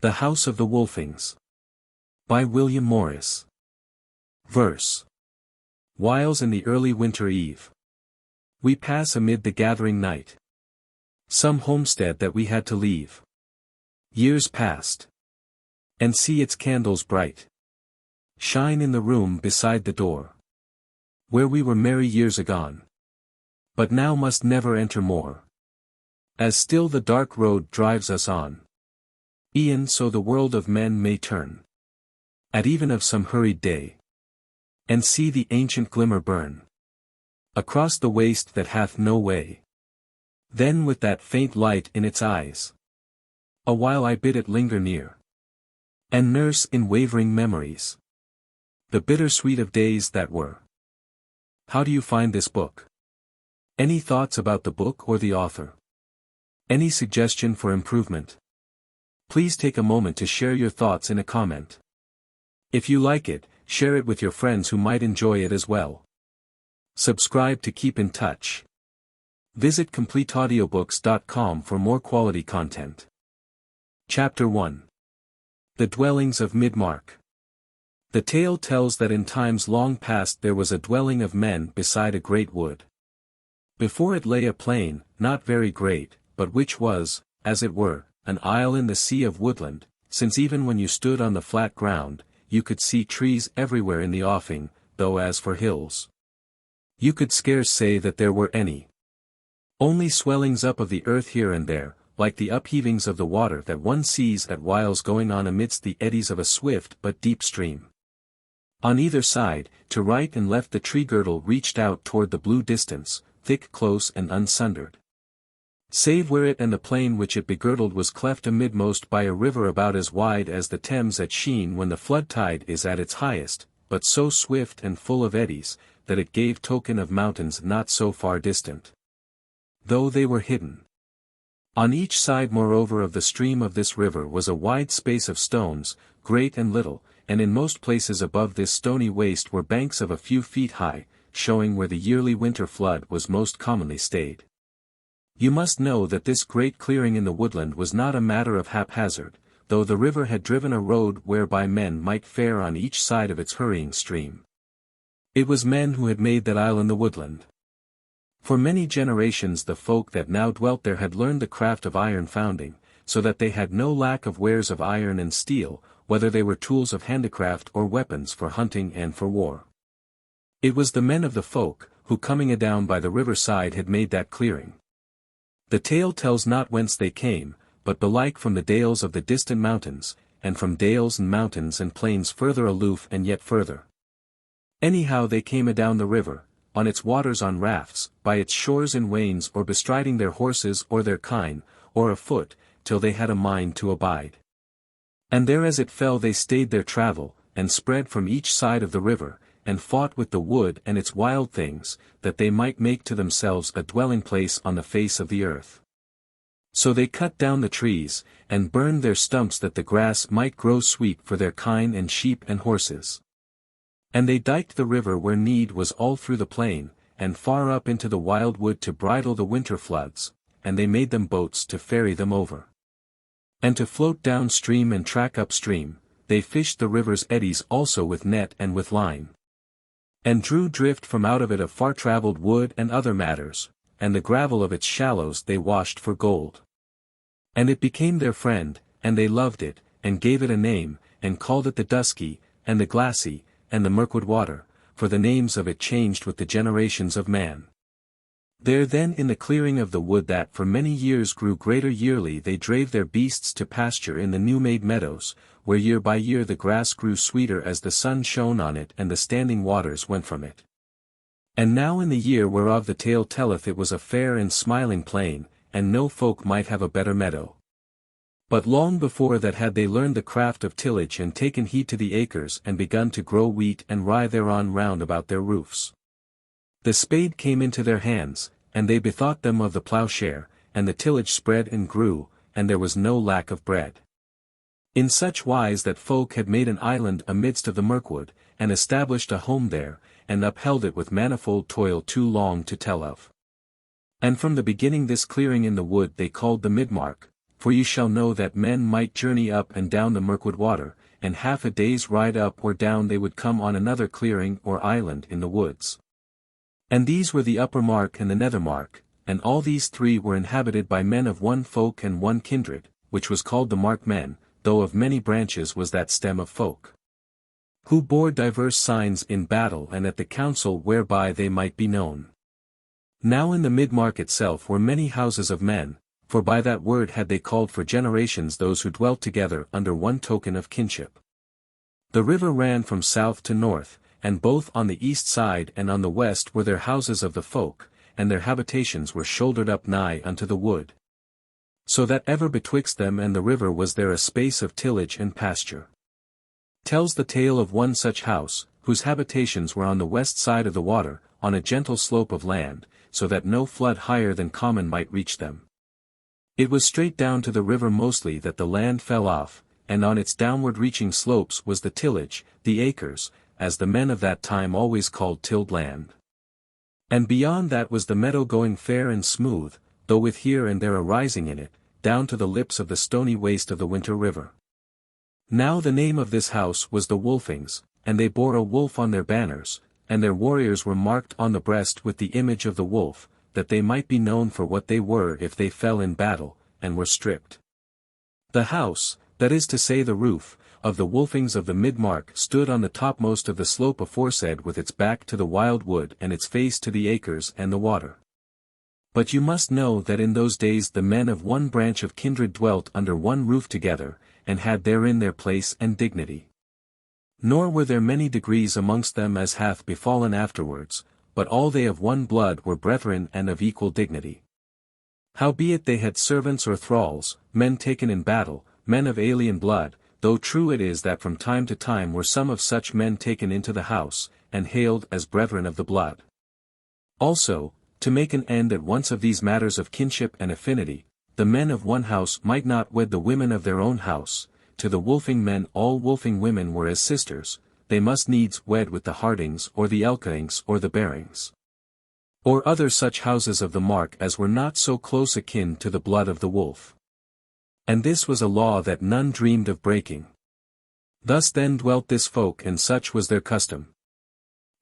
The House of the Wolfings. By William Morris. Verse. Whiles in the early winter eve, we pass amid the gathering night. Some homestead that we had to leave. Years past. And see its candles bright shine in the room beside the door, where we were merry years agone, but now must never enter more, as still the dark road drives us on. E'en so the world of men may turn, at even of some hurried day, and see the ancient glimmer burn across the waste that hath no way. Then with that faint light in its eyes, awhile I bid it linger near, and nurse in wavering memories the bittersweet of days that were. How do you find this book? Any thoughts about the book or the author? Any suggestion for improvement? Please take a moment to share your thoughts in a comment. If you like it, share it with your friends who might enjoy it as well. Subscribe to keep in touch. Visit CompleteAudiobooks.com for more quality content. Chapter 1. The Dwellings of Midmark. The tale tells that in times long past there was a dwelling of men beside a great wood. Before it lay a plain, not very great, but which was, as it were, an isle in the sea of woodland, since even when you stood on the flat ground, you could see trees everywhere in the offing, though as for hills, you could scarce say that there were any. Only swellings up of the earth here and there, like the upheavings of the water that one sees at whiles going on amidst the eddies of a swift but deep stream. On either side, to right and left the tree-girdle reached out toward the blue distance, thick, close and unsundered. Save where it and the plain which it begirdled was cleft amidmost by a river about as wide as the Thames at Sheen when the flood tide is at its highest, but so swift and full of eddies, that it gave token of mountains not so far distant, though they were hidden. On each side moreover of the stream of this river was a wide space of stones, great and little, and in most places above this stony waste were banks of a few feet high, showing where the yearly winter flood was most commonly stayed. You must know that this great clearing in the woodland was not a matter of haphazard, though the river had driven a road whereby men might fare on each side of its hurrying stream. It was men who had made that isle in the woodland. For many generations the folk that now dwelt there had learned the craft of iron founding, so that they had no lack of wares of iron and steel, whether they were tools of handicraft or weapons for hunting and for war. It was the men of the folk, who coming adown by the river side had made that clearing. The tale tells not whence they came, but belike from the dales of the distant mountains, and from dales and mountains and plains further aloof and yet further. Anyhow they came adown the river, on its waters on rafts, by its shores in wains or bestriding their horses or their kine, or afoot, till they had a mind to abide. And there as it fell they stayed their travel, and spread from each side of the river, and fought with the wood and its wild things, that they might make to themselves a dwelling place on the face of the earth. So they cut down the trees, and burned their stumps that the grass might grow sweet for their kine and sheep and horses. And they diked the river where need was all through the plain, and far up into the wild wood to bridle the winter floods, and they made them boats to ferry them over. And to float down stream and track upstream, they fished the river's eddies also with net and with line. And drew drift from out of it of far-travelled wood and other matters, and the gravel of its shallows they washed for gold. And it became their friend, and they loved it, and gave it a name, and called it the Dusky, and the Glassy, and the Mirkwood water, for the names of it changed with the generations of man. There then in the clearing of the wood that for many years grew greater yearly they drave their beasts to pasture in the new-made meadows, where year by year the grass grew sweeter as the sun shone on it and the standing waters went from it. And now in the year whereof the tale telleth it was a fair and smiling plain, and no folk might have a better meadow. But long before that had they learned the craft of tillage and taken heed to the acres and begun to grow wheat and rye thereon round about their roofs. The spade came into their hands, and they bethought them of the ploughshare, and the tillage spread and grew, and there was no lack of bread. In such wise that folk had made an island amidst of the Mirkwood, and established a home there, and upheld it with manifold toil too long to tell of. And from the beginning this clearing in the wood they called the Midmark, for you shall know that men might journey up and down the Mirkwood water, and half a day's ride up or down they would come on another clearing or island in the woods. And these were the upper mark and the nether-mark, and all these three were inhabited by men of one folk and one kindred, which was called the Markmen, though of many branches was that stem of folk, who bore diverse signs in battle and at the council whereby they might be known. Now in the mid-mark itself were many houses of men, for by that word had they called for generations those who dwelt together under one token of kinship. The river ran from south to north, and both on the east side and on the west were their houses of the folk, and their habitations were shouldered up nigh unto the wood. So that ever betwixt them and the river was there a space of tillage and pasture. Tells the tale of one such house, whose habitations were on the west side of the water, on a gentle slope of land, so that no flood higher than common might reach them. It was straight down to the river mostly that the land fell off, and on its downward reaching slopes was the tillage, the acres, as the men of that time always called tilled land. And beyond that was the meadow going fair and smooth, though with here and there a rising in it, down to the lips of the stony waste of the winter river. Now the name of this house was the Wolfings, and they bore a wolf on their banners, and their warriors were marked on the breast with the image of the wolf, that they might be known for what they were if they fell in battle, and were stripped. The house, that is to say the roof, of the Wolfings of the mid-mark stood on the topmost of the slope aforesaid with its back to the wild wood and its face to the acres and the water. But you must know that in those days the men of one branch of kindred dwelt under one roof together, and had therein their place and dignity. Nor were there many degrees amongst them as hath befallen afterwards, but all they of one blood were brethren and of equal dignity. Howbeit they had servants or thralls, men taken in battle, men of alien blood, though true it is that from time to time were some of such men taken into the house, and hailed as brethren of the blood. Also, to make an end at once of these matters of kinship and affinity, the men of one house might not wed the women of their own house. To the Wolfing men all Wolfing women were as sisters, they must needs wed with the Hardings or the Elkings or the Barings, or other such houses of the mark as were not so close akin to the blood of the wolf. And this was a law that none dreamed of breaking. Thus then dwelt this folk and such was their custom.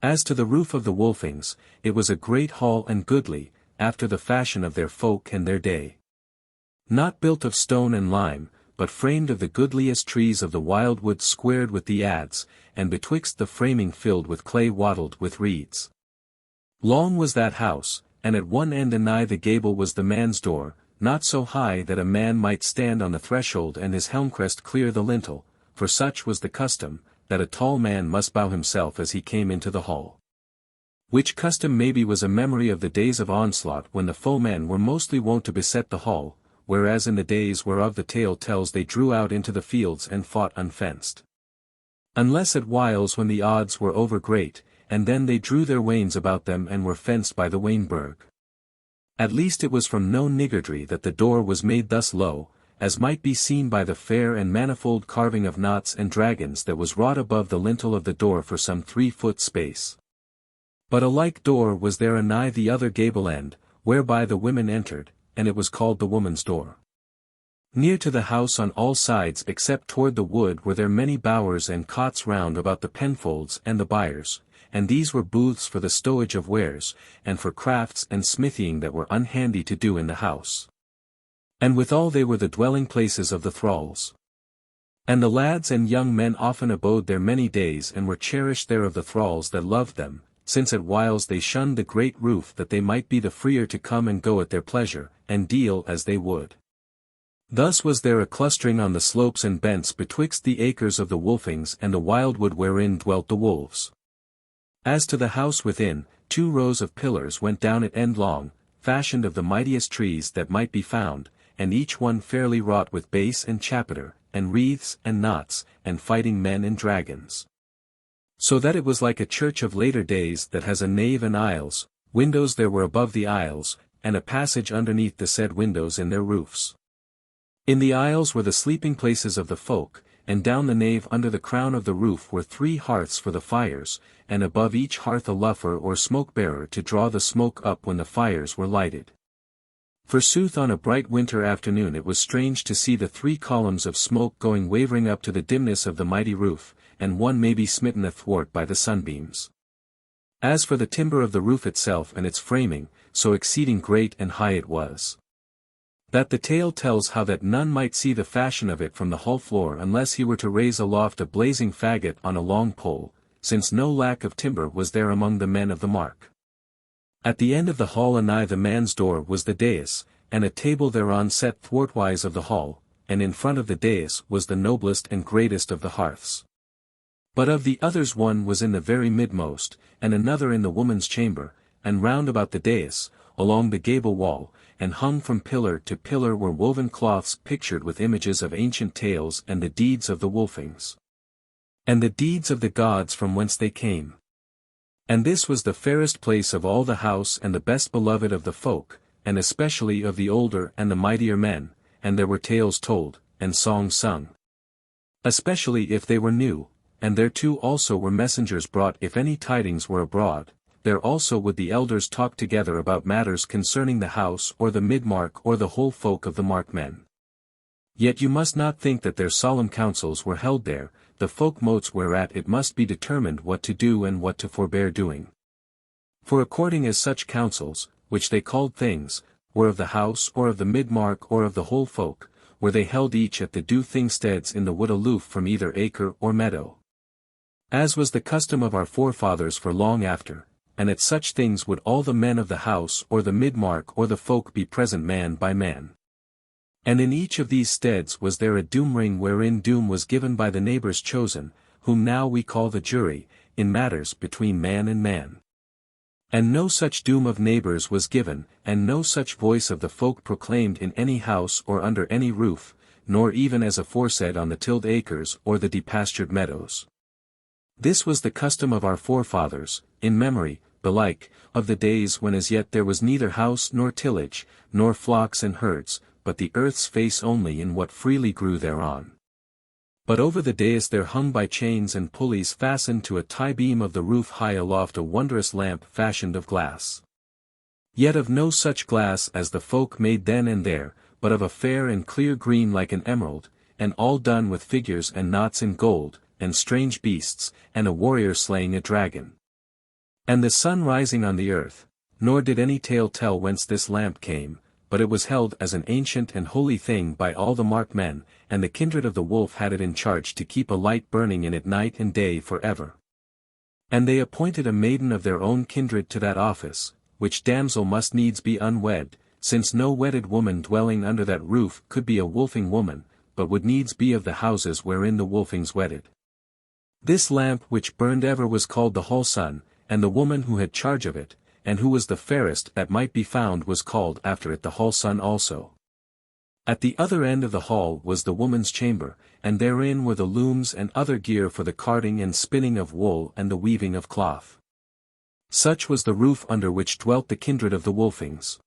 As to the roof of the Wolfings, it was a great hall and goodly, after the fashion of their folk and their day. Not built of stone and lime, but framed of the goodliest trees of the wild wood squared with the adze, and betwixt the framing filled with clay wattled with reeds. Long was that house, and at one end anigh the gable was the man's door, not so high that a man might stand on the threshold and his helmcrest clear the lintel, for such was the custom, that a tall man must bow himself as he came into the hall. Which custom maybe was a memory of the days of onslaught when the foemen were mostly wont to beset the hall, whereas in the days whereof the tale tells they drew out into the fields and fought unfenced. Unless at whiles when the odds were over great, and then they drew their wains about them and were fenced by the Wain-Burg. At least it was from no niggardry that the door was made thus low, as might be seen by the fair and manifold carving of knots and dragons that was wrought above the lintel of the door for some 3 foot space. But a like door was there anigh the other gable end, whereby the women entered, and it was called the woman's door. Near to the house on all sides except toward the wood were there many bowers and cots round about the penfolds and the byres, and these were booths for the stowage of wares, and for crafts and smithying that were unhandy to do in the house. And withal they were the dwelling places of the thralls. And the lads and young men often abode there many days and were cherished there of the thralls that loved them, since at whiles they shunned the great roof that they might be the freer to come and go at their pleasure, and deal as they would. Thus was there a clustering on the slopes and bents betwixt the acres of the Wolfings and the wildwood wherein dwelt the wolves. As to the house within, 2 rows of pillars went down it end long, fashioned of the mightiest trees that might be found, and each one fairly wrought with base and chapiter, and wreaths and knots, and fighting men and dragons. So that it was like a church of later days that has a nave and aisles, windows there were above the aisles, and a passage underneath the said windows in their roofs. In the aisles were the sleeping places of the folk, and down the nave under the crown of the roof were 3 hearths for the fires, and above each hearth a luffer or smoke-bearer to draw the smoke up when the fires were lighted. Forsooth on a bright winter afternoon it was strange to see the 3 columns of smoke going wavering up to the dimness of the mighty roof, and one may be smitten athwart by the sunbeams. As for the timber of the roof itself and its framing, so exceeding great and high it was, that the tale tells how that none might see the fashion of it from the hall floor unless he were to raise aloft a blazing faggot on a long pole, since no lack of timber was there among the men of the mark. At the end of the hall anigh the man's door was the dais, and a table thereon set thwartwise of the hall, and in front of the dais was the noblest and greatest of the hearths. But of the others one was in the very midmost, and another in the woman's chamber, and round about the dais, along the gable wall, and hung from pillar to pillar were woven cloths pictured with images of ancient tales and the deeds of the Wolfings, and the deeds of the gods from whence they came. And this was the fairest place of all the house and the best beloved of the folk, and especially of the older and the mightier men, and there were tales told, and songs sung. Especially if they were new, and thereto also were messengers brought if any tidings were abroad, there also would the elders talk together about matters concerning the house or the mid-mark or the whole folk of the Markmen. Yet you must not think that their solemn councils were held there, the Folk-Motes whereat it must be determined what to do and what to forbear doing. For according as such councils, which they called things, were of the house or of the mid-mark or of the whole folk, were they held each at the due thingsteads in the wood aloof from either acre or meadow, as was the custom of our forefathers for long after, and at such things would all the men of the house or the mid-mark or the folk be present man by man. And in each of these steads was there a doom ring wherein doom was given by the neighbors chosen, whom now we call the jury, in matters between man and man. And no such doom of neighbors was given, and no such voice of the folk proclaimed in any house or under any roof, nor even as aforesaid on the tilled acres or the depastured meadows. This was the custom of our forefathers, in memory, belike, of the days when as yet there was neither house nor tillage, nor flocks and herds, but the earth's face only in what freely grew thereon. But over the dais there hung by chains and pulleys fastened to a tie-beam of the roof high aloft a wondrous lamp fashioned of glass. Yet of no such glass as the folk made then and there, but of a fair and clear green like an emerald, and all done with figures and knots in gold, and strange beasts, and a warrior slaying a dragon. And the sun rising on the earth, nor did any tale tell whence this lamp came, but it was held as an ancient and holy thing by all the Markmen, and the kindred of the wolf had it in charge to keep a light burning in it night and day for ever. And they appointed a maiden of their own kindred to that office, which damsel must needs be unwed, since no wedded woman dwelling under that roof could be a wolfing woman, but would needs be of the houses wherein the wolfings wedded. This lamp which burned ever was called the hall sun, and the woman who had charge of it, and who was the fairest that might be found was called after it the hall sun also. At the other end of the hall was the woman's chamber, and therein were the looms and other gear for the carding and spinning of wool and the weaving of cloth. Such was the roof under which dwelt the kindred of the Wolfings.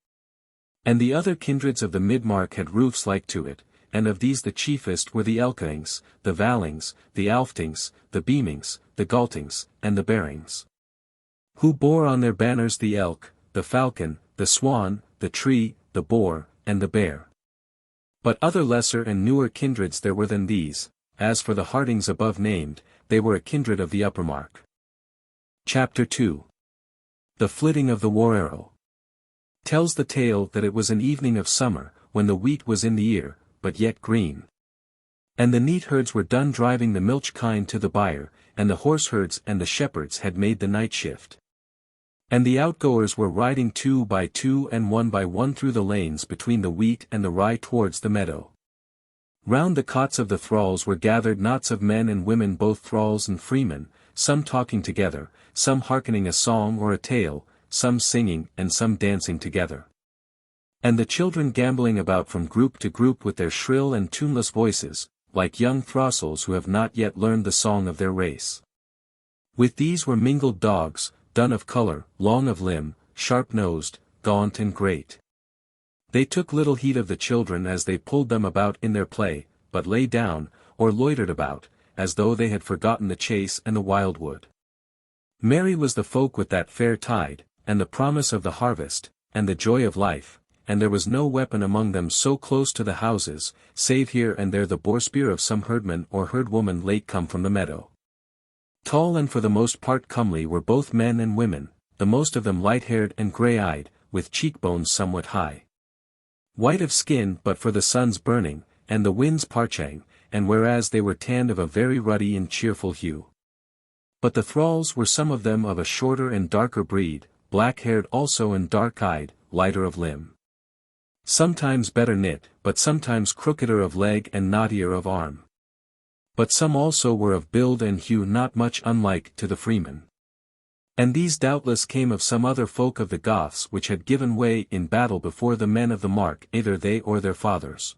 And the other kindreds of the mid-mark had roofs like to it, and of these the chiefest were the Elkings, the Valings, the Alftings, the Beamings, the Galtings, and the Bearings, who bore on their banners the elk, the falcon, the swan, the tree, the boar, and the bear. But other lesser and newer kindreds there were than these. As for the Hardings above named, they were a kindred of the upper mark. Chapter 2. The Flitting of the War Arrow tells the tale that it was an evening of summer, when the wheat was in the ear, but yet green. And the neat herds were done driving the milch kine to the byre, and the horse herds and the shepherds had made the night shift. And the outgoers were riding 2 by 2 and 1 by 1 through the lanes between the wheat and the rye towards the meadow. Round the cots of the thralls were gathered knots of men and women, both thralls and freemen, some talking together, some hearkening a song or a tale, some singing and some dancing together. And the children gambolling about from group to group with their shrill and tuneless voices, like young throstles who have not yet learned the song of their race. With these were mingled dogs, dun of colour, long of limb, sharp-nosed, gaunt and great. They took little heed of the children as they pulled them about in their play, but lay down, or loitered about, as though they had forgotten the chase and the wildwood. Merry was the folk with that fair tide, and the promise of the harvest, and the joy of life, and there was no weapon among them so close to the houses, save here and there the boar-spear of some herdman or herdwoman late come from the meadow. Tall and for the most part comely were both men and women, the most of them light-haired and grey-eyed, with cheekbones somewhat high. White of skin but for the sun's burning, and the wind's parching, and whereas they were tanned of a very ruddy and cheerful hue. But the thralls were some of them of a shorter and darker breed, black-haired also and dark-eyed, lighter of limb. Sometimes better knit, but sometimes crookeder of leg and knottier of arm. But some also were of build and hue not much unlike to the freemen. And these doubtless came of some other folk of the Goths which had given way in battle before the men of the mark, either they or their fathers.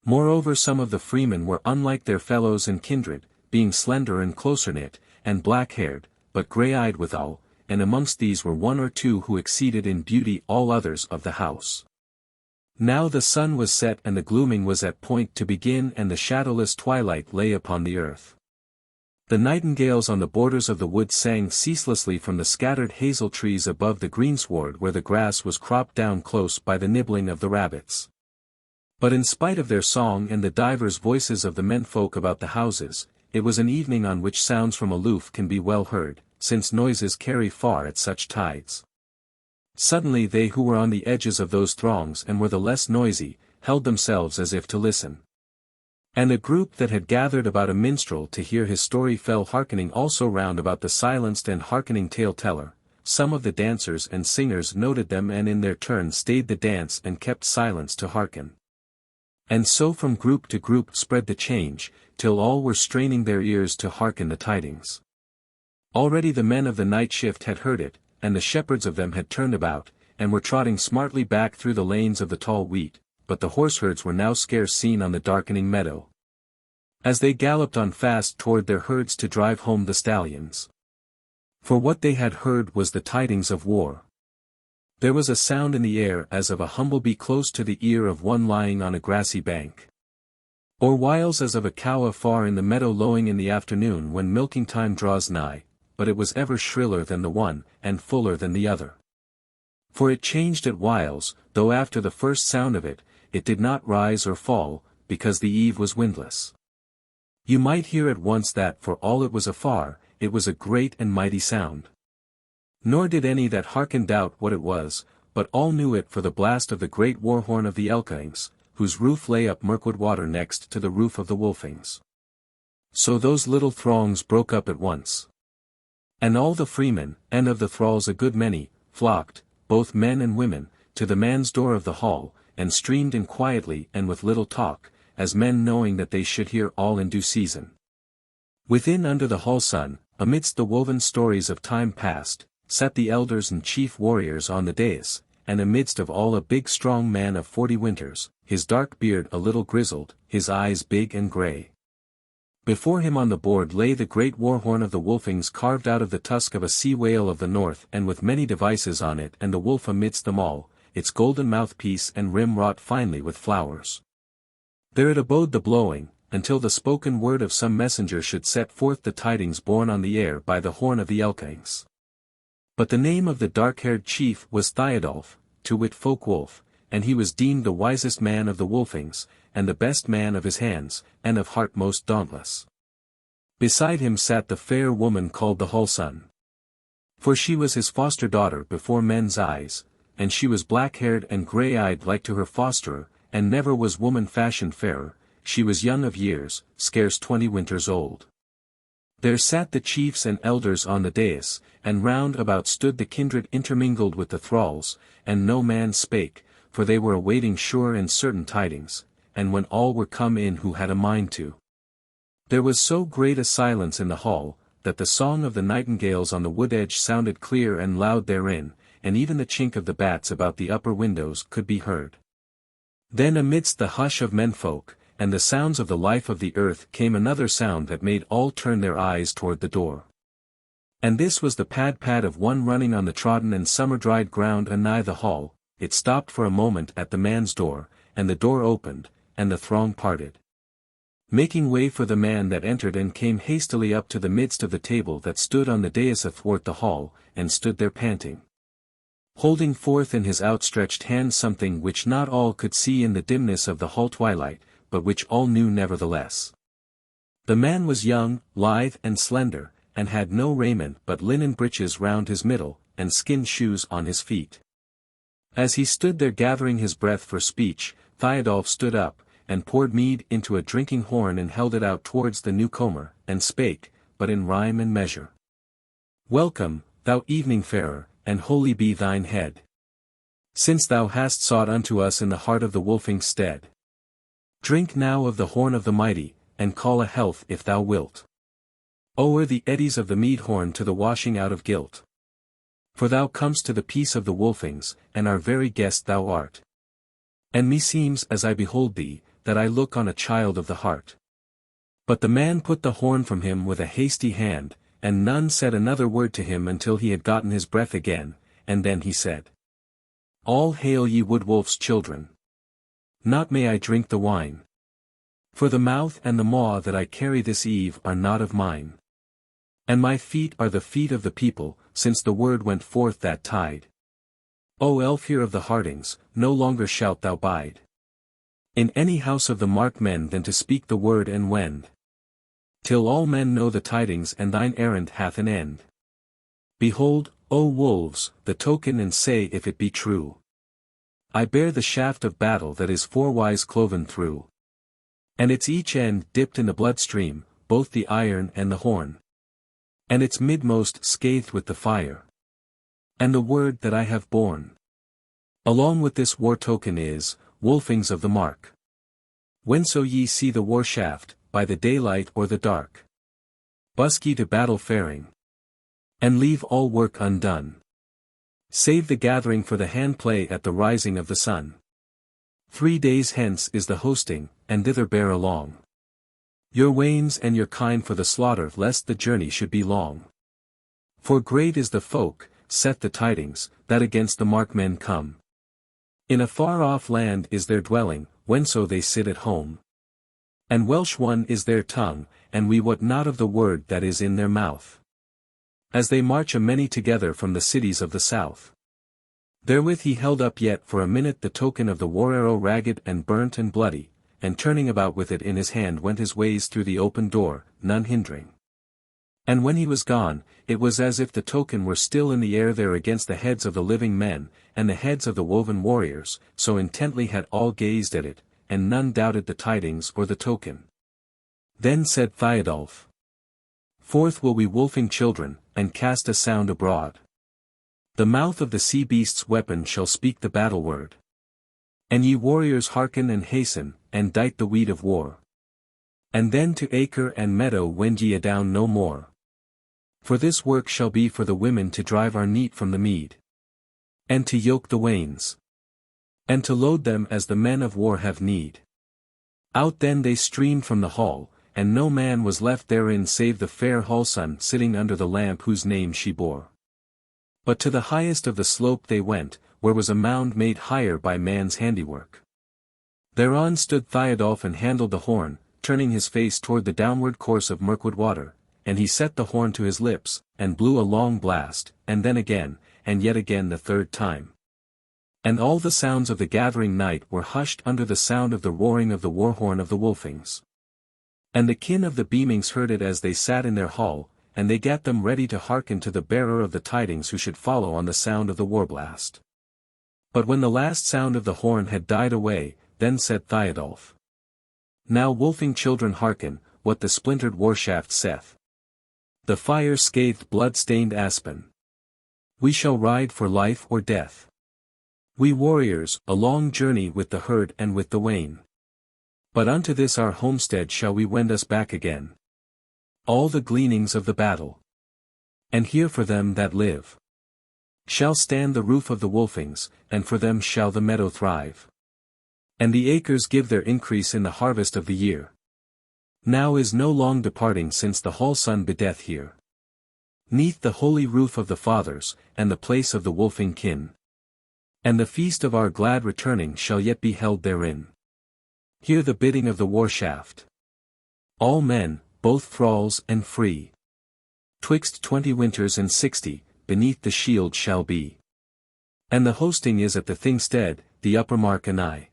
Moreover some of the freemen were unlike their fellows and kindred, being slender and closer knit, and black-haired, but grey-eyed withal, and amongst these were one or two who exceeded in beauty all others of the house. Now the sun was set and the gloaming was at point to begin and the shadowless twilight lay upon the earth. The nightingales on the borders of the wood sang ceaselessly from the scattered hazel trees above the greensward where the grass was cropped down close by the nibbling of the rabbits. But in spite of their song and the divers voices of the menfolk about the houses, it was an evening on which sounds from aloof can be well heard, since noises carry far at such tides. Suddenly they who were on the edges of those throngs and were the less noisy, held themselves as if to listen. And a group that had gathered about a minstrel to hear his story fell hearkening also round about the silenced and hearkening tale-teller. Some of the dancers and singers noted them and in their turn stayed the dance and kept silence to hearken. And so from group to group spread the change, till all were straining their ears to hearken the tidings. Already the men of the night shift had heard it, and the shepherds of them had turned about, and were trotting smartly back through the lanes of the tall wheat, but the horseherds were now scarce seen on the darkening meadow. As they galloped on fast toward their herds to drive home the stallions. For what they had heard was the tidings of war. There was a sound in the air as of a humble bee close to the ear of one lying on a grassy bank. Or whiles as of a cow afar in the meadow lowing in the afternoon when milking time draws nigh, but it was ever shriller than the one, and fuller than the other. For it changed at whiles, though after the first sound of it, it did not rise or fall, because the eve was windless. You might hear at once that for all it was afar, it was a great and mighty sound. Nor did any that hearkened doubt what it was, but all knew it for the blast of the great war-horn of the Laxings, whose roof lay up Mirkwood water next to the roof of the Wolfings. So those little throngs broke up at once. And all the freemen, and of the thralls a good many, flocked, both men and women, to the man's door of the hall, and streamed in quietly and with little talk, as men knowing that they should hear all in due season. Within under the hall sun, amidst the woven stories of time past, sat the elders and chief warriors on the dais, and amidst of all a big strong man of 40 winters, his dark beard a little grizzled, his eyes big and grey. Before him on the board lay the great war-horn of the Wolfings carved out of the tusk of a sea-whale of the north and with many devices on it and the wolf amidst them all, its golden mouthpiece and rim wrought finely with flowers. There it abode the blowing, until the spoken word of some messenger should set forth the tidings borne on the air by the horn of the Laxings. But the name of the dark-haired chief was Thiodolf, to wit Folk-Wolf, and he was deemed the wisest man of the Wolfings, and the best man of his hands, and of heart most dauntless. Beside him sat the fair woman called the Hall-Sun. For she was his foster-daughter before men's eyes, and she was black-haired and grey-eyed like to her fosterer, and never was woman fashioned fairer. She was young of years, scarce 20 winters old. There sat the chiefs and elders on the dais, and round about stood the kindred intermingled with the thralls, and no man spake, for they were awaiting sure and certain tidings, and when all were come in who had a mind to. There was so great a silence in the hall, that the song of the nightingales on the wood edge sounded clear and loud therein, and even the chink of the bats about the upper windows could be heard. Then amidst the hush of menfolk, and the sounds of the life of the earth came another sound that made all turn their eyes toward the door. And this was the pad-pad of one running on the trodden and summer-dried ground anigh the hall. It stopped for a moment at the man's door, and the door opened, and the throng parted. Making way for the man that entered and came hastily up to the midst of the table that stood on the dais athwart the hall, and stood there panting. holding forth in his outstretched hand something which not all could see in the dimness of the hall twilight, but which all knew nevertheless. The man was young, lithe and slender, and had no raiment but linen breeches round his middle, and skin shoes on his feet. As he stood there gathering his breath for speech, Thiodolf stood up, and poured mead into a drinking horn and held it out towards the newcomer, and spake, but in rhyme and measure. Welcome, thou evening-farer, and holy be thine head. Since thou hast sought unto us in the heart of the Wolfings' stead. Drink now of the horn of the mighty, and call a health if thou wilt. O'er the eddies of the mead-horn to the washing out of guilt. For thou comest to the peace of the Wolfings, and our very guest thou art. And meseems as I behold thee, that I look on a child of the heart. But the man put the horn from him with a hasty hand, and none said another word to him until he had gotten his breath again, and then he said. All hail ye wood-wolf's children. Not may I drink the wine. For the mouth and the maw that I carry this eve are not of mine. And my feet are the feet of the people, since the word went forth that tide. O Elfhear of the Hardings, no longer shalt thou bide in any house of the Markmen than to speak the word and wend. Till all men know the tidings and thine errand hath an end. Behold, O wolves, the token and say if it be true. I bear the shaft of battle that is fourwise cloven through. And its each end dipped in the blood-stream, both the iron and the horn. And its midmost scathed with the fire. And the word that I have borne along with this war token is, Wolfings of the Mark. Whenso ye see the war shaft, by the daylight or the dark, busk ye to battle faring. And leave all work undone. Save the gathering for the hand-play at the rising of the sun. 3 days hence is the hosting, and thither bear along your wains and your kine for the slaughter lest the journey should be long. For great is the folk, saith the tidings, that against the Markmen come. In a far-off land is their dwelling, whenso they sit at home. And Welsh one is their tongue, and we wot not of the word that is in their mouth. As they march a many together from the cities of the south. Therewith he held up yet for a minute the token of the war arrow ragged and burnt and bloody, and turning about with it in his hand went his ways through the open door, none hindering. And when he was gone, it was as if the token were still in the air there against the heads of the living men, and the heads of the woven warriors, so intently had all gazed at it, and none doubted the tidings or the token. Then said Thiodolf. Forth will we wolfing children, and cast a sound abroad. The mouth of the sea beast's weapon shall speak the battle word. And ye warriors hearken and hasten, and dight the weed of war. And then to acre and meadow wend ye adown no more. For this work shall be for the women to drive our neat from the mead. And to yoke the wains. And to load them as the men of war have need. Out then they streamed from the hall, and no man was left therein save the fair hallson sitting under the lamp whose name she bore. But to the highest of the slope they went, where was a mound made higher by man's handiwork. Thereon stood Thiodolf and handled the horn, turning his face toward the downward course of Mirkwood water, and he set the horn to his lips, and blew a long blast, and then again, and yet again the third time. And all the sounds of the gathering night were hushed under the sound of the roaring of the war-horn of the Wolfings. And the kin of the Beamings heard it as they sat in their hall, and they gat them ready to hearken to the bearer of the tidings who should follow on the sound of the war-blast. But when the last sound of the horn had died away, then said Thiodolf. Now wolfing children hearken, what the splintered warshaft saith. The fire-scathed blood-stained aspen. We shall ride for life or death. We warriors, a long journey with the herd and with the wain. But unto this our homestead shall we wend us back again. All the gleanings of the battle. And here for them that live. Shall stand the roof of the Wolfings, and for them shall the meadow thrive. And the acres give their increase in the harvest of the year. Now is no long departing since the hall sun bedeth here. Neath the holy roof of the fathers, and the place of the wolfing kin. And the feast of our glad returning shall yet be held therein. Hear the bidding of the war shaft. All men, both thralls and free. 'Twixt 20 winters and 60, beneath the shield shall be. And the hosting is at the Thingstead, the upper mark and I.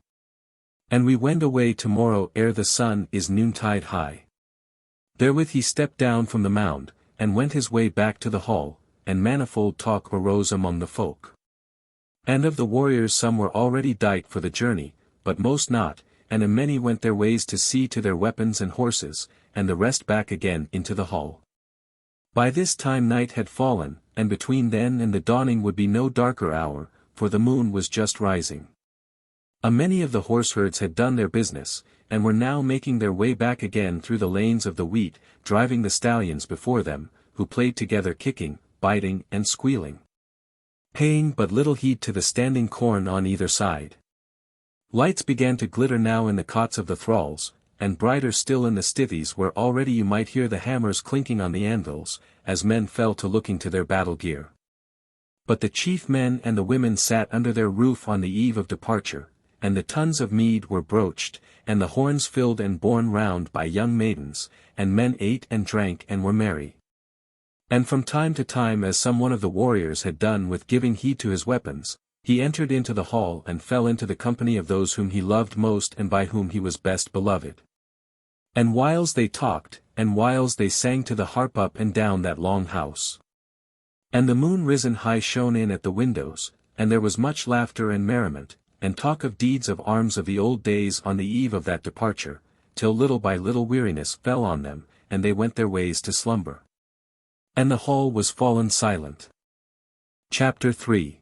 And we wend away tomorrow ere the sun is noontide high. Therewith he stepped down from the mound, and went his way back to the hall, and manifold talk arose among the folk. And of the warriors some were already dight for the journey, but most not, and a many went their ways to see to their weapons and horses, and the rest back again into the hall. By this time night had fallen, and between then and the dawning would be no darker hour, for the moon was just rising. A many of the horseherds had done their business, and were now making their way back again through the lanes of the wheat, driving the stallions before them, who played together kicking, biting and squealing, paying but little heed to the standing corn on either side. Lights began to glitter now in the cots of the thralls, and brighter still in the stithies where already you might hear the hammers clinking on the anvils, as men fell to looking to their battle gear. But the chief men and the women sat under their roof on the eve of departure, and the tuns of mead were broached, and the horns filled and borne round by young maidens, and men ate and drank and were merry. And from time to time, as some one of the warriors had done with giving heed to his weapons, he entered into the hall and fell into the company of those whom he loved most and by whom he was best beloved. And whiles they talked, and whiles they sang to the harp up and down that long house. And the moon risen high shone in at the windows, and there was much laughter and merriment, and talk of deeds of arms of the old days on the eve of that departure, till little by little weariness fell on them, and they went their ways to slumber. And the hall was fallen silent. Chapter 3.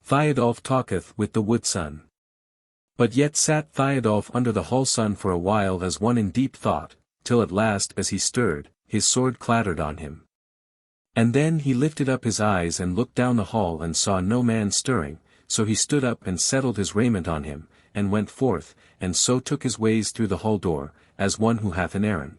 Thiodolf talketh with the wood sun. But yet sat Thiodolf under the hall sun for a while as one in deep thought, till at last as he stirred, his sword clattered on him. And then he lifted up his eyes and looked down the hall and saw no man stirring, so he stood up and settled his raiment on him, and went forth, and so took his ways through the hall door, as one who hath an errand.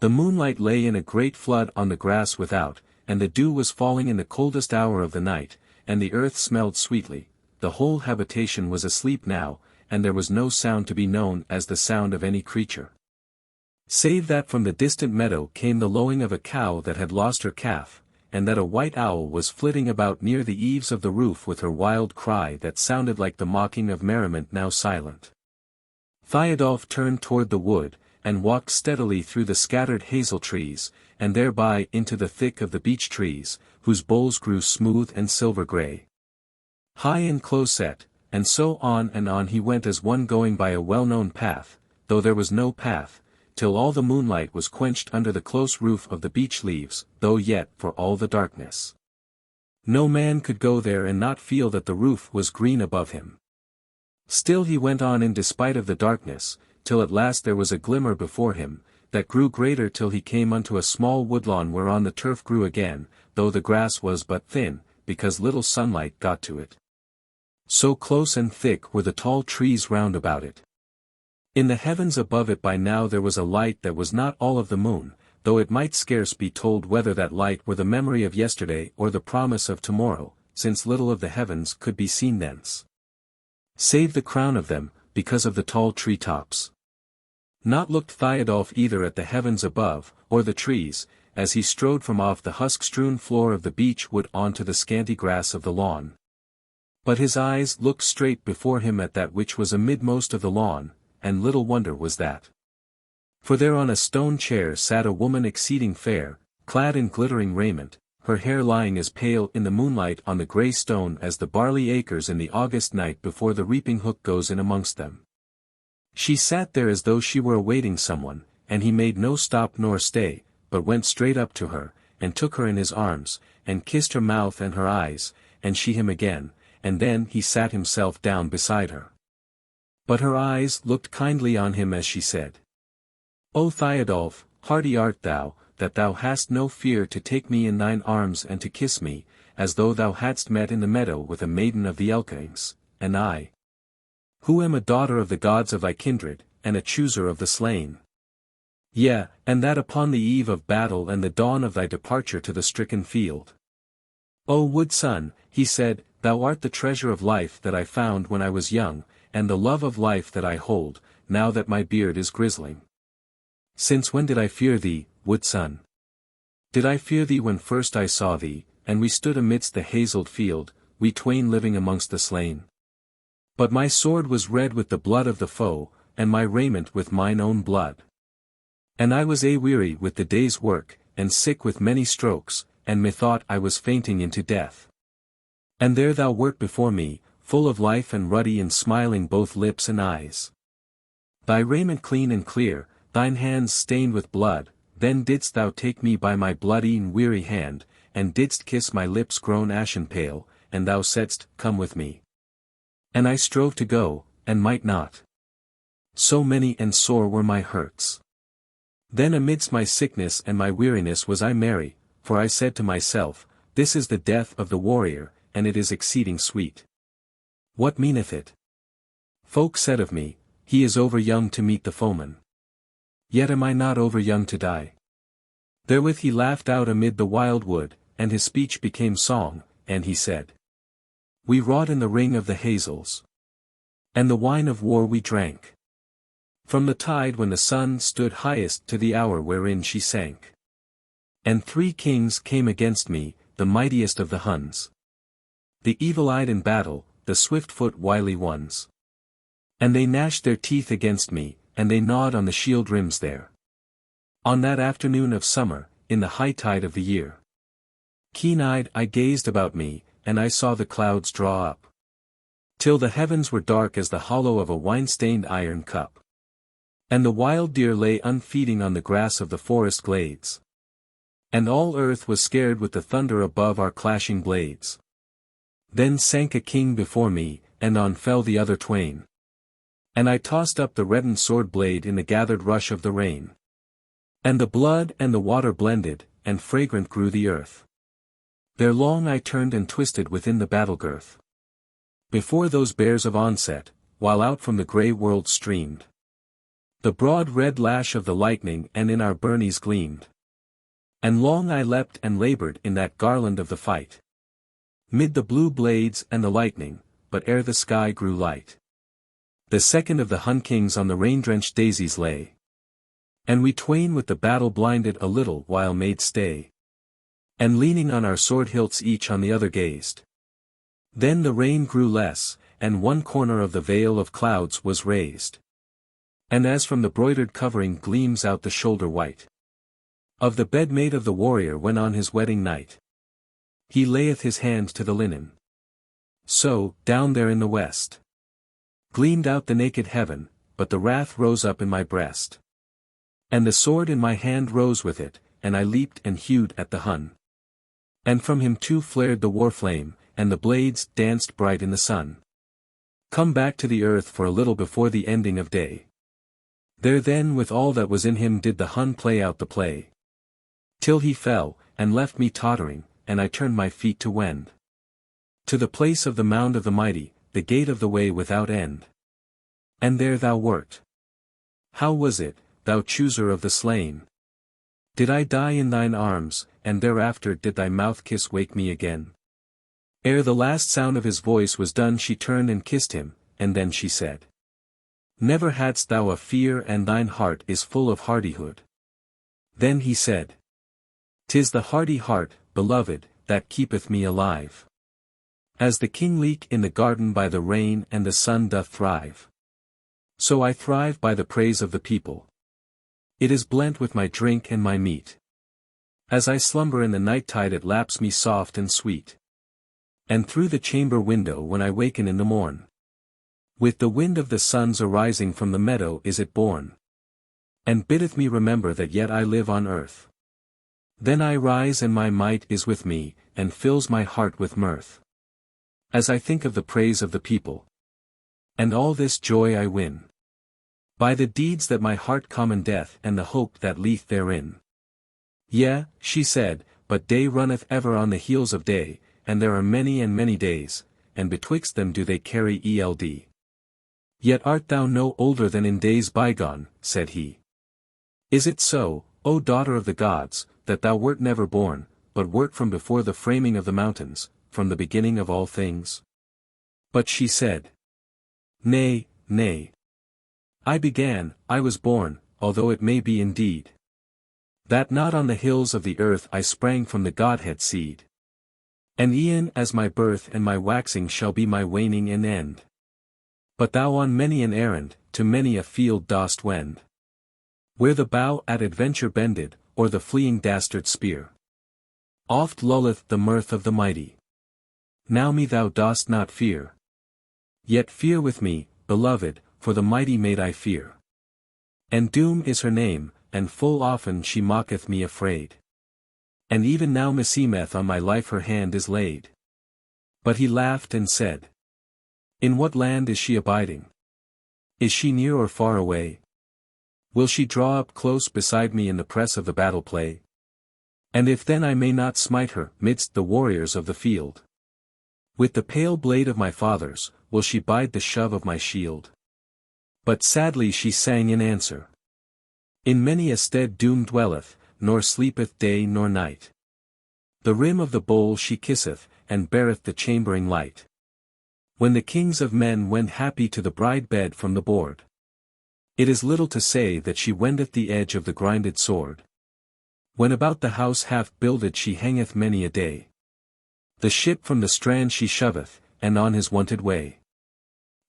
The moonlight lay in a great flood on the grass without, and the dew was falling in the coldest hour of the night, and the earth smelled sweetly. The whole habitation was asleep now, and there was no sound to be known as the sound of any creature. Save that from the distant meadow came the lowing of a cow that had lost her calf, and that a white owl was flitting about near the eaves of the roof with her wild cry that sounded like the mocking of merriment now silent. Thiodolf turned toward the wood, and walked steadily through the scattered hazel trees, and thereby into the thick of the beech trees, whose boles grew smooth and silver-grey, high and close-set, and so on and on he went as one going by a well-known path, though there was no path, till all the moonlight was quenched under the close roof of the beech leaves, though yet, for all the darkness, no man could go there and not feel that the roof was green above him. Still he went on in despite of the darkness, till at last there was a glimmer before him, that grew greater till he came unto a small woodlawn whereon the turf grew again, though the grass was but thin, because little sunlight got to it. So close and thick were the tall trees round about it. In the heavens above it by now there was a light that was not all of the moon, though it might scarce be told whether that light were the memory of yesterday or the promise of tomorrow, since little of the heavens could be seen thence, save the crown of them, because of the tall tree-tops. Not looked Thiodolf either at the heavens above, or the trees, as he strode from off the husk-strewn floor of the beech wood onto the scanty grass of the lawn. But his eyes looked straight before him at that which was amidmost of the lawn, and little wonder was that. For there on a stone chair sat a woman exceeding fair, clad in glittering raiment, her hair lying as pale in the moonlight on the grey stone as the barley acres in the August night before the reaping hook goes in amongst them. She sat there as though she were awaiting someone, and he made no stop nor stay, but went straight up to her, and took her in his arms, and kissed her mouth and her eyes, and she him again, and then he sat himself down beside her. But her eyes looked kindly on him as she said, "O Thiodolf, hardy art thou, that thou hast no fear to take me in thine arms and to kiss me, as though thou hadst met in the meadow with a maiden of the Laxings, and I, who am a daughter of the gods of thy kindred, and a chooser of the slain. Yea, and that upon the eve of battle and the dawn of thy departure to the stricken field. O wood son," he said, "thou art the treasure of life that I found when I was young, and the love of life that I hold, now that my beard is grizzling. Since when did I fear thee, wood son? Did I fear thee when first I saw thee, and we stood amidst the hazelled field, we twain living amongst the slain. But my sword was red with the blood of the foe, and my raiment with mine own blood. And I was weary with the day's work, and sick with many strokes, and methought I was fainting into death. And there thou wert before me, full of life and ruddy and smiling both lips and eyes. Thy raiment clean and clear, thine hands stained with blood, then didst thou take me by my bloody and weary hand, and didst kiss my lips grown ashen pale, and thou saidst, Come with me. And I strove to go, and might not. So many and sore were my hurts. Then amidst my sickness and my weariness was I merry, for I said to myself, This is the death of the warrior, and it is exceeding sweet. What meaneth it? Folk said of me, He is over young to meet the foeman. Yet am I not over young to die. Therewith he laughed out amid the wild wood, and his speech became song, and he said, We wrought in the ring of the hazels. And the wine of war we drank. From the tide when the sun stood highest to the hour wherein she sank. And 3 kings came against me, the mightiest of the Huns. The evil-eyed in battle, the swift-foot wily ones. And they gnashed their teeth against me, and they gnawed on the shield rims there. On that afternoon of summer, in the high tide of the year. Keen-eyed I gazed about me, and I saw the clouds draw up. Till the heavens were dark as the hollow of a wine-stained iron cup. And the wild deer lay unfeeding on the grass of the forest glades. And all earth was scared with the thunder above our clashing blades. Then sank a king before me, and on fell the other twain. And I tossed up the reddened sword blade in the gathered rush of the rain. And the blood and the water blended, and fragrant grew the earth. There long I turned and twisted within the battle girth. Before those bears of onset, while out from the grey world streamed the broad red lash of the lightning, and in our burnies gleamed. And long I leapt and laboured in that garland of the fight. Mid the blue blades and the lightning, but ere the sky grew light. The second of the Hun kings on the rain-drenched daisies lay. And we twain with the battle blinded a little while made stay. And leaning on our sword hilts each on the other gazed. Then the rain grew less, and one corner of the veil of clouds was raised. And as from the broidered covering gleams out the shoulder white of the bed-made of the warrior when on his wedding night he layeth his hand to the linen. So, down there in the west gleamed out the naked heaven, but the wrath rose up in my breast. And the sword in my hand rose with it, and I leaped and hewed at the Hun. And from him too flared the war flame, and the blades danced bright in the sun. Come back to the earth for a little before the ending of day. There then with all that was in him did the Hun play out the play. Till he fell, and left me tottering, and I turned my feet to wend to the place of the mound of the mighty, the gate of the way without end. And there thou wert. How was it, thou chooser of the slain? Did I die in thine arms, and thereafter did thy mouth kiss wake me again? Ere the last sound of his voice was done she turned and kissed him, and then she said, Never hadst thou a fear and thine heart is full of hardihood. Then he said, 'Tis the hardy heart, beloved, that keepeth me alive. As the king-leek in the garden by the rain and the sun doth thrive. So I thrive by the praise of the people. It is blent with my drink and my meat. As I slumber in the night tide it laps me soft and sweet. And through the chamber window when I waken in the morn. With the wind of the sun's arising from the meadow is it born. And biddeth me remember that yet I live on earth. Then I rise and my might is with me, and fills my heart with mirth. As I think of the praise of the people. And all this joy I win. By the deeds that my heart commendeth and the hope that lieth therein. Yea, she said, but day runneth ever on the heels of day, and there are many and many days, and betwixt them do they carry eld. Yet art thou no older than in days bygone, said he. Is it so, O daughter of the gods, that thou wert never born, but wert from before the framing of the mountains, from the beginning of all things? But she said, Nay, nay. I began, I was born, although it may be indeed that not on the hills of the earth I sprang from the Godhead seed. And e'en as my birth and my waxing shall be my waning and end. But thou on many an errand, to many a field dost wend. Where the bow at adventure bended, or the fleeing dastard spear. Oft lulleth the mirth of the mighty. Now me thou dost not fear. Yet fear with me, beloved, for the mighty maid I fear. And Doom is her name, and full often she mocketh me afraid. And even now meseemeth on my life her hand is laid. But he laughed and said, in what land is she abiding? Is she near or far away? Will she draw up close beside me in the press of the battle play? And if then I may not smite her midst the warriors of the field, with the pale blade of my fathers, will she bide the shove of my shield? But sadly she sang in answer. In many a stead Doom dwelleth, nor sleepeth day nor night. The rim of the bowl she kisseth, and beareth the chambering light. When the kings of men wend happy to the bride bed from the board, it is little to say that she wendeth the edge of the grinded sword. When about the house half builded she hangeth many a day. The ship from the strand she shoveth, and on his wonted way.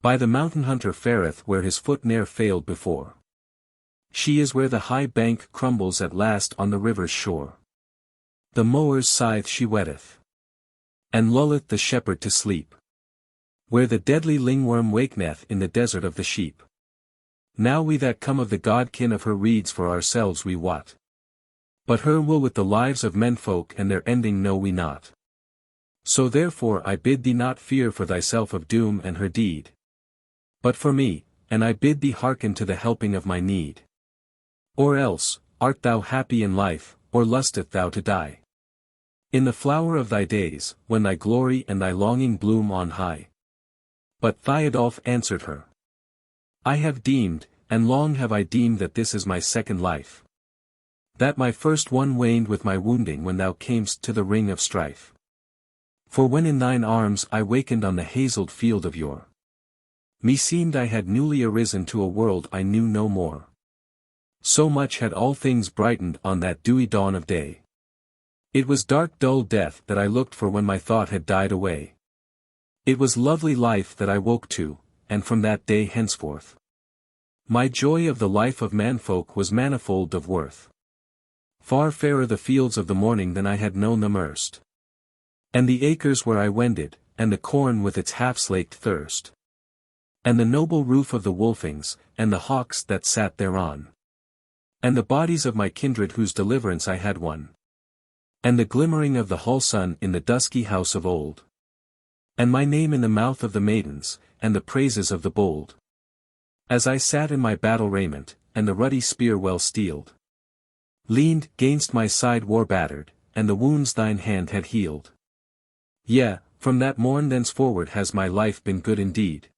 By the mountain hunter fareth where his foot ne'er failed before. She is where the high bank crumbles at last on the river's shore. The mower's scythe she wetteth, and lulleth the shepherd to sleep. Where the deadly lingworm wakeneth in the desert of the sheep. Now we that come of the godkin of her reads for ourselves we wot. But her will with the lives of menfolk and their ending know we not. So therefore I bid thee not fear for thyself of Doom and her deed. But for me, and I bid thee hearken to the helping of my need. Or else, art thou happy in life, or lusteth thou to die? In the flower of thy days, when thy glory and thy longing bloom on high. But Thiodolf answered her. I have deemed, and long have I deemed that this is my second life. That my first one waned with my wounding when thou camest to the ring of strife. For when in thine arms I wakened on the hazelled field of yore, meseemed I had newly arisen to a world I knew no more. So much had all things brightened on that dewy dawn of day. It was dark dull death that I looked for when my thought had died away. It was lovely life that I woke to, and from that day henceforth, my joy of the life of manfolk was manifold of worth. Far fairer the fields of the morning than I had known them erst. And the acres where I wended, and the corn with its half-slaked thirst. And the noble roof of the Wolfings, and the hawks that sat thereon. And the bodies of my kindred whose deliverance I had won. And the glimmering of the hull sun in the dusky house of old. And my name in the mouth of the maidens, and the praises of the bold. As I sat in my battle raiment, and the ruddy spear well steeled, leaned gainst my side war battered, and the wounds thine hand had healed. Yea, from that morn thenceforward has my life been good indeed.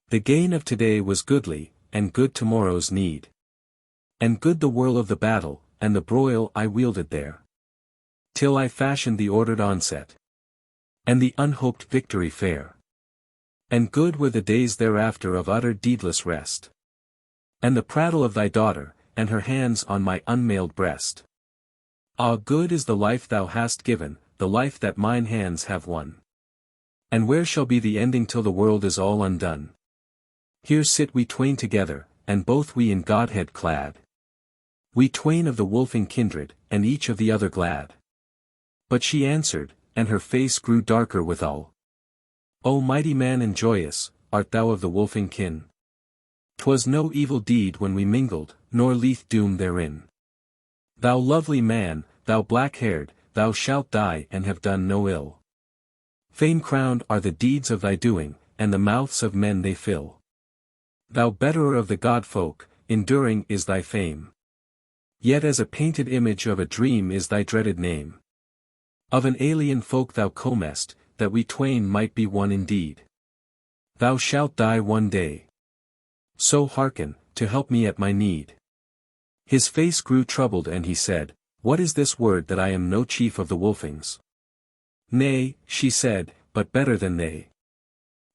The gain of today was goodly, and good tomorrow's need. And good the whirl of the battle, and the broil I wielded there. Till I fashioned the ordered onset. And the unhoped victory fair. And good were the days thereafter of utter deedless rest. And the prattle of thy daughter, and her hands on my unmailed breast. Ah, good is the life thou hast given, the life that mine hands have won. And where shall be the ending till the world is all undone? Here sit we twain together, and both we in Godhead clad. We twain of the wolfing kindred, and each of the other glad. But she answered, and her face grew darker withal. O mighty man and joyous, art thou of the wolfing kin? 'Twas no evil deed when we mingled, nor lieth doom therein. Thou lovely man, thou black-haired, thou shalt die and have done no ill. Fame-crowned are the deeds of thy doing, and the mouths of men they fill. Thou betterer of the god-folk, enduring is thy fame. Yet as a painted image of a dream is thy dreaded name. Of an alien folk thou comest, that we twain might be one indeed. Thou shalt die one day. So hearken, to help me at my need. His face grew troubled and he said, What is this word that I am no chief of the Wolfings? Nay, she said, but better than they.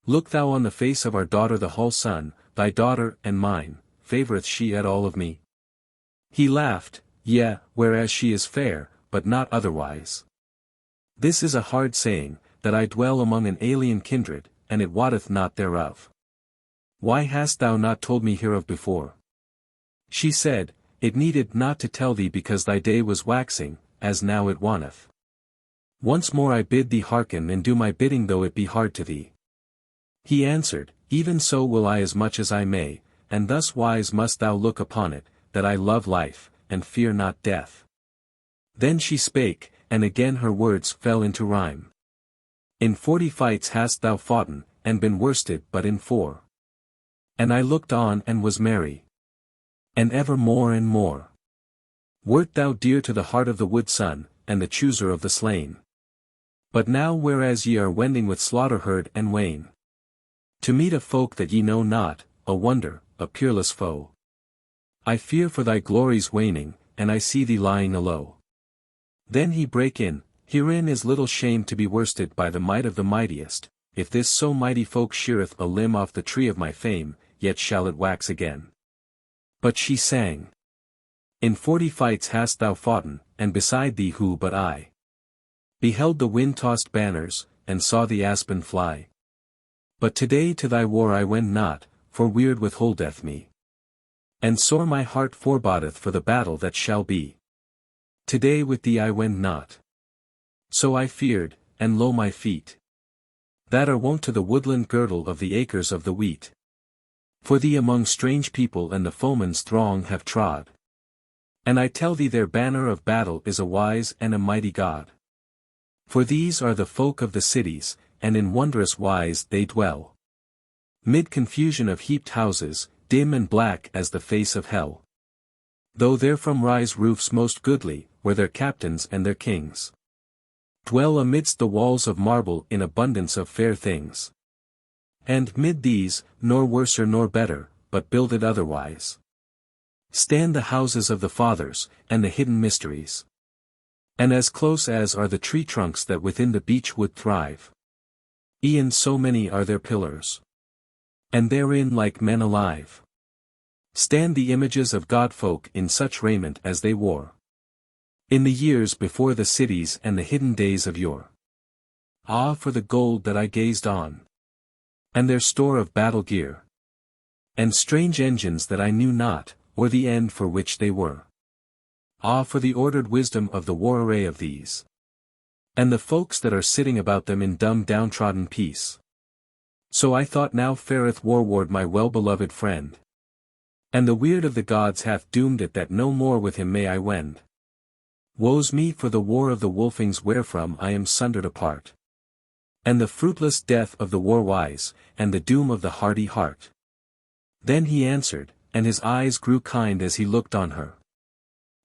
Look thou on the face of our daughter the whole sun, thy daughter and mine, favoureth she at all of me? He laughed, Yea, whereas she is fair, but not otherwise. This is a hard saying, that I dwell among an alien kindred, and it wotteth not thereof. Why hast thou not told me hereof before? She said, It needed not to tell thee because thy day was waxing, as now it wanteth. Once more I bid thee hearken and do my bidding though it be hard to thee. He answered, Even so will I as much as I may, and thus wise must thou look upon it, that I love life, and fear not death. Then she spake, and again her words fell into rhyme. In 40 fights hast thou foughten, and been worsted but in 4. And I looked on and was merry. And ever more and more. Wert thou dear to the heart of the wood son, and the chooser of the slain. But now whereas ye are wending with slaughter herd and wain, to meet a folk that ye know not, a wonder, a peerless foe. I fear for thy glory's waning, and I see thee lying alow. Then he brake in, Herein is little shame to be worsted by the might of the mightiest, if this so mighty folk sheareth a limb off the tree of my fame, yet shall it wax again. But she sang. In 40 fights hast thou foughten, and beside thee who but I beheld the wind-tossed banners, and saw the aspen fly. But today to thy war I wend not, for weird withholdeth me. And sore my heart forebodeth for the battle that shall be. Today with thee I wend not. So I feared, and lo my feet, that are wont to the woodland girdle of the acres of the wheat. For thee among strange people and the foeman's throng have trod. And I tell thee their banner of battle is a wise and a mighty God. For these are the folk of the cities, and in wondrous wise they dwell. Mid confusion of heaped houses, dim and black as the face of hell. Though therefrom rise roofs most goodly, where their captains and their kings dwell amidst the walls of marble in abundance of fair things. And mid these, nor worser nor better, but builded otherwise, stand the houses of the fathers, and the hidden mysteries. And as close as are the tree trunks that within the beech would thrive, e'en so many are their pillars. And therein like men alive, stand the images of God-folk in such raiment as they wore in the years before the cities and the hidden days of yore. Ah, for the gold that I gazed on, and their store of battle gear, and strange engines that I knew not, or the end for which they were. Ah, for the ordered wisdom of the war array of these, and the folks that are sitting about them in dumb downtrodden peace. So I thought now Fareth warward my well-beloved friend, and the weird of the gods hath doomed it that no more with him may I wend. Woe's me for the war of the Wolfings wherefrom I am sundered apart, and the fruitless death of the war-wise, and the doom of the hardy heart. Then he answered, and his eyes grew kind as he looked on her.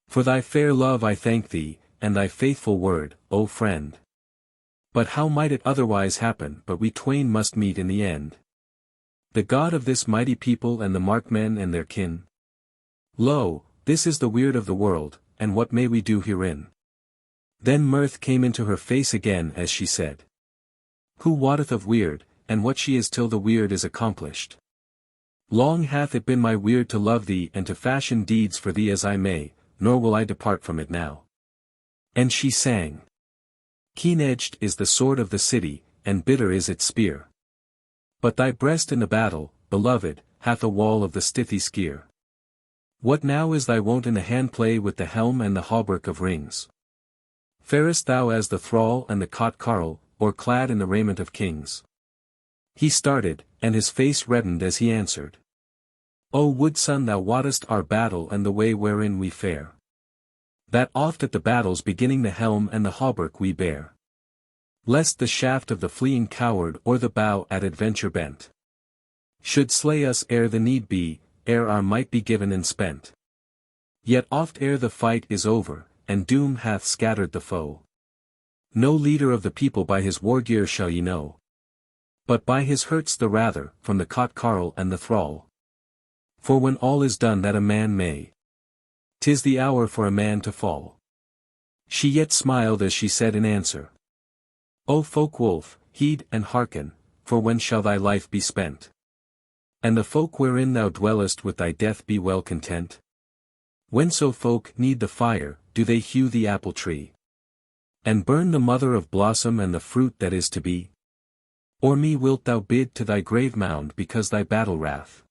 For thy fair love I thank thee, and thy faithful word, O friend. But how might it otherwise happen but we twain must meet in the end? The God of this mighty people and the Markmen and their kin. Lo, this is the weird of the world, and what may we do herein? Then mirth came into her face again as she said, Who wotteth of weird, and what she is till the weird is accomplished? Long hath it been my weird to love thee and to fashion deeds for thee as I may, nor will I depart from it now. And she sang. Keen-edged is the sword of the city, and bitter is its spear. But thy breast in the battle, beloved, hath a wall of the stithy skear. What now is thy wont in the hand-play with the helm and the hauberk of rings? Farest thou as the thrall and the cot carle, or clad in the raiment of kings? He started, and his face reddened as he answered. O wood son, thou wottest our battle and the way wherein we fare. That oft at the battle's beginning the helm and the hauberk we bear, lest the shaft of the fleeing coward or the bow at adventure bent should slay us ere the need be, ere our might be given and spent. Yet oft ere the fight is over, and doom hath scattered the foe, no leader of the people by his war gear shall ye know, but by his hurts the rather, from the cot carle and the thrall. For when all is done that a man may, 'tis the hour for a man to fall. She yet smiled as she said in answer, O folk-wolf, heed and hearken, for when shall thy life be spent? And the folk wherein thou dwellest with thy death be well content? When so folk need the fire, do they hew the apple tree? And burn the mother of blossom and the fruit that is to be? Or me wilt thou bid to thy grave mound because thy battle wrath?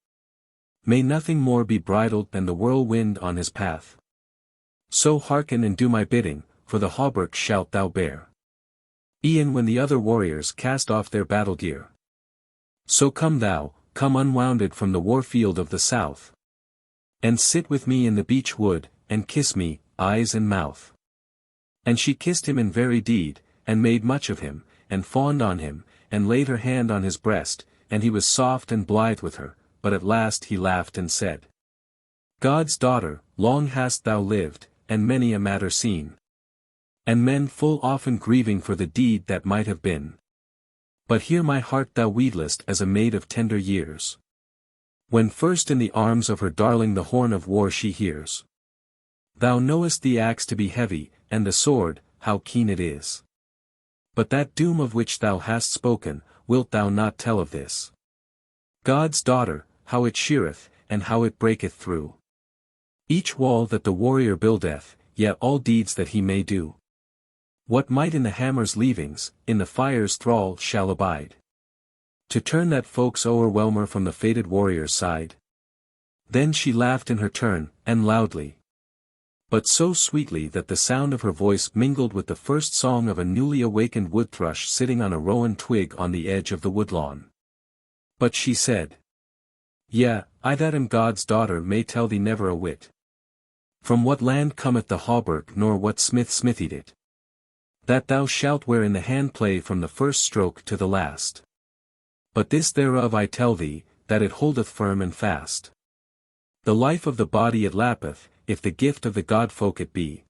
May nothing more be bridled than the whirlwind on his path. So hearken and do my bidding, for the hauberk shalt thou bear. E'en when the other warriors cast off their battle gear. So come thou, come unwounded from the war field of the south. And sit with me in the beech wood, and kiss me, eyes and mouth. And she kissed him in very deed, and made much of him, and fawned on him, and laid her hand on his breast, and he was soft and blithe with her, but at last he laughed and said, God's daughter, long hast thou lived, and many a matter seen. And men full often grieving for the deed that might have been. But here my heart thou weedlest as a maid of tender years. When first in the arms of her darling the horn of war she hears. Thou knowest the axe to be heavy, and the sword, how keen it is. But that doom of which thou hast spoken, wilt thou not tell of this? God's daughter, how it sheareth, and how it breaketh through each wall that the warrior buildeth, yet all deeds that he may do. What might in the hammer's leavings, in the fire's thrall shall abide? To turn that folk's o'erwhelmer from the fated warrior's side? Then she laughed in her turn, and loudly. But so sweetly that the sound of her voice mingled with the first song of a newly awakened wood thrush sitting on a rowan twig on the edge of the woodlawn. But she said, Yea, I that am God's daughter may tell thee never a whit. From what land cometh the hauberk nor what smith smithied it? That thou shalt wear in the handplay from the first stroke to the last. But this thereof I tell thee, that it holdeth firm and fast. The life of the body it lappeth, if the gift of the god-folk it be.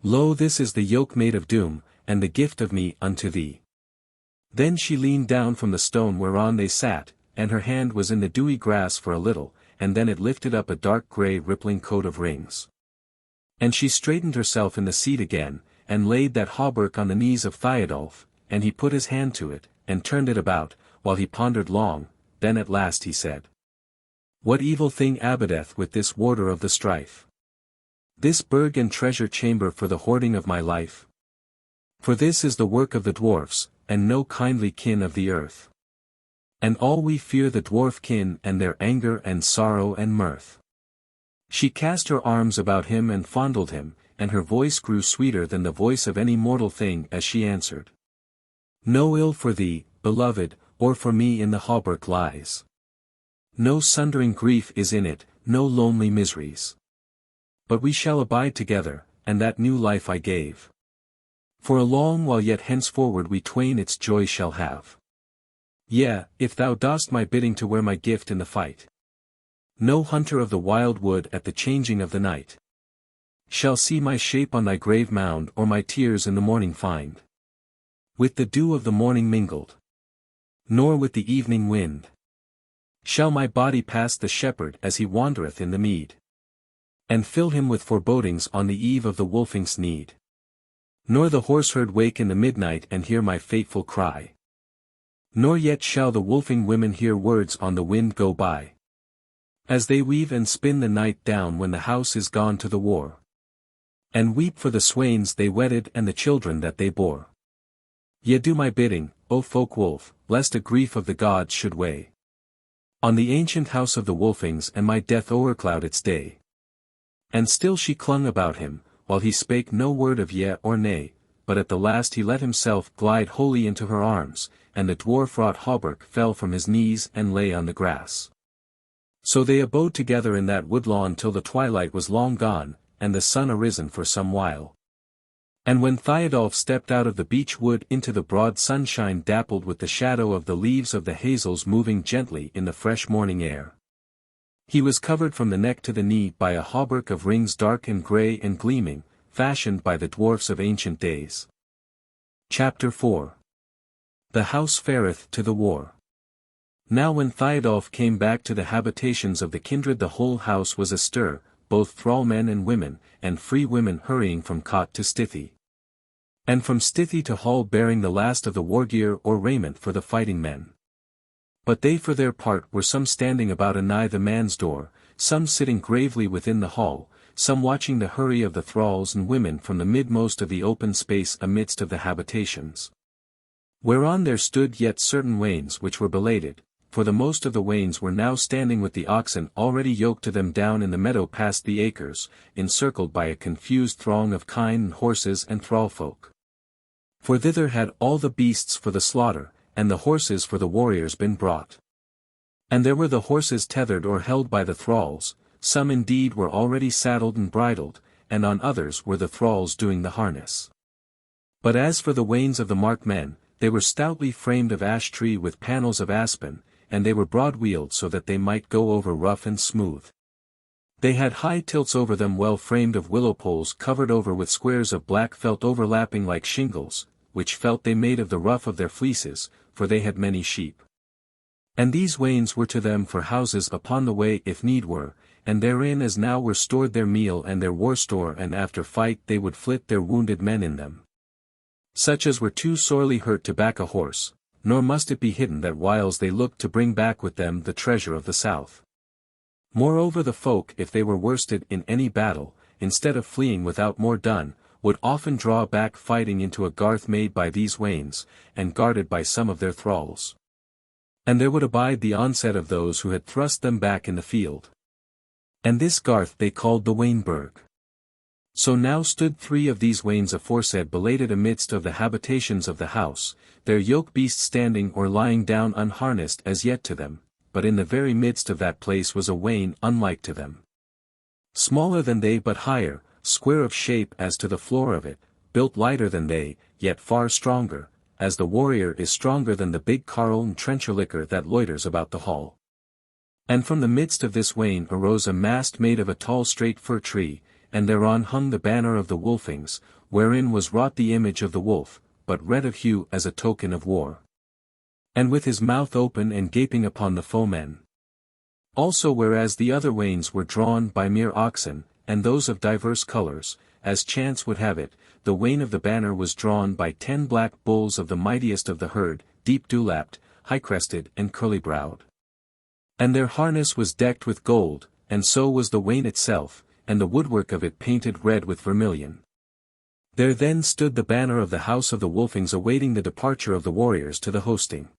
Lo, this is the yoke made of doom, and the gift of me unto thee. Then she leaned down from the stone whereon they sat, and her hand was in the dewy grass for a little, and then it lifted up a dark grey rippling coat of rings. And she straightened herself in the seat again, and laid that hauberk on the knees of Thiodolf, and he put his hand to it, and turned it about, while he pondered long, then at last he said, What evil thing abideth with this warder of the strife? This burg and treasure chamber for the hoarding of my life? For this is the work of the dwarfs, and no kindly kin of the earth. And all we fear the dwarf kin and their anger and sorrow and mirth. She cast her arms about him and fondled him, and her voice grew sweeter than the voice of any mortal thing as she answered. No ill for thee, beloved, or for me in the hauberk lies. No sundering grief is in it, no lonely miseries. But we shall abide together, and that new life I gave. For a long while yet henceforward we twain its joy shall have. Yea, if thou dost my bidding to wear my gift in the fight. No hunter of the wild wood at the changing of the night shall see my shape on thy grave mound or my tears in the morning find. With the dew of the morning mingled, nor with the evening wind, shall my body pass the shepherd as he wandereth in the mead, and fill him with forebodings on the eve of the Wolfings' need. Nor the horseherd wake in the midnight and hear my fateful cry. Nor yet shall the wolfing women hear words on the wind go by, as they weave and spin the night down when the house is gone to the war, and weep for the swains they wedded and the children that they bore. Yea, do my bidding, O folk-wolf, lest a grief of the gods should weigh on the ancient house of the Wolfings and my death o'ercloud its day. And still she clung about him, while he spake no word of yea or nay, but at the last he let himself glide wholly into her arms, and the dwarf-wrought hauberk fell from his knees and lay on the grass. So they abode together in that woodlawn till the twilight was long gone, and the sun arisen for some while. And when Thiodolf stepped out of the beech wood into the broad sunshine dappled with the shadow of the leaves of the hazels moving gently in the fresh morning air, he was covered from the neck to the knee by a hauberk of rings dark and grey and gleaming, fashioned by the dwarfs of ancient days. Chapter 4. The house fareth to the war. Now when Thiodolf came back to the habitations of the kindred the whole house was astir, both thrall-men and women, and free women hurrying from cot to stithy, and from stithy to hall bearing the last of the war-gear or raiment for the fighting men. But they for their part were some standing about anigh the man's door, some sitting gravely within the hall, some watching the hurry of the thralls and women from the midmost of the open space amidst of the habitations. Whereon there stood yet certain wains which were belated, for the most of the wains were now standing with the oxen already yoked to them down in the meadow past the acres, encircled by a confused throng of kine and horses and thrallfolk. For thither had all the beasts for the slaughter, and the horses for the warriors been brought. And there were the horses tethered or held by the thralls, some indeed were already saddled and bridled, and on others were the thralls doing the harness. But as for the wains of the Markmen, they were stoutly framed of ash tree with panels of aspen, and they were broad-wheeled so that they might go over rough and smooth. They had high tilts over them well framed of willow poles covered over with squares of black felt overlapping like shingles, which felt they made of the rough of their fleeces, for they had many sheep. And these wains were to them for houses upon the way if need were, and therein as now were stored their meal and their war store, and after fight they would flit their wounded men in them. Such as were too sorely hurt to back a horse, nor must it be hidden that whiles they looked to bring back with them the treasure of the south. Moreover the folk if they were worsted in any battle, instead of fleeing without more done, would often draw back fighting into a garth made by these wains, and guarded by some of their thralls. And there would abide the onset of those who had thrust them back in the field. And this garth they called the Wain-Burg. So now stood 3 of these wains aforesaid belated amidst of the habitations of the house, their yoke beasts standing or lying down unharnessed as yet to them, but in the very midst of that place was a wain unlike to them. Smaller than they but higher, square of shape as to the floor of it, built lighter than they, yet far stronger, as the warrior is stronger than the big carle and trencherlicker that loiters about the hall. And from the midst of this wain arose a mast made of a tall straight fir tree, and thereon hung the banner of the Wolfings, wherein was wrought the image of the wolf, but red of hue as a token of war. And with his mouth open and gaping upon the foemen. Also whereas the other wains were drawn by mere oxen, and those of diverse colours, as chance would have it, the wain of the banner was drawn by 10 black bulls of the mightiest of the herd, deep dewlapped, high-crested and curly-browed. And their harness was decked with gold, and so was the wain itself, and the woodwork of it painted red with vermilion. There then stood the banner of the house of the Wolfings awaiting the departure of the warriors to the hosting.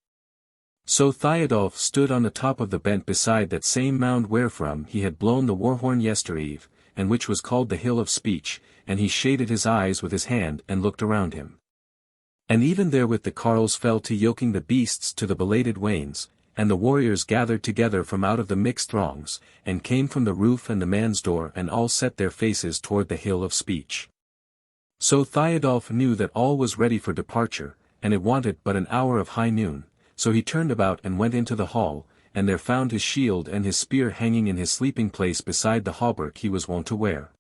So Thiodolf stood on the top of the bent beside that same mound wherefrom he had blown the warhorn yestereve, and which was called the Hill of Speech, and he shaded his eyes with his hand and looked around him. And even therewith the carles fell to yoking the beasts to the belated wains, and the warriors gathered together from out of the mixed throngs, and came from the roof and the man's door and all set their faces toward the Hill of Speech. So Thiodolf knew that all was ready for departure, and it wanted but an hour of high noon, so he turned about and went into the hall, and there found his shield and his spear hanging in his sleeping place beside the hauberk he was wont to wear.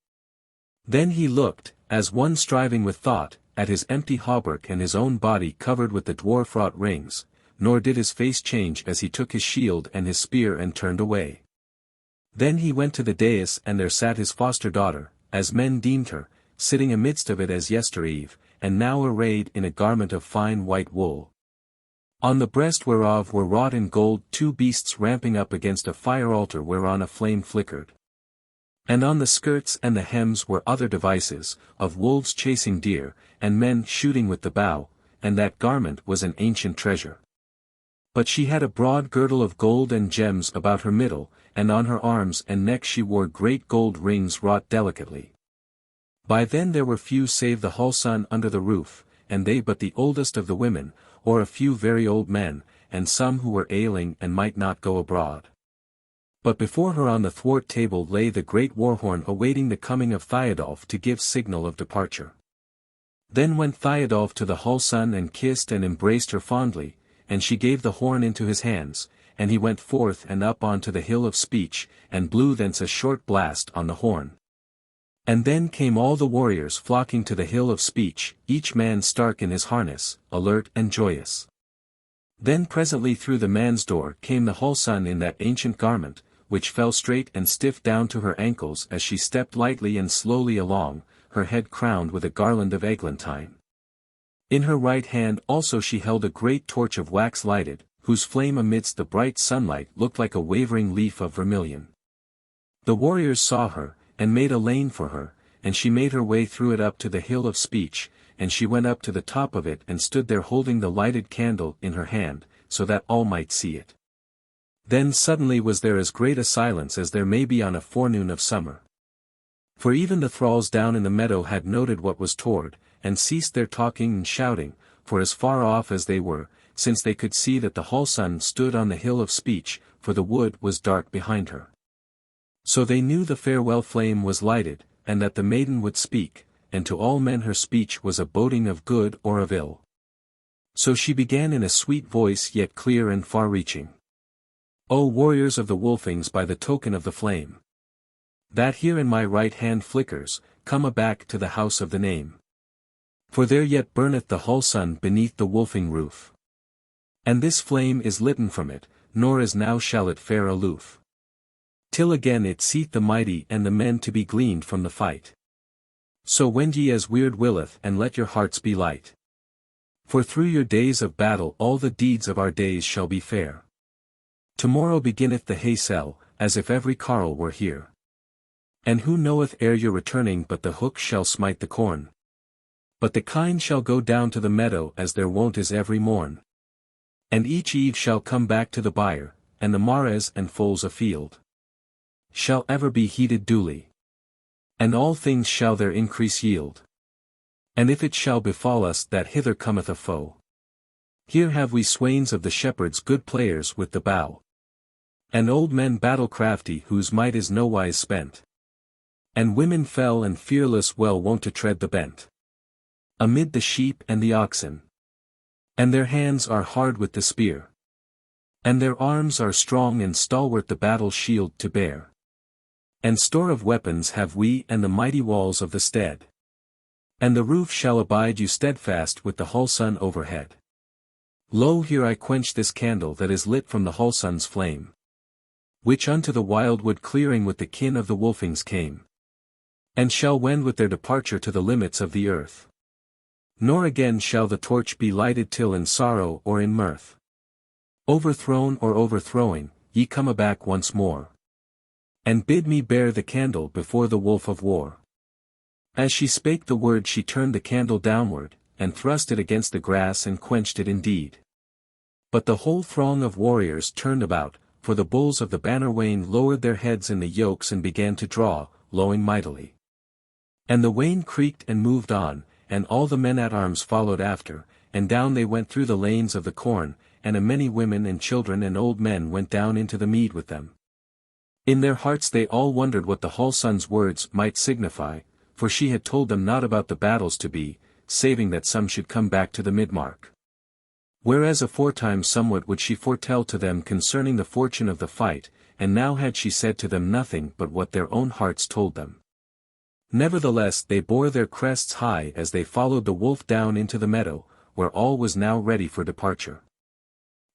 Then he looked, as one striving with thought, at his empty hauberk and his own body covered with the dwarf-wrought rings, nor did his face change as he took his shield and his spear and turned away. Then he went to the dais and there sat his foster daughter, as men deemed her, sitting amidst of it as yestereve, and now arrayed in a garment of fine white wool. On the breast whereof were wrought in gold 2 beasts ramping up against a fire altar whereon a flame flickered. And on the skirts and the hems were other devices, of wolves chasing deer, and men shooting with the bow, and that garment was an ancient treasure. But she had a broad girdle of gold and gems about her middle, and on her arms and neck she wore great gold rings wrought delicately. By then there were few save the hall son under the roof, and they but the oldest of the women, or a few very old men, and some who were ailing and might not go abroad. But before her on the thwart table lay the great warhorn awaiting the coming of Thiodolf to give signal of departure. Then went Thiodolf to the hall son and kissed and embraced her fondly, and she gave the horn into his hands, and he went forth and up on to the Hill of Speech, and blew thence a short blast on the horn. And then came all the warriors flocking to the Hill of Speech, each man stark in his harness, alert and joyous. Then presently through the man's door came the hall son in that ancient garment, which fell straight and stiff down to her ankles as she stepped lightly and slowly along, her head crowned with a garland of eglantine. In her right hand also she held a great torch of wax lighted, whose flame amidst the bright sunlight looked like a wavering leaf of vermilion. The warriors saw her, and made a lane for her, and she made her way through it up to the hill of speech, and she went up to the top of it and stood there holding the lighted candle in her hand, so that all might see it. Then suddenly was there as great a silence as there may be on a forenoon of summer. For even the thralls down in the meadow had noted what was toward, and ceased their talking and shouting, for as far off as they were, since they could see that the whole sun stood on the hill of speech, for the wood was dark behind her. So they knew the farewell flame was lighted, and that the maiden would speak, and to all men her speech was a boding of good or of ill. So she began in a sweet voice yet clear and far-reaching. O warriors of the Wolfings, by the token of the flame that here in my right hand flickers, come aback to the house of the name. For there yet burneth the whole sun beneath the Wolfing roof. And this flame is litten from it, nor as now shall it fare aloof, till again it seeth the mighty and the men to be gleaned from the fight. So wend ye as weird willeth, and let your hearts be light. For through your days of battle all the deeds of our days shall be fair. Tomorrow beginneth the hay sell, as if every carle were here. And who knoweth ere your returning but the hook shall smite the corn? But the kine shall go down to the meadow as their wont is every morn. And each eve shall come back to the byre, and the mares and foals afield shall ever be heated duly. And all things shall their increase yield. And if it shall befall us that hither cometh a foe, here have we swains of the shepherds good players with the bow, and old men battle crafty whose might is nowise spent, and women fell and fearless well wont to tread the bent amid the sheep and the oxen. And their hands are hard with the spear, and their arms are strong and stalwart the battle shield to bear. And store of weapons have we and the mighty walls of the stead. And the roof shall abide you steadfast with the whole sun overhead. Lo, here I quench this candle that is lit from the whole sun's flame, which unto the wildwood clearing with the kin of the Wolfings came, and shall wend with their departure to the limits of the earth. Nor again shall the torch be lighted till in sorrow or in mirth, overthrown or overthrowing, ye come aback once more, and bid me bear the candle before the wolf of war. As she spake the word she turned the candle downward, and thrust it against the grass and quenched it indeed. But the whole throng of warriors turned about, for the bulls of the banner wain lowered their heads in the yokes and began to draw, lowing mightily. And the wain creaked and moved on, and all the men at arms followed after, and down they went through the lanes of the corn, and a many women and children and old men went down into the mead with them. In their hearts they all wondered what the whole sun's words might signify, for she had told them not about the battles to be, saving that some should come back to the mid-mark. Whereas aforetime somewhat would she foretell to them concerning the fortune of the fight, and now had she said to them nothing but what their own hearts told them. Nevertheless they bore their crests high as they followed the wolf down into the meadow, where all was now ready for departure.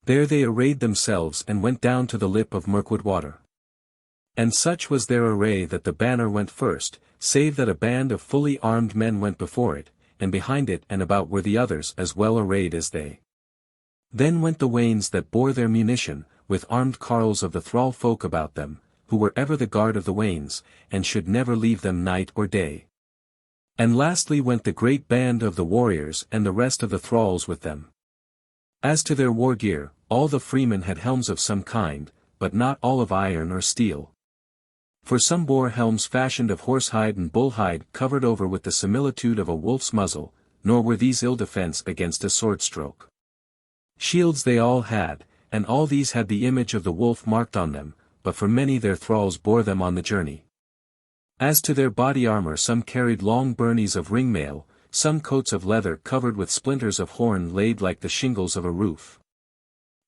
There they arrayed themselves and went down to the lip of Mirkwood water. And such was their array that the banner went first, save that a band of fully armed men went before it, and behind it and about were the others as well arrayed as they. Then went the wains that bore their munition, with armed carles of the thrall folk about them, who were ever the guard of the wains, and should never leave them night or day. And lastly went the great band of the warriors and the rest of the thralls with them. As to their war gear, all the freemen had helms of some kind, but not all of iron or steel. For some bore helms fashioned of horsehide and bullhide covered over with the similitude of a wolf's muzzle, nor were these ill defence against a sword stroke. Shields they all had, and all these had the image of the wolf marked on them, but for many their thralls bore them on the journey. As to their body armour, some carried long burnies of ringmail, some coats of leather covered with splinters of horn laid like the shingles of a roof,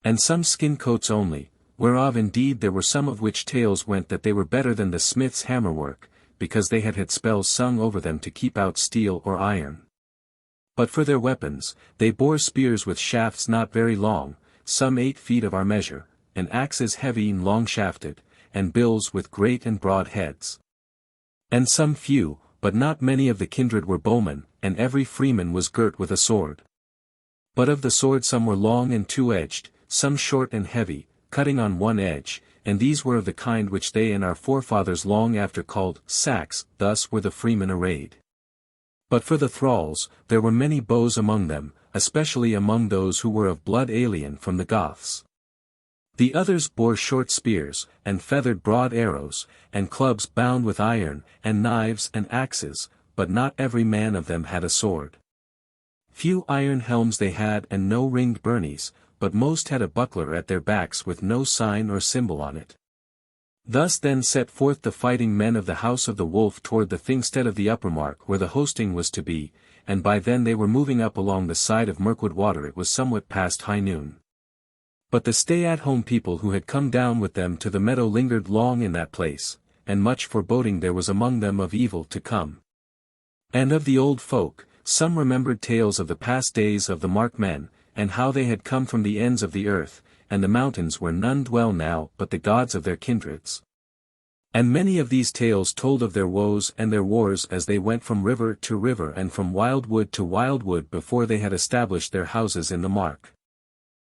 and some skin coats only, whereof indeed there were some of which tales went that they were better than the smith's hammerwork, because they had had spells sung over them to keep out steel or iron. But for their weapons, they bore spears with shafts not very long, some 8 feet of our measure, and axes heavy and long-shafted, and bills with great and broad heads. And some few, but not many of the kindred were bowmen, and every freeman was girt with a sword. But of the sword some were long and 2-edged, some short and heavy, cutting on one edge, and these were of the kind which they and our forefathers long after called sacks. Thus were the freemen arrayed. But for the thralls, there were many bows among them, especially among those who were of blood alien from the Goths. The others bore short spears, and feathered broad arrows, and clubs bound with iron, and knives and axes, but not every man of them had a sword. Few iron helms they had and no ringed byrnies, but most had a buckler at their backs with no sign or symbol on it. Thus then set forth the fighting men of the house of the Wolf toward the Thingstead of the Upper-mark where the hosting was to be, and by then they were moving up along the side of Mirkwood water. It was somewhat past high noon. But the stay-at-home people who had come down with them to the meadow lingered long in that place, and much foreboding there was among them of evil to come. And of the old folk, some remembered tales of the past days of the Markmen, and how they had come from the ends of the earth, and the mountains where none dwell now but the gods of their kindreds. And many of these tales told of their woes and their wars as they went from river to river and from wild wood to wild wood before they had established their houses in the mark.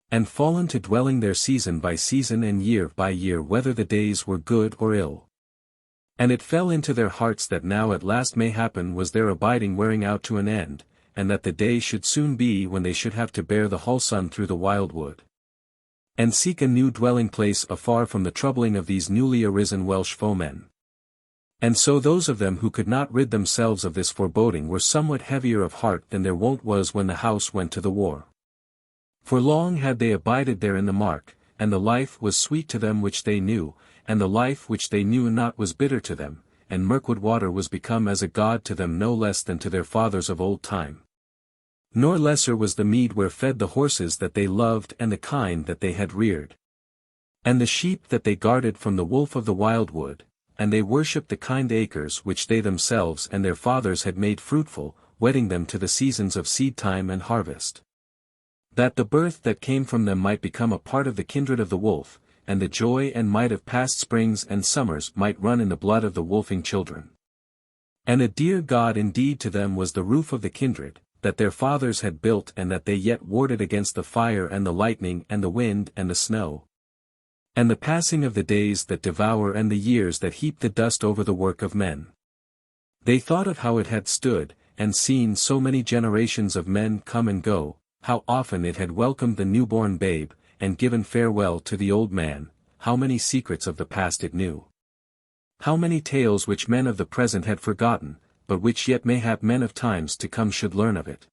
And fallen to dwelling there season by season and year by year whether the days were good or ill. And it fell into their hearts that now at last mayhappen was their abiding wearing out to an end, and that the day should soon be when they should have to bear the whole sun through the wild wood. And seek a new dwelling place afar from the troubling of these newly arisen Welsh foemen. And so those of them who could not rid themselves of this foreboding were somewhat heavier of heart than their wont was when the house went to the war. For long had they abided there in the mark, and the life was sweet to them which they knew, and the life which they knew not was bitter to them, and Mirkwood water was become as a god to them no less than to their fathers of old time. Nor lesser was the mead where fed the horses that they loved and the kine that they had reared. And the sheep that they guarded from the wolf of the wildwood, and they worshipped the kind acres which they themselves and their fathers had made fruitful, wedding them to the seasons of seed-time and harvest. That the birth that came from them might become a part of the kindred of the wolf, and the joy and might of past springs and summers might run in the blood of the wolfing children. And a dear god indeed to them was the roof of the kindred, that their fathers had built and that they yet warded against the fire and the lightning and the wind and the snow. And the passing of the days that devour and the years that heap the dust over the work of men. They thought of how it had stood, and seen so many generations of men come and go, how often it had welcomed the newborn babe, and given farewell to the old man, how many secrets of the past it knew. How many tales which men of the present had forgotten, but which yet mayhap men of times to come should learn of it.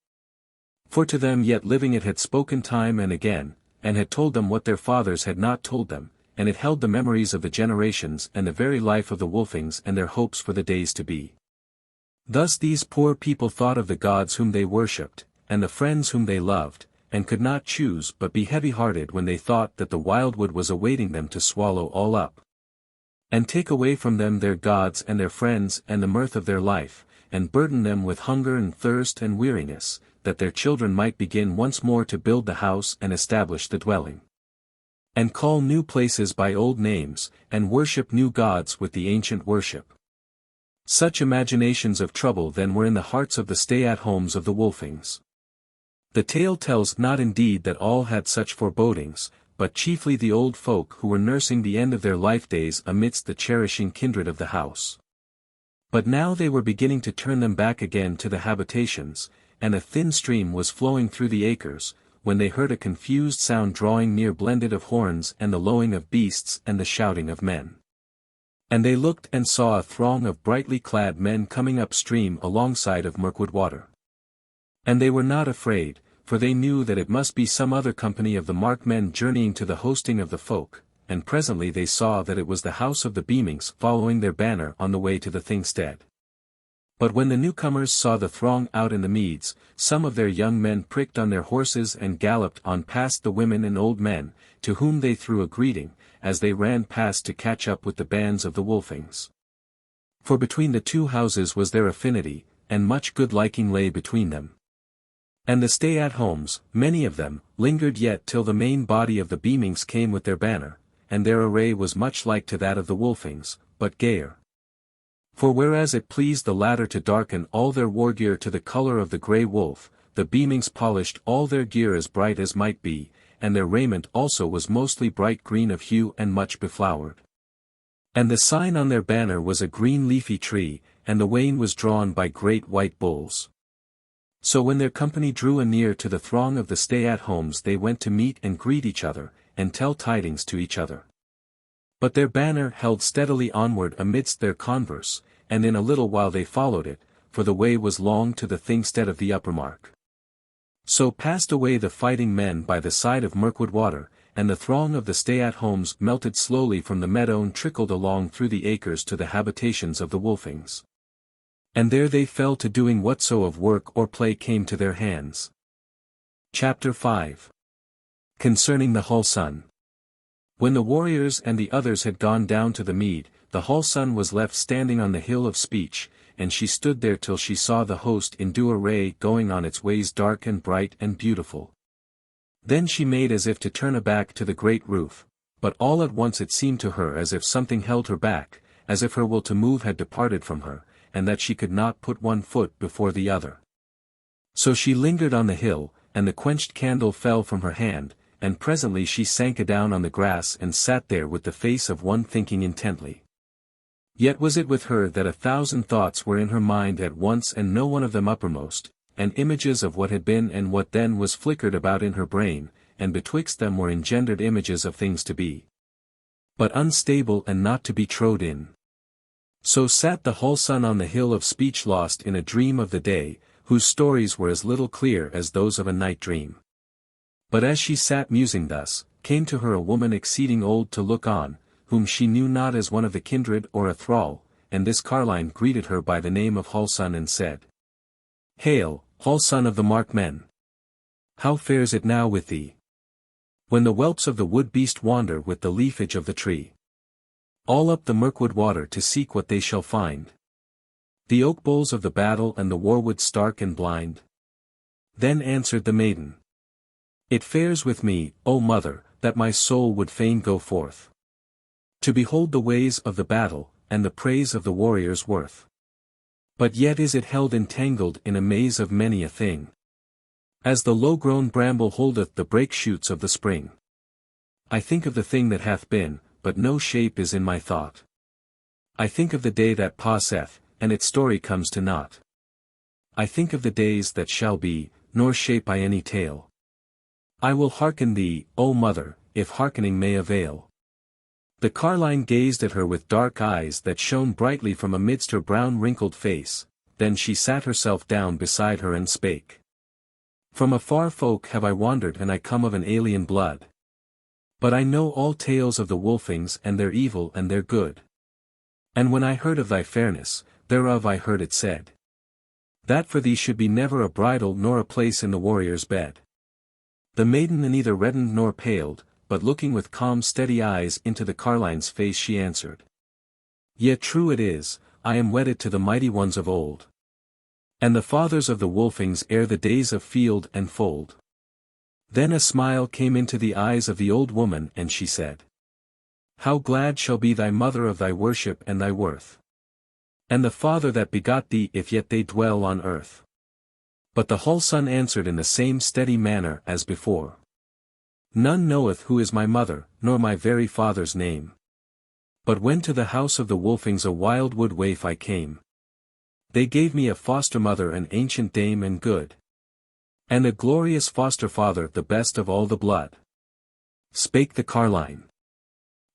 For to them yet living it had spoken time and again, and had told them what their fathers had not told them, and it held the memories of the generations and the very life of the Wolfings and their hopes for the days to be. Thus these poor people thought of the gods whom they worshipped, and the friends whom they loved, and could not choose but be heavy-hearted when they thought that the wildwood was awaiting them to swallow all up, and take away from them their gods and their friends and the mirth of their life, and burden them with hunger and thirst and weariness, that their children might begin once more to build the house and establish the dwelling. And call new places by old names, and worship new gods with the ancient worship. Such imaginations of trouble then were in the hearts of the stay-at-homes of the Wolfings. The tale tells not indeed that all had such forebodings, but chiefly the old folk who were nursing the end of their life days amidst the cherishing kindred of the house. But now they were beginning to turn them back again to the habitations, and a thin stream was flowing through the acres, when they heard a confused sound drawing near blended of horns and the lowing of beasts and the shouting of men. And they looked and saw a throng of brightly clad men coming upstream alongside of Mirkwood water. And they were not afraid, for they knew that it must be some other company of the Markmen journeying to the hosting of the folk, and presently they saw that it was the house of the Beamings following their banner on the way to the Thingstead. But when the newcomers saw the throng out in the meads, some of their young men pricked on their horses and galloped on past the women and old men, to whom they threw a greeting, as they ran past to catch up with the bands of the Wolfings. For between the two houses was their affinity, and much good liking lay between them. And the stay-at-homes, many of them, lingered yet till the main body of the Beamings came with their banner, and their array was much like to that of the Wolfings, but gayer. For whereas it pleased the latter to darken all their war gear to the colour of the grey wolf, the Beamings polished all their gear as bright as might be, and their raiment also was mostly bright green of hue and much beflowered. And the sign on their banner was a green leafy tree, and the wain was drawn by great white bulls. So when their company drew anear to the throng of the stay-at-homes they went to meet and greet each other, and tell tidings to each other. But their banner held steadily onward amidst their converse, and in a little while they followed it, for the way was long to the Thingstead of the Upper-mark. So passed away the fighting men by the side of Mirkwood water, and the throng of the stay-at-homes melted slowly from the meadow and trickled along through the acres to the habitations of the Wolfings. And there they fell to doing whatso of work or play came to their hands. Chapter 5. Concerning the Hull Sun. When the warriors and the others had gone down to the mead, the Hull Sun was left standing on the hill of speech, and she stood there till she saw the host in due array going on its ways dark and bright and beautiful. Then she made as if to turn aback to the great roof, but all at once it seemed to her as if something held her back, as if her will to move had departed from her, and that she could not put one foot before the other. So she lingered on the hill, and the quenched candle fell from her hand, and presently she sank adown on the grass and sat there with the face of one thinking intently. Yet was it with her that 1,000 thoughts were in her mind at once and no one of them uppermost, and images of what had been and what then was flickered about in her brain, and betwixt them were engendered images of things to be, but unstable and not to be trod in. So sat the Hull Sun on the hill of speech lost in a dream of the day, whose stories were as little clear as those of a night dream. But as she sat musing thus, came to her a woman exceeding old to look on, whom she knew not as one of the kindred or a thrall, and this Carline greeted her by the name of Hull Sun and said, "Hail, Hull Sun of the Markmen! How fares it now with thee? When the whelps of the wood beast wander with the leafage of the tree, all up the Mirkwood water to seek what they shall find, the oak bulls of the battle and the warwood stark and blind." Then answered the maiden, "It fares with me, O mother, that my soul would fain go forth to behold the ways of the battle, and the praise of the warrior's worth. But yet is it held entangled in a maze of many a thing, as the low-grown bramble holdeth the brake shoots of the spring. I think of the thing that hath been, but no shape is in my thought. I think of the day that passeth, and its story comes to naught. I think of the days that shall be, nor shape I any tale. I will hearken thee, O mother, if hearkening may avail." The Carline gazed at her with dark eyes that shone brightly from amidst her brown wrinkled face, then she sat herself down beside her and spake. "From a far folk have I wandered and I come of an alien blood. But I know all tales of the Wolfings and their evil and their good. And when I heard of thy fairness, thereof I heard it said, that for thee should be never a bridal nor a place in the warrior's bed." The maiden neither reddened nor paled, but looking with calm steady eyes into the Carline's face she answered, "Yet true it is, I am wedded to the mighty ones of old, and the fathers of the Wolfings ere the days of field and fold." Then a smile came into the eyes of the old woman and she said, "How glad shall be thy mother of thy worship and thy worth, and the father that begot thee if yet they dwell on earth." But the Hull Sun answered in the same steady manner as before, "None knoweth who is my mother, nor my very father's name. But when to the house of the Wolfings a wild wood waif I came, they gave me a foster mother an ancient dame and good, and a glorious foster father the best of all the blood." Spake the Carline,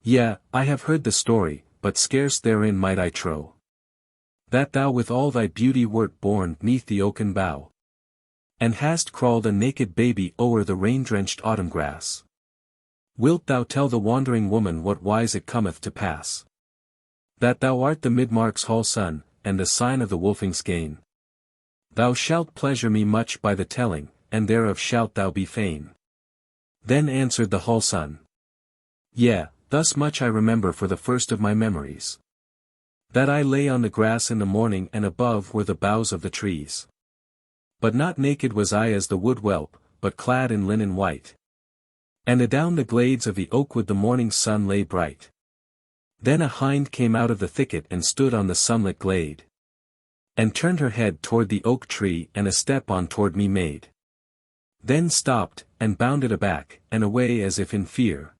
"Yea, I have heard the story, but scarce therein might I trow, that thou with all thy beauty wert born 'neath the oaken bough, and hast crawled a naked baby o'er the rain-drenched autumn grass. Wilt thou tell the wandering woman what wise it cometh to pass, that thou art the Midmark's Hull Sun, and the sign of the Wolfing's gain? Thou shalt pleasure me much by the telling, and thereof shalt thou be fain." Then answered the Hull Sun, "Yea, thus much I remember for the first of my memories, that I lay on the grass in the morning and above were the boughs of the trees. But not naked was I as the wood whelp, but clad in linen white. And adown the glades of the oakwood the morning sun lay bright. Then a hind came out of the thicket and stood on the sunlit glade, and turned her head toward the oak tree and a step on toward me made. Then stopped, and bounded aback, and away as if in fear.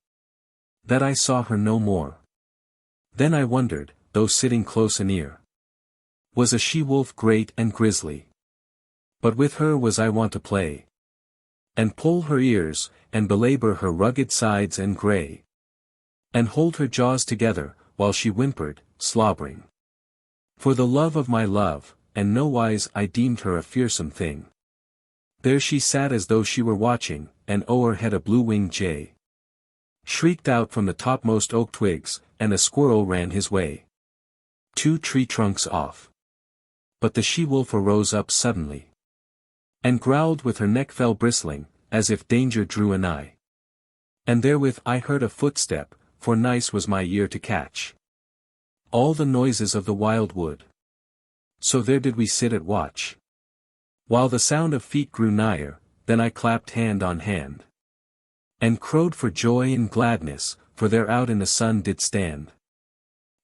That I saw her no more. Then I wondered, though sitting close anear. Was a she-wolf great and grisly? But with her was I wont to play, and pull her ears, and belabor her rugged sides and grey, and hold her jaws together, while she whimpered, slobbering, for the love of my love, and nowise I deemed her a fearsome thing. There she sat as though she were watching, and o'er her head a blue-winged jay shrieked out from the topmost oak twigs, and a squirrel ran his way 2 tree trunks off. But the she-wolf arose up suddenly, and growled with her neck fell bristling, as if danger drew anigh. And therewith I heard a footstep, for nice was my ear to catch all the noises of the wild wood. So there did we sit at watch, while the sound of feet grew nigher. Then I clapped hand on hand, and crowed for joy and gladness, for there out in the sun did stand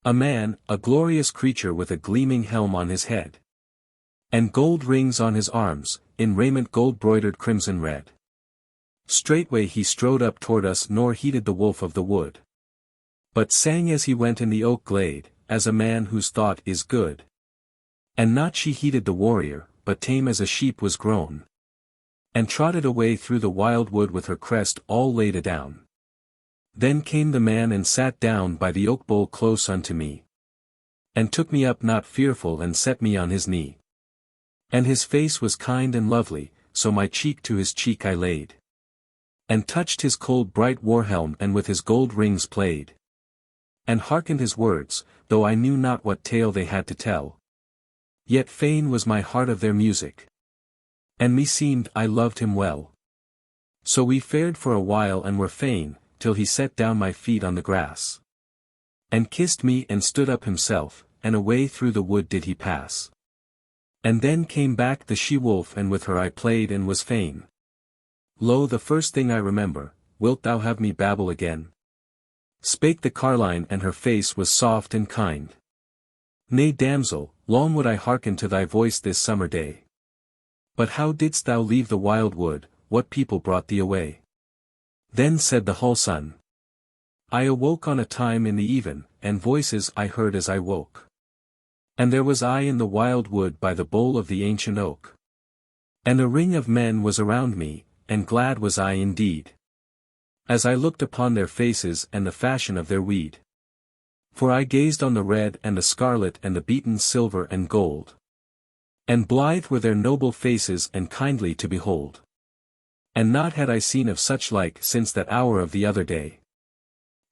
a man, a glorious creature with a gleaming helm on his head, and gold rings on his arms, in raiment gold-broidered crimson red. Straightway he strode up toward us nor heeded the wolf of the wood, but sang as he went in the oak glade, as a man whose thought is good. And not she heeded the warrior, but tame as a sheep was grown, and trotted away through the wild wood with her crest all laid adown. Then came the man and sat down by the oak bole close unto me, and took me up not fearful and set me on his knee. And his face was kind and lovely, so my cheek to his cheek I laid, and touched his cold bright war-helm and with his gold rings played, and hearkened his words, though I knew not what tale they had to tell. Yet fain was my heart of their music, and meseemed I loved him well. So we fared for a while and were fain, till he set down my feet on the grass, and kissed me and stood up himself, and away through the wood did he pass. And then came back the she-wolf and with her I played and was fain. Lo, the first thing I remember, wilt thou have me babble again? Spake the Carline and her face was soft and kind. Nay damsel, long would I hearken to thy voice this summer day. But how didst thou leave the wild wood, what people brought thee away? Then said the Hull-son, I awoke on a time in the even, and voices I heard as I woke. And there was I in the wild wood by the bole of the ancient oak. And a ring of men was around me, and glad was I indeed, as I looked upon their faces and the fashion of their weed. For I gazed on the red and the scarlet and the beaten silver and gold, and blithe were their noble faces and kindly to behold. And not had I seen of such like since that hour of the other day,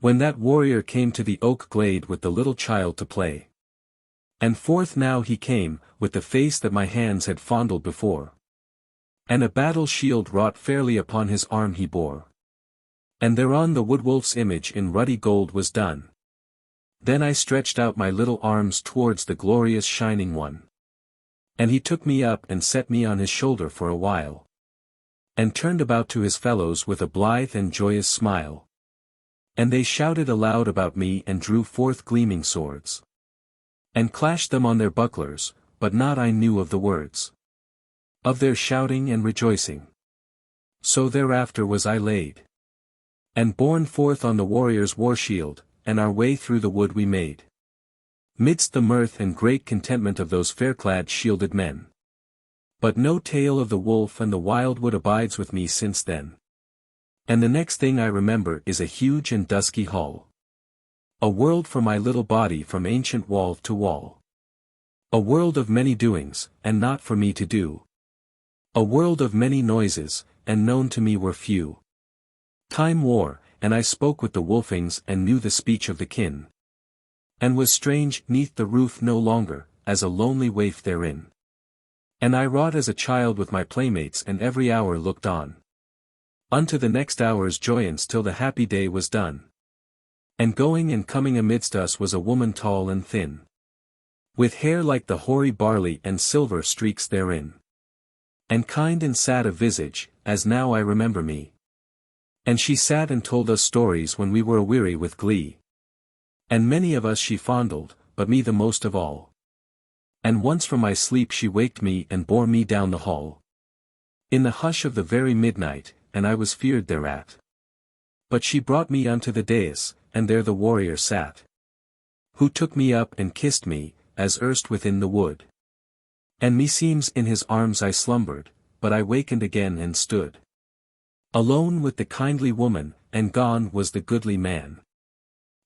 when that warrior came to the oak glade with the little child to play. And forth now he came, with the face that my hands had fondled before, and a battle shield wrought fairly upon his arm he bore, and thereon the wood-wolf's image in ruddy gold was done. Then I stretched out my little arms towards the glorious shining one, and he took me up and set me on his shoulder for a while, and turned about to his fellows with a blithe and joyous smile. And they shouted aloud about me and drew forth gleaming swords, and clashed them on their bucklers, but not I knew of the words of their shouting and rejoicing. So thereafter was I laid, and borne forth on the warrior's war-shield, and our way through the wood we made, midst the mirth and great contentment of those fair-clad shielded men. But no tale of the wolf and the wild wood abides with me since then. And the next thing I remember is a huge and dusky hall, a world for my little body from ancient wall to wall, a world of many doings, and not for me to do, a world of many noises, and known to me were few. Time wore, and I spoke with the Wolfings and knew the speech of the kin, and was strange 'neath the roof no longer, as a lonely waif therein. And I wrought as a child with my playmates and every hour looked on unto the next hour's joyance till the happy day was done. And going and coming amidst us was a woman tall and thin, with hair like the hoary barley and silver streaks therein, and kind and sad of visage, as now I remember me. And she sat and told us stories when we were aweary with glee. And many of us she fondled, but me the most of all. And once from my sleep she waked me and bore me down the hall. In the hush of the very midnight, and I was feared thereat. But she brought me unto the dais, and there the warrior sat. Who took me up and kissed me, as erst within the wood. And meseems in his arms I slumbered, but I wakened again and stood alone with the kindly woman, and gone was the goodly man.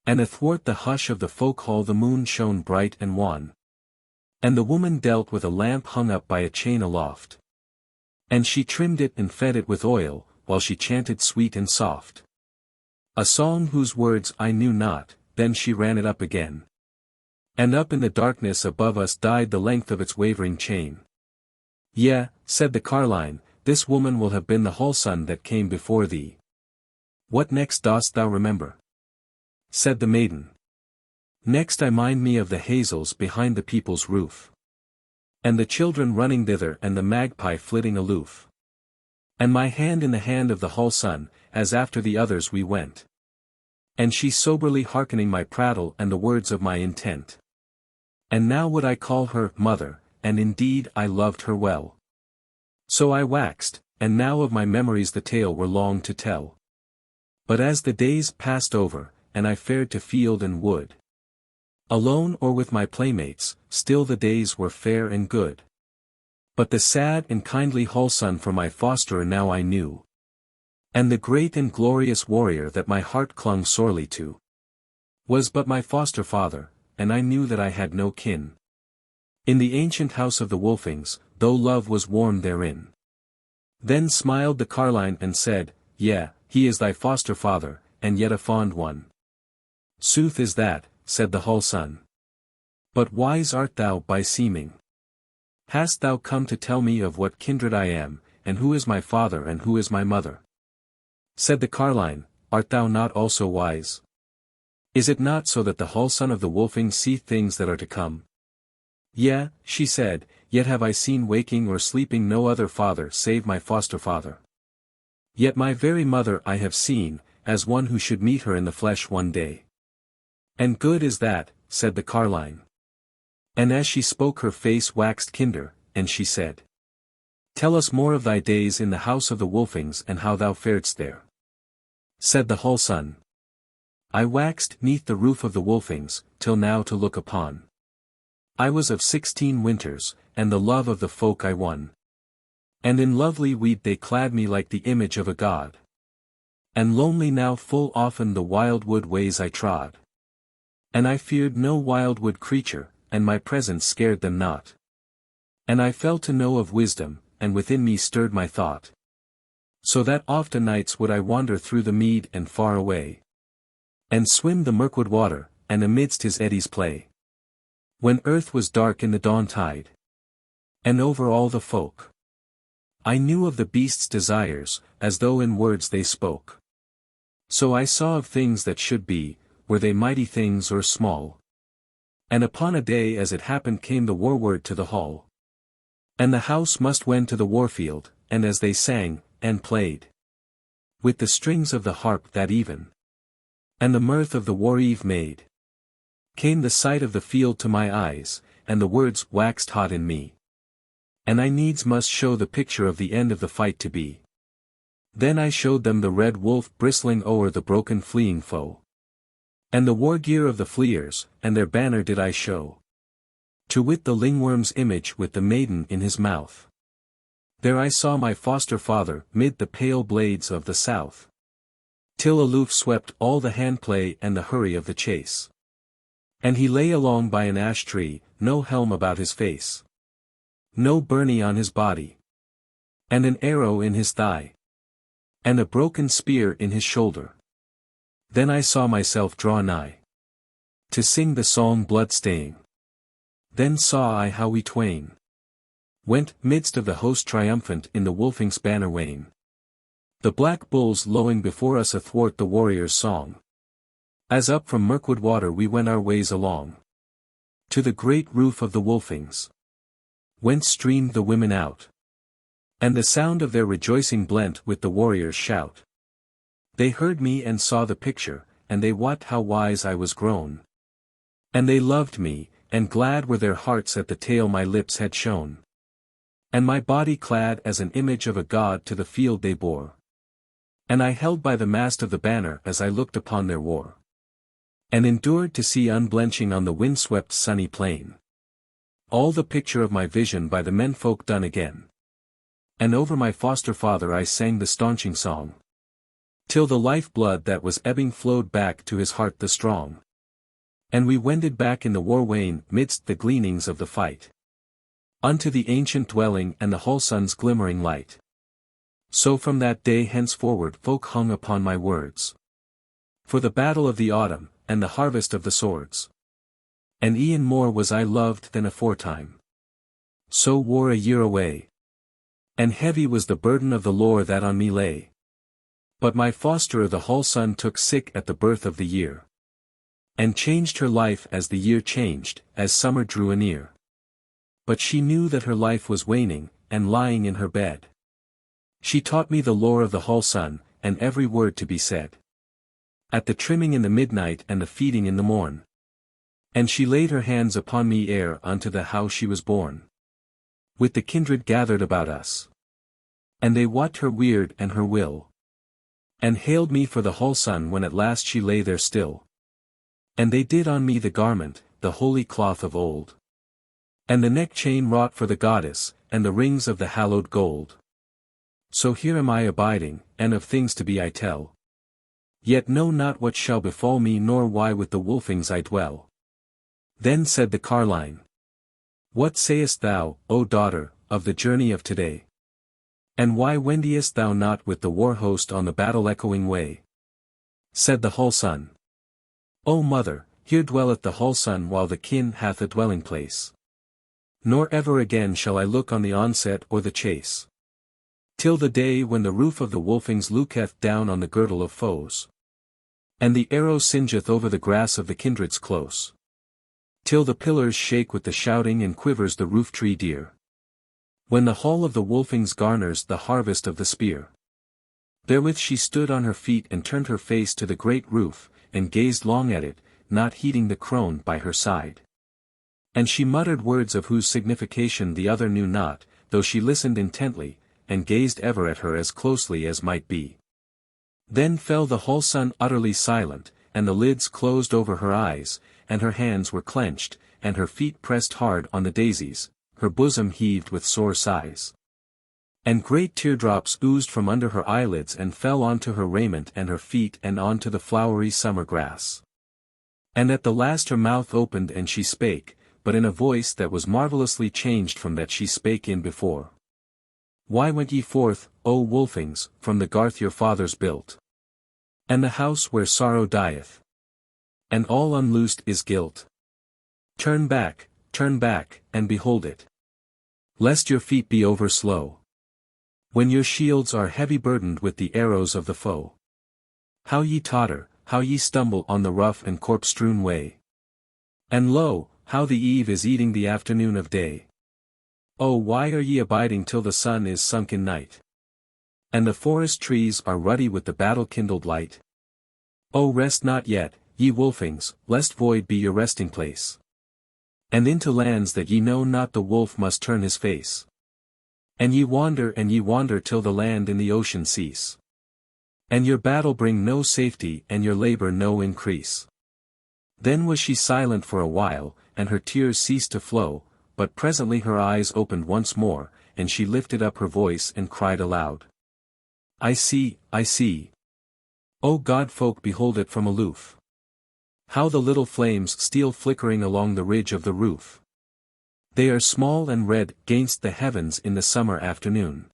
And athwart the hush of the folk hall the moon shone bright and wan. And the woman dealt with a lamp hung up by a chain aloft. And she trimmed it and fed it with oil, while she chanted sweet and soft a song whose words I knew not. Then she ran it up again. And up in the darkness above us died the length of its wavering chain. Yea, said the Carline, this woman will have been the Wholeson that came before thee. What next dost thou remember? Said the maiden. Next I mind me of the hazels behind the people's roof. And the children running thither and the magpie flitting aloof. And my hand in the hand of the Wholeson, as after the others we went. And she soberly hearkening my prattle and the words of my intent. And now would I call her mother, and indeed I loved her well. So I waxed, and now of my memories the tale were long to tell. But as the days passed over, and I fared to field and wood, alone or with my playmates, still the days were fair and good. But the sad and kindly Wholeson for my fosterer now I knew. And the great and glorious warrior that my heart clung sorely to, was but my foster father, and I knew that I had no kin in the ancient house of the Wolfings, though love was warm therein. Then smiled the Carline and said, Yea, he is thy foster father, and yet a fond one. Sooth is that, said the Wholeson. But wise art thou by seeming. Hast thou come to tell me of what kindred I am, and who is my father and who is my mother? Said the Carline, art thou not also wise? Is it not so that the Wholeson of the Wolfings see things that are to come? Yea, she said, yet have I seen waking or sleeping no other father save my foster father. Yet my very mother I have seen, as one who should meet her in the flesh one day. And good is that, said the Carline. And as she spoke her face waxed kinder, and she said, Tell us more of thy days in the house of the Wolfings and how thou faredst there. Said the Wholeson. I waxed neath the roof of the Wolfings, till now to look upon. I was of 16 winters, and the love of the folk I won. And in lovely weed they clad me like the image of a god. And lonely now full often the wildwood ways I trod. And I feared no wildwood creature, and my presence scared them not. And I fell to know of wisdom, and within me stirred my thought. So that oft o' nights would I wander through the mead and far away. And swim the Mirkwood water, and amidst his eddies play. When earth was dark in the dawn tide. And over all the folk, I knew of the beasts' desires, as though in words they spoke. So I saw of things that should be, were they mighty things or small. And upon a day as it happened came the war-word to the hall. And the house must wend to the warfield, and as they sang, and played with the strings of the harp that even, and the mirth of the war-eve made, came the sight of the field to my eyes, and the words waxed hot in me. And I needs must show the picture of the end of the fight to be. Then I showed them the red wolf bristling o'er the broken fleeing foe. And the war gear of the fleers, and their banner did I show. To wit the lingworm's image with the maiden in his mouth. There I saw my foster father mid the pale blades of the south. Till aloof swept all the handplay and the hurry of the chase. And he lay along by an ash tree, no helm about his face, no byrnie on his body, and an arrow in his thigh, and a broken spear in his shoulder. Then I saw myself draw nigh to sing the song blood-staying. Then saw I how we twain went midst of the host triumphant in the Wolfing's banner wain. The black bulls lowing before us athwart the warrior's song. As up from Mirkwood water we went our ways along to the great roof of the Wolfings, whence streamed the women out, and the sound of their rejoicing blent with the warrior's shout. They heard me and saw the picture, and they wot how wise I was grown. And they loved me, and glad were their hearts at the tale my lips had shown. And my body clad as an image of a god to the field they bore. And I held by the mast of the banner as I looked upon their war. And endured to see unblenching on the wind-swept sunny plain. All the picture of my vision by the menfolk done again. And over my foster father I sang the staunching song. Till the life-blood that was ebbing flowed back to his heart the strong. And we wended back in the war wain midst the gleanings of the fight. Unto the ancient dwelling and the whole sun's glimmering light. So from that day henceforward folk hung upon my words. For the battle of the autumn, and the harvest of the swords. And e'en more was I loved than aforetime. So wore a year away. And heavy was the burden of the lore that on me lay. But my fosterer the whole sun took sick at the birth of the year. And changed her life as the year changed, as summer drew anear. But she knew that her life was waning, and lying in her bed. She taught me the lore of the whole sun, and every word to be said. At the trimming in the midnight and the feeding in the morn. And she laid her hands upon me ere unto the house she was born. With the kindred gathered about us. And they wot her weird and her will. And hailed me for the whole sun when at last she lay there still. And they did on me the garment, the holy cloth of old. And the neck chain wrought for the goddess, and the rings of the hallowed gold. So here am I abiding, and of things to be I tell. Yet know not what shall befall me nor why with the Wolfings I dwell. Then said the Carline. What sayest thou, O daughter, of the journey of today? And why wendest thou not with the war host on the battle-echoing way? Said the whole sun. O mother, here dwelleth the whole sun while the kin hath a dwelling place. Nor ever again shall I look on the onset or the chase. Till the day when the roof of the Wolfings looketh down on the girdle of foes. And the arrow singeth over the grass of the kindreds close. Till the pillars shake with the shouting and quivers the roof-tree dear. When the hall of the Wolfings garners the harvest of the spear. Therewith she stood on her feet and turned her face to the great roof, and gazed long at it, not heeding the crone by her side. And she muttered words of whose signification the other knew not, though she listened intently, and gazed ever at her as closely as might be. Then fell the whole sun utterly silent, and the lids closed over her eyes, and her hands were clenched, and her feet pressed hard on the daisies, her bosom heaved with sore sighs. And great teardrops oozed from under her eyelids and fell onto her raiment and her feet and onto the flowery summer grass. And at the last her mouth opened and she spake, but in a voice that was marvellously changed from that she spake in before. Why went ye forth, O Wolfings, from the garth your fathers built? And the house where sorrow dieth. And all unloosed is guilt. Turn back, and behold it. Lest your feet be over slow. When your shields are heavy burdened with the arrows of the foe. How ye totter, how ye stumble on the rough and corpse-strewn way. And lo, how the eve is eating the afternoon of day. Oh, why are ye abiding till the sun is sunk in night? And the forest trees are ruddy with the battle-kindled light? Oh, rest not yet, ye Wolfings, lest void be your resting place. And into lands that ye know not the wolf must turn his face. And ye wander till the land and the ocean cease. And your battle bring no safety and your labor no increase. Then was she silent for a while, and her tears ceased to flow, but presently her eyes opened once more, and she lifted up her voice and cried aloud. I see. O God-folk, behold it from aloof. How the little flames steal flickering along the ridge of the roof. They are small and red gainst the heavens in the summer afternoon.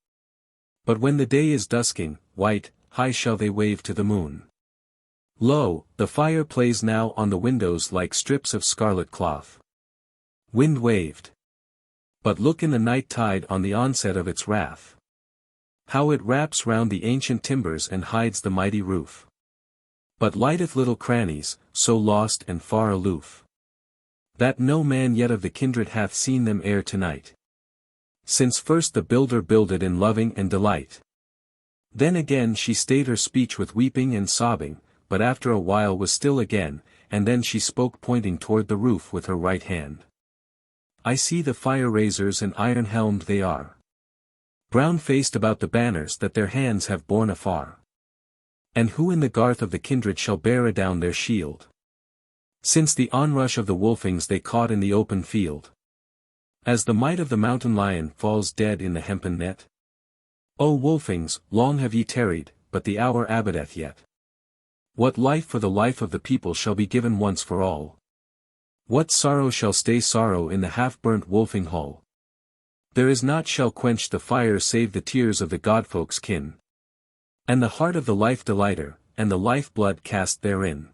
But when the day is dusking, white, high shall they wave to the moon. Lo, the fire plays now on the windows like strips of scarlet cloth. Wind waved. But look in the night tide on the onset of its wrath. How it wraps round the ancient timbers and hides the mighty roof. But lighteth little crannies, so lost and far aloof. That no man yet of the kindred hath seen them ere tonight. Since first the builder builded in loving and delight. Then again she stayed her speech with weeping and sobbing, but after a while was still again, and then she spoke pointing toward the roof with her right hand. I see the fire raisers and iron-helmed they are. brown-faced about the banners that their hands have borne afar. And who in the garth of the kindred shall bear adown their shield? Since the onrush of the Wolfings they caught in the open field. As the might of the mountain lion falls dead in the hempen net. O Wolfings, long have ye tarried, but the hour abideth yet. What life for the life of the people shall be given once for all? What sorrow shall stay sorrow in the half-burnt Wolfing hall? There is naught shall quench the fire save the tears of the godfolk's kin. And the heart of the life-delighter, and the life-blood cast therein.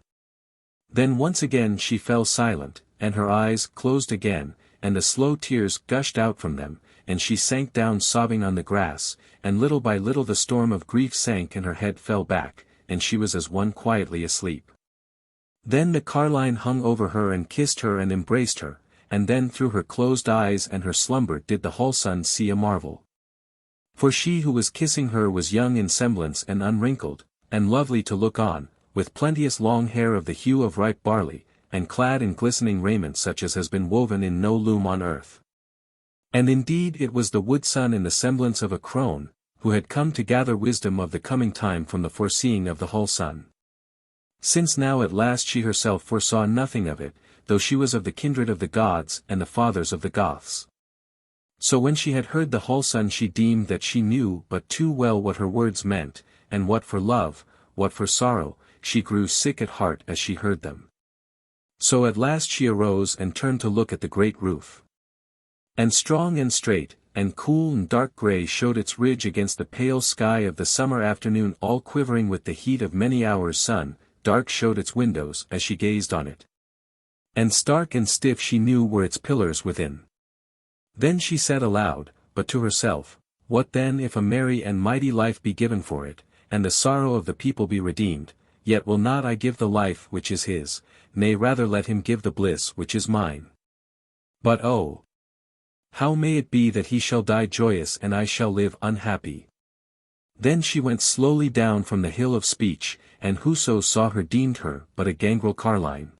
Then once again she fell silent, and her eyes closed again, and the slow tears gushed out from them, and she sank down sobbing on the grass, and little by little the storm of grief sank and her head fell back, and she was as one quietly asleep. Then the Carline hung over her and kissed her and embraced her, and then through her closed eyes and her slumber did the whole sun see a marvel. For she who was kissing her was young in semblance and unwrinkled, and lovely to look on, with plenteous long hair of the hue of ripe barley, and clad in glistening raiment such as has been woven in no loom on earth. And indeed it was the wood sun in the semblance of a crone, who had come to gather wisdom of the coming time from the foreseeing of the whole sun. Since now at last she herself foresaw nothing of it, though she was of the kindred of the gods and the fathers of the Goths. So when she had heard the whole sun she deemed that she knew but too well what her words meant, and what for love, what for sorrow, she grew sick at heart as she heard them. So at last she arose and turned to look at the great roof. And strong and straight, and cool and dark grey showed its ridge against the pale sky of the summer afternoon all quivering with the heat of many hours' sun, dark showed its windows as she gazed on it. And stark and stiff she knew were its pillars within. Then she said aloud, but to herself, what then if a merry and mighty life be given for it, and the sorrow of the people be redeemed, yet will not I give the life which is his, nay rather let him give the bliss which is mine. But oh! How may it be that he shall die joyous and I shall live unhappy? Then she went slowly down from the hill of speech, and whoso saw her deemed her but a gangrel Carline.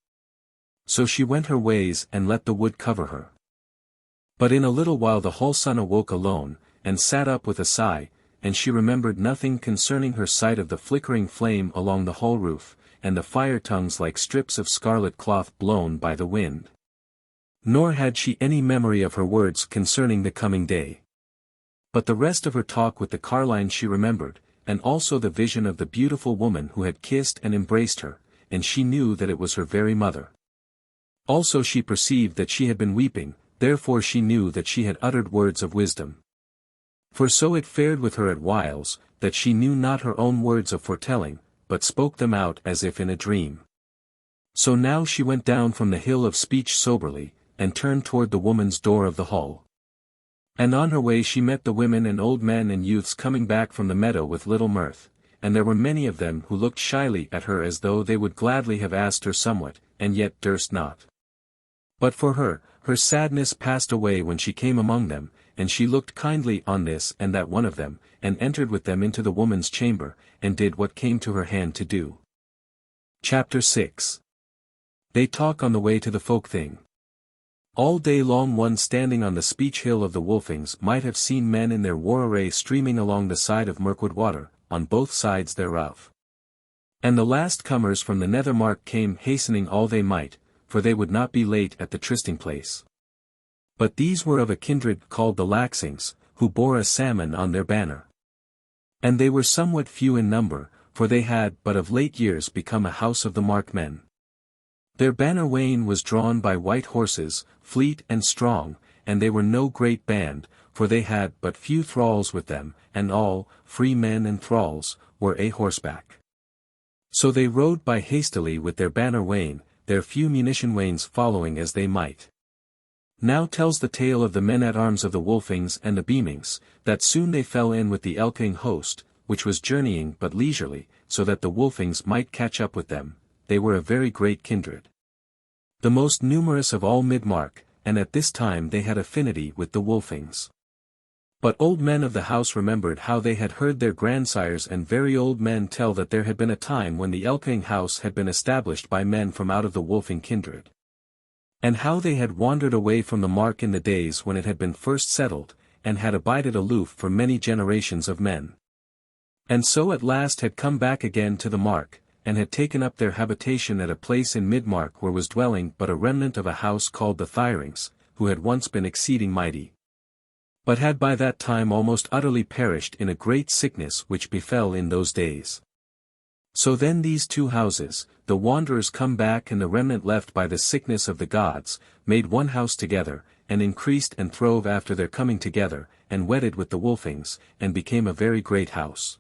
So she went her ways and let the wood cover her. But in a little while the whole sun awoke alone, and sat up with a sigh, and she remembered nothing concerning her sight of the flickering flame along the whole roof, and the fire tongues like strips of scarlet cloth blown by the wind. Nor had she any memory of her words concerning the coming day. But the rest of her talk with the Carline she remembered, and also the vision of the beautiful woman who had kissed and embraced her, and she knew that it was her very mother. Also she perceived that she had been weeping, therefore she knew that she had uttered words of wisdom. For so it fared with her at whiles, that she knew not her own words of foretelling, but spoke them out as if in a dream. So now she went down from the hill of speech soberly, and turned toward the woman's door of the hall. And on her way she met the women and old men and youths coming back from the meadow with little mirth, and there were many of them who looked shyly at her as though they would gladly have asked her somewhat, and yet durst not. But for her, her sadness passed away when she came among them, and she looked kindly on this and that one of them, and entered with them into the woman's chamber, and did what came to her hand to do. Chapter 6. They talk on the way to the folk-thing. All day long one standing on the speech hill of the Wolfings might have seen men in their war array streaming along the side of Mirkwood water, on both sides thereof. And the last comers from the Nether-mark came hastening all they might, for they would not be late at the trysting place. But these were of a kindred called the Laxings, who bore a salmon on their banner. And they were somewhat few in number, for they had but of late years become a house of the Markmen. Their banner wain was drawn by white horses, fleet and strong, and they were no great band, for they had but few thralls with them, and all, free men and thralls, were a horseback. So they rode by hastily with their banner wain, their few munition wains following as they might. Now tells the tale of the men-at-arms of the Wolfings and the Beamings, that soon they fell in with the Elking host, which was journeying but leisurely, so that the Wolfings might catch up with them. They were a very great kindred. The most numerous of all Mid-mark, and at this time they had affinity with the Wolfings. But old men of the house remembered how they had heard their grandsires and very old men tell that there had been a time when the Elking house had been established by men from out of the Wolfing kindred. And how they had wandered away from the mark in the days when it had been first settled, and had abided aloof for many generations of men. And so at last had come back again to the mark, and had taken up their habitation at a place in Mid-mark where was dwelling but a remnant of a house called the Thiodolf, who had once been exceeding mighty, but had by that time almost utterly perished in a great sickness which befell in those days. So then these two houses, the wanderers come back and the remnant left by the sickness of the gods, made one house together, and increased and throve after their coming together, and wedded with the Wolfings, and became a very great house.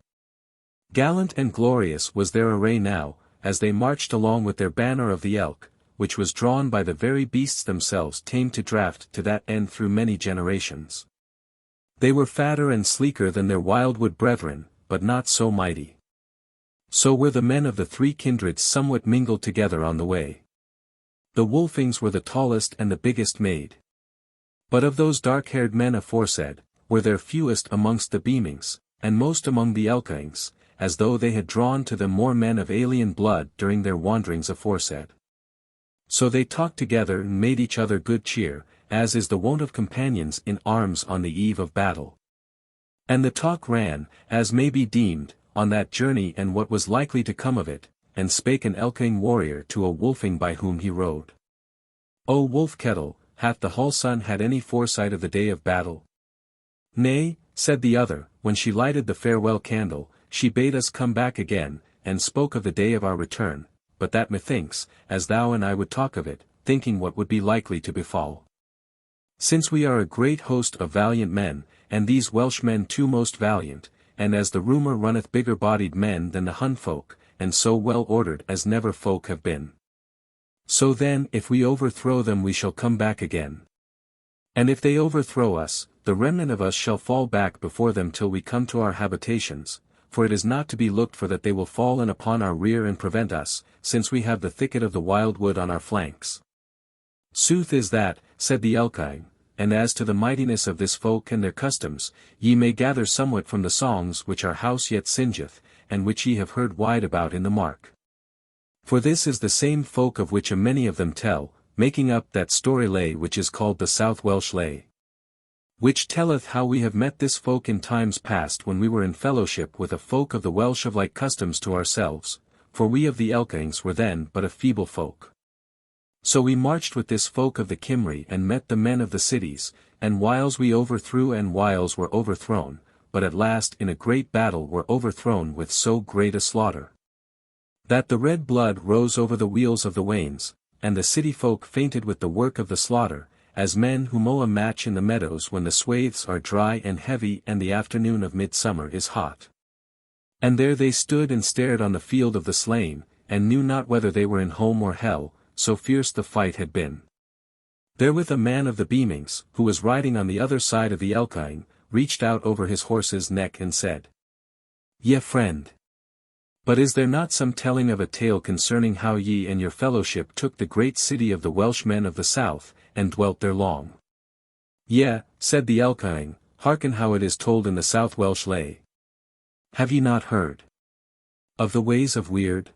Gallant and glorious was their array now, as they marched along with their banner of the elk, which was drawn by the very beasts themselves tamed to draught to that end through many generations. They were fatter and sleeker than their wildwood brethren, but not so mighty. So were the men of the three kindreds somewhat mingled together on the way. The Wolfings were the tallest and the biggest made. But of those dark-haired men aforesaid, were there fewest amongst the Beamings, and most among the Elkings, as though they had drawn to them more men of alien blood during their wanderings aforesaid. So they talked together and made each other good cheer, as is the wont of companions in arms on the eve of battle. And the talk ran, as may be deemed, on that journey and what was likely to come of it, and spake an Elking warrior to a Wolfing by whom he rode. O Wolf Kettle, hath the Hullsun had any foresight of the day of battle? Nay, said the other, when she lighted the farewell candle, she bade us come back again, and spoke of the day of our return, but that methinks, as thou and I would talk of it, thinking what would be likely to befall. Since we are a great host of valiant men, and these Welshmen too most valiant, and as the rumour runneth bigger-bodied men than the Hun folk, and so well-ordered as never folk have been. So then if we overthrow them we shall come back again. And if they overthrow us, the remnant of us shall fall back before them till we come to our habitations, for it is not to be looked for that they will fall in upon our rear and prevent us, since we have the thicket of the wildwood on our flanks. Sooth is that, said the Elkine, and as to the mightiness of this folk and their customs, ye may gather somewhat from the songs which our house yet singeth, and which ye have heard wide about in the mark. For this is the same folk of which a many of them tell, making up that story lay which is called the South Welsh lay, which telleth how we have met this folk in times past when we were in fellowship with a folk of the Welsh of like customs to ourselves, for we of the Elkings were then but a feeble folk. So we marched with this folk of the Cymry and met the men of the cities, and whiles we overthrew and whiles were overthrown, but at last in a great battle were overthrown with so great a slaughter, that the red blood rose over the wheels of the wains, and the city folk fainted with the work of the slaughter, as men who mow a match in the meadows when the swathes are dry and heavy and the afternoon of midsummer is hot. And there they stood and stared on the field of the slain, and knew not whether they were in home or hell, so fierce the fight had been. Therewith a man of the Beamings, who was riding on the other side of the Elkine, reached out over his horse's neck and said, Yea, friend. But is there not some telling of a tale concerning how ye and your fellowship took the great city of the Welshmen of the south, and dwelt there long? Yea, said the Elkine, hearken how it is told in the South Welsh lay. Have ye not heard of the ways of Weird?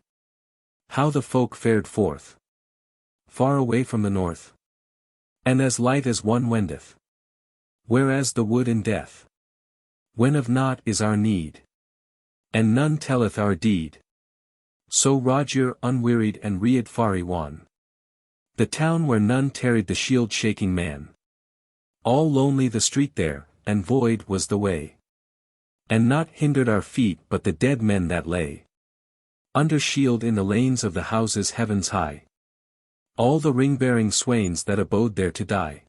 How the folk fared forth far away from the north, and as light as one wendeth, whereas the wood in death, when of naught is our need, and none telleth our deed. So Roger unwearied and read Fari wan. The town where none tarried the shield-shaking man. All lonely the street there, and void was the way. And naught hindered our feet but the dead men that lay under shield in the lanes of the houses heavens high. All the ring-bearing swains that abode there to die.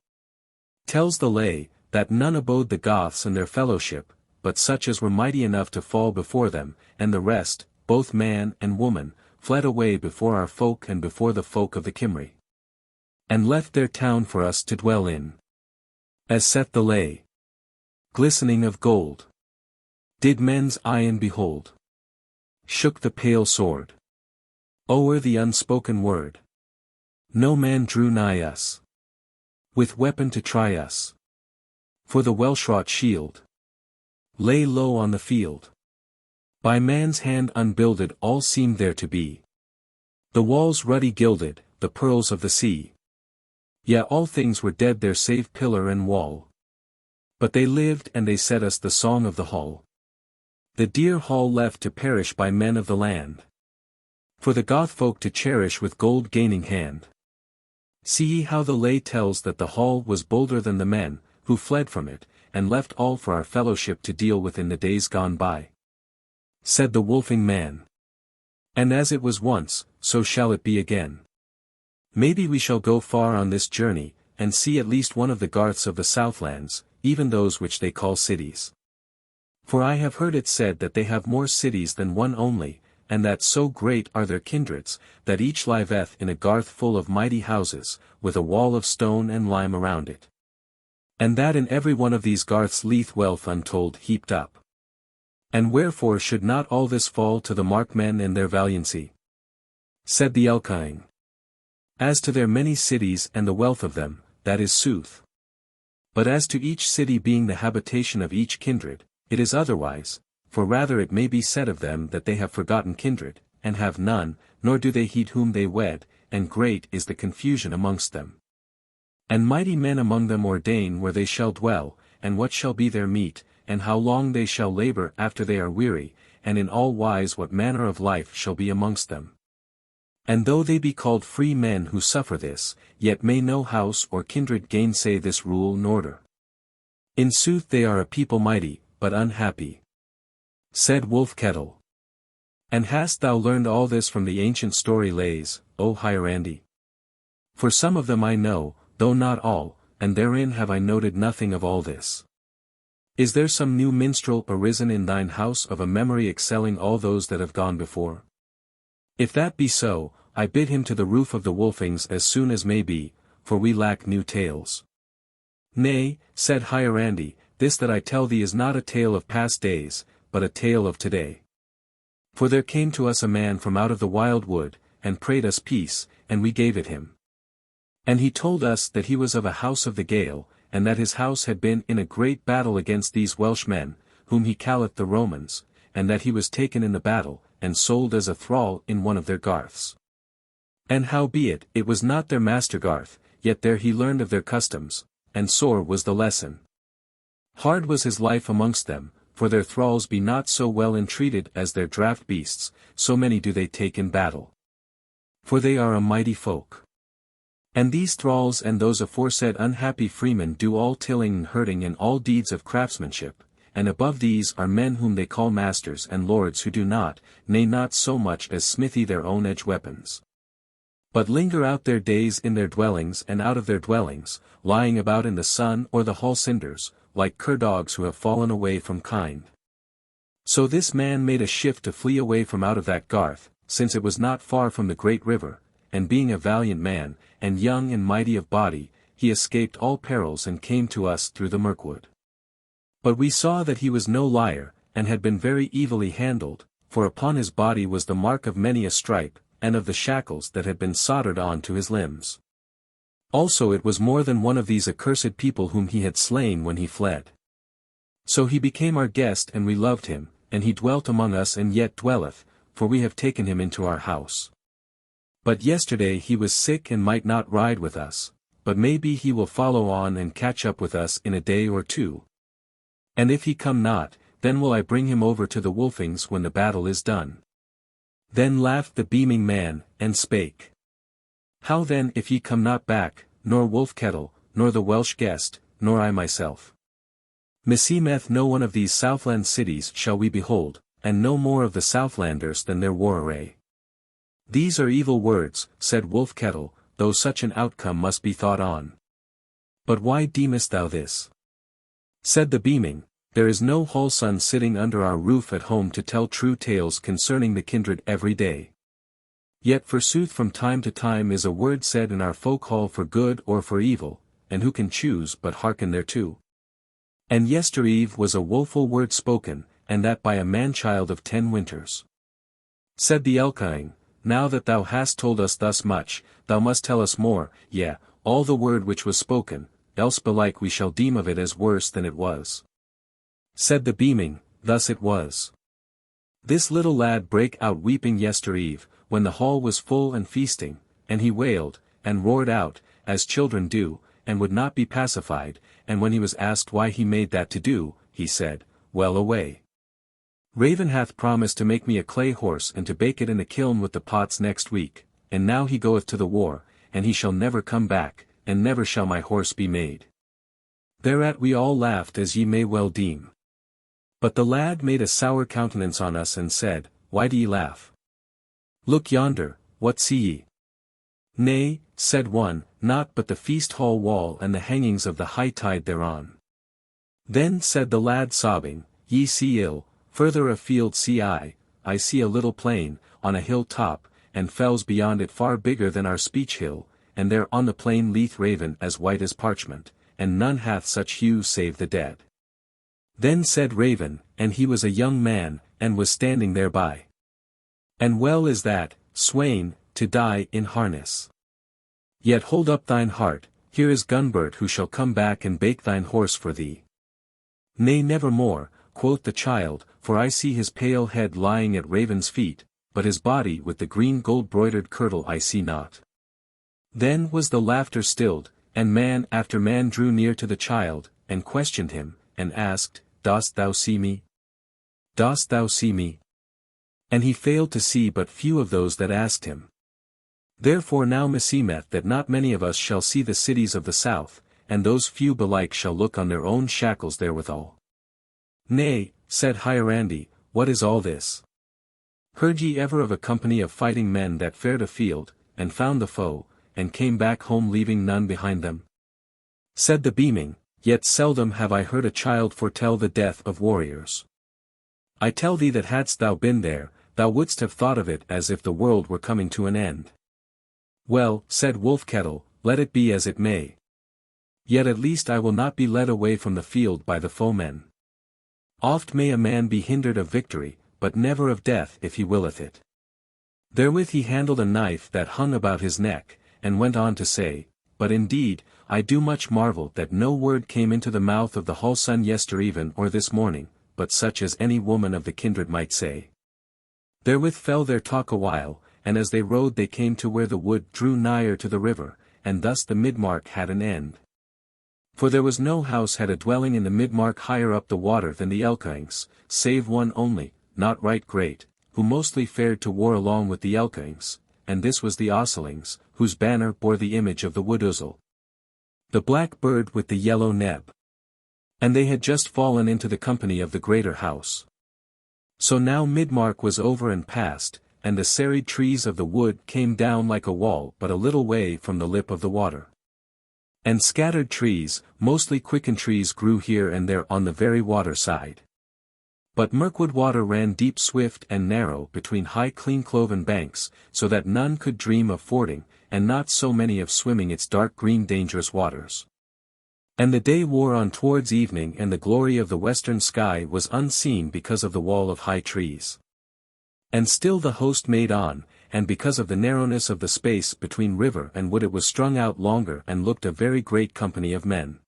Tells the lay, that none abode the Goths and their fellowship, but such as were mighty enough to fall before them, and the rest, both man and woman, fled away before our folk and before the folk of the Cymry, and left their town for us to dwell in. As saith the lay, glistening of gold, did men's eyen behold, shook the pale sword o'er the unspoken word. No man drew nigh us with weapon to try us, for the Welsh-wrought shield lay low on the field. By man's hand unbuilded all seemed there to be. The walls ruddy gilded, the pearls of the sea. Yet all things were dead there save pillar and wall. But they lived and they said us the song of the hall. The dear hall left to perish by men of the land. For the Goth folk to cherish with gold gaining hand. See ye how the lay tells that the hall was bolder than the men, who fled from it, and left all for our fellowship to deal with in the days gone by. Said the Wolfing man. And as it was once, so shall it be again. Maybe we shall go far on this journey, and see at least one of the Garths of the Southlands, even those which they call cities. For I have heard it said that they have more cities than one only, and that so great are their kindreds, that each liveth in a garth full of mighty houses, with a wall of stone and lime around it. And that in every one of these garths lieth wealth untold heaped up. And wherefore should not all this fall to the Markmen and their valiancy? Said the Elkying. As to their many cities and the wealth of them, that is sooth. But as to each city being the habitation of each kindred, it is otherwise, for rather it may be said of them that they have forgotten kindred, and have none, nor do they heed whom they wed, and great is the confusion amongst them. And mighty men among them ordain where they shall dwell, and what shall be their meat, and how long they shall labor after they are weary, and in all wise what manner of life shall be amongst them. And though they be called free men who suffer this, yet may no house or kindred gainsay this rule and order. In sooth they are a people mighty, but unhappy. Said Wolf-Kettle. And hast thou learned all this from the ancient story lays, O Hierandi? For some of them I know, though not all, and therein have I noted nothing of all this. Is there some new minstrel arisen in thine house of a memory excelling all those that have gone before? If that be so, I bid him to the roof of the Wolfings as soon as may be, for we lack new tales. Nay, said Hierandi, this that I tell thee is not a tale of past days, but a tale of today. For there came to us a man from out of the wild wood, and prayed us peace, and we gave it him. And he told us that he was of a house of the Gael, and that his house had been in a great battle against these Welsh men, whom he calleth the Romans, and that he was taken in the battle, and sold as a thrall in one of their garths. And howbeit it was not their master garth, yet there he learned of their customs, and sore was the lesson. Hard was his life amongst them, for their thralls be not so well entreated as their draught beasts, so many do they take in battle. For they are a mighty folk. And these thralls and those aforesaid unhappy freemen do all tilling and herding and all deeds of craftsmanship, and above these are men whom they call masters and lords who do not, nay not so much as smithy their own edge weapons. But linger out their days in their dwellings and out of their dwellings, lying about in the sun or the hall cinders, like cur-dogs who have fallen away from kind. So this man made a shift to flee away from out of that garth, since it was not far from the great river, and being a valiant man, and young and mighty of body, he escaped all perils and came to us through the Mirkwood. But we saw that he was no liar, and had been very evilly handled, for upon his body was the mark of many a stripe, and of the shackles that had been soldered on to his limbs. Also it was more than one of these accursed people whom he had slain when he fled. So he became our guest and we loved him, and he dwelt among us and yet dwelleth, for we have taken him into our house. But yesterday he was sick and might not ride with us, but maybe he will follow on and catch up with us in a day or two. And if he come not, then will I bring him over to the Wolfings when the battle is done. Then laughed the beaming man, and spake. How then if ye come not back, nor Wolf-Kettle, nor the Welsh guest, nor I myself? Meseemeth no one of these Southland cities shall we behold, and no more of the Southlanders than their war array. These are evil words, said Wolf-Kettle, though such an outcome must be thought on. But why deemest thou this? Said the beaming, there is no hall son sitting under our roof at home to tell true tales concerning the kindred every day. Yet forsooth from time to time is a word said in our folk hall for good or for evil, and who can choose but hearken thereto? And yestereve was a woeful word spoken, and that by a man-child of 10 winters. Said the Elkying, now that thou hast told us thus much, thou must tell us more, yea, all the word which was spoken, else belike we shall deem of it as worse than it was. Said the beaming, thus it was. This little lad brake out weeping yestereve, when the hall was full and feasting, and he wailed, and roared out, as children do, and would not be pacified, and when he was asked why he made that to do, he said, "Well away. Raven hath promised to make me a clay horse and to bake it in the kiln with the pots next week, and now he goeth to the war, and he shall never come back, and never shall my horse be made." Thereat we all laughed as ye may well deem. But the lad made a sour countenance on us and said, "Why do ye laugh? Look yonder, what see ye?" "Nay," said one, "naught but the feast hall wall and the hangings of the high-tide thereon." Then said the lad sobbing, "Ye see ill, further afield see I see a little plain, on a hill top, and fells beyond it far bigger than our speech hill, and there on the plain leath raven as white as parchment, and none hath such hue save the dead." Then said Raven, and he was a young man, and was standing thereby, "And well is that, swain, to die in harness. Yet hold up thine heart, here is Gunbert who shall come back and bake thine horse for thee." "Nay, nevermore," quoth the child, "for I see his pale head lying at Raven's feet, but his body with the green gold-broidered kirtle I see not." Then was the laughter stilled, and man after man drew near to the child, and questioned him, and asked, "Dost thou see me? Dost thou see me?" And he failed to see but few of those that asked him. Therefore now meseemeth that not many of us shall see the cities of the south, and those few belike shall look on their own shackles therewithal. "Nay," said Hierandi, "what is all this? Heard ye ever of a company of fighting men that fared afield, and found the foe, and came back home leaving none behind them?" Said the beaming, "Yet seldom have I heard a child foretell the death of warriors. I tell thee that hadst thou been there, thou wouldst have thought of it as if the world were coming to an end." "Well," said Wolfkettle, "let it be as it may. Yet at least I will not be led away from the field by the foemen. Oft may a man be hindered of victory, but never of death if he willeth it." Therewith he handled a knife that hung about his neck, and went on to say, "But indeed, I do much marvel that no word came into the mouth of the Hallson yestereven or this morning, but such as any woman of the kindred might say." Therewith fell their talk a while, and as they rode they came to where the wood drew nigher to the river, and thus the Midmark had an end. For there was no house had a dwelling in the Midmark higher up the water than the Elkings, save one only, not right great, who mostly fared to war along with the Elkings, and this was the Osselings, whose banner bore the image of the wood-ousel, the black bird with the yellow neb. And they had just fallen into the company of the greater house. So now Midmark was over and past, and the serried trees of the wood came down like a wall but a little way from the lip of the water. And scattered trees, mostly quicken trees grew here and there on the very water side. But Mirkwood water ran deep swift and narrow between high clean-cloven banks, so that none could dream of fording, and not so many of swimming its dark green dangerous waters. And the day wore on towards evening and the glory of the western sky was unseen because of the wall of high trees. And still the host made on, and because of the narrowness of the space between river and wood it was strung out longer and looked a very great company of men.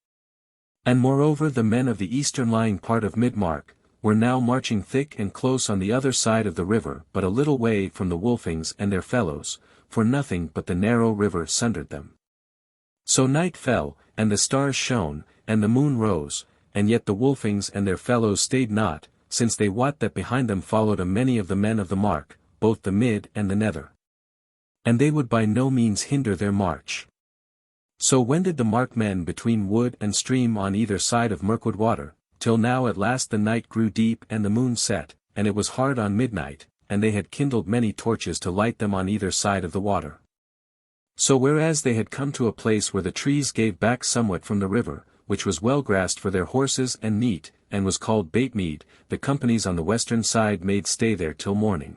And moreover the men of the eastern lying part of Midmark, were now marching thick and close on the other side of the river but a little way from the Wolfings and their fellows, for nothing but the narrow river sundered them. So night fell, and the stars shone, and the moon rose, and yet the Wolfings and their fellows stayed not, since they wot that behind them followed a many of the men of the Mark, both the Mid and the Nether. And they would by no means hinder their march. So wended the Markmen between wood and stream on either side of Mirkwood water, till now at last the night grew deep and the moon set, and it was hard on midnight, and they had kindled many torches to light them on either side of the water. So whereas they had come to a place where the trees gave back somewhat from the river, which was well grassed for their horses and neat, and was called Batemead, the companies on the western side made stay there till morning.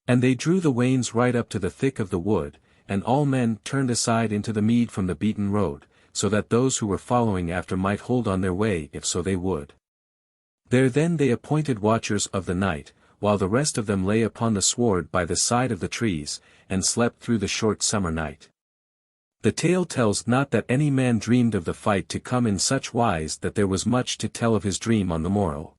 And they drew the wains right up to the thick of the wood, and all men turned aside into the mead from the beaten road, so that those who were following after might hold on their way if so they would. There then they appointed watchers of the night, while the rest of them lay upon the sward by the side of the trees, and slept through the short summer night. The tale tells not that any man dreamed of the fight to come in such wise that there was much to tell of his dream on the morrow.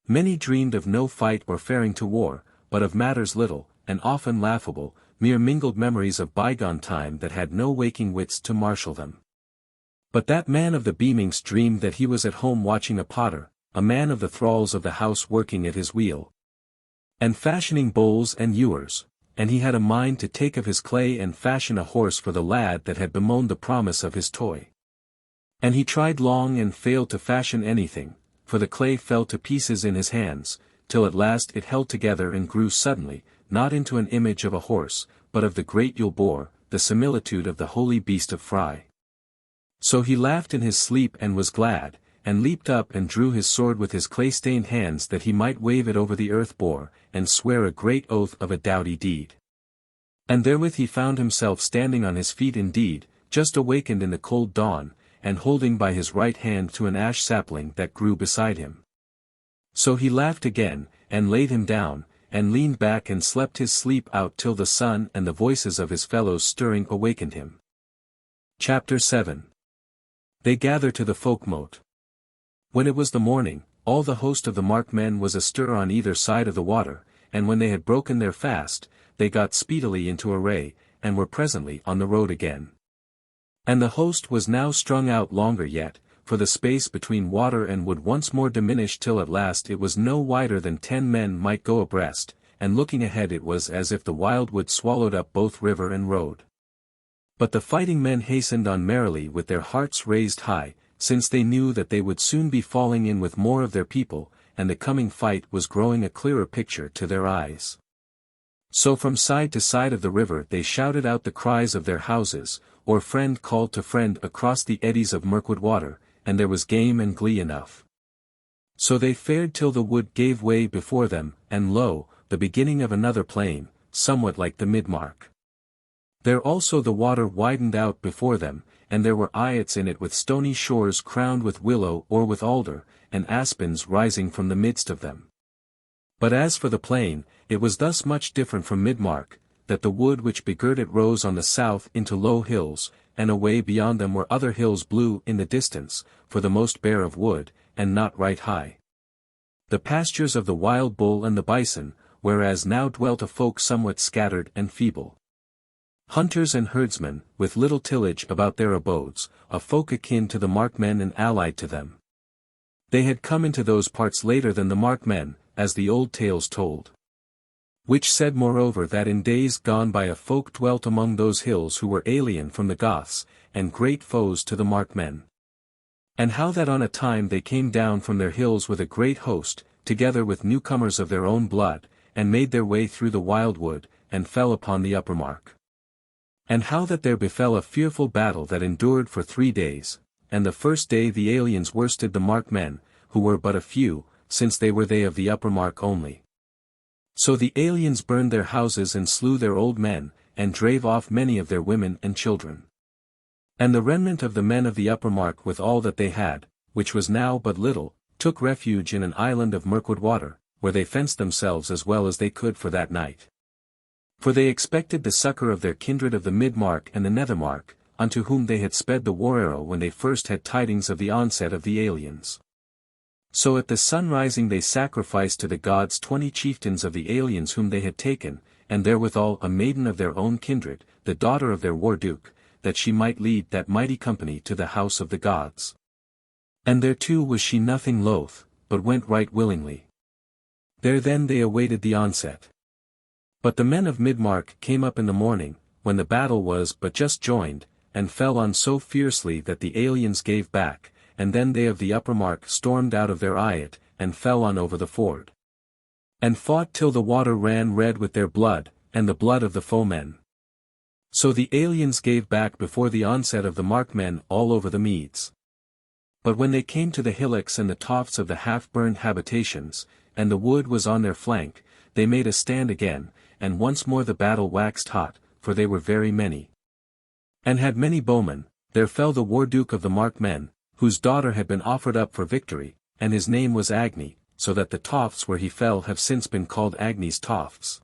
Many dreamed of no fight or faring to war, but of matters little, and often laughable, mere mingled memories of bygone time that had no waking wits to marshal them. But that man of the beamings dreamed that he was at home watching a potter, a man of the thralls of the house working at his wheel, and fashioning bowls and ewers, and he had a mind to take of his clay and fashion a horse for the lad that had bemoaned the promise of his toy. And he tried long and failed to fashion anything, for the clay fell to pieces in his hands, till at last it held together and grew suddenly, not into an image of a horse, but of the great Yule boar, the similitude of the holy beast of Fry. So he laughed in his sleep and was glad, and leaped up and drew his sword with his clay-stained hands that he might wave it over the earth boar, and swear a great oath of a doughty deed. And therewith he found himself standing on his feet indeed, just awakened in the cold dawn, and holding by his right hand to an ash sapling that grew beside him. So he laughed again, and laid him down, and leaned back and slept his sleep out till the sun and the voices of his fellows stirring awakened him. Chapter 7. They gather to the Folk-Mote. When it was the morning, all the host of the Markmen was astir on either side of the water, and when they had broken their fast, they got speedily into array, and were presently on the road again. And the host was now strung out longer yet, for the space between water and wood once more diminished till at last it was no wider than 10 men might go abreast, and looking ahead it was as if the wild wood swallowed up both river and road. But the fighting men hastened on merrily with their hearts raised high, since they knew that they would soon be falling in with more of their people, and the coming fight was growing a clearer picture to their eyes. So from side to side of the river they shouted out the cries of their houses, or friend called to friend across the eddies of Mirkwood water, and there was game and glee enough. So they fared till the wood gave way before them, and lo, the beginning of another plain, somewhat like the Mid-mark. There also the water widened out before them, and there were eyots in it with stony shores crowned with willow or with alder, and aspens rising from the midst of them. But as for the plain, it was thus much different from Mid-mark, that the wood which begirt it rose on the south into low hills, and away beyond them were other hills blue in the distance, for the most bare of wood, and not right high. The pastures of the wild bull and the bison, whereas now dwelt a folk somewhat scattered and feeble. Hunters and herdsmen, with little tillage about their abodes, a folk akin to the Markmen and allied to them. They had come into those parts later than the Markmen, as the old tales told. Which said moreover that in days gone by a folk dwelt among those hills who were alien from the Goths, and great foes to the Markmen. And how that on a time they came down from their hills with a great host, together with newcomers of their own blood, and made their way through the wild wood, and fell upon the upper mark. And how that there befell a fearful battle that endured for 3 days, and the first day the aliens worsted the Markmen, who were but a few, since they were they of the upper mark only. So the aliens burned their houses and slew their old men, and drave off many of their women and children. And the remnant of the men of the upper mark with all that they had, which was now but little, took refuge in an island of Mirkwood water, where they fenced themselves as well as they could for that night. For they expected the succor of their kindred of the Mid-mark and the Nether-mark, unto whom they had sped the war arrow when they first had tidings of the onset of the aliens. So at the sun rising they sacrificed to the gods 20 chieftains of the aliens whom they had taken, and therewithal a maiden of their own kindred, the daughter of their war-duke, that she might lead that mighty company to the house of the gods. And thereto was she nothing loath, but went right willingly. There then they awaited the onset. But the men of Mid-mark came up in the morning, when the battle was but just joined, and fell on so fiercely that the aliens gave back, and then they of the upper mark stormed out of their eyot, and fell on over the ford. And fought till the water ran red with their blood, and the blood of the foemen. So the aliens gave back before the onset of the Markmen all over the meads. But when they came to the hillocks and the tofts of the half-burned habitations, and the wood was on their flank, they made a stand again, and once more the battle waxed hot, for they were very many. And had many bowmen, there fell the war-duke of the Markmen, whose daughter had been offered up for victory, and his name was Agni, so that the tofts where he fell have since been called Agni's tofts.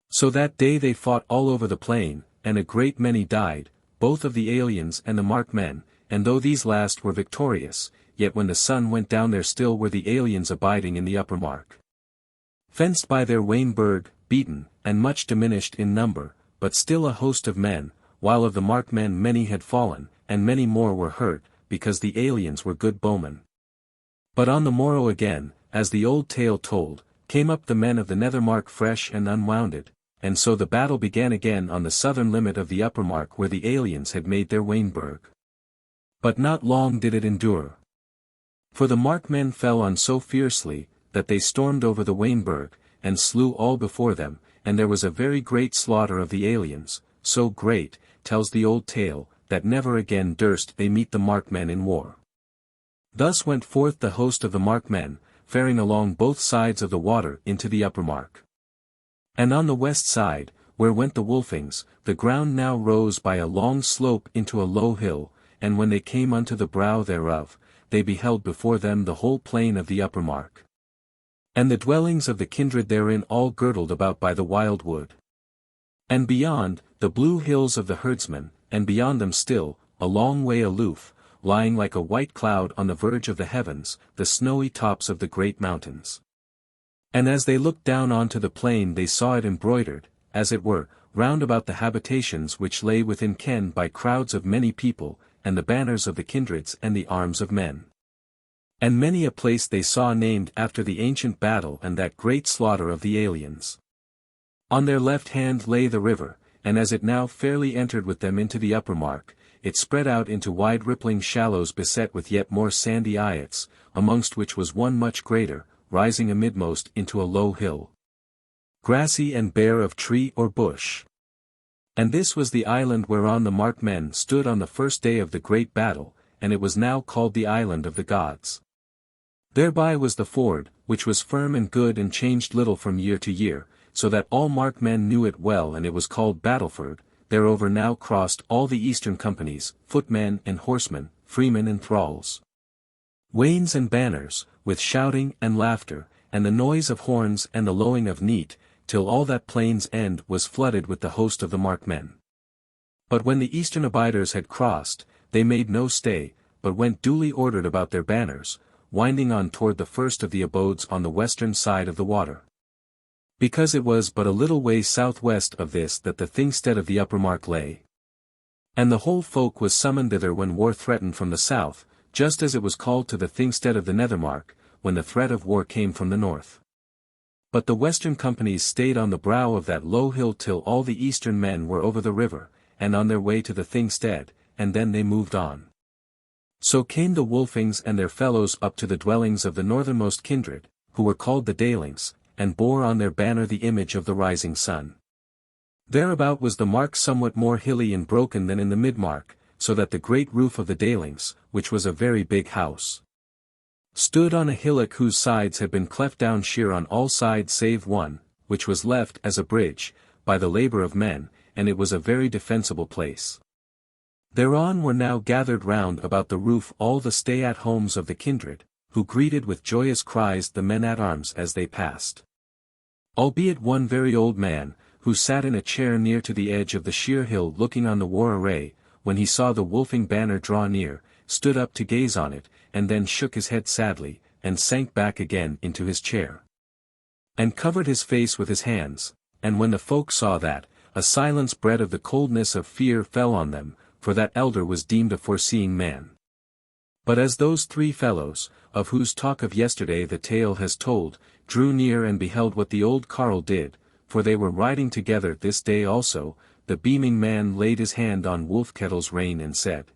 So that day they fought all over the plain, and a great many died, both of the aliens and the Markmen, and though these last were victorious, yet when the sun went down there still were the aliens abiding in the upper mark. Fenced by their Wain-Burg, beaten, and much diminished in number, but still a host of men, while of the Markmen many had fallen, and many more were hurt, because the aliens were good bowmen. But on the morrow again, as the old tale told, came up the men of the Nether-mark fresh and unwounded, and so the battle began again on the southern limit of the upper mark where the aliens had made their Wain-Burg. But not long did it endure. For the Markmen fell on so fiercely, that they stormed over the Wain-Burg, and slew all before them, and there was a very great slaughter of the aliens, so great, tells the old tale, that never again durst they meet the Markmen in war. Thus went forth the host of the Markmen, faring along both sides of the water into the upper mark. And on the west side, where went the Wolfings, the ground now rose by a long slope into a low hill, and when they came unto the brow thereof, they beheld before them the whole plain of the upper mark. And the dwellings of the kindred therein all girdled about by the wild wood. And beyond, the blue hills of the herdsmen, and beyond them still, a long way aloof, lying like a white cloud on the verge of the heavens, the snowy tops of the great mountains. And as they looked down onto the plain they saw it embroidered, as it were, round about the habitations which lay within ken by crowds of many people, and the banners of the kindreds and the arms of men. And many a place they saw named after the ancient battle and that great slaughter of the aliens. On their left hand lay the river, and as it now fairly entered with them into the upper mark, it spread out into wide rippling shallows beset with yet more sandy eyots, amongst which was one much greater, rising amidmost into a low hill, grassy and bare of tree or bush. And this was the island whereon the Markmen stood on the first day of the great battle, and it was now called the Island of the Gods. Thereby was the ford, which was firm and good and changed little from year to year, so that all Markmen knew it well, and it was called Battleford. Thereover now crossed all the eastern companies, footmen and horsemen, freemen and thralls, wains and banners, with shouting and laughter, and the noise of horns and the lowing of neat, till all that plain's end was flooded with the host of the Markmen. But when the eastern abiders had crossed, they made no stay, but went duly ordered about their banners, winding on toward the first of the abodes on the western side of the water. Because it was but a little way southwest of this that the Thingstead of the upper mark lay. And the whole folk was summoned thither when war threatened from the south, just as it was called to the Thingstead of the Nether-mark, when the threat of war came from the north. But the western companies stayed on the brow of that low hill till all the eastern men were over the river, and on their way to the Thingstead, and then they moved on. So came the Wolfings and their fellows up to the dwellings of the northernmost kindred, who were called the Daylings, and bore on their banner the image of the rising sun. Thereabout was the mark somewhat more hilly and broken than in the mid-mark, so that the great roof of the Daylings, which was a very big house, stood on a hillock whose sides had been cleft down sheer on all sides save one, which was left as a bridge, by the labor of men, and it was a very defensible place. Thereon were now gathered round about the roof all the stay-at-homes of the kindred, who greeted with joyous cries the men-at-arms as they passed. Albeit one very old man, who sat in a chair near to the edge of the sheer hill looking on the war array, when he saw the Wolfing banner draw near, stood up to gaze on it, and then shook his head sadly, and sank back again into his chair, and covered his face with his hands. And when the folk saw that, a silence bred of the coldness of fear fell on them, for that elder was deemed a foreseeing man. But as those three fellows, of whose talk of yesterday the tale has told, drew near and beheld what the old carle did, for they were riding together this day also, the beaming man laid his hand on Wolfkettle's rein and said,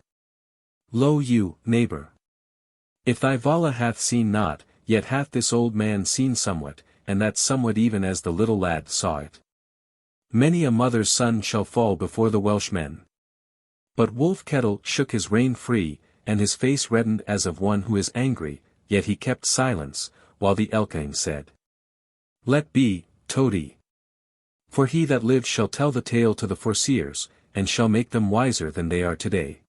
"Lo you, neighbor! If thy Vala hath seen not, yet hath this old man seen somewhat, and that somewhat even as the little lad saw it. Many a mother's son shall fall before the Welshmen." But Wolfkettle shook his rein free, and his face reddened as of one who is angry, yet he kept silence, while the Elking said, "Let be, Tody. For he that lives shall tell the tale to the foreseers, and shall make them wiser than they are today."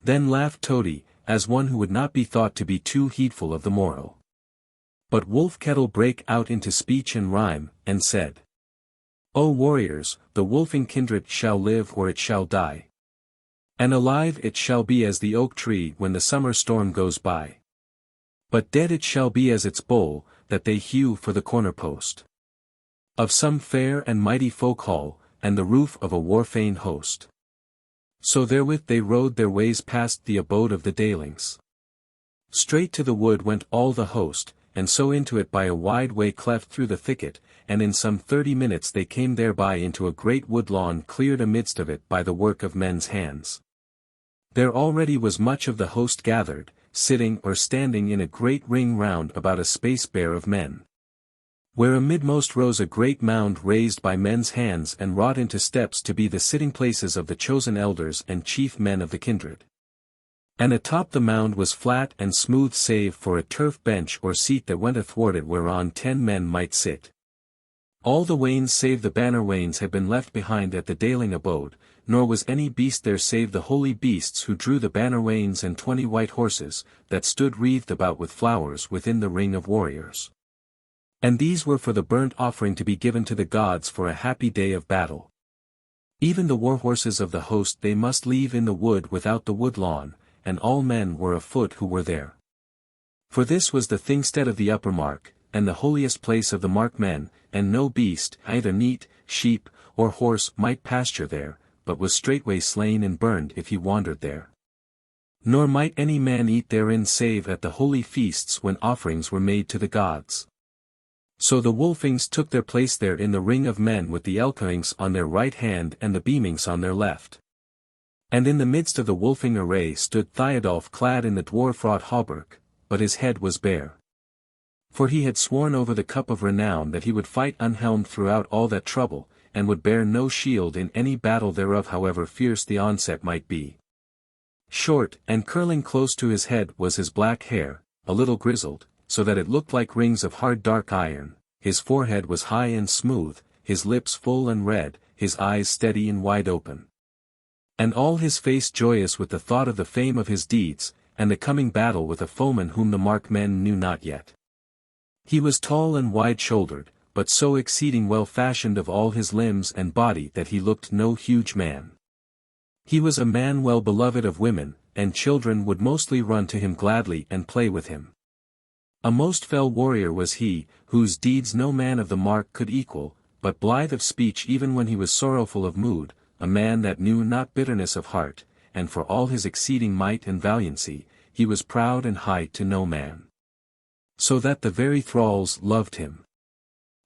Then laughed Tody, as one who would not be thought to be too heedful of the morrow. But Wolfkettle brake out into speech and rhyme, and said, "O warriors, the Wolfing kindred shall live or it shall die. And alive it shall be as the oak tree when the summer storm goes by. But dead it shall be as its bole, that they hew for the corner post of some fair and mighty folk hall, and the roof of a war-fain host. So therewith they rode their ways past the abode of the Daylings. Straight to the wood went all the host, and so into it by a wide way cleft through the thicket, and in some 30 minutes they came thereby into a great wood lawn cleared amidst of it by the work of men's hands. There already was much of the host gathered, sitting or standing in a great ring round about a space bare of men. Where amidmost rose a great mound raised by men's hands and wrought into steps to be the sitting places of the chosen elders and chief men of the kindred. And atop the mound was flat and smooth save for a turf bench or seat that went athwart it whereon 10 men might sit. All the wains save the banner wains had been left behind at the Dayling abode, nor was any beast there save the holy beasts who drew the banner wains and 20 white horses, that stood wreathed about with flowers within the ring of warriors. And these were for the burnt offering to be given to the gods for a happy day of battle. Even the war horses of the host they must leave in the wood without the wood lawn, and all men were afoot who were there. For this was the thingstead of the upper mark, and the holiest place of the Markmen, and no beast, either neat, sheep, or horse might pasture there, but was straightway slain and burned if he wandered there. Nor might any man eat therein save at the holy feasts when offerings were made to the gods. So the Wolfings took their place there in the ring of men with the Elkings on their right hand and the Beamings on their left. And in the midst of the Wolfing array stood Thiodolf clad in the dwarf-wrought hauberk, but his head was bare. For he had sworn over the cup of renown that he would fight unhelmed throughout all that trouble, and would bear no shield in any battle thereof however fierce the onset might be. Short, and curling close to his head was his black hair, a little grizzled, so that it looked like rings of hard dark iron, his forehead was high and smooth, his lips full and red, his eyes steady and wide open. And all his face joyous with the thought of the fame of his deeds, and the coming battle with a foeman whom the Markmen knew not yet. He was tall and wide-shouldered, but so exceeding well-fashioned of all his limbs and body that he looked no huge man. He was a man well beloved of women, and children would mostly run to him gladly and play with him. A most fell warrior was he, whose deeds no man of the mark could equal, but blithe of speech even when he was sorrowful of mood, a man that knew not bitterness of heart, and for all his exceeding might and valiancy, he was proud and high to no man. So that the very thralls loved him.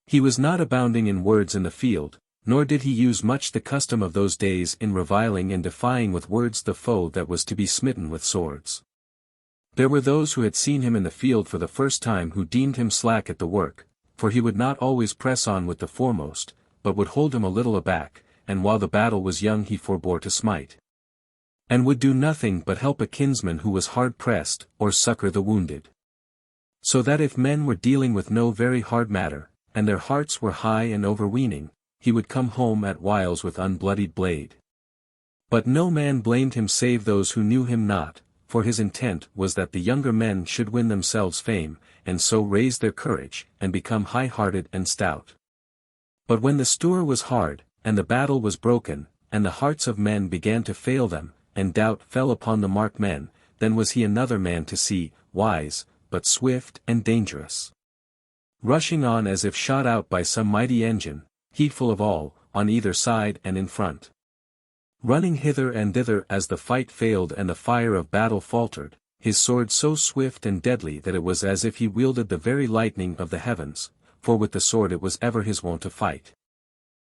He was not abounding in words in the field, nor did he use much the custom of those days in reviling and defying with words the foe that was to be smitten with swords. There were those who had seen him in the field for the first time who deemed him slack at the work, for he would not always press on with the foremost, but would hold him a little aback, and while the battle was young he forbore to smite. And would do nothing but help a kinsman who was hard pressed, or succor the wounded. So that if men were dealing with no very hard matter, and their hearts were high and overweening, he would come home at whiles with unbloodied blade. But no man blamed him save those who knew him not, for his intent was that the younger men should win themselves fame, and so raise their courage, and become high-hearted and stout. But when the stour was hard, and the battle was broken, and the hearts of men began to fail them, and doubt fell upon the Markmen, then was he another man to see, wise, but swift and dangerous. Rushing on as if shot out by some mighty engine, heedful of all, on either side and in front. Running hither and thither as the fight failed and the fire of battle faltered, his sword so swift and deadly that it was as if he wielded the very lightning of the heavens, for with the sword it was ever his wont to fight.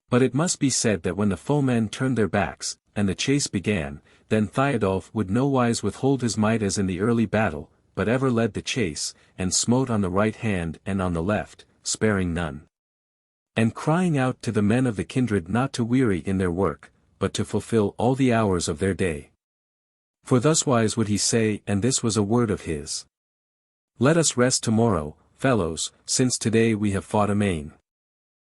But it must be said that when the foemen turned their backs, and the chase began, then Thiodolf would nowise withhold his might as in the early battle, but ever led the chase, and smote on the right hand and on the left, sparing none. And crying out to the men of the kindred not to weary in their work, but to fulfill all the hours of their day. For thuswise would he say, and this was a word of his. Let us rest tomorrow, fellows, since today we have fought amain.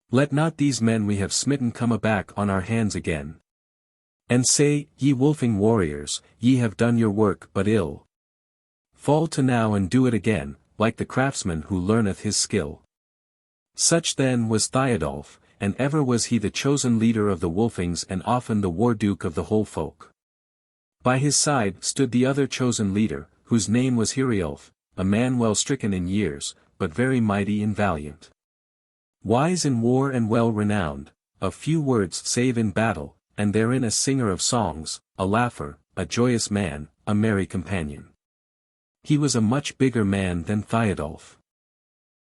Let not these men we have smitten come aback on our hands again. And say, ye wolfing warriors, ye have done your work but ill. Fall to now and do it again, like the craftsman who learneth his skill. Such then was Thiodolf, and ever was he the chosen leader of the Wolfings and often the war-duke of the whole folk. By his side stood the other chosen leader, whose name was Heriulf, a man well stricken in years, but very mighty and valiant. Wise in war and well renowned, of few words save in battle, and therein a singer of songs, a laugher, a joyous man, a merry companion. He was a much bigger man than Thiodolf.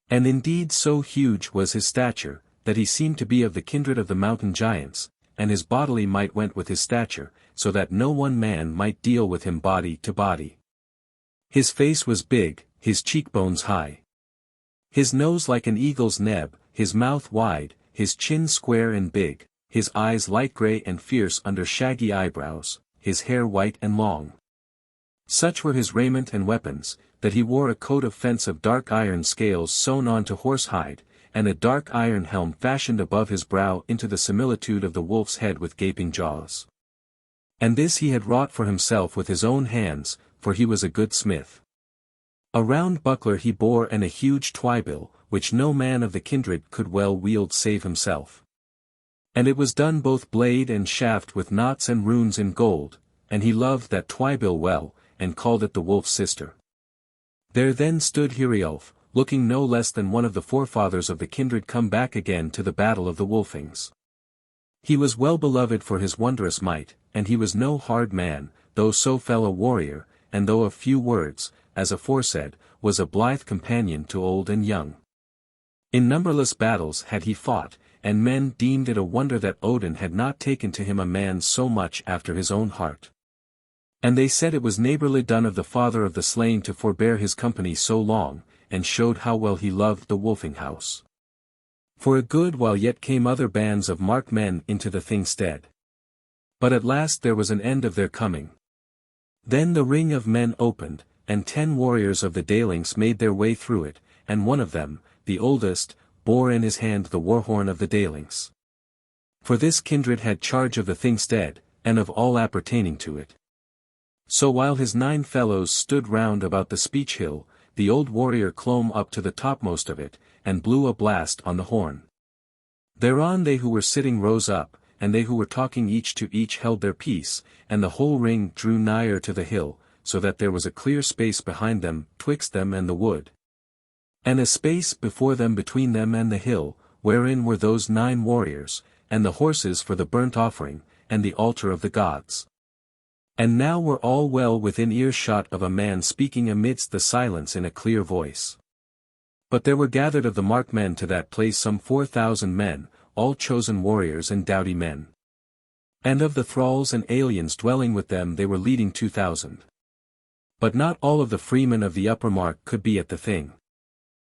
And indeed so huge was his stature, that he seemed to be of the kindred of the mountain giants, and his bodily might went with his stature, so that no one man might deal with him body to body. His face was big, his cheekbones high. His nose like an eagle's neb, his mouth wide, his chin square and big, his eyes light grey and fierce under shaggy eyebrows, his hair white and long. Such were his raiment and weapons, that he wore a coat of fence of dark iron scales sewn on to horse hide, and a dark iron helm fashioned above his brow into the similitude of the wolf's head with gaping jaws. And this he had wrought for himself with his own hands, for he was a good smith. A round buckler he bore and a huge twybill, which no man of the kindred could well wield save himself. And it was done both blade and shaft with knots and runes in gold, and he loved that twybill well, and called it the wolf's sister. There then stood Thiodolf, looking no less than one of the forefathers of the kindred come back again to the battle of the Wolfings. He was well beloved for his wondrous might, and he was no hard man, though so fell a warrior, and though of few words, as aforesaid, was a blithe companion to old and young. In numberless battles had he fought, and men deemed it a wonder that Odin had not taken to him a man so much after his own heart. And they said it was neighbourly done of the father of the slain to forbear his company so long, and showed how well he loved the Wolfing house. For a good while yet came other bands of Markmen into the Thingstead. But at last there was an end of their coming. Then the ring of men opened, and 10 warriors of the Daylings made their way through it, and one of them, the oldest, bore in his hand the war-horn of the Daylings. For this kindred had charge of the Thingstead, and of all appertaining to it. So while his 9 fellows stood round about the speech hill, the old warrior clomb up to the topmost of it, and blew a blast on the horn. Thereon they who were sitting rose up, and they who were talking each to each held their peace, and the whole ring drew nigher to the hill, so that there was a clear space behind them, twixt them and the wood. And a space before them between them and the hill, wherein were those 9 warriors, and the horses for the burnt offering, and the altar of the gods. And now were all well within earshot of a man speaking amidst the silence in a clear voice. But there were gathered of the Markmen to that place some 4,000 men, all chosen warriors and doughty men. And of the thralls and aliens dwelling with them they were leading 2,000. But not all of the freemen of the upper mark could be at the thing.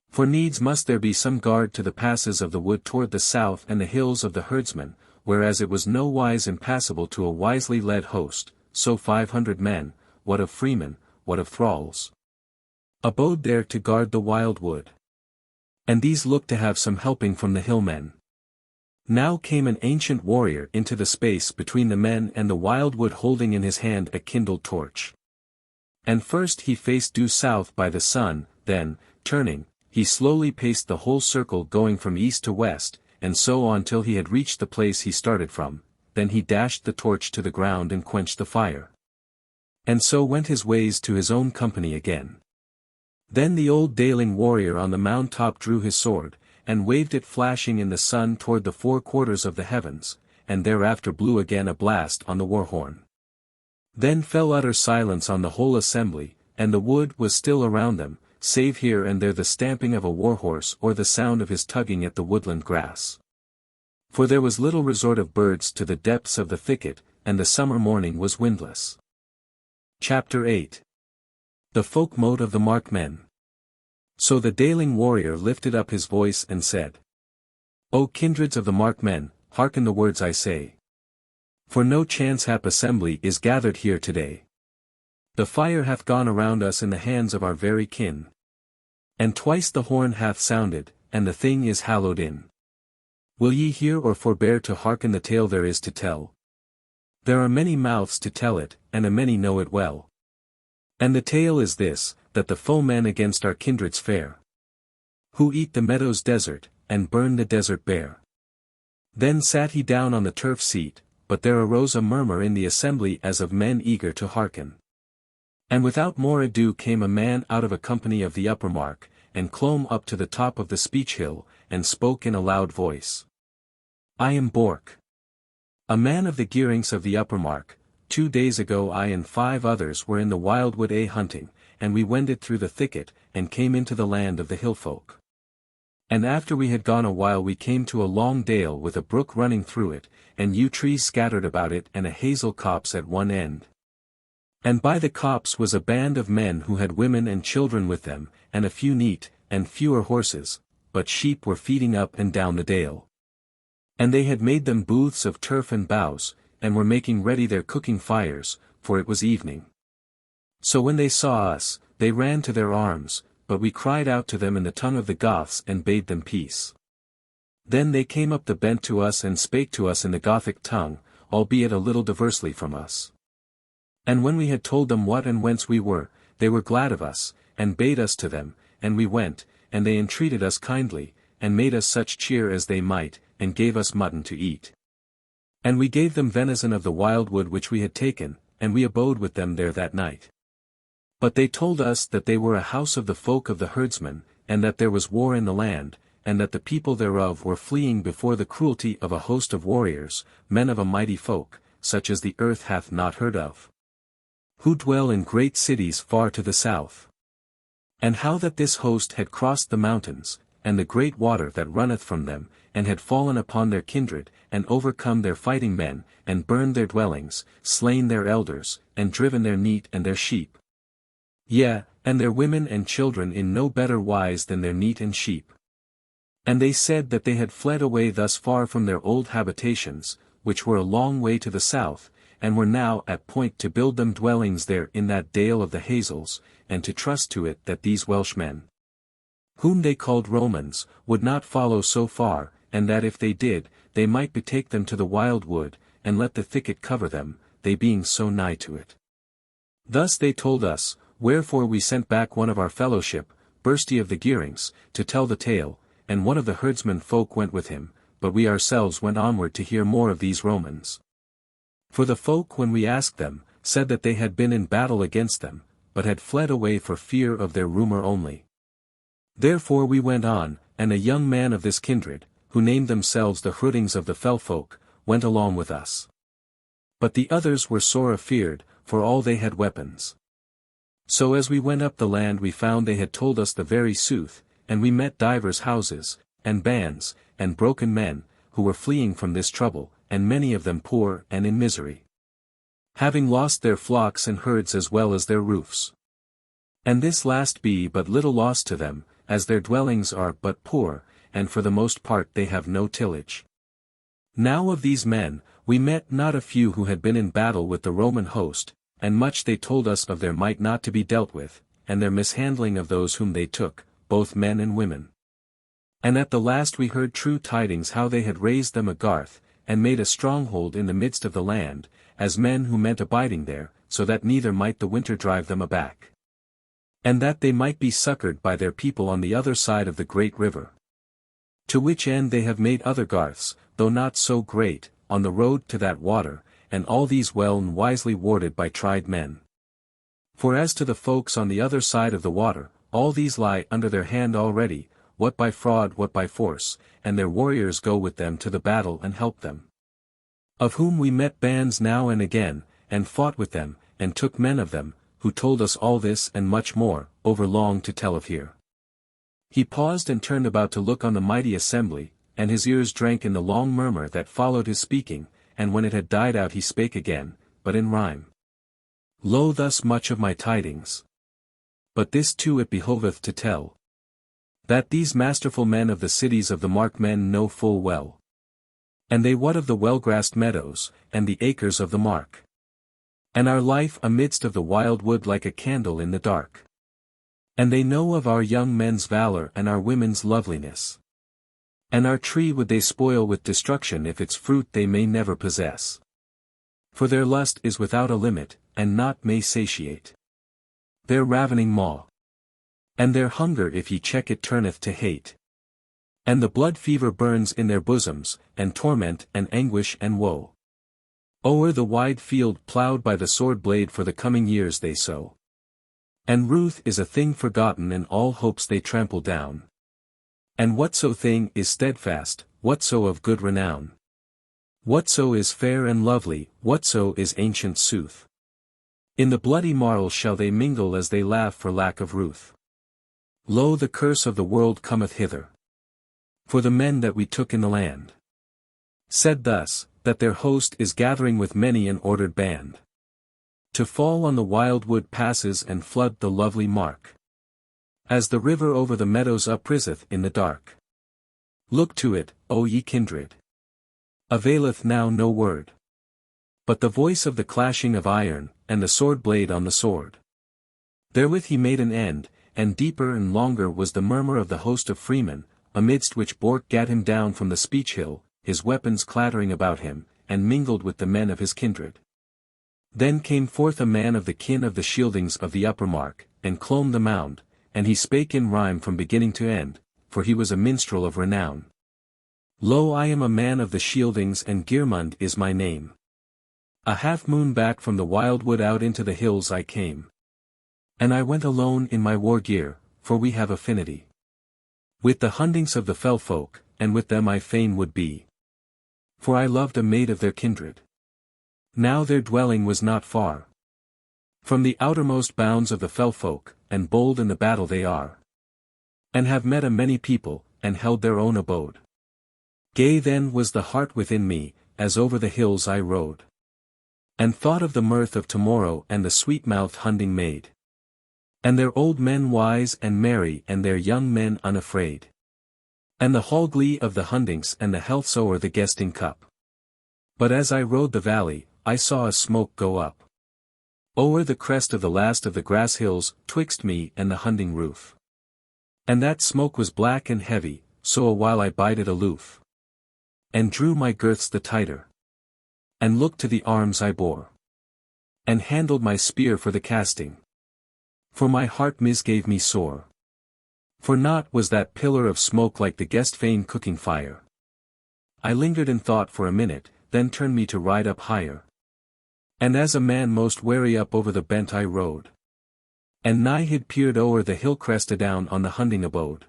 For needs must there be some guard to the passes of the wood toward the south and the hills of the herdsmen, whereas it was no wise impassable to a wisely led host, so 500 men, what of freemen, what of thralls, abode there to guard the wild wood. And these looked to have some helping from the hillmen. Now came an ancient warrior into the space between the men and the wild wood holding in his hand a kindled torch. And first he faced due south by the sun, then, turning, he slowly paced the whole circle going from east to west, and so on till he had reached the place he started from. Then he dashed the torch to the ground and quenched the fire. And so went his ways to his own company again. Then the old Dayling warrior on the mound top drew his sword, and waved it flashing in the sun toward the 4 quarters of the heavens, and thereafter blew again a blast on the war-horn. Then fell utter silence on the whole assembly, and the wood was still around them, save here and there the stamping of a war-horse or the sound of his tugging at the woodland grass. For there was little resort of birds to the depths of the thicket, and the summer morning was windless. Chapter 8. The Folk-Mote of the Markmen. So the Dayling warrior lifted up his voice and said, O kindreds of the Markmen, hearken the words I say. For no chance-hap assembly is gathered here today. The fire hath gone around us in the hands of our very kin. And twice the horn hath sounded, and the thing is hallowed in. Will ye hear or forbear to hearken the tale there is to tell? There are many mouths to tell it, and a many know it well. And the tale is this, that the foemen against our kindreds fare, who eat the meadow's desert, and burn the desert bare. Then sat he down on the turf seat, but there arose a murmur in the assembly as of men eager to hearken. And without more ado came a man out of a company of the upper mark, and clomb up to the top of the speech hill, and spoke in a loud voice. I am Bork, a man of the Gearings of the upper mark, 2 days ago I and 5 others were in the wildwood hunting, and we wended through the thicket, and came into the land of the hillfolk. And after we had gone a while we came to a long dale with a brook running through it, and yew trees scattered about it and a hazel copse at one end. And by the copse was a band of men who had women and children with them, and a few neat, and fewer horses, but sheep were feeding up and down the dale. And they had made them booths of turf and boughs, and were making ready their cooking fires, for it was evening. So when they saw us, they ran to their arms, but we cried out to them in the tongue of the Goths and bade them peace. Then they came up the bent to us and spake to us in the Gothic tongue, albeit a little diversely from us. And when we had told them what and whence we were, they were glad of us, and bade us to them, and we went, and they entreated us kindly, and made us such cheer as they might, and gave us mutton to eat. And we gave them venison of the wildwood which we had taken, and we abode with them there that night. But they told us that they were a house of the folk of the herdsmen, and that there was war in the land, and that the people thereof were fleeing before the cruelty of a host of warriors, men of a mighty folk, such as the earth hath not heard of, who dwell in great cities far to the south. And how that this host had crossed the mountains, and the great water that runneth from them, and had fallen upon their kindred, and overcome their fighting men, and burned their dwellings, slain their elders, and driven their neat and their sheep. Yea, and their women and children in no better wise than their neat and sheep. And they said that they had fled away thus far from their old habitations, which were a long way to the south, and were now at point to build them dwellings there in that dale of the hazels, and to trust to it that these Welshmen, whom they called Romans, would not follow so far, and that if they did, they might betake them to the wild wood, and let the thicket cover them, they being so nigh to it. Thus they told us, wherefore we sent back one of our fellowship, Bursty of the Gearings, to tell the tale, and one of the herdsmen folk went with him, but we ourselves went onward to hear more of these Romans. For the folk when we asked them, said that they had been in battle against them, but had fled away for fear of their rumor only. Therefore we went on, and a young man of this kindred, who named themselves the Hrudings of the fell folk, went along with us. But the others were sore afeared, for all they had weapons. So as we went up the land we found they had told us the very sooth, and we met divers houses, and bands, and broken men, who were fleeing from this trouble, and many of them poor and in misery, having lost their flocks and herds as well as their roofs. And this last be but little loss to them, as their dwellings are but poor, and for the most part they have no tillage. Now of these men, we met not a few who had been in battle with the Roman host, and much they told us of their might not to be dealt with, and their mishandling of those whom they took, both men and women. And at the last we heard true tidings how they had raised them a garth, and made a stronghold in the midst of the land, as men who meant abiding there, so that neither might the winter drive them aback, and that they might be succoured by their people on the other side of the great river. To which end they have made other garths, though not so great, on the road to that water, and all these well and wisely warded by tried men. For as to the folks on the other side of the water, all these lie under their hand already, what by fraud what by force, and their warriors go with them to the battle and help them. Of whom we met bands now and again, and fought with them, and took men of them, who told us all this and much more, over long to tell of here. He paused and turned about to look on the mighty assembly, and his ears drank in the long murmur that followed his speaking, and when it had died out he spake again, but in rhyme. Lo, thus much of my tidings. But this too it behoveth to tell, that these masterful men of the cities of the Markmen know full well. And they what of the well-grassed meadows, and the acres of the mark. And our life amidst of the wild wood like a candle in the dark. And they know of our young men's valor and our women's loveliness. And our tree would they spoil with destruction if its fruit they may never possess. For their lust is without a limit, and naught may satiate their ravening maw. And their hunger if ye check it turneth to hate. And the blood fever burns in their bosoms, and torment and anguish and woe. O'er the wide field ploughed by the sword blade for the coming years they sow. And ruth is a thing forgotten and all hopes they trample down. And whatso thing is steadfast, whatso of good renown. Whatso is fair and lovely, whatso is ancient sooth. In the bloody marl shall they mingle as they laugh for lack of ruth. Lo, the curse of the world cometh hither. For the men that we took in the land. Said thus, that their host is gathering with many an ordered band. To fall on the wild wood passes and flood the lovely mark. As the river over the meadows upriseth in the dark. Look to it, O ye kindred. Availeth now no word. But the voice of the clashing of iron, and the sword blade on the sword. Therewith he made an end, and deeper and longer was the murmur of the host of freemen, amidst which Bork gat him down from the speech hill, his weapons clattering about him, and mingled with the men of his kindred. Then came forth a man of the kin of the shieldings of the upper mark, and clomb the mound, and he spake in rhyme from beginning to end, for he was a minstrel of renown. Lo, I am a man of the shieldings and Geirmund is my name. A half-moon back from the wild wood out into the hills I came. And I went alone in my war gear, for we have affinity. With the hundings of the fell folk, and with them I fain would be. For I loved a maid of their kindred. Now their dwelling was not far from the outermost bounds of the fell folk, and bold in the battle they are. And have met a many people, and held their own abode. Gay then was the heart within me, as over the hills I rode. And thought of the mirth of tomorrow and the sweet-mouthed hunding maid. And their old men wise and merry and their young men unafraid. And the hall glee of the hundings and the healths o'er the guesting cup. But as I rode the valley, I saw a smoke go up. O'er the crest of the last of the grass hills, twixt me and the hunding roof. And that smoke was black and heavy, so a while I bided aloof. And drew my girths the tighter. And looked to the arms I bore. And handled my spear for the casting. For my heart misgave me sore. For naught was that pillar of smoke like the guest fane cooking fire. I lingered in thought for a minute, then turned me to ride up higher. And as a man most wary up over the bent I rode. And nigh had peered o'er the hill crest adown on the hunding abode.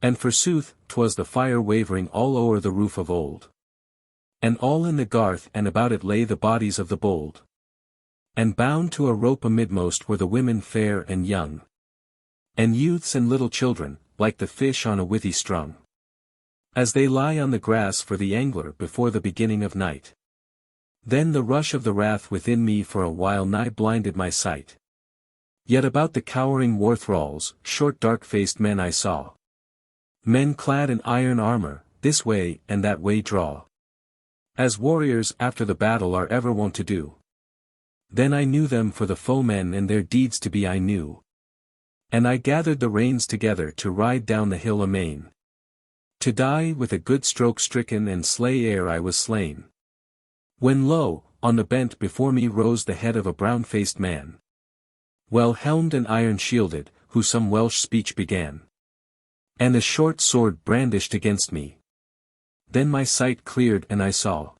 And forsooth, 'twas the fire wavering all o'er the roof of old. And all in the garth and about it lay the bodies of the bold. And bound to a rope amidmost were the women fair and young. And youths and little children, like the fish on a withy strung. As they lie on the grass for the angler before the beginning of night. Then the rush of the wrath within me for a while nigh blinded my sight. Yet about the cowering war thralls, short dark-faced men I saw. Men clad in iron armor, this way and that way draw. As warriors after the battle are ever wont to do. Then I knew them for the foemen and their deeds to be I knew. And I gathered the reins together to ride down the hill amain. To die with a good stroke stricken and slay ere I was slain. When lo, on the bent before me rose the head of a brown-faced man. Well helmed and iron-shielded, who some Welsh speech began. And a short sword brandished against me. Then my sight cleared and I saw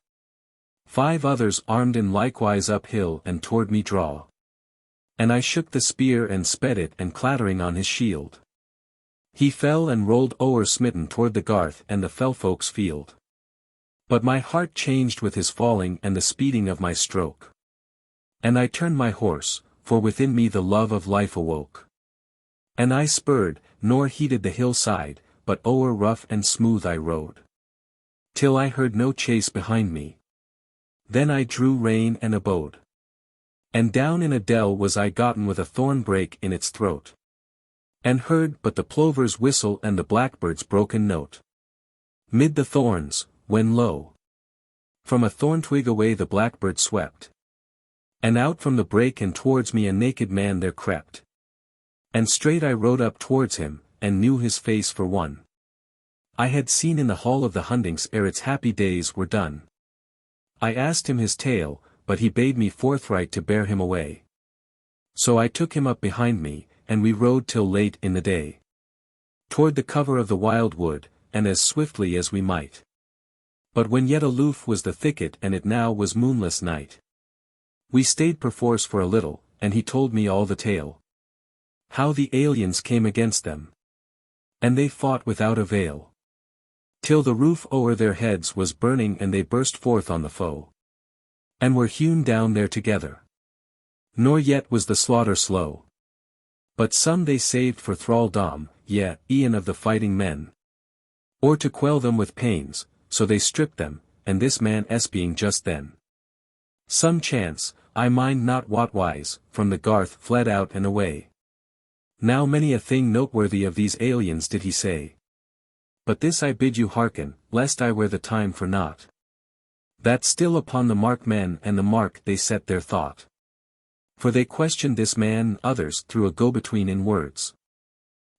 5 others armed in likewise uphill and toward me draw. And I shook the spear and sped it and clattering on his shield. He fell and rolled o'er smitten toward the garth and the fell folks' field. But my heart changed with his falling and the speeding of my stroke. And I turned my horse, for within me the love of life awoke. And I spurred, nor heeded the hillside, but o'er rough and smooth I rode. Till I heard no chase behind me. Then I drew rein and abode. And down in a dell was I gotten with a thorn brake in its throat. And heard but the plover's whistle and the blackbird's broken note. Mid the thorns, when lo! From a thorn twig away the blackbird swept. And out from the brake and towards me a naked man there crept. And straight I rode up towards him, and knew his face for one I had seen in the hall of the hundings ere its happy days were done. I asked him his tale, but he bade me forthright to bear him away. So I took him up behind me, and we rode till late in the day. Toward the cover of the wild wood, and as swiftly as we might. But when yet aloof was the thicket and it now was moonless night. We stayed perforce for a little, and he told me all the tale. How the aliens came against them. And they fought without avail. till the roof o'er their heads was burning and they burst forth on the foe. And were hewn down there together. Nor yet was the slaughter slow. But some they saved for thraldom, yea, e'en of the fighting men. Or to quell them with pains, so they stripped them, and this man being just then. Some chance, I mind not what wise, from the garth fled out and away. Now many a thing noteworthy of these aliens did he say. But this I bid you hearken, lest I wear the time for naught. That still upon the Markmen and the mark they set their thought. For they questioned this man and others through a go-between in words.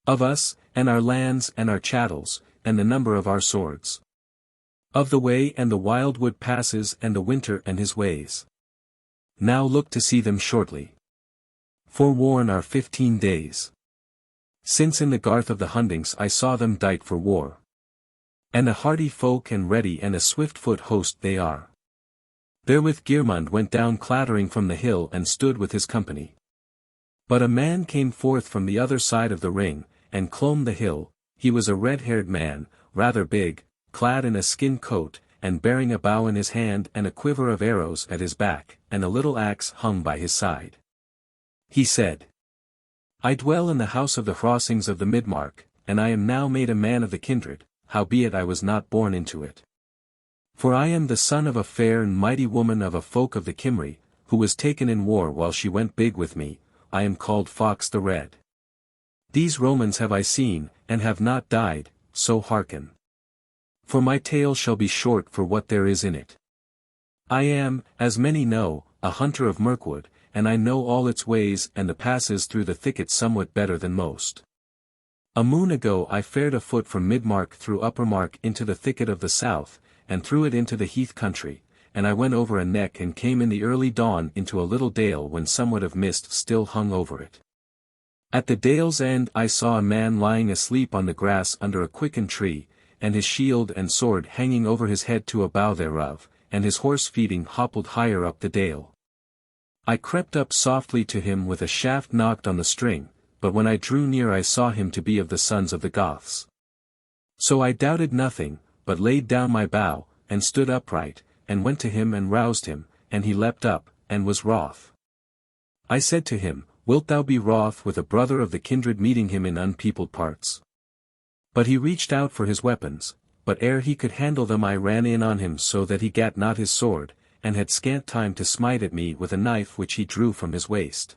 Of us, and our lands and our chattels, and the number of our swords. Of the way and the wild wood passes and the winter and his ways. Now look to see them shortly. Forewarn are 15 days. Since in the garth of the Hundings I saw them dight for war. And a hardy folk and ready and a swift-foot host they are. Therewith Geirmund went down clattering from the hill and stood with his company. But a man came forth from the other side of the ring, and clomb the hill. He was a red-haired man, rather big, clad in a skin coat, and bearing a bow in his hand and a quiver of arrows at his back, and a little axe hung by his side. He said, I dwell in the house of the Laxings of the Nether-mark, and I am now made a man of the kindred, howbeit I was not born into it. For I am the son of a fair and mighty woman of a folk of the Cymry, who was taken in war while she went big with me. I am called Fox the Red. These Romans have I seen, and have not died, so hearken. For my tale shall be short for what there is in it. I am, as many know, a hunter of Mirkwood, and I know all its ways and the passes through the thicket somewhat better than most. A moon ago I fared afoot from Midmark through Uppermark into the thicket of the south, and through it into the heath country, and I went over a neck and came in the early dawn into a little dale when somewhat of mist still hung over it. At the dale's end I saw a man lying asleep on the grass under a quicken tree, and his shield and sword hanging over his head to a bough thereof, and his horse feeding hoppled higher up the dale. I crept up softly to him with a shaft knocked on the string, but when I drew near I saw him to be of the sons of the Goths. So I doubted nothing, but laid down my bow, and stood upright, and went to him and roused him, and he leapt up, and was wroth. I said to him, Wilt thou be wroth with a brother of the kindred meeting him in unpeopled parts? But he reached out for his weapons, but ere he could handle them I ran in on him so that he gat not his sword, and had scant time to smite at me with a knife which he drew from his waist.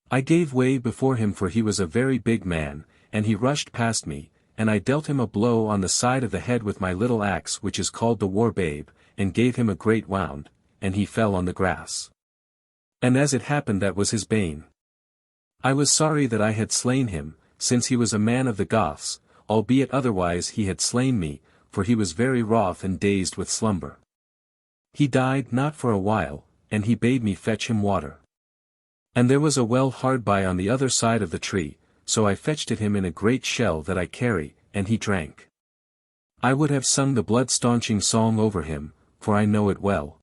I gave way before him for he was a very big man, and he rushed past me, and I dealt him a blow on the side of the head with my little axe which is called the war-babe, and gave him a great wound, and he fell on the grass. And as it happened that was his bane. I was sorry that I had slain him, since he was a man of the Goths, albeit otherwise he had slain me, for he was very wroth and dazed with slumber. He died not for a while, and he bade me fetch him water. And there was a well hard by on the other side of the tree, so I fetched it him in a great shell that I carry, and he drank. I would have sung the blood-staunching song over him, for I know it well.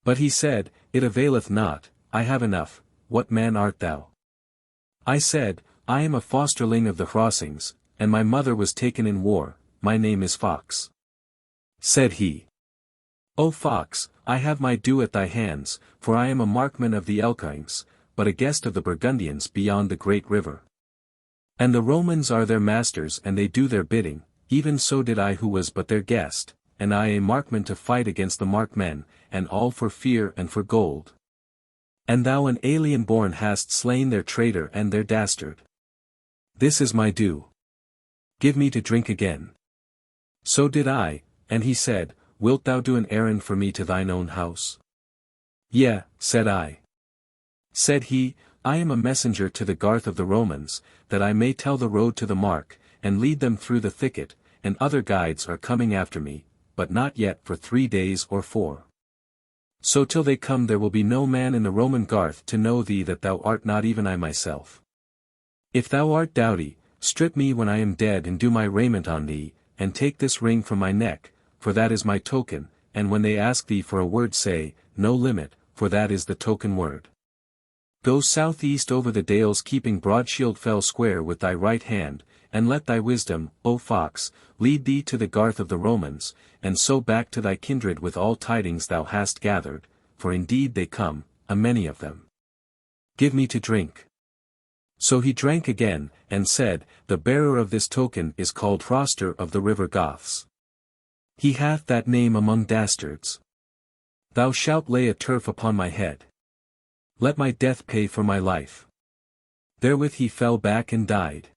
But he said, It availeth not, I have enough. What man art thou? I said, I am a fosterling of the Laxings, and my mother was taken in war. My name is Fox. Said he, O Fox, I have my due at thy hands, for I am a Markman of the Laxings, but a guest of the Burgundians beyond the great river. And the Romans are their masters and they do their bidding, even so did I who was but their guest, and I a Markman to fight against the Markmen, and all for fear and for gold. And thou an alien born hast slain their traitor and their dastard. This is my due. Give me to drink again. So did I, and he said, Wilt thou do an errand for me to thine own house? Yea, said I. Said he, I am a messenger to the garth of the Romans, that I may tell the road to the mark, and lead them through the thicket, and other guides are coming after me, but not yet for 3 days or 4. So till they come there will be no man in the Roman garth to know thee that thou art not even I myself. If thou art doughty, strip me when I am dead and do my raiment on thee, and take this ring from my neck, for that is my token, and when they ask thee for a word say, No limit, for that is the token word. Go southeast over the dales, keeping Broadshield Fell square with thy right hand, and let thy wisdom, O fox, lead thee to the garth of the Romans, and so back to thy kindred with all tidings thou hast gathered, for indeed they come, a many of them. Give me to drink. So he drank again, and said, The bearer of this token is called Hroster of the river Goths. He hath that name among dastards. Thou shalt lay a turf upon my head. Let my death pay for my life. Therewith he fell back and died.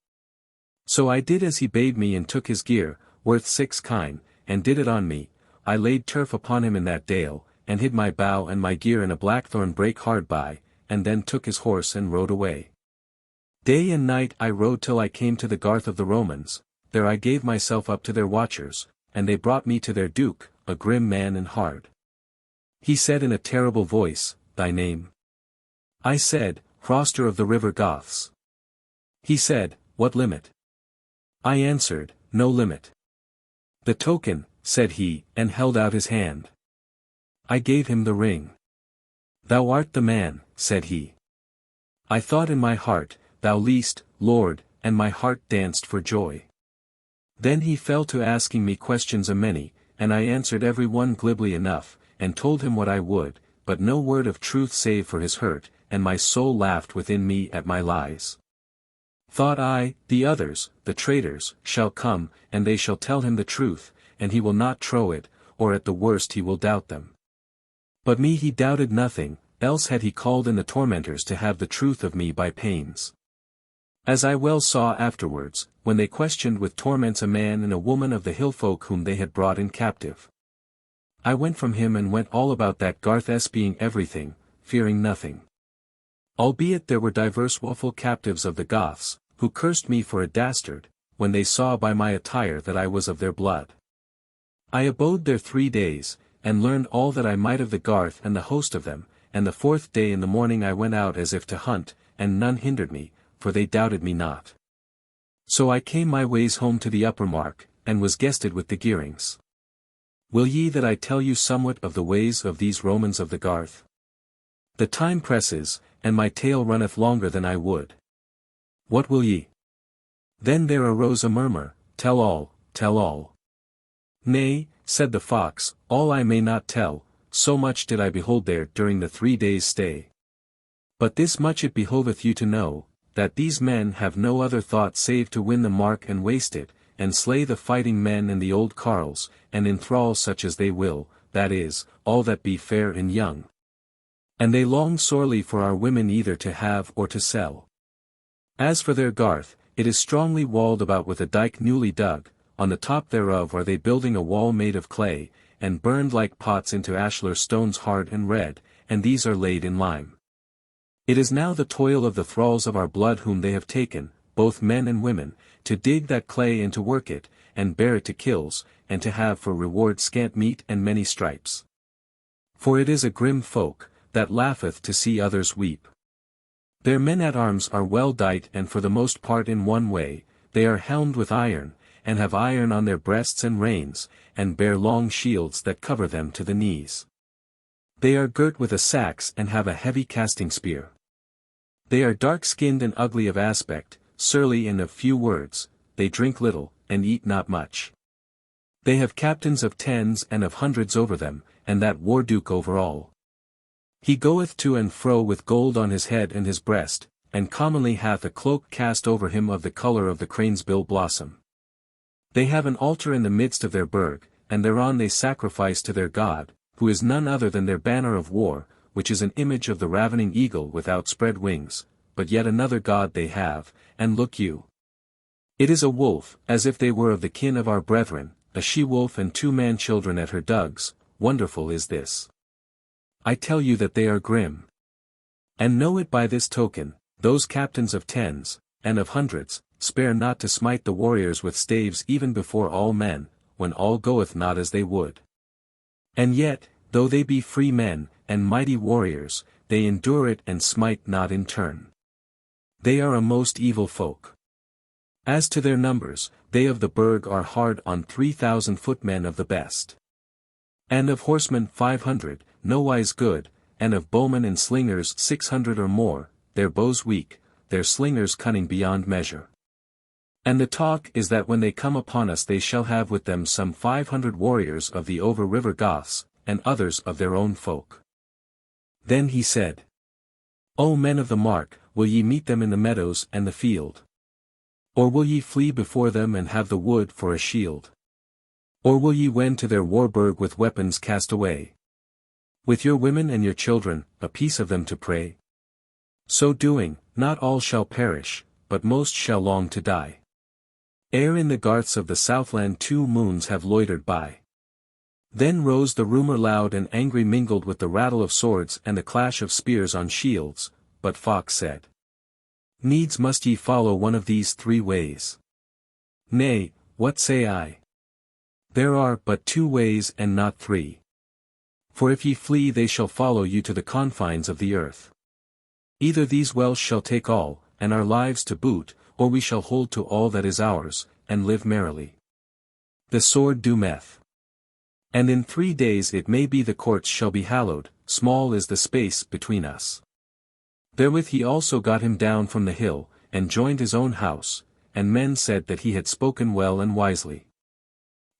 So I did as he bade me, and took his gear, worth 6 kine, and did it on me. I laid turf upon him in that dale, and hid my bow and my gear in a blackthorn brake hard by, and then took his horse and rode away. Day and night I rode till I came to the garth of the Romans. There I gave myself up to their watchers, and they brought me to their duke, a grim man and hard. He said in a terrible voice, Thy name? I said, Hroster of the river Goths. He said, What limit? I answered, No limit. The token, said he, and held out his hand. I gave him the ring. Thou art the man, said he. I thought in my heart, Thou least, Lord, and my heart danced for joy. Then he fell to asking me questions a many, and I answered every one glibly enough, and told him what I would, but no word of truth save for his hurt, and my soul laughed within me at my lies. Thought I, the others, the traitors, shall come, and they shall tell him the truth, and he will not trow it, or at the worst he will doubt them. But me he doubted nothing, else had he called in the tormentors to have the truth of me by pains. As I well saw afterwards, when they questioned with torments a man and a woman of the hill folk whom they had brought in captive. I went from him and went all about that garth espying everything, fearing nothing. Albeit there were divers woeful captives of the Goths, who cursed me for a dastard, when they saw by my attire that I was of their blood. I abode there 3 days, and learned all that I might of the garth and the host of them, and the 4th day in the morning I went out as if to hunt, and none hindered me, for they doubted me not. So I came my ways home to the upper mark, and was guested with the gearings. Will ye that I tell you somewhat of the ways of these Romans of the garth? The time presses, and my tale runneth longer than I would. What will ye? Then there arose a murmur, Tell all, tell all. Nay, said the fox, all I may not tell, so much did I behold there during the 3 days' stay. But this much it behoveth you to know, that these men have no other thought save to win the mark and waste it, and slay the fighting men and the old carles, and enthrall such as they will, that is, all that be fair and young. And they long sorely for our women either to have or to sell. As for their garth, it is strongly walled about with a dike newly dug, on the top thereof are they building a wall made of clay, and burned like pots into ashlar stones hard and red, and these are laid in lime. It is now the toil of the thralls of our blood whom they have taken, both men and women, to dig that clay and to work it, and bear it to kills, and to have for reward scant meat and many stripes. For it is a grim folk, that laugheth to see others weep. Their men-at-arms are well dight and for the most part in one way, they are helmed with iron, and have iron on their breasts and reins, and bear long shields that cover them to the knees. They are girt with a sax and have a heavy casting spear. They are dark-skinned and ugly of aspect, surly and of few words, they drink little, and eat not much. They have captains of 10s and of 100s over them, and that war-duke over all. He goeth to and fro with gold on his head and his breast, and commonly hath a cloak cast over him of the colour of the cranesbill blossom. They have an altar in the midst of their burg, and thereon they sacrifice to their god, who is none other than their banner of war, which is an image of the ravening eagle with outspread wings, but yet another god they have, and look you. It is a wolf, as if they were of the kin of our brethren, a she-wolf and 2 man-children at her dugs, wonderful is this. I tell you that they are grim. And know it by this token, those captains of 10s, and of 100s, spare not to smite the warriors with staves even before all men, when all goeth not as they would. And yet, though they be free men, and mighty warriors, they endure it and smite not in turn. They are a most evil folk. As to their numbers, they of the burg are hard on 3,000 footmen of the best. And of horsemen 500, nowise good, and of bowmen and slingers 600 or more, their bows weak, their slingers cunning beyond measure. And the talk is that when they come upon us they shall have with them some 500 warriors of the over-river Goths, and others of their own folk. Then he said, O men of the mark, will ye meet them in the meadows and the field? Or will ye flee before them and have the wood for a shield? Or will ye wend to their war-burg with weapons cast away? With your women and your children, a piece of them to pray? So doing, not all shall perish, but most shall long to die. Ere in the garths of the southland 2 moons have loitered by. Then rose the rumour loud and angry mingled with the rattle of swords and the clash of spears on shields, but Fox said, Needs must ye follow one of these 3 ways. Nay, what say I? There are but 2 ways and not 3. For if ye flee they shall follow you to the confines of the earth. Either these Welsh shall take all, and our lives to boot, or we shall hold to all that is ours, and live merrily. The sword doometh. And in 3 days it may be the courts shall be hallowed, small is the space between us. Therewith he also got him down from the hill, and joined his own house, and men said that he had spoken well and wisely.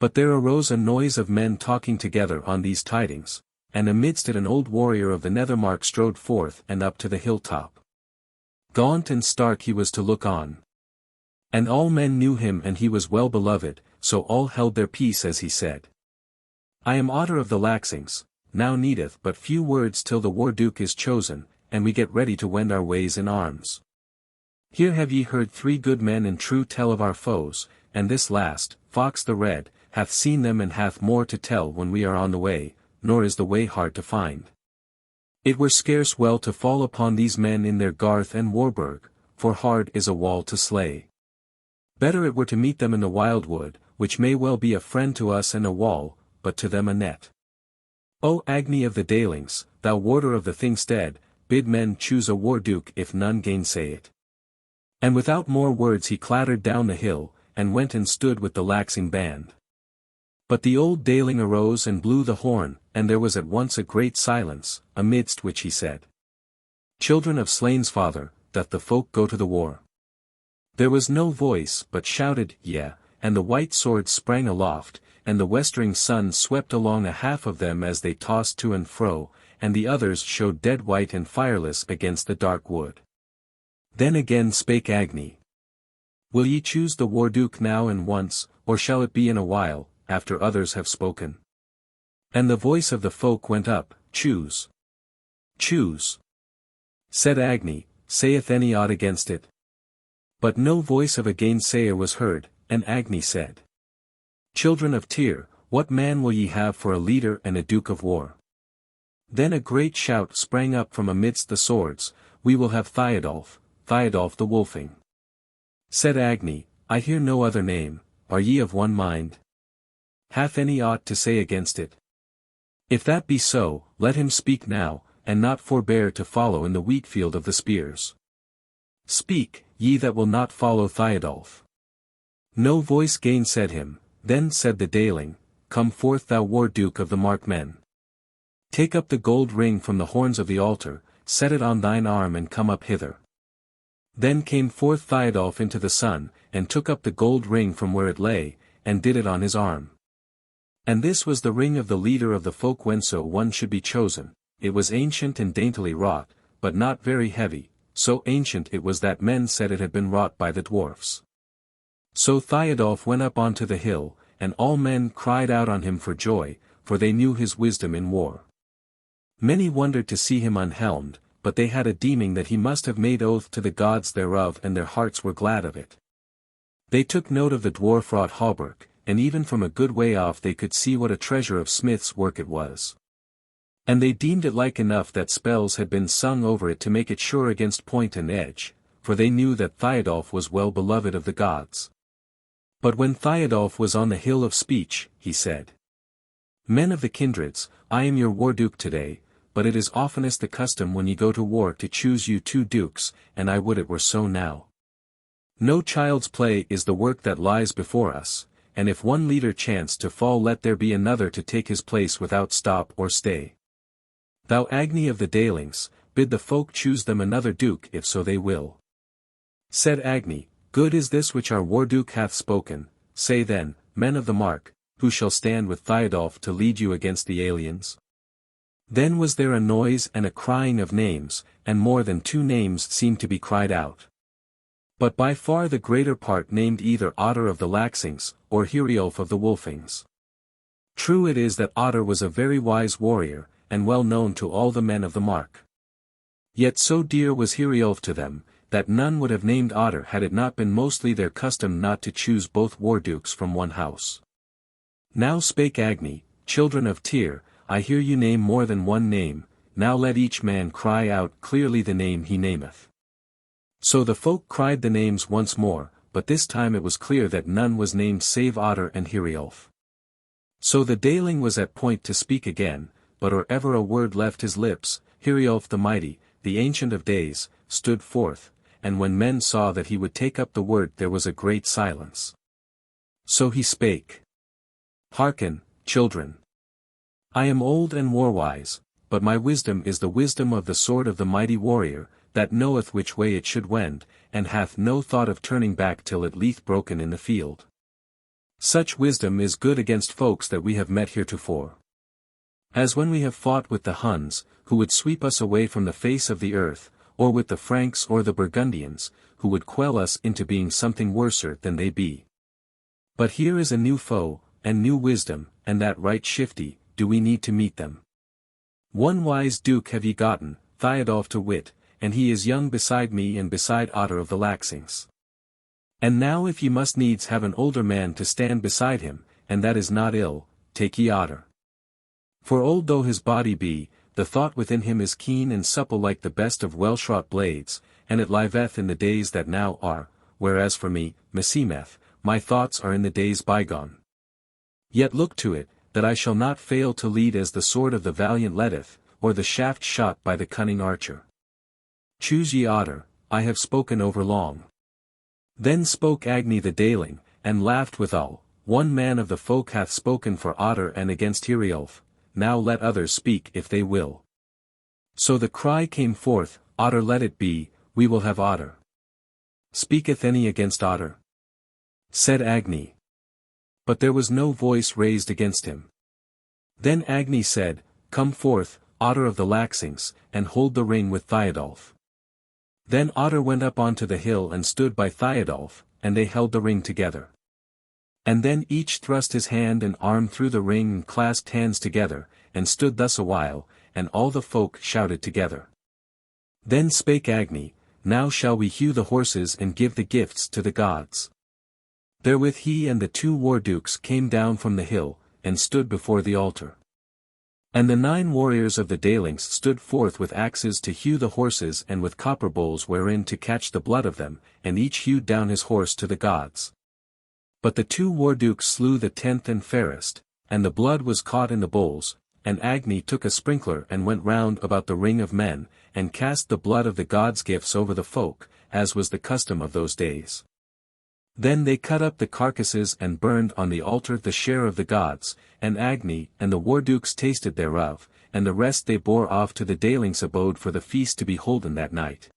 But there arose a noise of men talking together on these tidings, and amidst it an old warrior of the Nether-mark strode forth and up to the hilltop. Gaunt and stark he was to look on. And all men knew him and he was well beloved, so all held their peace as he said. I am Otter of the Laxings, now needeth but few words till the war-duke is chosen, and we get ready to wend our ways in arms. Here have ye heard 3 good men in true tell of our foes, and this last, Fox the Red, hath seen them and hath more to tell when we are on the way, nor is the way hard to find. It were scarce well to fall upon these men in their garth and war-burg, for hard is a wall to slay. Better it were to meet them in the wildwood, which may well be a friend to us and a wall, but to them a net. O Agni of the Daylings, thou warder of the Thingstead, bid men choose a war-duke if none gainsay it. And without more words he clattered down the hill, and went and stood with the Laxing band. But the old Dayling arose and blew the horn, and there was at once a great silence, amidst which he said, Children of Slain's father, doth the folk go to the war? There was no voice but shouted, Yea, and the white swords sprang aloft, and the westering sun swept along a half of them as they tossed to and fro, and the others showed dead white and fireless against the dark wood. Then again spake Agni. Will ye choose the war-duke now and once, or shall it be in a while, after others have spoken? And the voice of the folk went up, Choose. Choose. Said Agni, saith any aught against it? But no voice of a gainsayer was heard, and Agni said, Children of Tyr, what man will ye have for a leader and a duke of war? Then a great shout sprang up from amidst the swords, We will have Thiodolf, Thiodolf the Wolfing. Said Agni, I hear no other name, are ye of one mind? Hath any aught to say against it? If that be so, let him speak now, and not forbear to follow in the wheatfield of the spears. Speak, ye that will not follow Thiodolf. No voice gainsaid him. Then said the Dayling, Come forth thou war-duke of the Markmen. Take up the gold ring from the horns of the altar, set it on thine arm and come up hither. Then came forth Thiodolf into the sun, and took up the gold ring from where it lay, and did it on his arm. And this was the ring of the leader of the folk whenso one should be chosen. It was ancient and daintily wrought, but not very heavy, so ancient it was that men said it had been wrought by the dwarfs. So Thiodolf went up onto the hill, and all men cried out on him for joy, for they knew his wisdom in war. Many wondered to see him unhelmed, but they had a deeming that he must have made oath to the gods thereof and their hearts were glad of it. They took note of the dwarf-wrought hauberk, and even from a good way off they could see what a treasure of smith's work it was. And they deemed it like enough that spells had been sung over it to make it sure against point and edge, for they knew that Thiodolf was well beloved of the gods. But when Thiodolf was on the hill of speech, he said, Men of the kindreds, I am your war-duke today, but it is oftenest the custom when ye go to war to choose you 2 dukes, and I would it were so now. No child's play is the work that lies before us, and if one leader chance to fall let there be another to take his place without stop or stay. Thou Agni of the Daylings, bid the folk choose them another duke if so they will. Said Agni, good is this which our war-duke hath spoken, say then, men of the mark, who shall stand with Thiodolf to lead you against the aliens? Then was there a noise and a crying of names, and more than 2 names seemed to be cried out. But by far the greater part named either Otter of the Laxings, or Thiodolf of the Wolfings. True it is that Otter was a very wise warrior, and well known to all the men of the mark. Yet so dear was Thiodolf to them, that none would have named Otter had it not been mostly their custom not to choose both war-dukes from one house. Now spake Agni, children of Tyr, I hear you name more than one name, now let each man cry out clearly the name he nameth. So the folk cried the names once more, but this time it was clear that none was named save Otter and Thiodolf. So the Dayling was at point to speak again, but or ever a word left his lips, Thiodolf the mighty, the ancient of days, stood forth, and when men saw that he would take up the word there was a great silence. So he spake. Hearken, children. I am old and warwise, but my wisdom is the wisdom of the sword of the mighty warrior, that knoweth which way it should wend, and hath no thought of turning back till it lieth broken in the field. Such wisdom is good against folks that we have met heretofore. As when we have fought with the Huns, who would sweep us away from the face of the earth, or with the Franks or the Burgundians, who would quell us into being something worser than they be. But here is a new foe, and new wisdom, and that right shifty, do we need to meet them. One wise duke have ye gotten, Thiodolf to wit, and he is young beside me and beside Otter of the Laxings. And now if ye must needs have an older man to stand beside him, and that is not ill, take ye Otter. For old though his body be, the thought within him is keen and supple like the best of well-shot blades, and it liveth in the days that now are, whereas for me, meseemeth, my thoughts are in the days bygone. Yet look to it, that I shall not fail to lead as the sword of the valiant leadeth, or the shaft shot by the cunning archer. Choose ye Otter, I have spoken over long. Then spoke Agni the Dayling, and laughed withal, one man of the folk hath spoken for Otter and against Thiodolf, now let others speak if they will. So the cry came forth, Otter let it be, we will have Otter. Speaketh any against Otter? Said Agni. But there was no voice raised against him. Then Agni said, Come forth, Otter of the Laxings, and hold the ring with Thiodolf. Then Otter went up onto the hill and stood by Thiodolf, and they held the ring together. And then each thrust his hand and arm through the ring and clasped hands together, and stood thus a while, and all the folk shouted together. Then spake Agni, Now shall we hew the horses and give the gifts to the gods. Therewith he and the 2 war-dukes came down from the hill, and stood before the altar. And the 9 warriors of the Daylings stood forth with axes to hew the horses and with copper bowls wherein to catch the blood of them, and each hewed down his horse to the gods. But the 2 war-dukes slew the 10th and fairest, and the blood was caught in the bowls, and Agni took a sprinkler and went round about the ring of men, and cast the blood of the gods' gifts over the folk, as was the custom of those days. Then they cut up the carcasses and burned on the altar the share of the gods, and Agni and the war-dukes tasted thereof, and the rest they bore off to the Daylings' abode for the feast to be holden that night.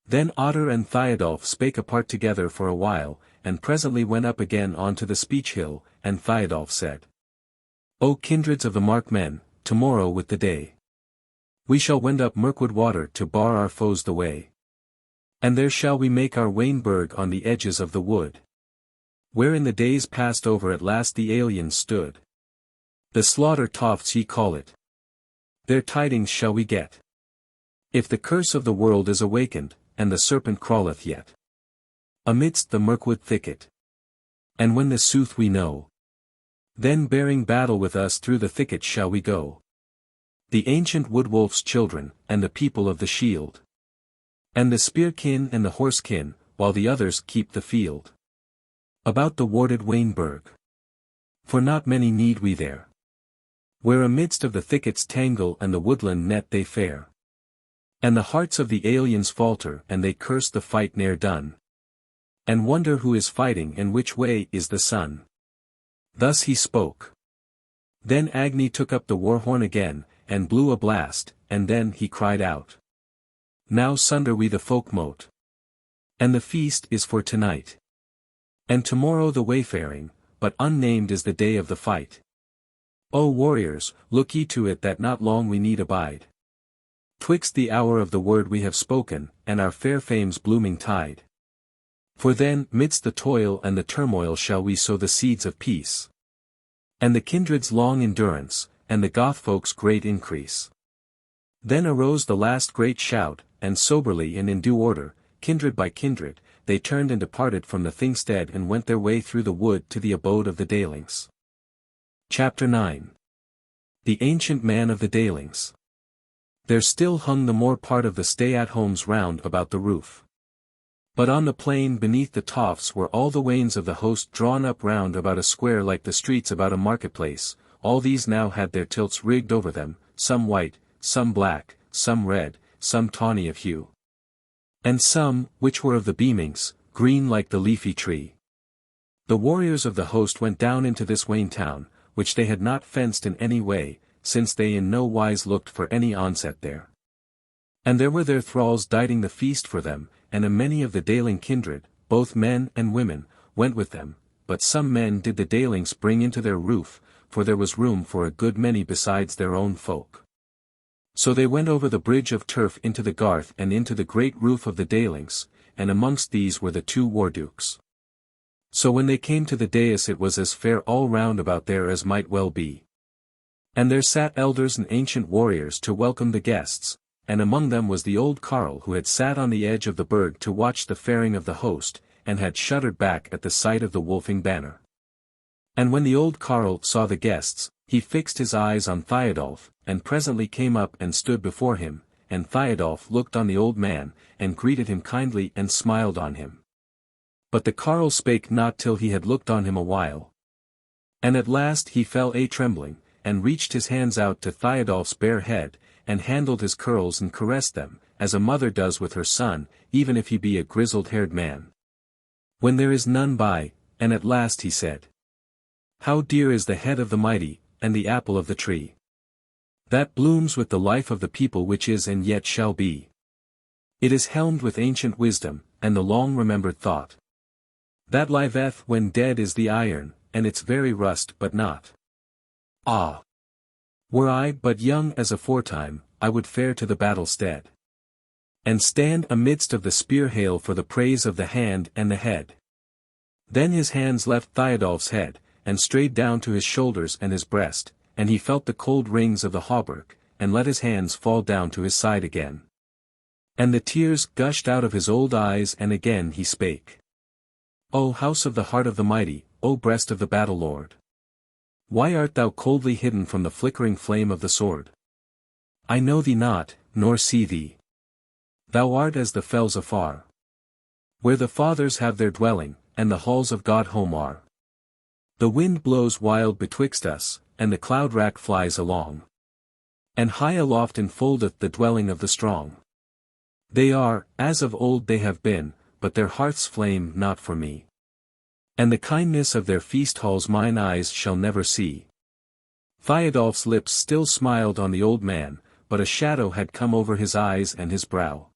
Then Otter and Thiodolf spake apart together for a while, and presently went up again onto the speech hill, and Thiodolf said, O kindreds of the Markmen, tomorrow with the day, we shall wend up Mirkwood water to bar our foes the way. And there shall we make our Wain-Burg on the edges of the wood, where in the days past over at last the aliens stood. The slaughter tofts ye call it. Their tidings shall we get. If the curse of the world is awakened, and the serpent crawleth yet amidst the Mirkwood thicket. And when the sooth we know, then bearing battle with us through the thicket shall we go. The ancient wood-wolf's children, and the people of the shield, and the spear-kin and the horse-kin, while the others keep the field about the warded Wain-Burg. For not many need we there, where amidst of the thickets tangle and the woodland net they fare. And the hearts of the aliens falter and they curse the fight ne'er done, and wonder who is fighting and which way is the sun. Thus he spoke. Then Agni took up the war horn again, and blew a blast, and then he cried out. Now sunder we the Folk-Mote. And the feast is for tonight. And tomorrow the wayfaring, but unnamed is the day of the fight. O warriors, look ye to it that not long we need abide. Twixt the hour of the word we have spoken, and our fair fame's blooming tide. For then, midst the toil and the turmoil shall we sow the seeds of peace. And the kindred's long endurance, and the Goth folk's great increase. Then arose the last great shout, and soberly and in due order, kindred by kindred, they turned and departed from the Thingstead and went their way through the wood to the abode of the Daylings. Chapter 9. The Ancient Man of the Daylings. There still hung the more part of the stay-at-homes round about the roof. But on the plain beneath the tofts were all the wains of the host drawn up round about a square like the streets about a marketplace. All these now had their tilts rigged over them, some white, some black, some red, some tawny of hue. And some, which were of the beamings, green like the leafy tree. The warriors of the host went down into this Wain town, which they had not fenced in any way, since they in no wise looked for any onset there. And there were their thralls dighting the feast for them, and a many of the Dayling kindred, both men and women, went with them, but some men did the Daylings bring into their roof, for there was room for a good many besides their own folk. So they went over the bridge of turf into the garth and into the great roof of the Daylings, and amongst these were the two wardukes. So when they came to the dais it was as fair all round about there as might well be. And there sat elders and ancient warriors to welcome the guests, and among them was the old carle who had sat on the edge of the burg to watch the faring of the host, and had shuddered back at the sight of the wolfing banner. And when the old carle saw the guests, he fixed his eyes on Thiodolf, and presently came up and stood before him, and Thiodolf looked on the old man, and greeted him kindly and smiled on him. But the carle spake not till he had looked on him a while. And at last he fell a-trembling, and reached his hands out to Thiodolf's bare head, and handled his curls and caressed them, as a mother does with her son, even if he be a grizzled-haired man. When there is none by, and at last he said, "How dear is the head of the mighty, and the apple of the tree, that blooms with the life of the people which is and yet shall be. It is helmed with ancient wisdom, and the long-remembered thought. That liveth when dead is the iron, and its very rust but not. Ah! Were I but young as aforetime, I would fare to the battle stead, and stand amidst of the spear-hail for the praise of the hand and the head." Then his hands left Thiodolf's head, and strayed down to his shoulders and his breast, and he felt the cold rings of the hauberk, and let his hands fall down to his side again. And the tears gushed out of his old eyes, and again he spake. "O house of the heart of the mighty, O breast of the battle-lord! Why art thou coldly hidden from the flickering flame of the sword? I know thee not, nor see thee. Thou art as the fells afar, where the fathers have their dwelling, and the halls of God home are. The wind blows wild betwixt us, and the cloud-rack flies along. And high aloft enfoldeth the dwelling of the strong. They are, as of old they have been, but their hearths flame not for me. And the kindness of their feast halls mine eyes shall never see." Thiodolf's lips still smiled on the old man, but a shadow had come over his eyes and his brow.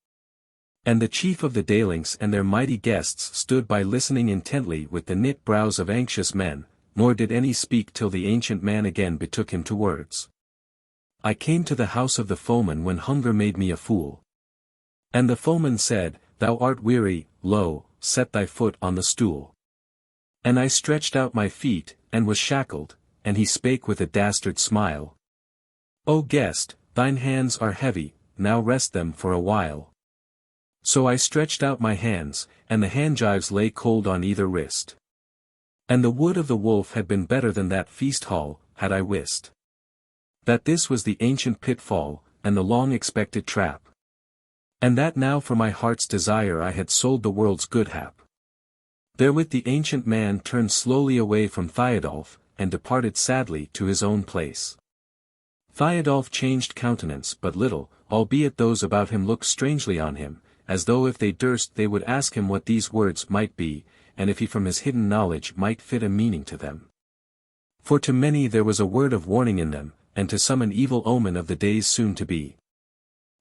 And the chief of the Daylings and their mighty guests stood by listening intently with the knit brows of anxious men, nor did any speak till the ancient man again betook him to words. "I came to the house of the foeman when hunger made me a fool. And the foeman said, Thou art weary, lo, set thy foot on the stool. And I stretched out my feet, and was shackled, and he spake with a dastard smile. O guest, thine hands are heavy, now rest them for a while. So I stretched out my hands, and the handgyves lay cold on either wrist. And the wood of the wolf had been better than that feast hall, had I wist that this was the ancient pitfall, and the long-expected trap. And that now for my heart's desire I had sold the world's good hap." Therewith the ancient man turned slowly away from Thiodolf, and departed sadly to his own place. Thiodolf changed countenance but little, albeit those about him looked strangely on him, as though if they durst they would ask him what these words might be, and if he from his hidden knowledge might fit a meaning to them. For to many there was a word of warning in them, and to some an evil omen of the days soon to be.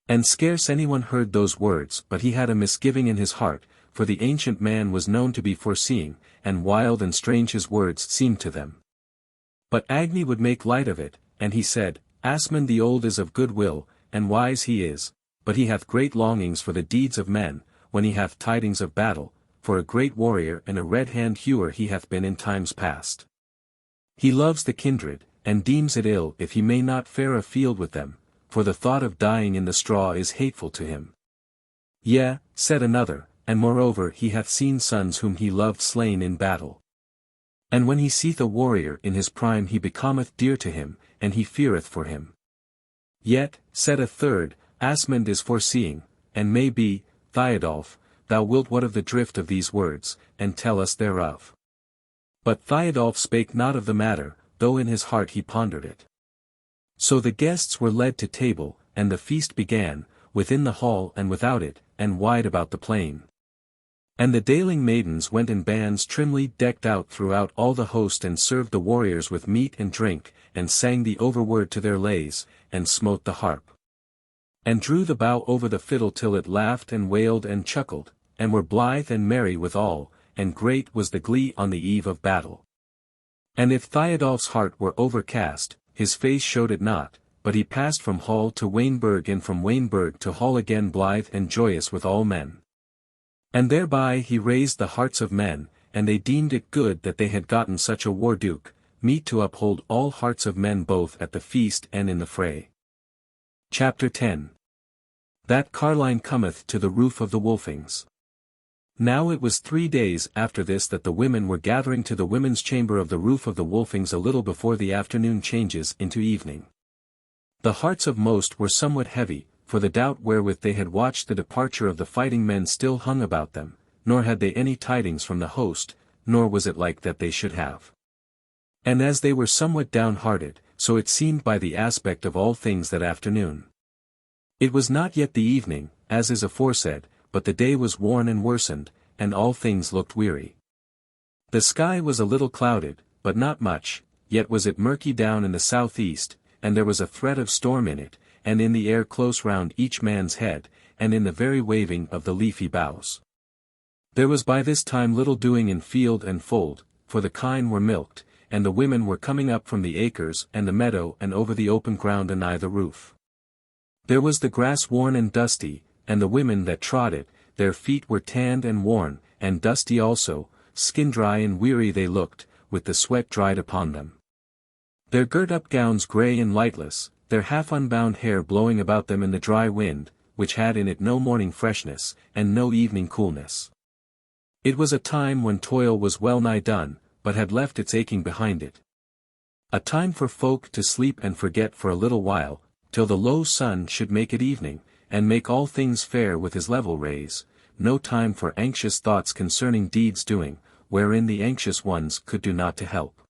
And scarce anyone heard those words, but he had a misgiving in his heart, for the ancient man was known to be foreseeing, and wild and strange his words seemed to them. But Agni would make light of it, and he said, Asmund the old is of good will, and wise he is, but he hath great longings for the deeds of men, when he hath tidings of battle, for a great warrior and a red-hand hewer he hath been in times past. He loves the kindred, and deems it ill if he may not fare afield with them, for the thought of dying in the straw is hateful to him. Yea, said another, and moreover he hath seen sons whom he loved slain in battle. And when he seeth a warrior in his prime he becometh dear to him, and he feareth for him. Yet, said a third, Asmund is foreseeing, and may be, Thiodolf, thou wilt what of the drift of these words, and tell us thereof. But Thiodolf spake not of the matter, though in his heart he pondered it. So the guests were led to table, and the feast began, within the hall and without it, and wide about the plain. And the Dayling maidens went in bands trimly decked out throughout all the host and served the warriors with meat and drink, and sang the overword to their lays, and smote the harp. And drew the bow over the fiddle till it laughed and wailed and chuckled, and were blithe and merry withal, and great was the glee on the eve of battle. And if Thiodolf's heart were overcast, his face showed it not, but he passed from hall to Wain-Burg and from Wain-Burg to hall again blithe and joyous with all men. And thereby he raised the hearts of men, and they deemed it good that they had gotten such a war-duke, meet to uphold all hearts of men both at the feast and in the fray. Chapter 10. That Carline cometh to the roof of the Wolfings. Now it was 3 days after this that the women were gathering to the women's chamber of the roof of the Wolfings a little before the afternoon changes into evening. The hearts of most were somewhat heavy, for the doubt wherewith they had watched the departure of the fighting men still hung about them, nor had they any tidings from the host, nor was it like that they should have. And as they were somewhat downhearted, so it seemed by the aspect of all things that afternoon. It was not yet the evening, as is aforesaid, but the day was worn and worsened, and all things looked weary. The sky was a little clouded, but not much, yet was it murky down in the southeast, and there was a threat of storm in it, and in the air close round each man's head, and in the very waving of the leafy boughs. There was by this time little doing in field and fold, for the kine were milked, and the women were coming up from the acres and the meadow and over the open ground anigh the roof. There was the grass worn and dusty, and the women that trod it, their feet were tanned and worn, and dusty also, skin dry and weary they looked, with the sweat dried upon them. Their girt-up gowns grey and lightless, their half-unbound hair blowing about them in the dry wind, which had in it no morning freshness, and no evening coolness. It was a time when toil was well nigh done, but had left its aching behind it. A time for folk to sleep and forget for a little while, till the low sun should make it evening, and make all things fair with his level rays, no time for anxious thoughts concerning deeds doing, wherein the anxious ones could do naught to help.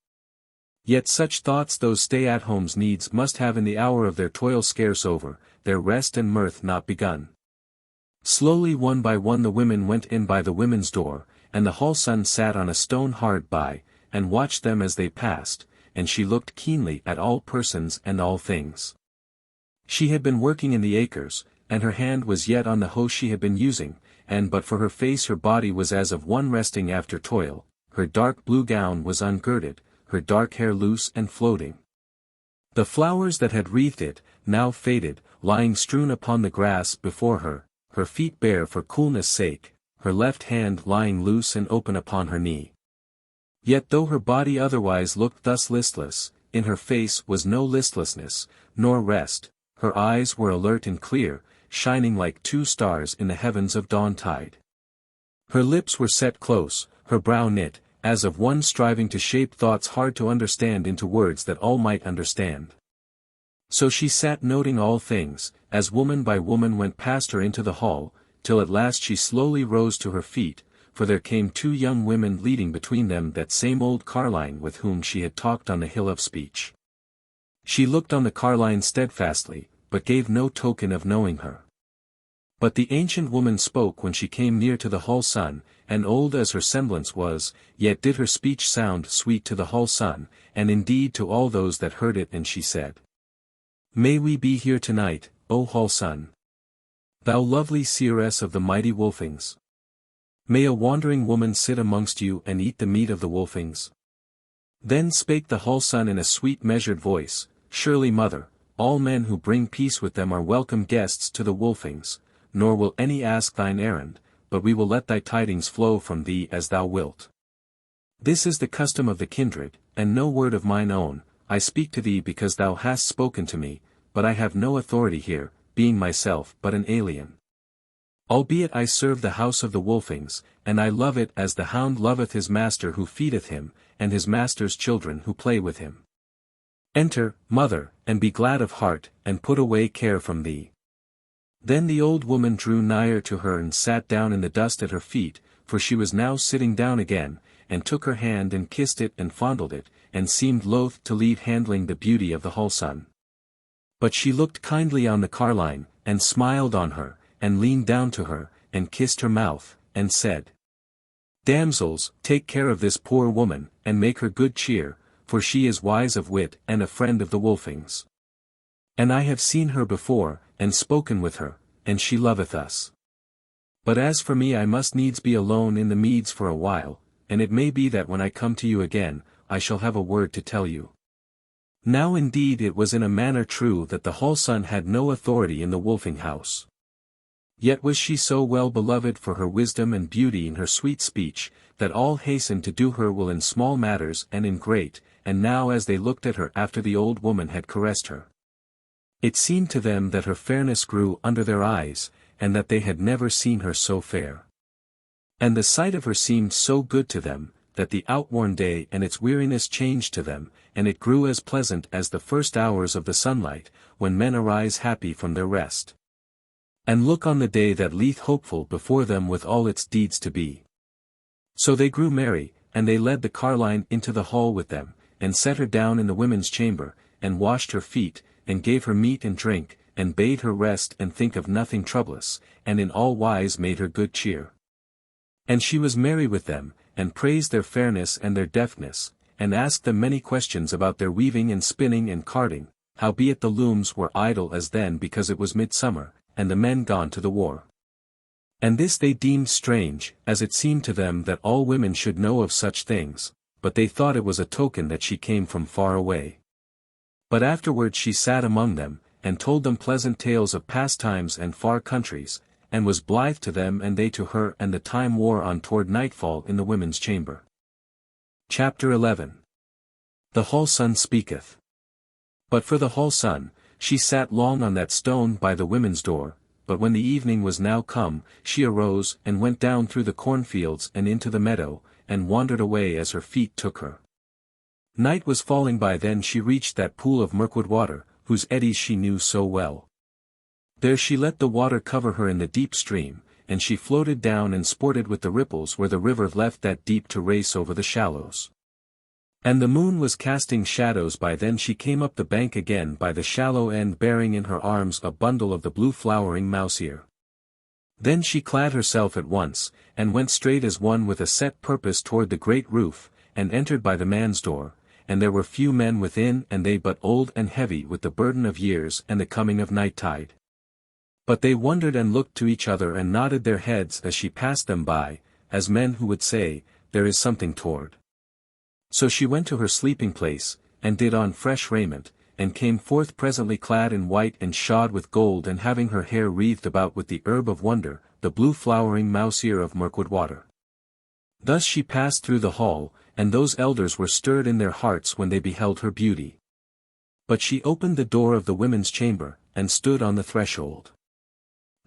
Yet such thoughts those stay-at-homes needs must have in the hour of their toil scarce over, their rest and mirth not begun. Slowly one by one the women went in by the women's door, and the hall son sat on a stone hard by, and watched them as they passed, and she looked keenly at all persons and all things. She had been working in the acres, and her hand was yet on the hoe she had been using, and but for her face her body was as of one resting after toil, her dark blue gown was ungirded, her dark hair loose and floating. The flowers that had wreathed it, now faded, lying strewn upon the grass before her, her feet bare for coolness' sake, her left hand lying loose and open upon her knee. Yet though her body otherwise looked thus listless, in her face was no listlessness, nor rest, her eyes were alert and clear, shining like 2 stars in the heavens of dawntide. Her lips were set close, her brow knit, as of one striving to shape thoughts hard to understand into words that all might understand. So she sat noting all things, as woman by woman went past her into the hall, till at last she slowly rose to her feet, for there came 2 young women leading between them that same old Carline with whom she had talked on the hill of speech. She looked on the Carline steadfastly, but gave no token of knowing her. But the ancient woman spoke when she came near to the hall son, and old as her semblance was, yet did her speech sound sweet to the hall son, and indeed to all those that heard it, and she said, "May we be here tonight, O hall son? Thou lovely seeress of the mighty Wolfings. May a wandering woman sit amongst you and eat the meat of the Wolfings? Then spake the Whole-Son in a sweet measured voice, Surely mother, all men who bring peace with them are welcome guests to the Wolfings, nor will any ask thine errand, but we will let thy tidings flow from thee as thou wilt. This is the custom of the kindred, and no word of mine own, I speak to thee because thou hast spoken to me, but I have no authority here, being myself but an alien. Albeit I serve the house of the Wolfings, and I love it as the hound loveth his master who feedeth him, and his master's children who play with him. Enter, mother, and be glad of heart, and put away care from thee. Then the old woman drew nigher to her and sat down in the dust at her feet, for she was now sitting down again, and took her hand and kissed it and fondled it, and seemed loath to leave handling the beauty of the Whole-Son. But she looked kindly on the Carline, and smiled on her, and leaned down to her, and kissed her mouth, and said, Damsels, take care of this poor woman, and make her good cheer, for she is wise of wit and a friend of the Wolfings. And I have seen her before, and spoken with her, and she loveth us. But as for me I must needs be alone in the meads for a while, and it may be that when I come to you again, I shall have a word to tell you. Now indeed it was in a manner true that the Whole-Son had no authority in the Wolfing house. Yet was she so well beloved for her wisdom and beauty in her sweet speech, that all hastened to do her will in small matters and in great, and now as they looked at her after the old woman had caressed her, it seemed to them that her fairness grew under their eyes, and that they had never seen her so fair. And the sight of her seemed so good to them, that the outworn day and its weariness changed to them, and it grew as pleasant as the first hours of the sunlight, when men arise happy from their rest, and look on the day that lieth hopeful before them with all its deeds to be. So they grew merry, and they led the Carline into the hall with them, and set her down in the women's chamber, and washed her feet, and gave her meat and drink, and bade her rest and think of nothing troublous, and in all wise made her good cheer. And she was merry with them, and praised their fairness and their deftness, and asked them many questions about their weaving and spinning and carding, howbeit the looms were idle as then because it was midsummer, and the men gone to the war. And this they deemed strange, as it seemed to them that all women should know of such things, but they thought it was a token that she came from far away. But afterwards she sat among them, and told them pleasant tales of pastimes and far countries, and was blithe to them and they to her, and the time wore on toward nightfall in the women's chamber. Chapter 11. The Whole-Son speaketh. But for the Whole-Son, she sat long on that stone by the women's door, but when the evening was now come, she arose and went down through the cornfields and into the meadow, and wandered away as her feet took her. Night was falling by then she reached that pool of Mirkwood water, whose eddies she knew so well. There she let the water cover her in the deep stream, and she floated down and sported with the ripples where the river left that deep to race over the shallows. And the moon was casting shadows by then she came up the bank again by the shallow end bearing in her arms a bundle of the blue flowering mouse-ear. Then she clad herself at once, and went straight as one with a set purpose toward the great roof, and entered by the man's door, and there were few men within and they but old and heavy with the burden of years and the coming of night-tide. But they wondered and looked to each other and nodded their heads as she passed them by, as men who would say, there is something toward. So she went to her sleeping place, and did on fresh raiment, and came forth presently clad in white and shod with gold and having her hair wreathed about with the herb of wonder, the blue flowering mouse-ear of Mirkwood water. Thus she passed through the hall, and those elders were stirred in their hearts when they beheld her beauty. But she opened the door of the women's chamber, and stood on the threshold.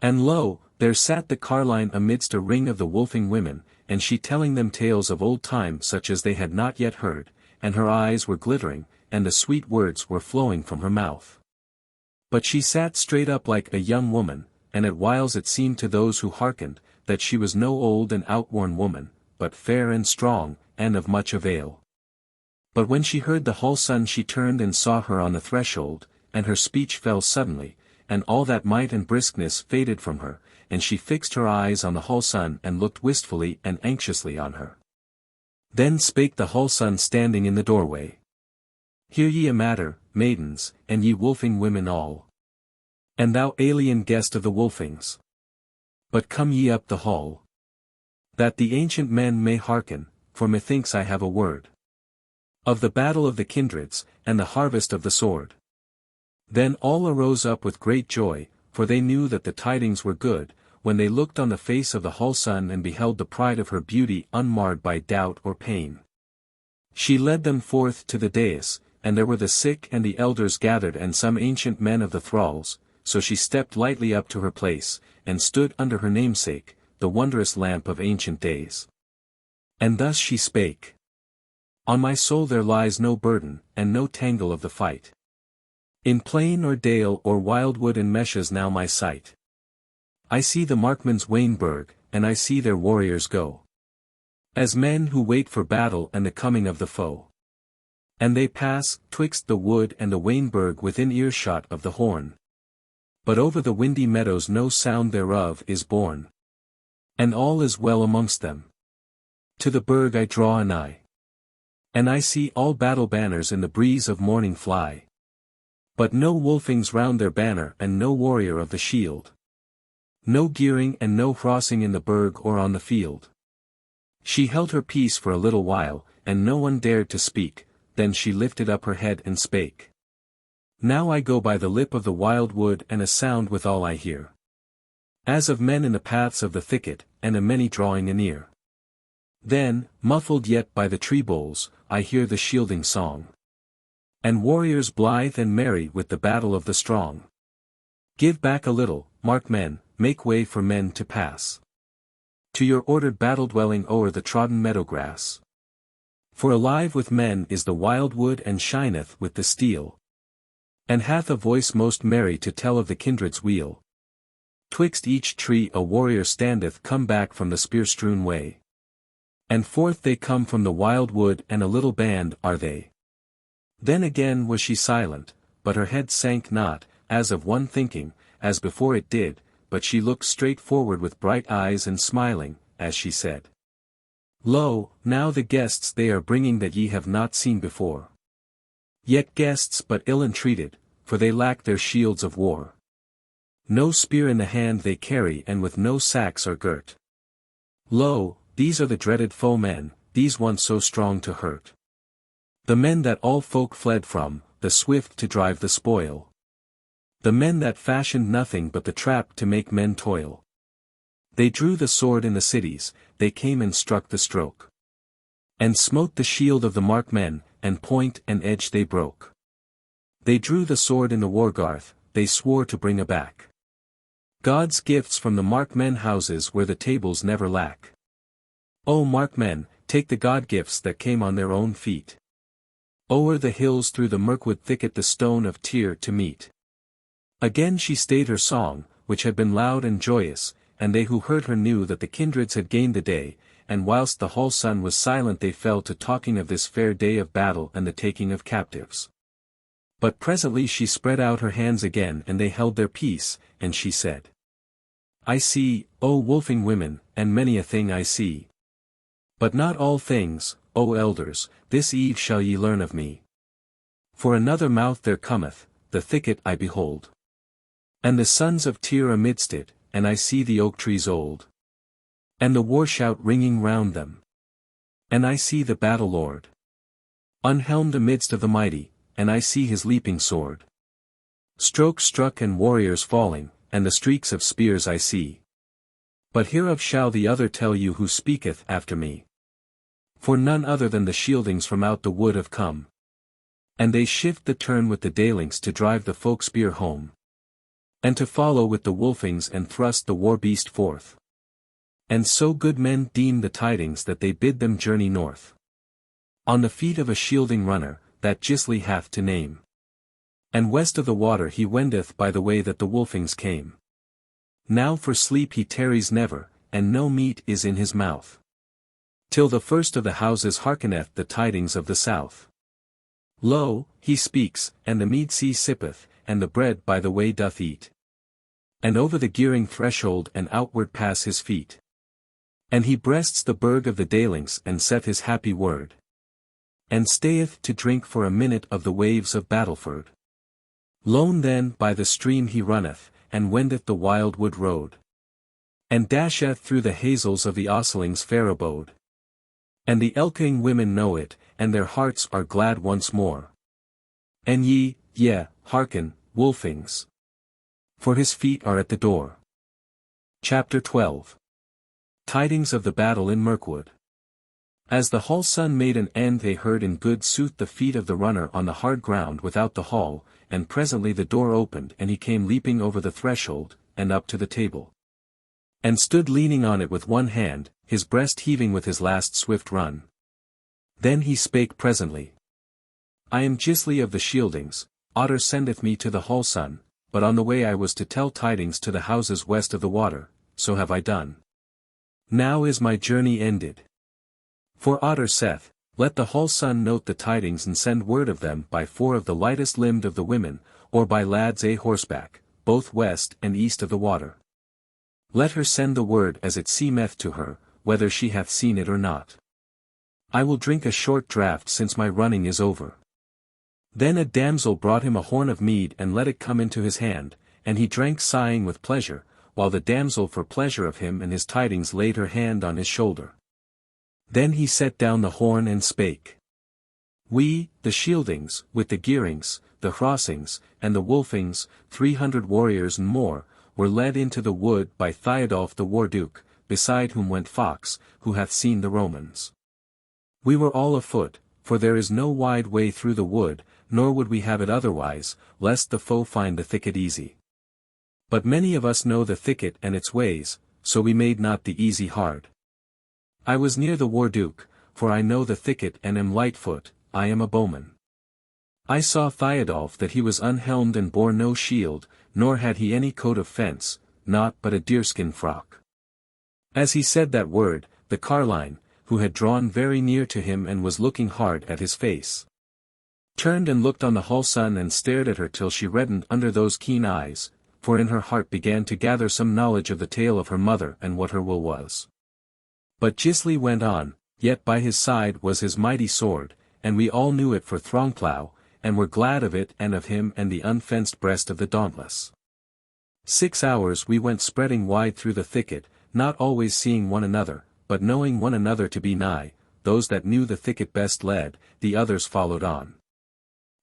And lo, there sat the Carline amidst a ring of the Wolfing women, and she telling them tales of old time such as they had not yet heard, and her eyes were glittering, and the sweet words were flowing from her mouth. But she sat straight up like a young woman, and at whiles it seemed to those who hearkened, that she was no old and outworn woman, but fair and strong, and of much avail. But when she heard the Whole-Son she turned and saw her on the threshold, and her speech fell suddenly, and all that might and briskness faded from her, and she fixed her eyes on the Whole-Son and looked wistfully and anxiously on her. Then spake the Whole-Son standing in the doorway. Hear ye a matter, maidens, and ye Wolfing women all. And thou alien guest of the Wolfings. But come ye up the hall, that the ancient men may hearken, for methinks I have a word of the battle of the kindreds, and the harvest of the sword. Then all arose up with great joy, for they knew that the tidings were good, when they looked on the face of the hall sun and beheld the pride of her beauty unmarred by doubt or pain. She led them forth to the dais, and there were the sick and the elders gathered and some ancient men of the thralls, so she stepped lightly up to her place, and stood under her namesake, the wondrous lamp of ancient days. And thus she spake. On my soul there lies no burden, and no tangle of the fight. In plain or dale or wildwood and meshes now my sight. I see the Markmen's Wain-Burg, and I see their warriors go, as men who wait for battle and the coming of the foe. And they pass, twixt the wood and the Wain-Burg within earshot of the horn. But over the windy meadows no sound thereof is borne. And all is well amongst them. To the burg I draw anigh. And I see all battle banners in the breeze of morning fly. But no Wolfings round their banner and no warrior of the shield. No gearing and no crossing in the burg or on the field. She held her peace for a little while, and no one dared to speak, then she lifted up her head and spake. Now I go by the lip of the wild wood and a sound withal I hear. As of men in the paths of the thicket, and a many drawing anear. Then, muffled yet by the tree boles, I hear the shielding song. And warriors blithe and merry with the battle of the strong. Give back a little, Markmen, make way for men to pass. To your ordered battle dwelling o'er the trodden meadow grass. For alive with men is the wild wood and shineth with the steel. And hath a voice most merry to tell of the kindred's weal. Twixt each tree a warrior standeth come back from the spear-strewn way. And forth they come from the wild wood and a little band are they. Then again was she silent, but her head sank not, as of one thinking, as before it did, but she looked straight forward with bright eyes and smiling, as she said. Lo, now the guests they are bringing that ye have not seen before. Yet guests but ill entreated, for they lack their shields of war. No spear in the hand they carry and with no sacks are girt. Lo, these are the dreaded foemen, these once so strong to hurt. The men that all folk fled from, the swift to drive the spoil. The men that fashioned nothing but the trap to make men toil. They drew the sword in the cities, they came and struck the stroke. And smote the shield of the Markmen, and point and edge they broke. They drew the sword in the wargarth, they swore to bring aback God's gifts from the Markmen houses where the tables never lack. O Markmen, take the God gifts that came on their own feet. O'er the hills through the Mirkwood thicket the stone of Tyr to meet. Again she stayed her song, which had been loud and joyous, and they who heard her knew that the kindreds had gained the day, and whilst the hall sun was silent they fell to talking of this fair day of battle and the taking of captives. But presently she spread out her hands again and they held their peace, and she said. I see, O wolfing women, and many a thing I see. But not all things, O elders, this eve shall ye learn of me. For another mouth there cometh, the thicket I behold. And the sons of Tyr amidst it, and I see the oak trees old. And the war shout ringing round them. And I see the battle lord. Unhelmed amidst of the mighty, and I see his leaping sword. Strokes struck and warriors falling, and the streaks of spears I see. But hereof shall the other tell you who speaketh after me. For none other than the shieldings from out the wood have come. And they shift the turn with the Daylings to drive the folk spear home. And to follow with the Wolfings and thrust the war-beast forth. And so good men deem the tidings that they bid them journey north. On the feet of a shielding runner, that Gisli hath to name. And west of the water he wendeth by the way that the Wolfings came. Now for sleep he tarries never, and no meat is in his mouth. Till the first of the houses hearkeneth the tidings of the south. Lo, he speaks, and the mead sea sippeth, and the bread by the way doth eat. And over the gearing threshold and outward pass his feet. And he breasts the burg of the Daylings and saith his happy word. And stayeth to drink for a minute of the waves of Battleford. Lone then by the stream he runneth, and wendeth the wild wood road. And dasheth through the hazels of the osling's fair abode. And the elking women know it, and their hearts are glad once more. And ye, hearken, Wolfings. For his feet are at the door. Chapter 12. Tidings of the battle in Mirkwood. As the hall sun made an end, they heard in good sooth the feet of the runner on the hard ground without the hall, and presently the door opened and he came leaping over the threshold, and up to the table. And stood leaning on it with one hand, his breast heaving with his last swift run. Then he spake presently. I am Gisli of the Shieldings, Otter sendeth me to the hall sun, but on the way I was to tell tidings to the houses west of the water, so have I done. Now is my journey ended. For Otter saith, let the hall sun note the tidings and send word of them by 4 of the lightest limbed of the women, or by lads a horseback, both west and east of the water. Let her send the word as it seemeth to her, whether she hath seen it or not. I will drink a short draught since my running is over. Then a damsel brought him a horn of mead and let it come into his hand, and he drank sighing with pleasure, while the damsel for pleasure of him and his tidings laid her hand on his shoulder. Then he set down the horn and spake. We, the Shieldings, with the Gearings, the Hrossings, and the Wolfings, 300 warriors and more, were led into the wood by Thiodolf the War-Duke, beside whom went Fox, who hath seen the Romans. We were all afoot, for there is no wide way through the wood, nor would we have it otherwise, lest the foe find the thicket easy. But many of us know the thicket and its ways, so we made not the easy hard. I was near the War-Duke, for I know the thicket and am lightfoot, I am a bowman. I saw Thiodolf that he was unhelmed and bore no shield, nor had he any coat of fence, naught but a deerskin frock. As he said that word, the Carline, who had drawn very near to him and was looking hard at his face, turned and looked on the hall sun and stared at her till she reddened under those keen eyes, for in her heart began to gather some knowledge of the tale of her mother and what her will was. But Gisli went on, yet by his side was his mighty sword, and we all knew it for Throngplow, and were glad of it and of him and the unfenced breast of the dauntless. 6 hours we went spreading wide through the thicket, not always seeing one another, but knowing one another to be nigh, those that knew the thicket best led, the others followed on.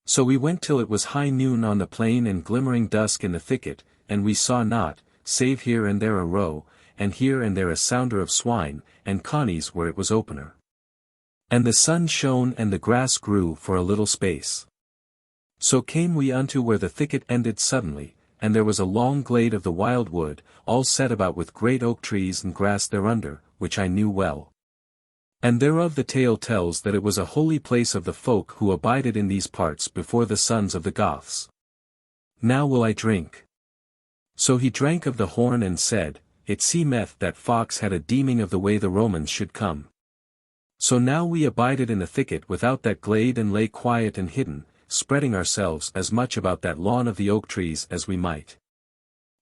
So we went till it was high noon on the plain and glimmering dusk in the thicket, and we saw not, save here and there a roe, and here and there a sounder of swine, and connies where it was opener. And the sun shone and the grass grew for a little space. So came we unto where the thicket ended suddenly, and there was a long glade of the wild wood, all set about with great oak trees and grass thereunder, which I knew well. And thereof the tale tells that it was a holy place of the folk who abided in these parts before the sons of the Goths. Now will I drink. So he drank of the horn and said, it seemeth that Fox had a deeming of the way the Romans should come. So now we abided in the thicket without that glade and lay quiet and hidden, spreading ourselves as much about that lawn of the oak trees as we might.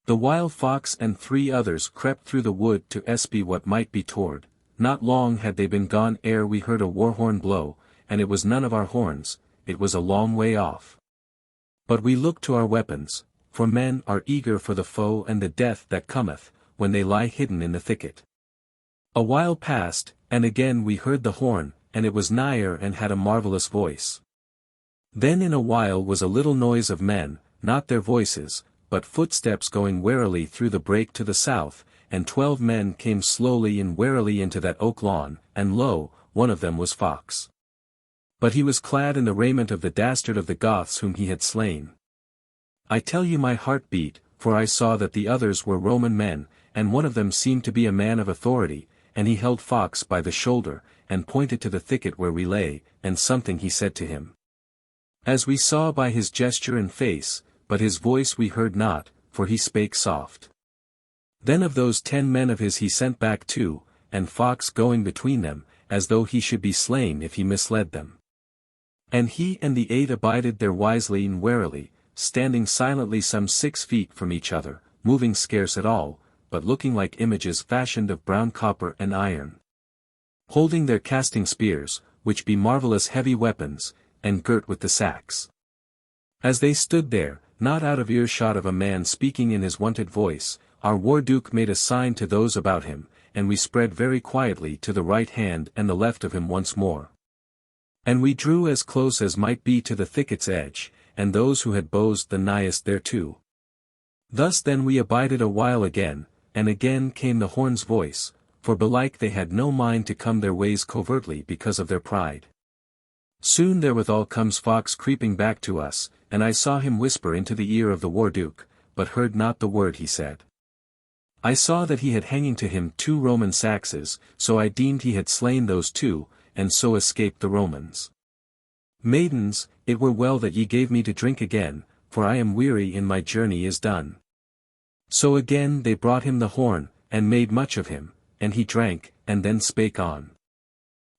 The while Fox and 3 others crept through the wood to espy what might be toward. Not long had they been gone ere we heard a war horn blow, and it was none of our horns, it was a long way off. But we looked to our weapons, for men are eager for the foe and the death that cometh, when they lie hidden in the thicket. A while passed, and again we heard the horn, and it was nigher and had a marvellous voice. Then in a while was a little noise of men, not their voices, but footsteps going warily through the brake to the south, and 12 men came slowly and warily into that oak lawn, and lo, one of them was Fox. But he was clad in the raiment of the dastard of the Goths whom he had slain. I tell you my heart beat, for I saw that the others were Roman men, and one of them seemed to be a man of authority, and he held Fox by the shoulder, and pointed to the thicket where we lay, and something he said to him. As we saw by his gesture and face, but his voice we heard not, for he spake soft. Then of those 10 men of his he sent back 2, and Fox going between them, as though he should be slain if he misled them. And he and the 8 abided there wisely and warily, standing silently some 6 feet from each other, moving scarce at all, but looking like images fashioned of brown copper and iron. Holding their casting spears, which be marvellous heavy weapons, and girt with the sacks. As they stood there, not out of earshot of a man speaking in his wonted voice, our war-duke made a sign to those about him, and we spread very quietly to the right hand and the left of him once more. And we drew as close as might be to the thicket's edge, and those who had bows the nighest thereto. Thus then we abided a while again, and again came the horn's voice, for belike they had no mind to come their ways covertly because of their pride. Soon therewithal comes Fox creeping back to us, and I saw him whisper into the ear of the war-duke, but heard not the word he said. I saw that he had hanging to him 2 Roman Saxes, so I deemed he had slain those 2, and so escaped the Romans. Maidens, it were well that ye gave me to drink again, for I am weary and my journey is done. So again they brought him the horn, and made much of him, and he drank, and then spake on.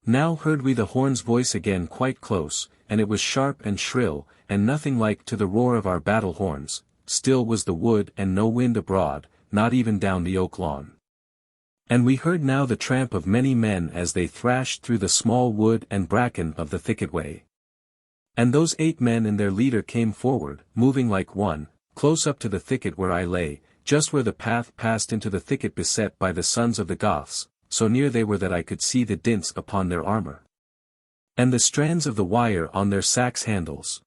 Now heard we the horn's voice again quite close, and it was sharp and shrill, and nothing like to the roar of our battle horns, still was the wood and no wind abroad, not even down the oak lawn. And we heard now the tramp of many men as they thrashed through the small wood and bracken of the thicket way. And those 8 men and their leader came forward, moving like one, close up to the thicket where I lay, just where the path passed into the thicket beset by the sons of the Goths, so near they were that I could see the dints upon their armor, and the strands of the wire on their sax handles.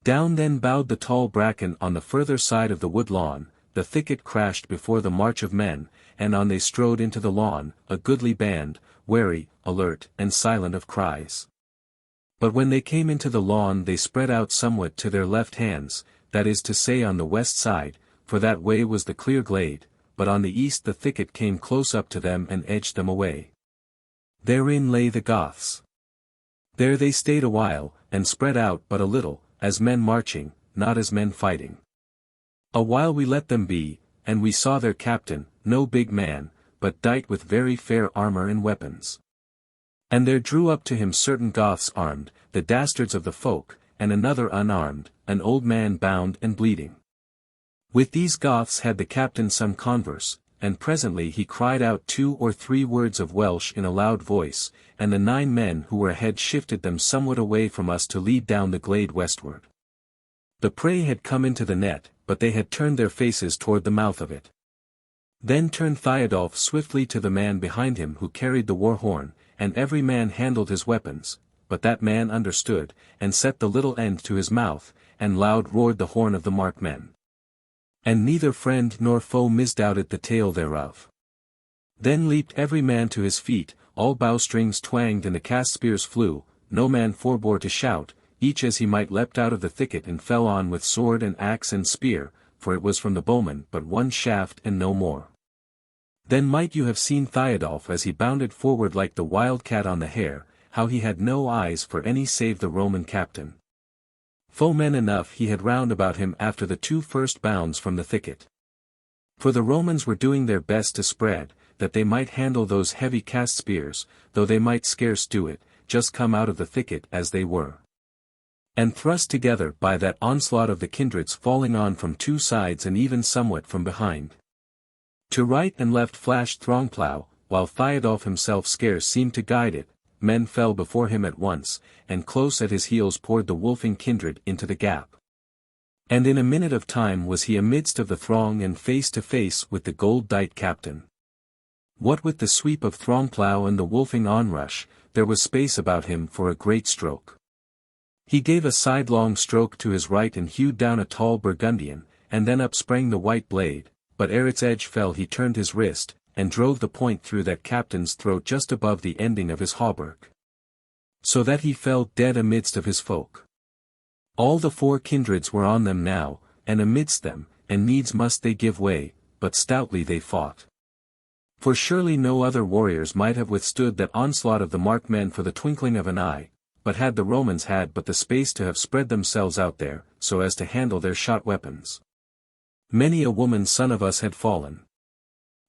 Down then bowed the tall bracken on the further side of the wood lawn, the thicket crashed before the march of men, and on they strode into the lawn, a goodly band, wary, alert, and silent of cries. But when they came into the lawn they spread out somewhat to their left hands, that is to say on the west side, for that way was the clear glade, but on the east the thicket came close up to them and edged them away. Therein lay the Goths. There they stayed a while, and spread out but a little, as men marching, not as men fighting. A while we let them be, and we saw their captain, no big man, but dight with very fair armor and weapons. And there drew up to him certain Goths armed, the dastards of the folk, and another unarmed, an old man bound and bleeding. With these Goths had the captain some converse, and presently he cried out 2 or 3 words of Welsh in a loud voice, and the 9 men who were ahead shifted them somewhat away from us to lead down the glade westward. The prey had come into the net, but they had turned their faces toward the mouth of it. Then turned Thiodolf swiftly to the man behind him who carried the war horn, and every man handled his weapons, but that man understood, and set the little end to his mouth, and loud roared the horn of the Markmen. And neither friend nor foe misdoubted the tale thereof. Then leaped every man to his feet, all bowstrings twanged and the cast spears flew, no man forbore to shout, each as he might leapt out of the thicket and fell on with sword and axe and spear, for it was from the bowman but one shaft and no more. Then might you have seen Thiodolf as he bounded forward like the wild cat on the hare, how he had no eyes for any save the Roman captain. Foemen enough he had round about him after the 2 first bounds from the thicket. For the Romans were doing their best to spread, that they might handle those heavy cast spears, though they might scarce do it, just come out of the thicket as they were. And thrust together by that onslaught of the kindreds falling on from 2 sides and even somewhat from behind. To right and left flashed Throngplow, while Thiodolf himself scarce seemed to guide it, men fell before him at once, and close at his heels poured the wolfing kindred into the gap. And in a minute of time was he amidst of the throng and face to face with the gold-dight captain. What with the sweep of Throngplow and the wolfing onrush, there was space about him for a great stroke. He gave a sidelong stroke to his right and hewed down a tall Burgundian, and then up sprang the white blade, but ere its edge fell he turned his wrist, and drove the point through that captain's throat just above the ending of his hauberk. So that he fell dead amidst of his folk. All the 4 kindreds were on them now, and amidst them, and needs must they give way, but stoutly they fought. For surely no other warriors might have withstood that onslaught of the Markmen for the twinkling of an eye, but had the Romans had but the space to have spread themselves out there, so as to handle their shot weapons. Many a woman's son of us had fallen.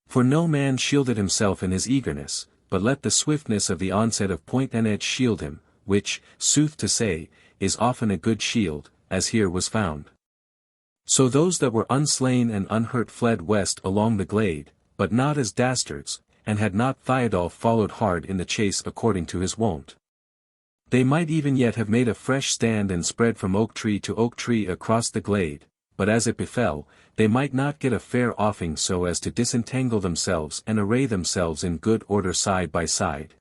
For no man shielded himself in his eagerness, but let the swiftness of the onset of point and edge shield him, which, sooth to say, is often a good shield, as here was found. So those that were unslain and unhurt fled west along the glade, but not as dastards, and had not Thiodolf followed hard in the chase according to his wont. They might even yet have made a fresh stand and spread from oak tree to oak tree across the glade, but as it befell, they might not get a fair offing so as to disentangle themselves and array themselves in good order side by side.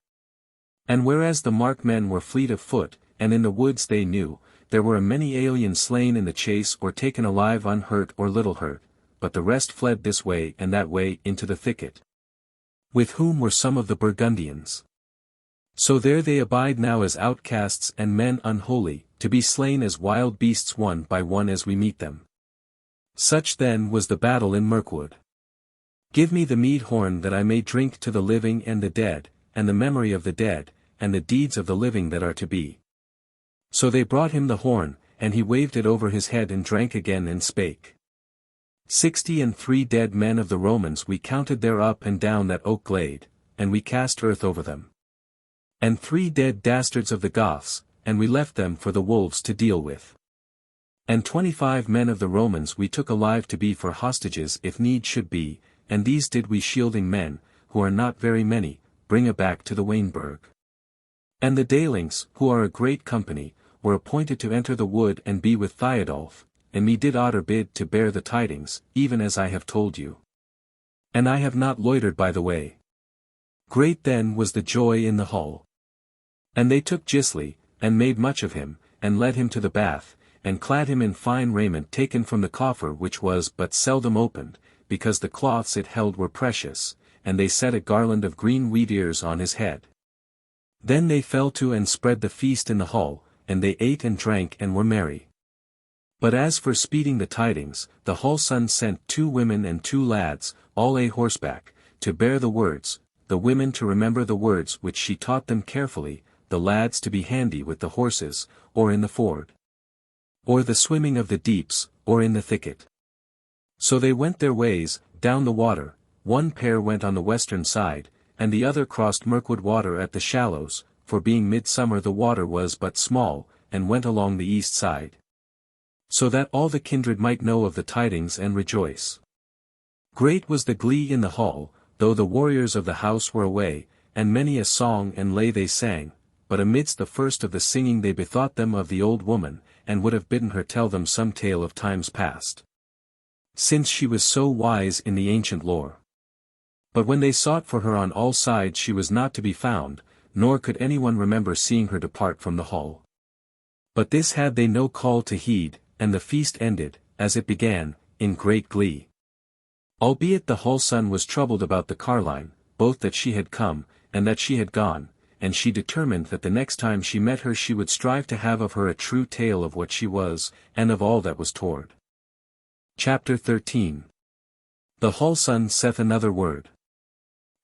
And whereas the Markmen were fleet of foot, and in the woods they knew, there were a many aliens slain in the chase or taken alive unhurt or little hurt, but the rest fled this way and that way into the thicket. With whom were some of the Burgundians. So there they abide now as outcasts and men unholy, to be slain as wild beasts one by one as we meet them. Such then was the battle in Mirkwood. Give me the mead horn that I may drink to the living and the dead, and the memory of the dead, and the deeds of the living that are to be. So they brought him the horn, and he waved it over his head and drank again and spake. 63 dead men of the Romans we counted there up and down that oak glade, and we cast earth over them. And 3 dead dastards of the Goths, and we left them for the wolves to deal with. And 25 men of the Romans we took alive to be for hostages if need should be, and these did we shielding men, who are not very many, bring aback to the Wain-Burg. And the Daylings, who are a great company, were appointed to enter the wood and be with Thiodolf, and me did order bid to bear the tidings, even as I have told you. And I have not loitered by the way. Great then was the joy in the hall. And they took Gisli, and made much of him, and led him to the bath, and clad him in fine raiment taken from the coffer which was but seldom opened, because the cloths it held were precious, and they set a garland of green wheat ears on his head. Then they fell to and spread the feast in the hall, and they ate and drank and were merry. But as for speeding the tidings, the hall son sent 2 women and 2 lads, all a horseback, to bear the words, the women to remember the words which she taught them carefully, the lads to be handy with the horses, or in the ford, or the swimming of the deeps, or in the thicket. So they went their ways, down the water, one pair went on the western side, and the other crossed Mirkwood water at the shallows, for being midsummer the water was but small, and went along the east side. So that all the kindred might know of the tidings and rejoice. Great was the glee in the hall, though the warriors of the house were away, and many a song and lay they sang, but amidst the first of the singing they bethought them of the old woman, and would have bidden her tell them some tale of times past, since she was so wise in the ancient lore. But when they sought for her on all sides she was not to be found, nor could anyone remember seeing her depart from the hall. But this had they no call to heed, and the feast ended, as it began, in great glee. Albeit the hall son was troubled about the Carline, both that she had come, and that she had gone, and she determined that the next time she met her she would strive to have of her a true tale of what she was, and of all that was toward. Chapter 13. The hall son saith another word.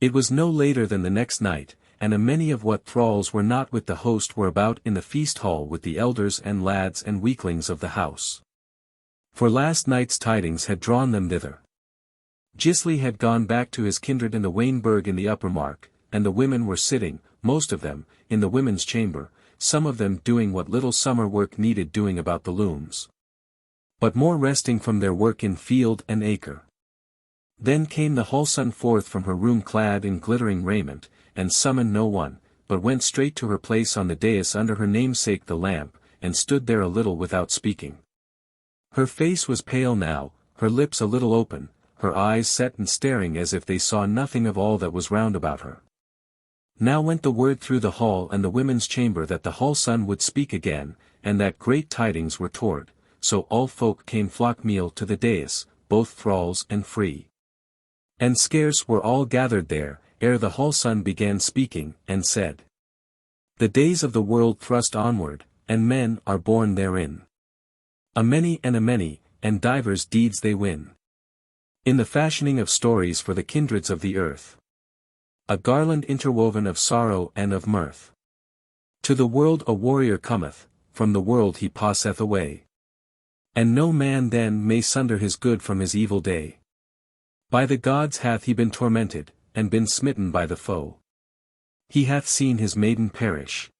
It was no later than the next night, and a many of what thralls were not with the host were about in the feast hall with the elders and lads and weaklings of the house. For last night's tidings had drawn them thither. Gisli had gone back to his kindred in the Wain-Burg in the upper mark, and the women were sitting, most of them, in the women's chamber, some of them doing what little summer work needed doing about the looms, but more resting from their work in field and acre. Then came the hall son forth from her room clad in glittering raiment, and summoned no one, but went straight to her place on the dais under her namesake the lamp, and stood there a little without speaking. Her face was pale now, her lips a little open, her eyes set and staring as if they saw nothing of all that was round about her. Now went the word through the hall and the women's chamber that the hall son would speak again, and that great tidings were toward, so all folk came flock-meal to the dais, both thralls and free. And scarce were all gathered there, ere the hall son began speaking, and said, The days of the world thrust onward, and men are born therein. A many, and divers deeds they win. In the fashioning of stories for the kindreds of the earth. A garland interwoven of sorrow and of mirth. To the world a warrior cometh, from the world he passeth away. And no man then may sunder his good from his evil day. By the gods hath he been tormented, and been smitten by the foe. He hath seen his maiden perish.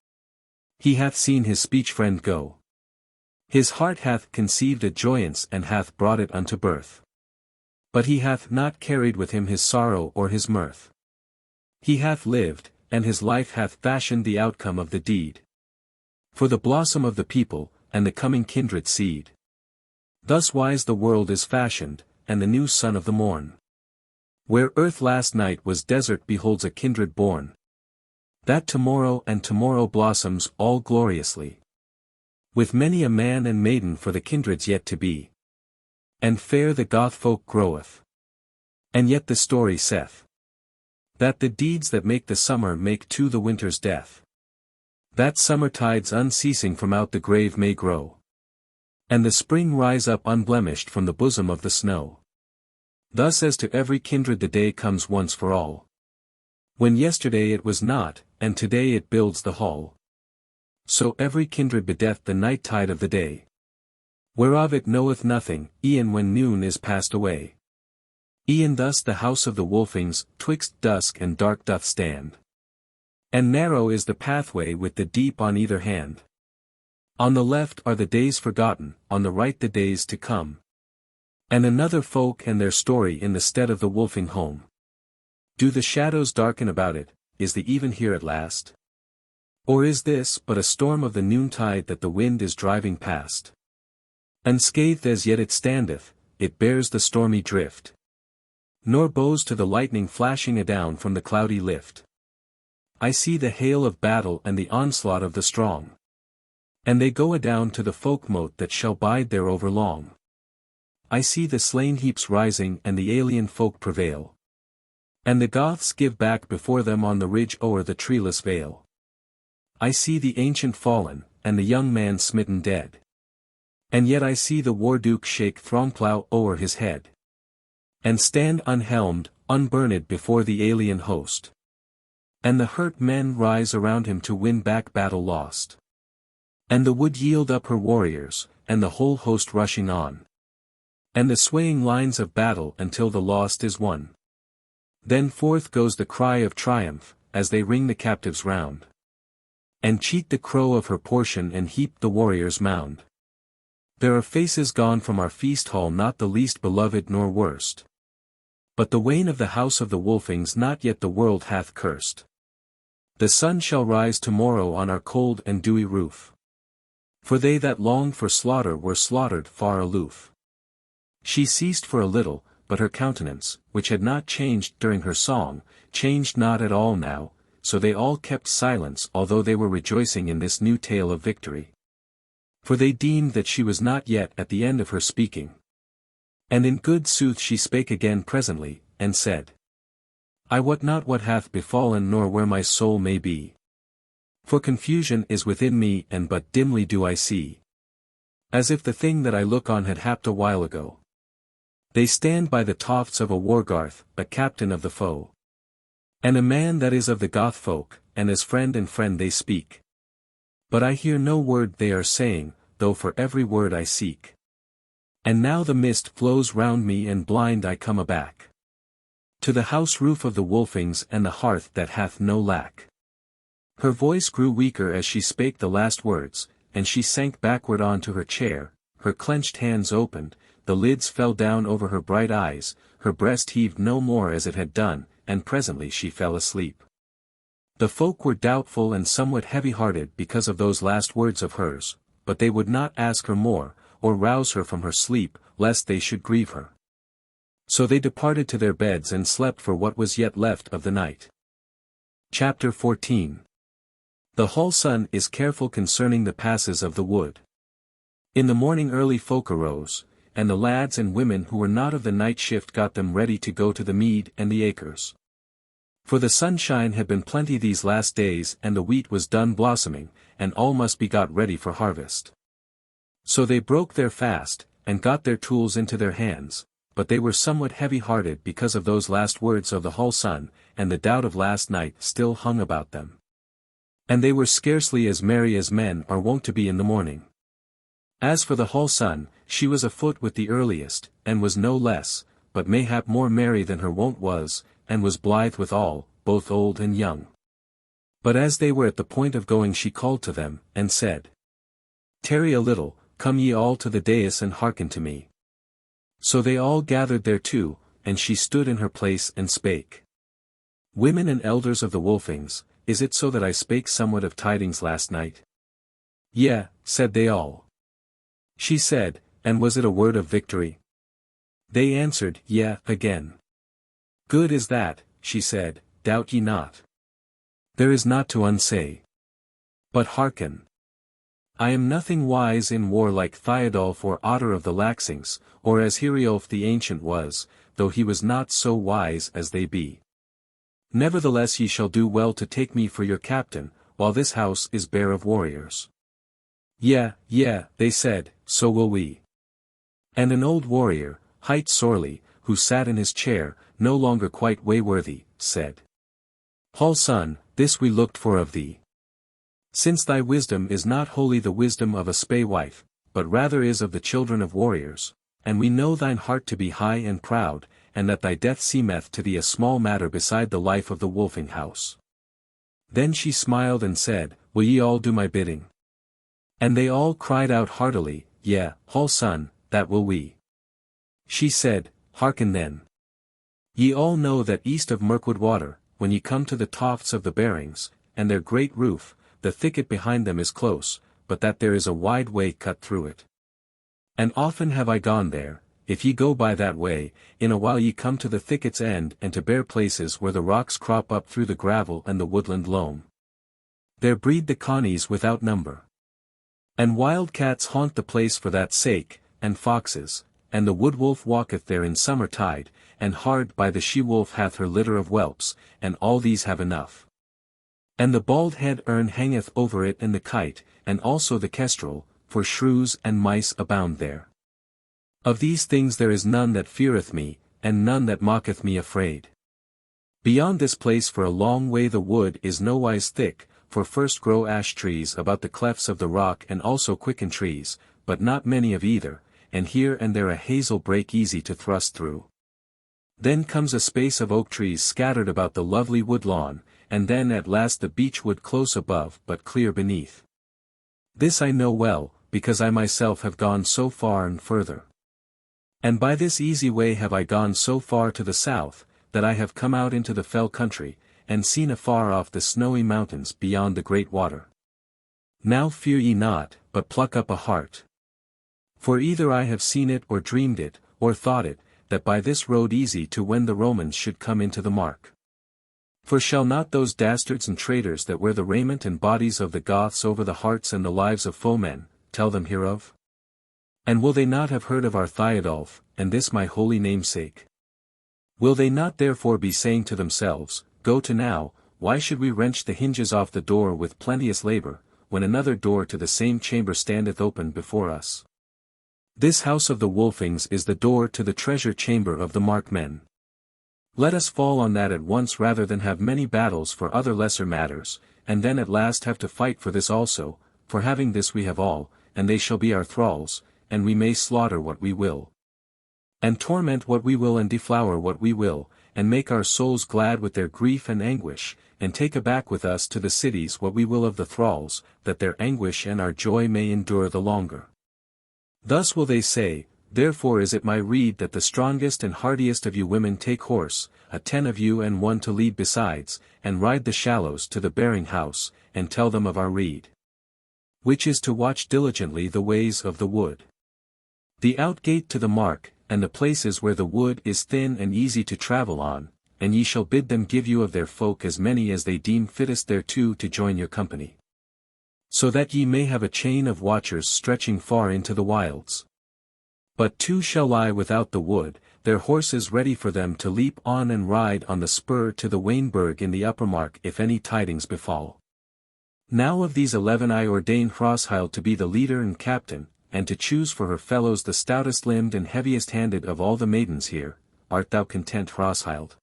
He hath seen his speech-friend go. His heart hath conceived a joyance and hath brought it unto birth. But he hath not carried with him his sorrow or his mirth. He hath lived, and his life hath fashioned the outcome of the deed. For the blossom of the people, and the coming kindred seed. Thus wise the world is fashioned, and the new sun of the morn. Where earth last night was desert beholds a kindred born. That tomorrow and tomorrow blossoms all gloriously. With many a man and maiden for the kindreds yet to be. And fair the Goth folk groweth. And yet the story saith that the deeds that make the summer make too the winter's death. That summer tides unceasing from out the grave may grow. And the spring rise up unblemished from the bosom of the snow. Thus as to every kindred the day comes once for all. When yesterday it was not, and today it builds the hall. So every kindred bedeth the night tide of the day. Whereof it knoweth nothing, e'en when noon is passed away. E'en thus the house of the Wolfings, twixt dusk and dark doth stand. And narrow is the pathway with the deep on either hand. On the left are the days forgotten, on the right the days to come. And another folk and their story in the stead of the Wolfing home. Do the shadows darken about it, is the even here at last? Or is this but a storm of the noontide that the wind is driving past? Unscathed as yet it standeth, it bears the stormy drift. Nor bows to the lightning flashing adown from the cloudy lift. I see the hail of battle and the onslaught of the strong. And they go adown to the Folk-Mote that shall bide there over long. I see the slain heaps rising and the alien folk prevail. And the Goths give back before them on the ridge o'er the treeless vale. I see the ancient fallen, and the young man smitten dead. And yet I see the war-duke shake throngplough o'er his head. And stand unhelmed, unburned before the alien host. And the hurt men rise around him to win back battle lost. And the wood yield up her warriors, and the whole host rushing on. And the swaying lines of battle until the lost is won. Then forth goes the cry of triumph, as they ring the captives round. And cheat the crow of her portion and heap the warrior's mound. There are faces gone from our feast hall not the least beloved nor worst. But the wane of the house of the Wolfings not yet the world hath cursed. The sun shall rise tomorrow on our cold and dewy roof. For they that longed for slaughter were slaughtered far aloof. She ceased for a little, but her countenance, which had not changed during her song, changed not at all now, so they all kept silence although they were rejoicing in this new tale of victory. For they deemed that she was not yet at the end of her speaking. And in good sooth she spake again presently, and said, I wot not what hath befallen nor where my soul may be. For confusion is within me and but dimly do I see. As if the thing that I look on had happed a while ago. They stand by the tofts of a wargarth, a captain of the foe. And a man that is of the Goth folk, and as friend and friend they speak. But I hear no word they are saying, though for every word I seek. And now the mist flows round me and blind I come aback. To the house roof of the Wolfings and the hearth that hath no lack. Her voice grew weaker as she spake the last words, and she sank backward on to her chair, her clenched hands opened, the lids fell down over her bright eyes, her breast heaved no more as it had done, and presently she fell asleep. The folk were doubtful and somewhat heavy-hearted because of those last words of hers, but they would not ask her more, or rouse her from her sleep, lest they should grieve her. So they departed to their beds and slept for what was yet left of the night. Chapter 14. The hall sun is careful concerning the passes of the wood. In the morning early folk arose, and the lads and women who were not of the night shift got them ready to go to the mead and the acres. For the sunshine had been plenty these last days and the wheat was done blossoming, and all must be got ready for harvest. So they broke their fast, and got their tools into their hands, but they were somewhat heavy-hearted because of those last words of the hall sun, and the doubt of last night still hung about them. And they were scarcely as merry as men are wont to be in the morning. As for the hall sun, she was afoot with the earliest, and was no less, but mayhap more merry than her wont was, and was blithe with all, both old and young. But as they were at the point of going she called to them, and said, Tarry a little, come ye all to the dais and hearken to me. So they all gathered thereto, and she stood in her place and spake. Women and elders of the Wolfings, is it so that I spake somewhat of tidings last night? Yea, said they all. She said, and was it a word of victory? They answered, Yea, again. Good is that, she said, doubt ye not. There is naught to unsay. But hearken. I am nothing wise in war like Thiodolf or Otter of the Laxings, or as Heriolf the Ancient was, though he was not so wise as they be. Nevertheless ye shall do well to take me for your captain, while this house is bare of warriors. Yea, they said, so will we. And an old warrior, hight sorely, who sat in his chair, no longer quite wayworthy, said. Hall son, this we looked for of thee. Since thy wisdom is not wholly the wisdom of a spae-wife, but rather is of the children of warriors, and we know thine heart to be high and proud, and that thy death seemeth to thee a small matter beside the life of the Wolfing house. Then she smiled and said, Will ye all do my bidding? And they all cried out heartily, Yea, Hall son, that will we. She said, Hearken then. Ye all know that east of Mirkwood water, when ye come to the tofts of the bearings, and their great roof, the thicket behind them is close, but that there is a wide way cut through it. And often have I gone there, if ye go by that way, in a while ye come to the thicket's end and to bare places where the rocks crop up through the gravel and the woodland loam. There breed the connies without number. And wild cats haunt the place for that sake, and foxes, and the wood-wolf walketh there in summer tide, and hard by the she-wolf hath her litter of whelps, and all these have enough. And the bald-head ern hangeth over it and the kite, and also the kestrel, for shrews and mice abound there. Of these things there is none that feareth me, and none that mocketh me afraid. Beyond this place for a long way the wood is nowise thick, for first grow ash trees about the clefts of the rock and also quicken trees, but not many of either, and here and there a hazel brake easy to thrust through. Then comes a space of oak trees scattered about the lovely wood lawn, and then at last the beech wood close above but clear beneath. This I know well, because I myself have gone so far and further. And by this easy way have I gone so far to the south, that I have come out into the fell country, and seen afar off the snowy mountains beyond the great water. Now fear ye not, but pluck up a heart. For either I have seen it or dreamed it, or thought it, that by this road easy to when the Romans should come into the mark. For shall not those dastards and traitors that wear the raiment and bodies of the Goths over the hearts and the lives of foemen, tell them hereof? And will they not have heard of our Thiodolf, and this my holy namesake? Will they not therefore be saying to themselves, Go to now, why should we wrench the hinges off the door with plenteous labor, when another door to the same chamber standeth open before us? This house of the Wolfings is the door to the treasure chamber of the Markmen. Let us fall on that at once rather than have many battles for other lesser matters, and then at last have to fight for this also, for having this we have all, and they shall be our thralls, and we may slaughter what we will. And torment what we will and deflower what we will, and make our souls glad with their grief and anguish, and take aback with us to the cities what we will of the thralls, that their anguish and our joy may endure the longer. Thus will they say, Therefore is it my rede that the strongest and hardiest of you women take horse, 10 of you and 1 to lead besides, and ride the shallows to the bearing house, and tell them of our rede. Which is to watch diligently the ways of the wood. The outgate to the mark, and the places where the wood is thin and easy to travel on, and ye shall bid them give you of their folk as many as they deem fittest thereto to join your company. So that ye may have a chain of watchers stretching far into the wilds. But 2 shall lie without the wood, their horses ready for them to leap on and ride on the spur to the Wain-Burg in the upper mark if any tidings befall. Now of these 11 I ordain Hrothhild to be the leader and captain, and to choose for her fellows the stoutest limbed and heaviest handed of all the maidens here. Art thou content, Hrothhild?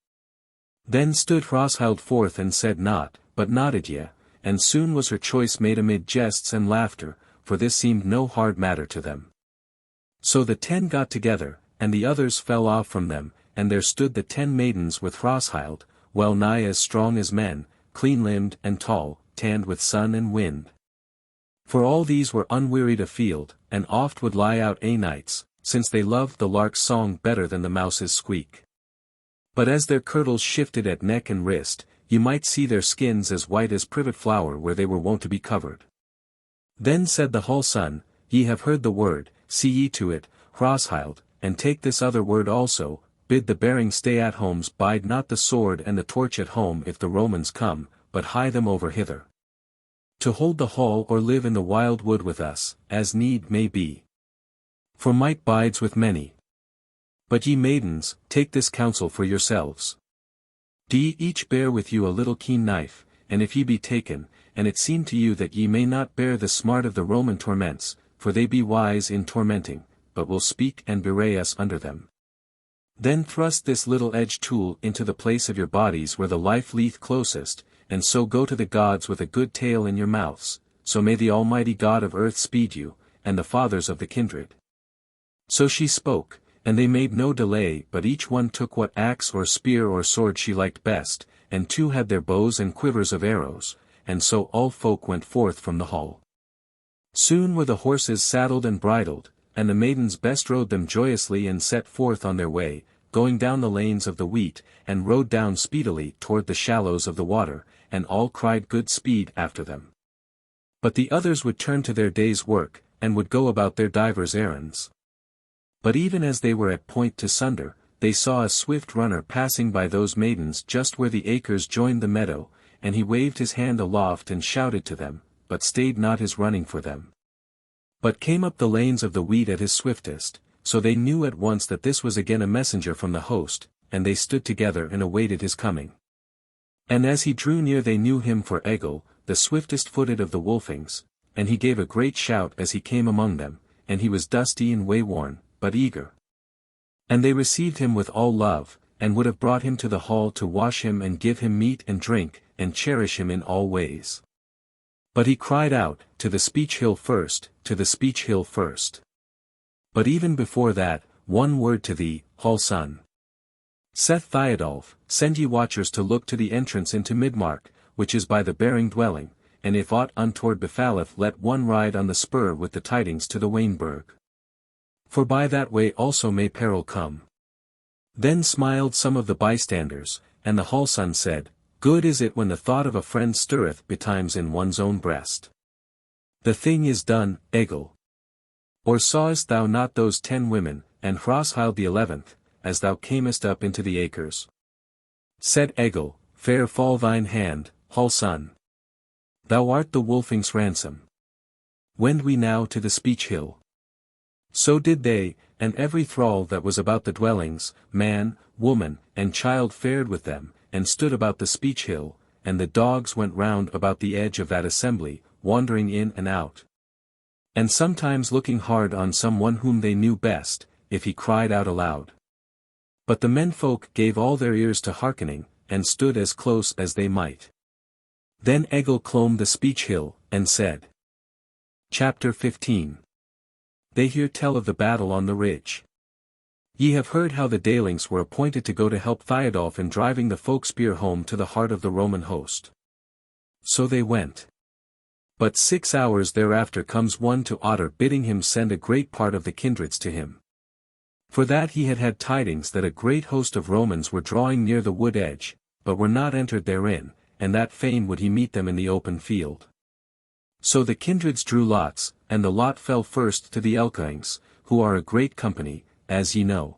Then stood Hrothhild forth and said naught, but nodded yea, and soon was her choice made amid jests and laughter, for this seemed no hard matter to them. So the 10 got together, and the others fell off from them, and there stood the 10 maidens with Hrothhild, well nigh as strong as men, clean-limbed and tall, tanned with sun and wind. For all these were unwearied afield, and oft would lie out nights, since they loved the lark's song better than the mouse's squeak. But as their kirtles shifted at neck and wrist, you might see their skins as white as privet flower where they were wont to be covered. Then said the Hall son, Ye have heard the word, see ye to it, Hrosshild, and take this other word also, bid the bearing stay-at-homes bide not the sword and the torch at home if the Romans come, but hie them over hither. To hold the hall or live in the wild wood with us, as need may be. For might bides with many. But ye maidens, take this counsel for yourselves. Do ye each bear with you a little keen knife, and if ye be taken, and it seem to you that ye may not bear the smart of the Roman torments, for they be wise in tormenting, but will speak and bewray us under them. Then thrust this little edged tool into the place of your bodies where the life leeth closest, and so go to the gods with a good tale in your mouths, so may the Almighty God of earth speed you, and the fathers of the kindred. So she spoke, and they made no delay but each one took what axe or spear or sword she liked best, and two had their bows and quivers of arrows, and so all folk went forth from the hall. Soon were the horses saddled and bridled, and the maidens best rode them joyously and set forth on their way, going down the lanes of the wheat, and rode down speedily toward the shallows of the water, and all cried good speed after them. But the others would turn to their day's work, and would go about their divers errands. But even as they were at point to sunder, they saw a swift runner passing by those maidens just where the acres joined the meadow, and he waved his hand aloft and shouted to them, but stayed not his running for them. But came up the lanes of the wheat at his swiftest, so they knew at once that this was again a messenger from the host, and they stood together and awaited his coming. And as he drew near they knew him for Egil, the swiftest-footed of the Wolfings, and he gave a great shout as he came among them, and he was dusty and wayworn, but eager. And they received him with all love, and would have brought him to the hall to wash him and give him meat and drink, and cherish him in all ways. But he cried out, to the speech hill first, to the speech hill first. But even before that, one word to thee, hall son. Saith Thiodolf, send ye watchers to look to the entrance into Midmark, which is by the bearing dwelling, and if aught untoward befalleth let one ride on the spur with the tidings to the Wain-Burg. For by that way also may peril come. Then smiled some of the bystanders, and the hall son said, Good is it when the thought of a friend stirreth betimes in one's own breast. The thing is done, Egil. Or sawest thou not those 10 women, and Hrosshild the 11th, as thou camest up into the acres? Said Egil, Fair fall thine hand, hall son. Thou art the Wolfings' ransom. Wend we now to the speech hill. So did they, and every thrall that was about the dwellings, man, woman, and child fared with them, and stood about the speech hill, and the dogs went round about the edge of that assembly, wandering in and out. And sometimes looking hard on some one whom they knew best, if he cried out aloud. But the menfolk gave all their ears to hearkening, and stood as close as they might. Then Egil clomb the speech hill, and said. Chapter 15. They hear tell of the battle on the ridge. Ye have heard how the Daylings were appointed to go to help Thiodolf in driving the folk spear home to the heart of the Roman host. So they went. But 6 hours thereafter comes one to Otter bidding him send a great part of the kindreds to him. For that he had had tidings that a great host of Romans were drawing near the wood edge, but were not entered therein, and that fain would he meet them in the open field. So the kindreds drew lots, and the lot fell first to the Laxings, who are a great company, as ye know.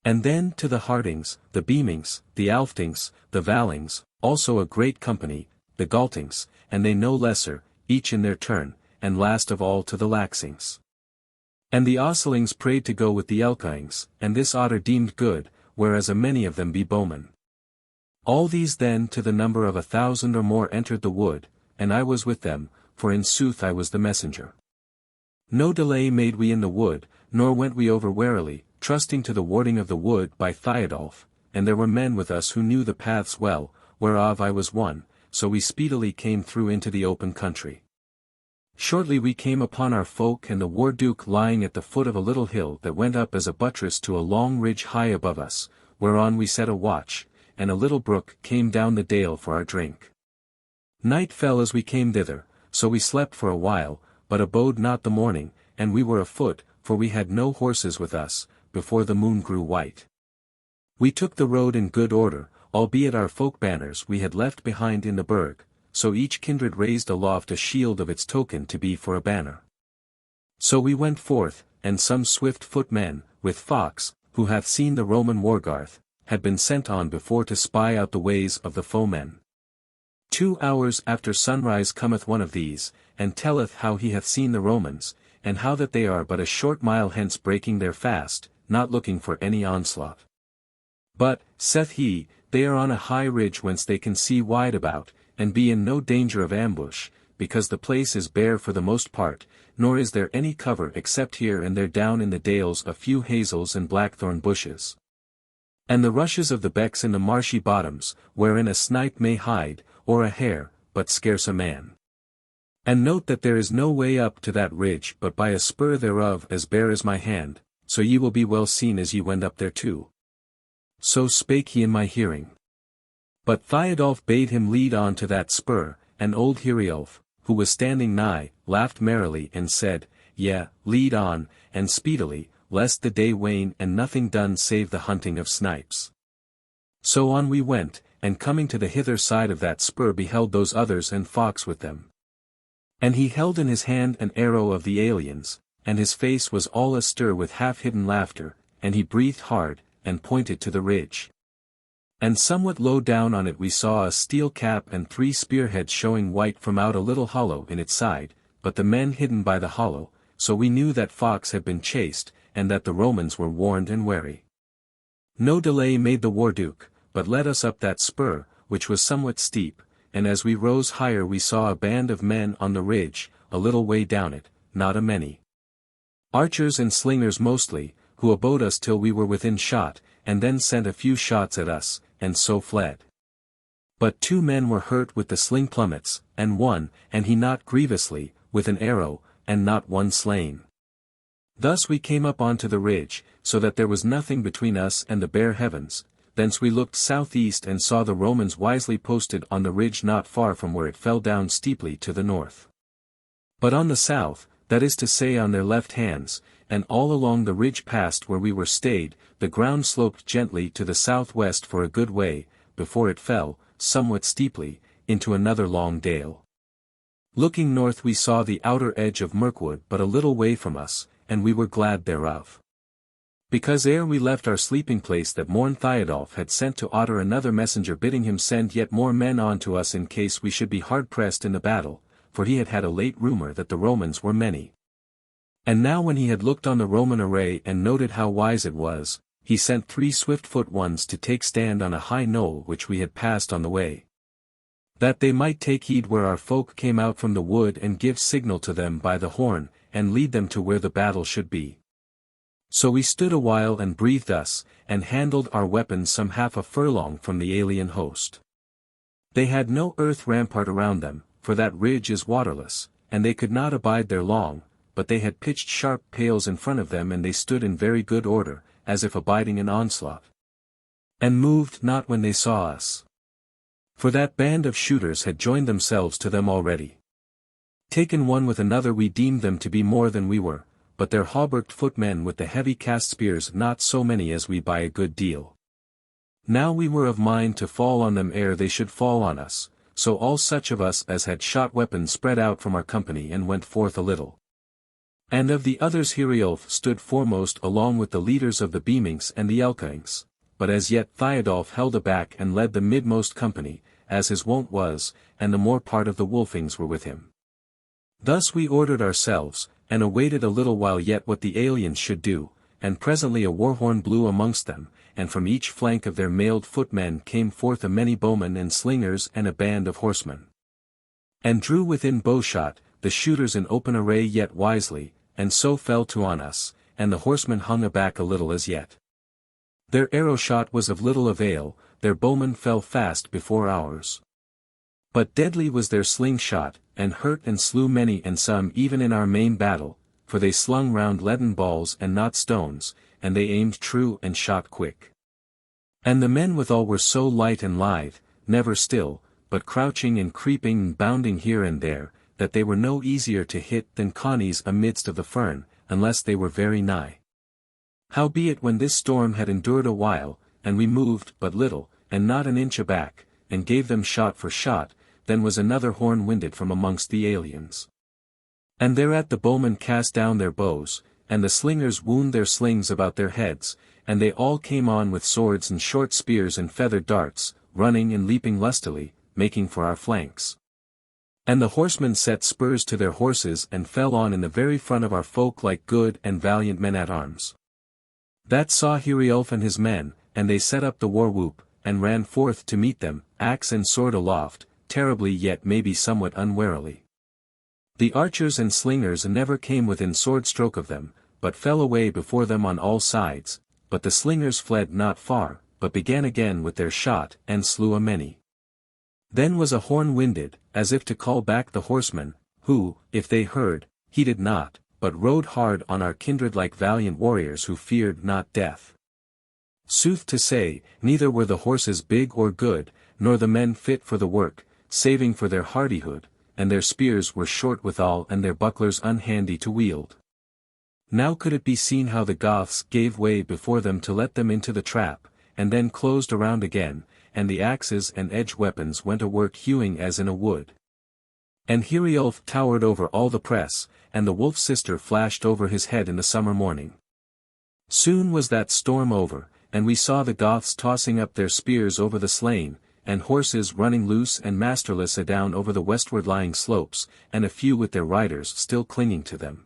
And then to the Hardings, the Beamings, the Alftings, the Vallings, also a great company, the Galtings, and they no lesser, each in their turn, and last of all to the Laxings. And the Osselings prayed to go with the Laxings, and this Otter deemed good, whereas a many of them be bowmen. All these then to the number of 1,000 or more entered the wood, and I was with them, for in sooth I was the messenger. No delay made we in the wood, nor went we over warily, trusting to the warding of the wood by Thiodolf, and there were men with us who knew the paths well, whereof I was one, so we speedily came through into the open country. Shortly we came upon our folk and the war-duke lying at the foot of a little hill that went up as a buttress to a long ridge high above us, whereon we set a watch, and a little brook came down the dale for our drink. Night fell as we came thither, so we slept for a while, but abode not the morning, and we were afoot, for we had no horses with us, before the moon grew white. We took the road in good order, albeit our folk banners we had left behind in the burg, so each kindred raised aloft a shield of its token to be for a banner. So we went forth, and some swift-foot men, with Fox, who hath seen the Roman wargarth, had been sent on before to spy out the ways of the foemen. 2 hours after sunrise cometh one of these, and telleth how he hath seen the Romans, and how that they are but a short mile hence breaking their fast, not looking for any onslaught. But, saith he, they are on a high ridge whence they can see wide about, and be in no danger of ambush, because the place is bare for the most part, nor is there any cover except here and there down in the dales a few hazels and blackthorn bushes. And the rushes of the becks in the marshy bottoms, wherein a snipe may hide, or a hare, but scarce a man. And note that there is no way up to that ridge but by a spur thereof as bare as my hand, so ye will be well seen as ye wend up thereto. So spake he in my hearing. But Thiodolf bade him lead on to that spur, and old Thiodolf, who was standing nigh, laughed merrily and said, Yea, lead on, and speedily, lest the day wane and nothing done save the hunting of snipes. So on we went, and coming to the hither side of that spur beheld those others and Fox with them. And he held in his hand an arrow of the aliens, and his face was all astir with half-hidden laughter, and he breathed hard, and pointed to the ridge. And somewhat low down on it we saw a steel cap and 3 spearheads showing white from out a little hollow in its side, but the men hidden by the hollow, so we knew that Fox had been chased, and that the Romans were warned and wary. No delay made the war-duke, but led us up that spur, which was somewhat steep, and as we rose higher we saw a band of men on the ridge, a little way down it, not a many. Archers and slingers mostly, who abode us till we were within shot, and then sent a few shots at us, and so fled. But 2 men were hurt with the sling plummets, and one, and he not grievously, with an arrow, and not one slain. Thus we came up onto the ridge, so that there was nothing between us and the bare heavens. Thence we looked southeast and saw the Romans wisely posted on the ridge not far from where it fell down steeply to the north. But on the south, that is to say on their left hands, and all along the ridge past where we were stayed, the ground sloped gently to the southwest for a good way, before it fell, somewhat steeply, into another long dale. Looking north we saw the outer edge of Mirkwood but a little way from us, and we were glad thereof. Because ere we left our sleeping place that morn Thiodolf had sent to Otter another messenger bidding him send yet more men on to us in case we should be hard-pressed in the battle, for he had had a late rumor that the Romans were many. And now when he had looked on the Roman array and noted how wise it was, he sent 3 swift-foot ones to take stand on a high knoll which we had passed on the way, that they might take heed where our folk came out from the wood and give signal to them by the horn, and lead them to where the battle should be. So we stood a while and breathed us, and handled our weapons some half a furlong from the alien host. They had no earth rampart around them, for that ridge is waterless, and they could not abide there long, but they had pitched sharp pales in front of them and they stood in very good order, as if abiding an onslaught. And moved not when they saw us. For that band of shooters had joined themselves to them already. Taken one with another we deemed them to be more than we were, but their hauberked footmen with the heavy cast spears not so many as we by a good deal. Now we were of mind to fall on them ere they should fall on us, so all such of us as had shot weapons spread out from our company and went forth a little. And of the others Thiodolf stood foremost along with the leaders of the Beamings and the Elkings, but as yet Thiodolf held aback and led the midmost company, as his wont was, and the more part of the Wolfings were with him. Thus we ordered ourselves, and awaited a little while yet what the aliens should do, and presently a war-horn blew amongst them, and from each flank of their mailed footmen came forth a many bowmen and slingers and a band of horsemen. And drew within bowshot, the shooters in open array yet wisely, and so fell to on us, and the horsemen hung aback a little as yet. Their arrow-shot was of little avail, their bowmen fell fast before ours. But deadly was their sling-shot, and hurt and slew many and some even in our main battle, for they slung round leaden balls and not stones, and they aimed true and shot quick. And the men withal were so light and lithe, never still, but crouching and creeping and bounding here and there, that they were no easier to hit than conies amidst of the fern, unless they were very nigh. Howbeit when this storm had endured a while, and we moved but little, and not an inch aback, and gave them shot for shot, then was another horn winded from amongst the aliens. And thereat the bowmen cast down their bows, and the slingers wound their slings about their heads, and they all came on with swords and short spears and feathered darts, running and leaping lustily, making for our flanks. And the horsemen set spurs to their horses and fell on in the very front of our folk like good and valiant men-at-arms. That saw Thiodolf and his men, and they set up the war-whoop, and ran forth to meet them, axe and sword aloft, terribly yet maybe somewhat unwarily. The archers and slingers never came within sword-stroke of them, but fell away before them on all sides, but the slingers fled not far, but began again with their shot, and slew a many. Then was a horn winded, as if to call back the horsemen, who, if they heard, heeded not, but rode hard on our kindred like valiant warriors who feared not death. Sooth to say, neither were the horses big or good, nor the men fit for the work, saving for their hardihood, and their spears were short withal and their bucklers unhandy to wield. Now could it be seen how the Goths gave way before them to let them into the trap, and then closed around again, and the axes and edge weapons went a work hewing as in a wood. And Thiodolf towered over all the press, and the wolf sister flashed over his head in the summer morning. Soon was that storm over, and we saw the Goths tossing up their spears over the slain, and horses running loose and masterless adown over the westward lying slopes, and a few with their riders still clinging to them.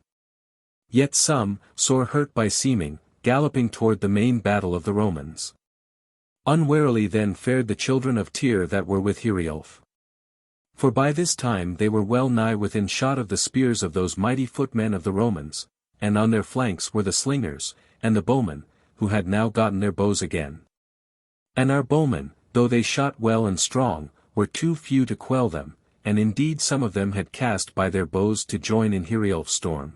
Yet some, sore hurt by seeming, galloping toward the main battle of the Romans. Unwarily then fared the children of Tyr that were with Thiodolf. For by this time they were well nigh within shot of the spears of those mighty footmen of the Romans, and on their flanks were the slingers, and the bowmen, who had now gotten their bows again. And our bowmen, though they shot well and strong, were too few to quell them, and indeed some of them had cast by their bows to join in Thiodolf's storm.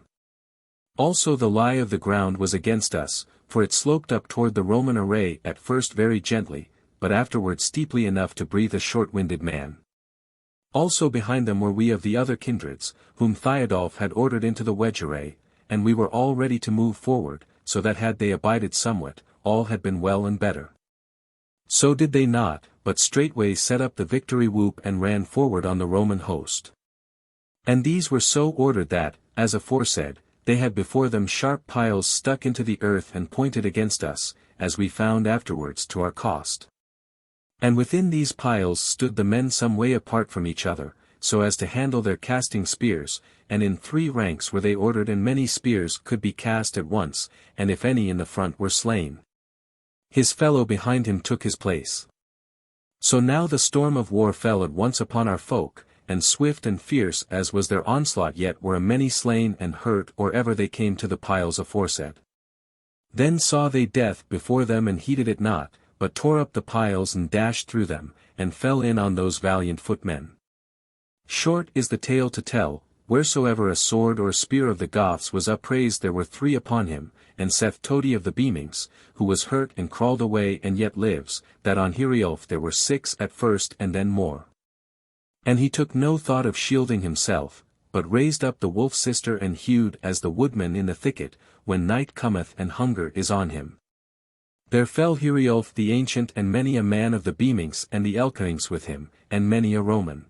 Also the lie of the ground was against us, for it sloped up toward the Roman array at first very gently, but afterward steeply enough to breathe a short-winded man. Also behind them were we of the other kindreds, whom Thiodolf had ordered into the wedge array, and we were all ready to move forward, so that had they abided somewhat, all had been well and better. So did they not, but straightway set up the victory whoop and ran forward on the Roman host. And these were so ordered that, as aforesaid, they had before them sharp piles stuck into the earth and pointed against us, as we found afterwards to our cost. And within these piles stood the men some way apart from each other, so as to handle their casting spears, and in 3 ranks were they ordered, and many spears could be cast at once, and if any in the front were slain, his fellow behind him took his place. So now the storm of war fell at once upon our folk, and swift and fierce as was their onslaught yet were a many slain and hurt or ever they came to the piles aforesaid. Then saw they death before them and heeded it not, but tore up the piles and dashed through them, and fell in on those valiant footmen. Short is the tale to tell, wheresoever a sword or a spear of the Goths was upraised there were 3 upon him, and saith Todi of the Beamings, who was hurt and crawled away and yet lives, that on Thiodolf there were 6 at first and then more. And he took no thought of shielding himself, but raised up the wolf sister and hewed as the woodman in the thicket, when night cometh and hunger is on him. There fell Thiodolf the ancient and many a man of the Beamings and the Elkings with him, and many a Roman.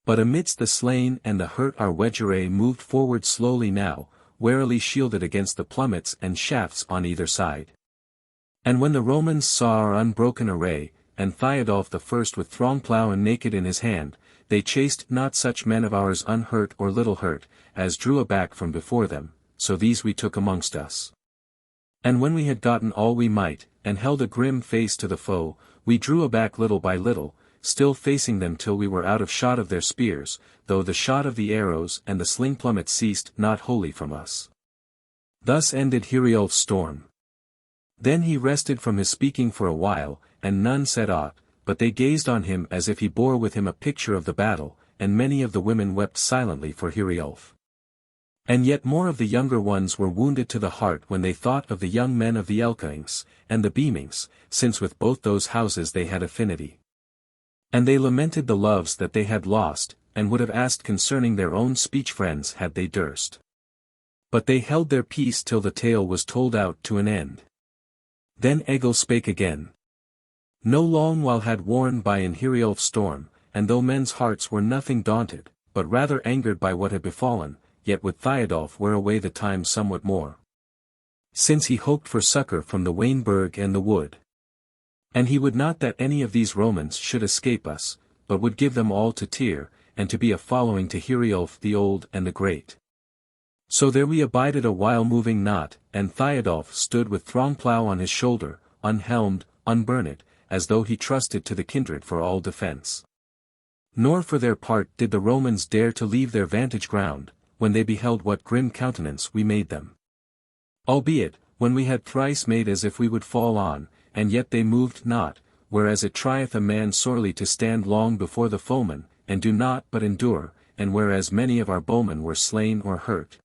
But amidst the slain and the hurt our wedge array moved forward slowly now, warily shielded against the plummets and shafts on either side. And when the Romans saw our unbroken array, and Thiodolf the first with throng plough and naked in his hand, they chased not such men of ours unhurt or little hurt, as drew aback from before them, so these we took amongst us. And when we had gotten all we might, and held a grim face to the foe, we drew aback little by little, still facing them till we were out of shot of their spears, though the shot of the arrows and the sling plummets ceased not wholly from us. Thus ended Thiodolf's storm. Then he rested from his speaking for a while, and none said aught, but they gazed on him as if he bore with him a picture of the battle, and many of the women wept silently for Thiodolf. And yet more of the younger ones were wounded to the heart when they thought of the young men of the Elkings, and the Beamings, since with both those houses they had affinity. And they lamented the loves that they had lost, and would have asked concerning their own speech friends had they durst. But they held their peace till the tale was told out to an end. Then Egil spake again. No long while had worn by in Thiodolf's storm, and though men's hearts were nothing daunted, but rather angered by what had befallen, yet would Thiodolf wear away the time somewhat more. since he hoped for succor from the Wain-Burg and the wood. And he would not that any of these Romans should escape us, but would give them all to Tyr, and to be a following to Thiodolf the Old and the Great. So there we abided a while, moving not, and Thiodolf stood with throng-plough on his shoulder, unhelmed, unburned, as though he trusted to the kindred for all defence. Nor for their part did the Romans dare to leave their vantage ground, when they beheld what grim countenance we made them. Albeit, when we had thrice made as if we would fall on, and yet they moved not, whereas it trieth a man sorely to stand long before the foeman, and do not but endure, and whereas many of our bowmen were slain or hurt,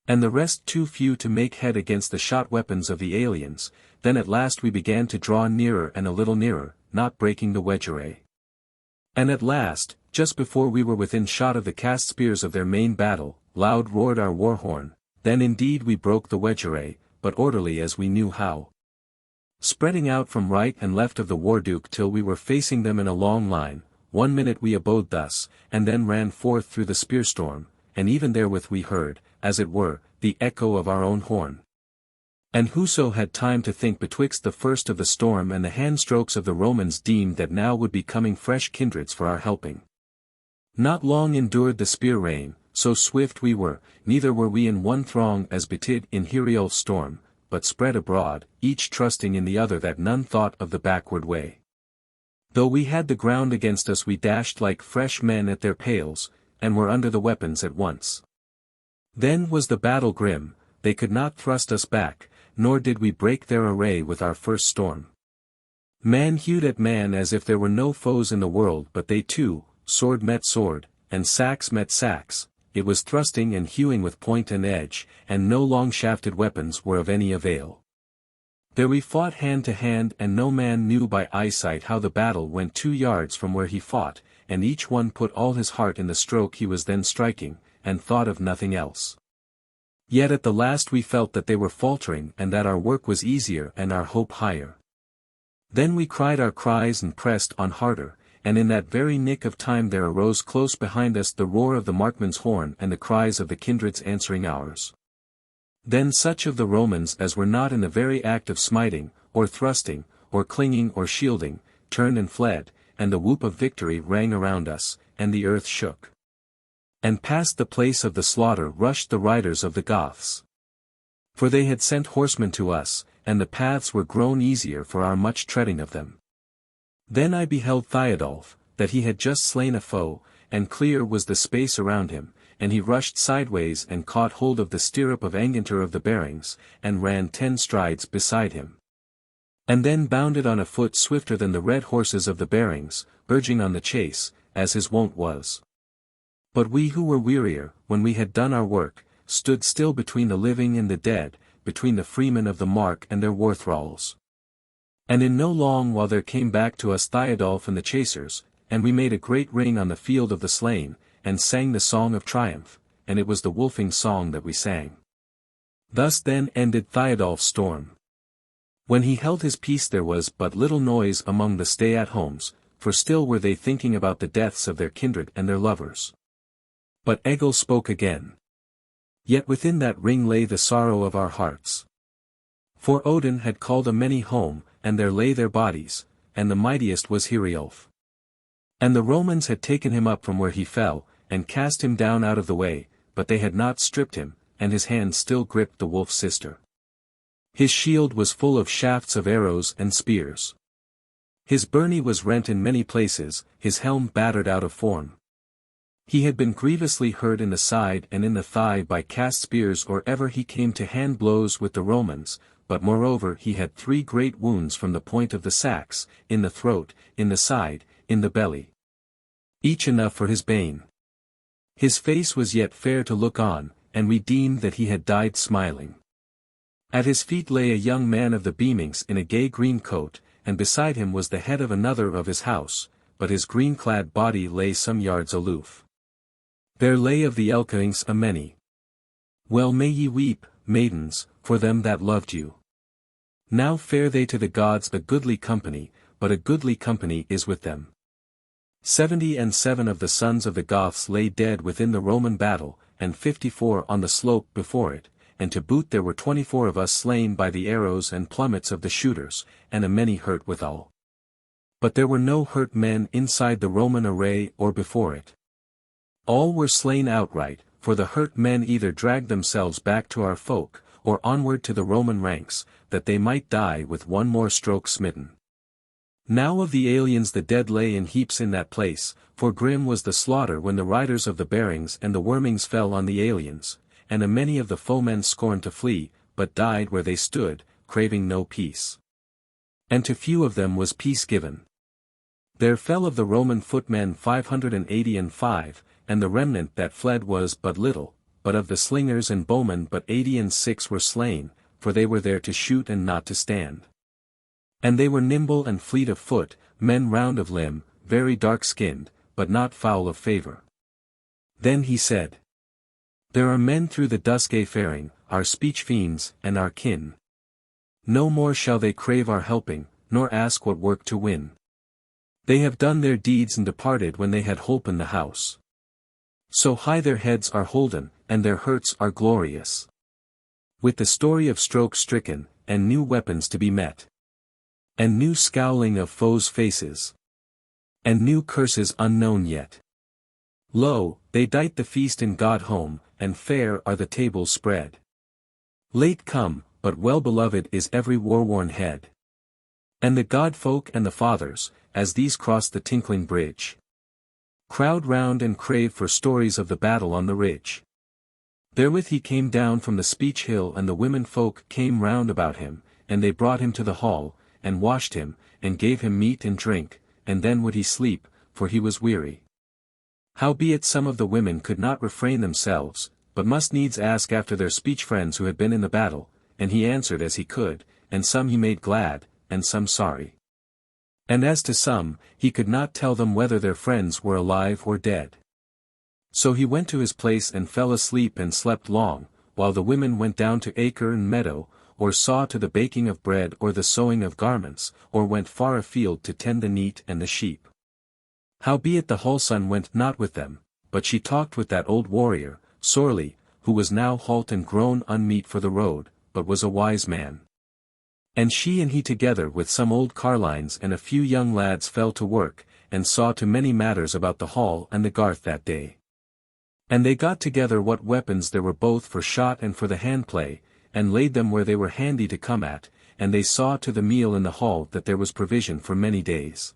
and the rest too few to make head against the shot weapons of the aliens, then at last we began to draw nearer and a little nearer, not breaking the wedge array. And at last, just before we were within shot of the cast spears of their main battle, loud roared our war horn, then indeed we broke the wedge array, but orderly as we knew how, spreading out from right and left of the war-duke till we were facing them in a long line. 1 minute we abode thus, and then ran forth through the spear-storm, and even therewith we heard, as it were, the echo of our own horn. And whoso had time to think betwixt the first of the storm and the hand-strokes of the Romans deemed that now would be coming fresh kindreds for our helping. Not long endured the spear rain, so swift we were, neither were we in one throng as betid in Thiodolf's storm, but spread abroad, each trusting in the other that none thought of the backward way. Though we had the ground against us, we dashed like fresh men at their pails, and were under the weapons at once. Then was the battle grim, they could not thrust us back, nor did we break their array with our first storm. Man hewed at man as if there were no foes in the world, but they too, sword met sword, and sax met sax. It was thrusting and hewing with point and edge, and no long-shafted weapons were of any avail. There we fought hand to hand, and no man knew by eyesight how the battle went 2 yards from where he fought, and each one put all his heart in the stroke he was then striking, and thought of nothing else. Yet at the last we felt that they were faltering and that our work was easier and our hope higher. Then we cried our cries and pressed on harder, and in that very nick of time there arose close behind us the roar of the Markmen's horn and the cries of the kindreds answering ours. Then such of the Romans as were not in the very act of smiting, or thrusting, or clinging or shielding, turned and fled, and the whoop of victory rang around us, and the earth shook. And past the place of the slaughter rushed the riders of the Goths. For they had sent horsemen to us, and the paths were grown easier for our much treading of them. Then I beheld Thiodolf, that he had just slain a foe, and clear was the space around him, and he rushed sideways and caught hold of the stirrup of Angantyr of the Bearings, and ran 10 strides beside him. And then bounded on a foot swifter than the red horses of the Bearings, urging on the chase, as his wont was. But we who were wearier, when we had done our work, stood still between the living and the dead, between the freemen of the mark and their war thralls. And in no long while there came back to us Thiodolf and the chasers, and we made a great ring on the field of the slain, and sang the song of triumph, and it was the Wolfings song that we sang. Thus then ended Thiodolf's storm. When he held his peace there was but little noise among the stay-at-homes, for still were they thinking about the deaths of their kindred and their lovers. But Egil spoke again. Yet within that ring lay the sorrow of our hearts. For Odin had called a many home, and there lay their bodies, and the mightiest was Thiodolf. And the Romans had taken him up from where he fell, and cast him down out of the way, but they had not stripped him, and his hand still gripped the wolf's sister. His shield was full of shafts of arrows and spears. His byrnie was rent in many places, his helm battered out of form. He had been grievously hurt in the side and in the thigh by cast spears or ever he came to hand blows with the Romans, but moreover he had 3 great wounds from the point of the sax, in the throat, in the side, in the belly. Each enough for his bane. His face was yet fair to look on, and we deemed that he had died smiling. At his feet lay a young man of the Beamings in a gay green coat, and beside him was the head of another of his house, but his green-clad body lay some yards aloof. There lay of the Elkings a many. Well may ye weep, maidens, for them that loved you. Now fare they to the gods a goodly company, but a goodly company is with them. 77 of the sons of the Goths lay dead within the Roman battle, and 54 on the slope before it, and to boot there were 24 of us slain by the arrows and plummets of the shooters, and a many hurt withal. But there were no hurt men inside the Roman array or before it. All were slain outright, for the hurt men either dragged themselves back to our folk, or onward to the Roman ranks, that they might die with one more stroke smitten. Now of the aliens the dead lay in heaps in that place, for grim was the slaughter when the riders of the bearings and the wormings fell on the aliens, and a many of the foemen scorned to flee, but died where they stood, craving no peace. And to few of them was peace given. There fell of the Roman footmen 585, and the remnant that fled was but little, but of the slingers and bowmen but 86 were slain, for they were there to shoot and not to stand. And they were nimble and fleet of foot, men round of limb, very dark-skinned, but not foul of favour. Then he said, There are men through the dusk faring, our speech fiends, and our kin. No more shall they crave our helping, nor ask what work to win. They have done their deeds and departed when they had holpen the house. So high their heads are holden, and their hurts are glorious. With the story of strokes stricken, and new weapons to be met. And new scowling of foes' faces. And new curses unknown yet. Lo, they dight the feast in God home, and fair are the tables spread. Late come, but well beloved is every war-worn head. And the God-folk and the fathers, as these cross the tinkling bridge, crowd round and crave for stories of the battle on the ridge. Therewith he came down from the speech hill and the women folk came round about him, and they brought him to the hall, and washed him, and gave him meat and drink, and then would he sleep, for he was weary. Howbeit some of the women could not refrain themselves, but must needs ask after their speech friends who had been in the battle, and he answered as he could, and some he made glad, and some sorry. And as to some, he could not tell them whether their friends were alive or dead. So he went to his place and fell asleep and slept long, while the women went down to acre and meadow, or saw to the baking of bread or the sewing of garments, or went far afield to tend the neat and the sheep. Howbeit the Halson went not with them, but she talked with that old warrior, sorely, who was now halt and grown unmeet for the road, but was a wise man. And she and he together with some old Carlines and a few young lads fell to work, and saw to many matters about the hall and the garth that day. And they got together what weapons there were both for shot and for the handplay, and laid them where they were handy to come at, and they saw to the meal in the hall that there was provision for many days.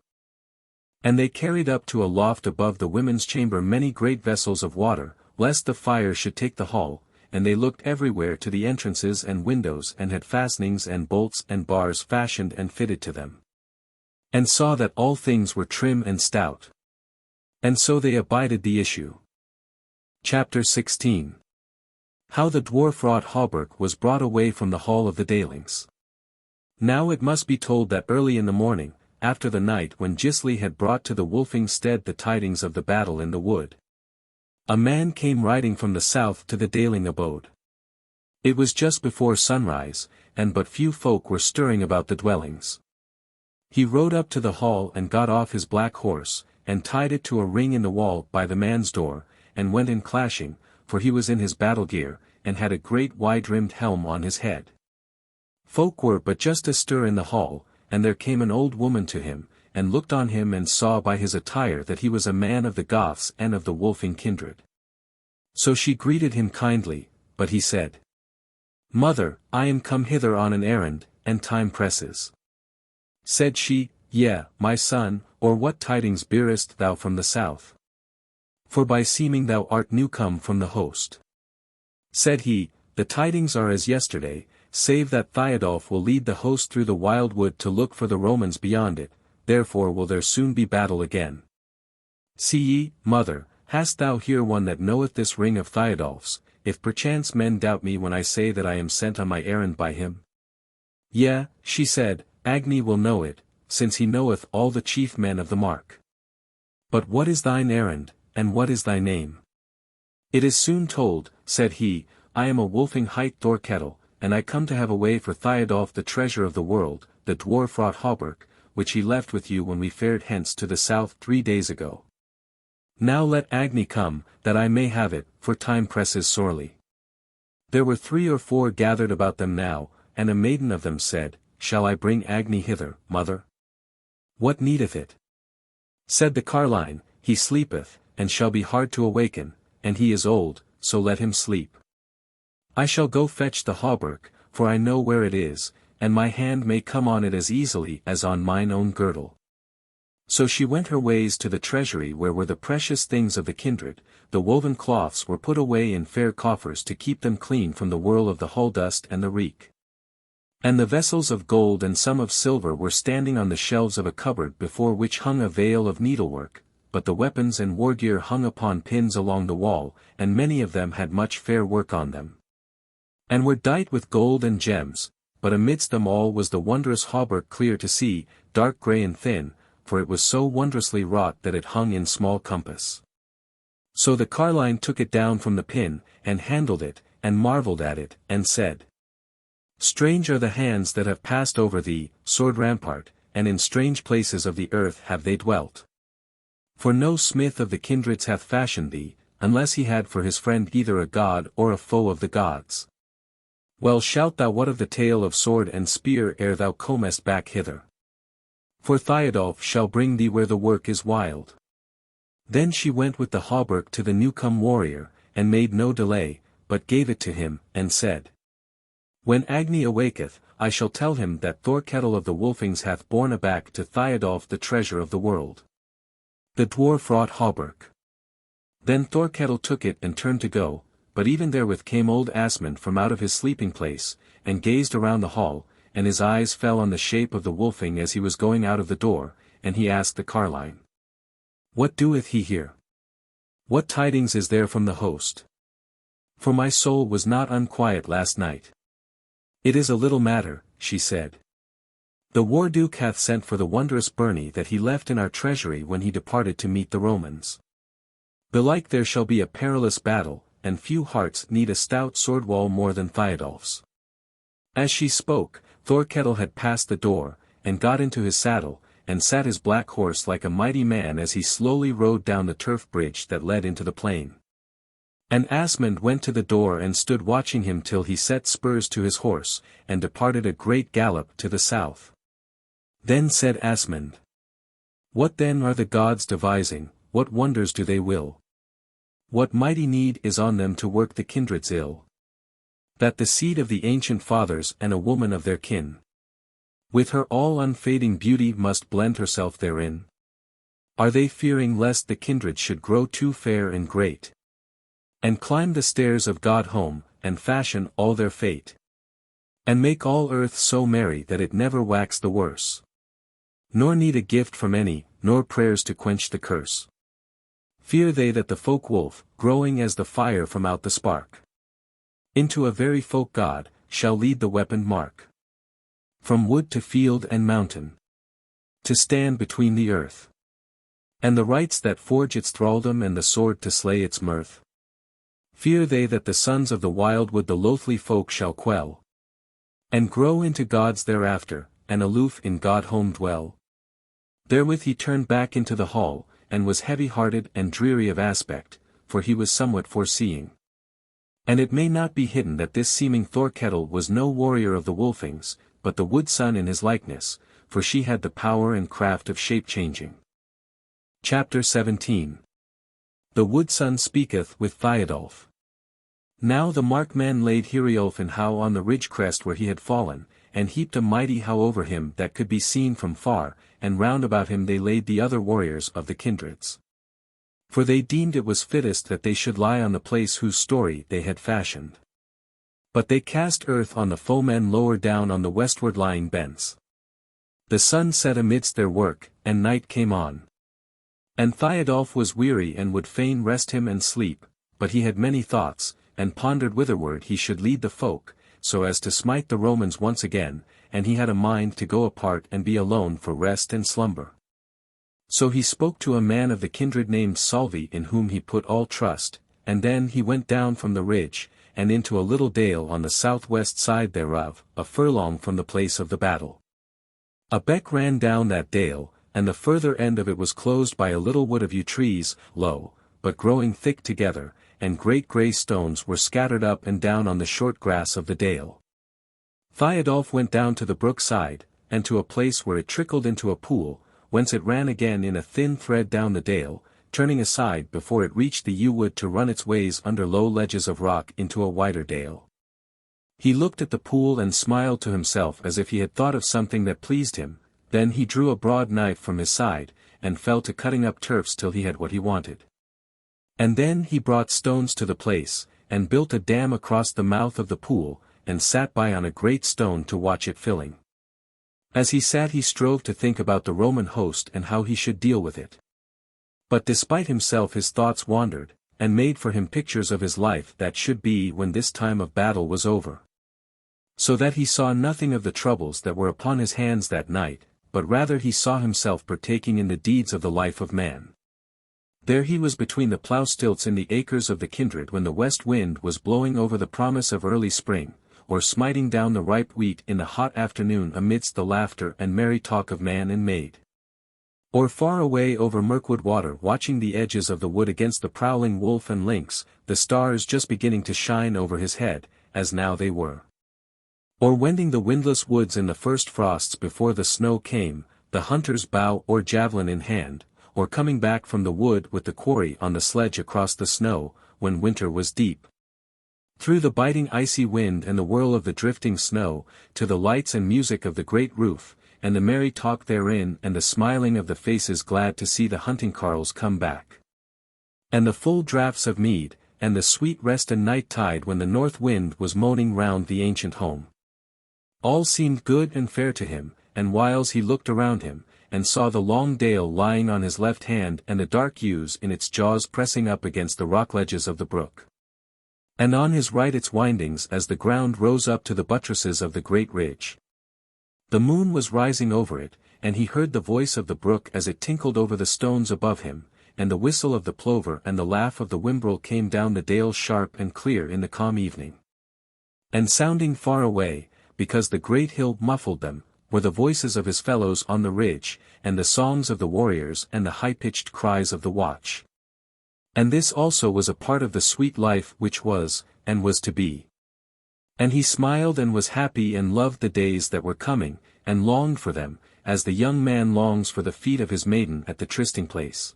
And they carried up to a loft above the women's chamber many great vessels of water, lest the fire should take the hall, and they looked everywhere to the entrances and windows and had fastenings and bolts and bars fashioned and fitted to them. And saw that all things were trim and stout. And so they abided the issue. Chapter 16. How the Dwarf-Wrought hauberk was brought away from the hall of the Daylings. Now it must be told that early in the morning, after the night when Gisli had brought to the Wolfing stead the tidings of the battle in the wood, a man came riding from the south to the Dayling abode. It was just before sunrise, and but few folk were stirring about the dwellings. He rode up to the hall and got off his black horse, and tied it to a ring in the wall by the man's door, and went in clashing, for he was in his battle gear, and had a great wide-rimmed helm on his head. Folk were but just astir in the hall, and there came an old woman to him, and looked on him and saw by his attire that he was a man of the Goths and of the Wolfing kindred. So she greeted him kindly, but he said, Mother, I am come hither on an errand, and time presses. Said she, Yea, my son, or what tidings bearest thou from the south? For by seeming thou art new come from the host. Said he, The tidings are as yesterday, save that Thiodolf will lead the host through the wild wood to look for the Romans beyond it, therefore will there soon be battle again. See ye, mother, hast thou here one that knoweth this ring of Thiodolf's, if perchance men doubt me when I say that I am sent on my errand by him? Yea, she said, Agni will know it, since he knoweth all the chief men of the mark. But what is thine errand, and what is thy name? It is soon told, said he, I am a Wolfing hight Thorkettle, and I come to have away for Thiodolf the treasure of the world, the Dwarf-Wrought hauberk, which he left with you when we fared hence to the south 3 days ago. Now let Agni come, that I may have it, for time presses sorely. There were 3 or 4 gathered about them now, and a maiden of them said, Shall I bring Agni hither, mother? What needeth it? Said the Carline, He sleepeth, and shall be hard to awaken, and he is old, so let him sleep. I shall go fetch the hauberk, for I know where it is, and my hand may come on it as easily as on mine own girdle. So she went her ways to the treasury where were the precious things of the kindred. The woven cloths were put away in fair coffers to keep them clean from the whirl of the hull dust and the reek. And the vessels of gold and some of silver were standing on the shelves of a cupboard before which hung a veil of needlework, but the weapons and war gear hung upon pins along the wall, and many of them had much fair work on them. And were dight with gold and gems, but amidst them all was the wondrous hauberk clear to see, dark grey and thin, for it was so wondrously wrought that it hung in small compass. So the Carline took it down from the pin, and handled it, and marvelled at it, and said, Strange are the hands that have passed over thee, sword rampart, and in strange places of the earth have they dwelt. For no smith of the kindreds hath fashioned thee, unless he had for his friend either a god or a foe of the gods. Well shalt thou what of the tale of sword and spear ere thou comest back hither. For Thiodolf shall bring thee where the work is wild. Then she went with the hauberk to the newcome warrior, and made no delay, but gave it to him, and said, When Agni awaketh, I shall tell him that Thorkettle of the Wolfings hath borne aback to Thiodolf the treasure of the world. The dwarf-wrought hauberk. Then Thorkettle took it and turned to go, but even therewith came old Asmund from out of his sleeping place, and gazed around the hall, and his eyes fell on the shape of the Wolfing as he was going out of the door, and he asked the Carline, What doeth he here? What tidings is there from the host? For my soul was not unquiet last night. It is a little matter, she said. The War-Duke hath sent for the wondrous byrnie that he left in our treasury when he departed to meet the Romans. Belike there shall be a perilous battle, and few hearts need a stout sword-wall more than Thiodolf's. As she spoke, Thorkettle had passed the door, and got into his saddle, and sat his black horse like a mighty man as he slowly rode down the turf bridge that led into the plain. And Asmund went to the door and stood watching him till he set spurs to his horse, and departed a great gallop to the south. Then said Asmund, What then are the gods devising, what wonders do they will? What mighty need is on them to work the kindred's ill? That the seed of the ancient fathers and a woman of their kin, with her all unfading beauty must blend herself therein? Are they fearing lest the kindred should grow too fair and great, and climb the stairs of God home, and fashion all their fate, and make all earth so merry that it never wax the worse? Nor need a gift from any, nor prayers to quench the curse. Fear they that the folk-wolf, growing as the fire from out the spark, into a very folk god, shall lead the weaponed mark, from wood to field and mountain, to stand between the earth, and the rites that forge its thraldom and the sword to slay its mirth? Fear they that the sons of the wildwood the loathly folk shall quell, and grow into gods thereafter, and aloof in God-home dwell? Therewith he turned back into the hall, and was heavy-hearted and dreary of aspect, for he was somewhat foreseeing. And it may not be hidden that this seeming Thorkettle was no warrior of the Wolfings, but the wood sun in his likeness, for she had the power and craft of shape-changing. Chapter 17. The wood sun speaketh with Thiodolf. Now the Markmen laid Heriolf in howe on the ridge crest where he had fallen, and heaped a mighty howe over him that could be seen from far, and round about him they laid the other warriors of the kindreds. For they deemed it was fittest that they should lie on the place whose story they had fashioned. But they cast earth on the foemen lower down on the westward lying bents. The sun set amidst their work, and night came on. And Thiodolf was weary and would fain rest him and sleep, but he had many thoughts, and pondered whitherward he should lead the folk, so as to smite the Romans once again, and he had a mind to go apart and be alone for rest and slumber. So he spoke to a man of the kindred named Solvi in whom he put all trust, and then he went down from the ridge, and into a little dale on the southwest side thereof, a furlong from the place of the battle. A beck ran down that dale, and the further end of it was closed by a little wood of yew trees, low, but growing thick together, and great grey stones were scattered up and down on the short grass of the dale. Thiodolf went down to the brook side, and to a place where it trickled into a pool, whence it ran again in a thin thread down the dale, turning aside before it reached the yew wood to run its ways under low ledges of rock into a wider dale. He looked at the pool and smiled to himself as if he had thought of something that pleased him, then he drew a broad knife from his side, and fell to cutting up turfs till he had what he wanted. And then he brought stones to the place, and built a dam across the mouth of the pool, and sat by on a great stone to watch it filling. As he sat he strove to think about the Roman host and how he should deal with it. But despite himself his thoughts wandered, and made for him pictures of his life that should be when this time of battle was over. So that he saw nothing of the troubles that were upon his hands that night, but rather he saw himself partaking in the deeds of the life of man. There he was between the plough stilts in the acres of the kindred when the west wind was blowing over the promise of early spring, or smiting down the ripe wheat in the hot afternoon amidst the laughter and merry talk of man and maid. Or far away over Mirkwood water watching the edges of the wood against the prowling wolf and lynx, the stars just beginning to shine over his head, as now they were. Or wending the windless woods in the first frosts before the snow came, the hunter's bow or javelin in hand, or coming back from the wood with the quarry on the sledge across the snow, when winter was deep. Through the biting icy wind and the whirl of the drifting snow, to the lights and music of the great roof, and the merry talk therein and the smiling of the faces glad to see the hunting carles come back. And the full draughts of mead, and the sweet rest and night tide when the north wind was moaning round the ancient home. All seemed good and fair to him, and whiles he looked around him, and saw the long dale lying on his left hand and the dark yews in its jaws pressing up against the rock ledges of the brook. And on his right its windings as the ground rose up to the buttresses of the great ridge. The moon was rising over it, and he heard the voice of the brook as it tinkled over the stones above him, and the whistle of the plover and the laugh of the whimbrel came down the dale sharp and clear in the calm evening. And sounding far away, because the great hill muffled them, were the voices of his fellows on the ridge, and the songs of the warriors and the high-pitched cries of the watch. And this also was a part of the sweet life which was, and was to be. And he smiled and was happy and loved the days that were coming, and longed for them, as the young man longs for the feet of his maiden at the trysting place.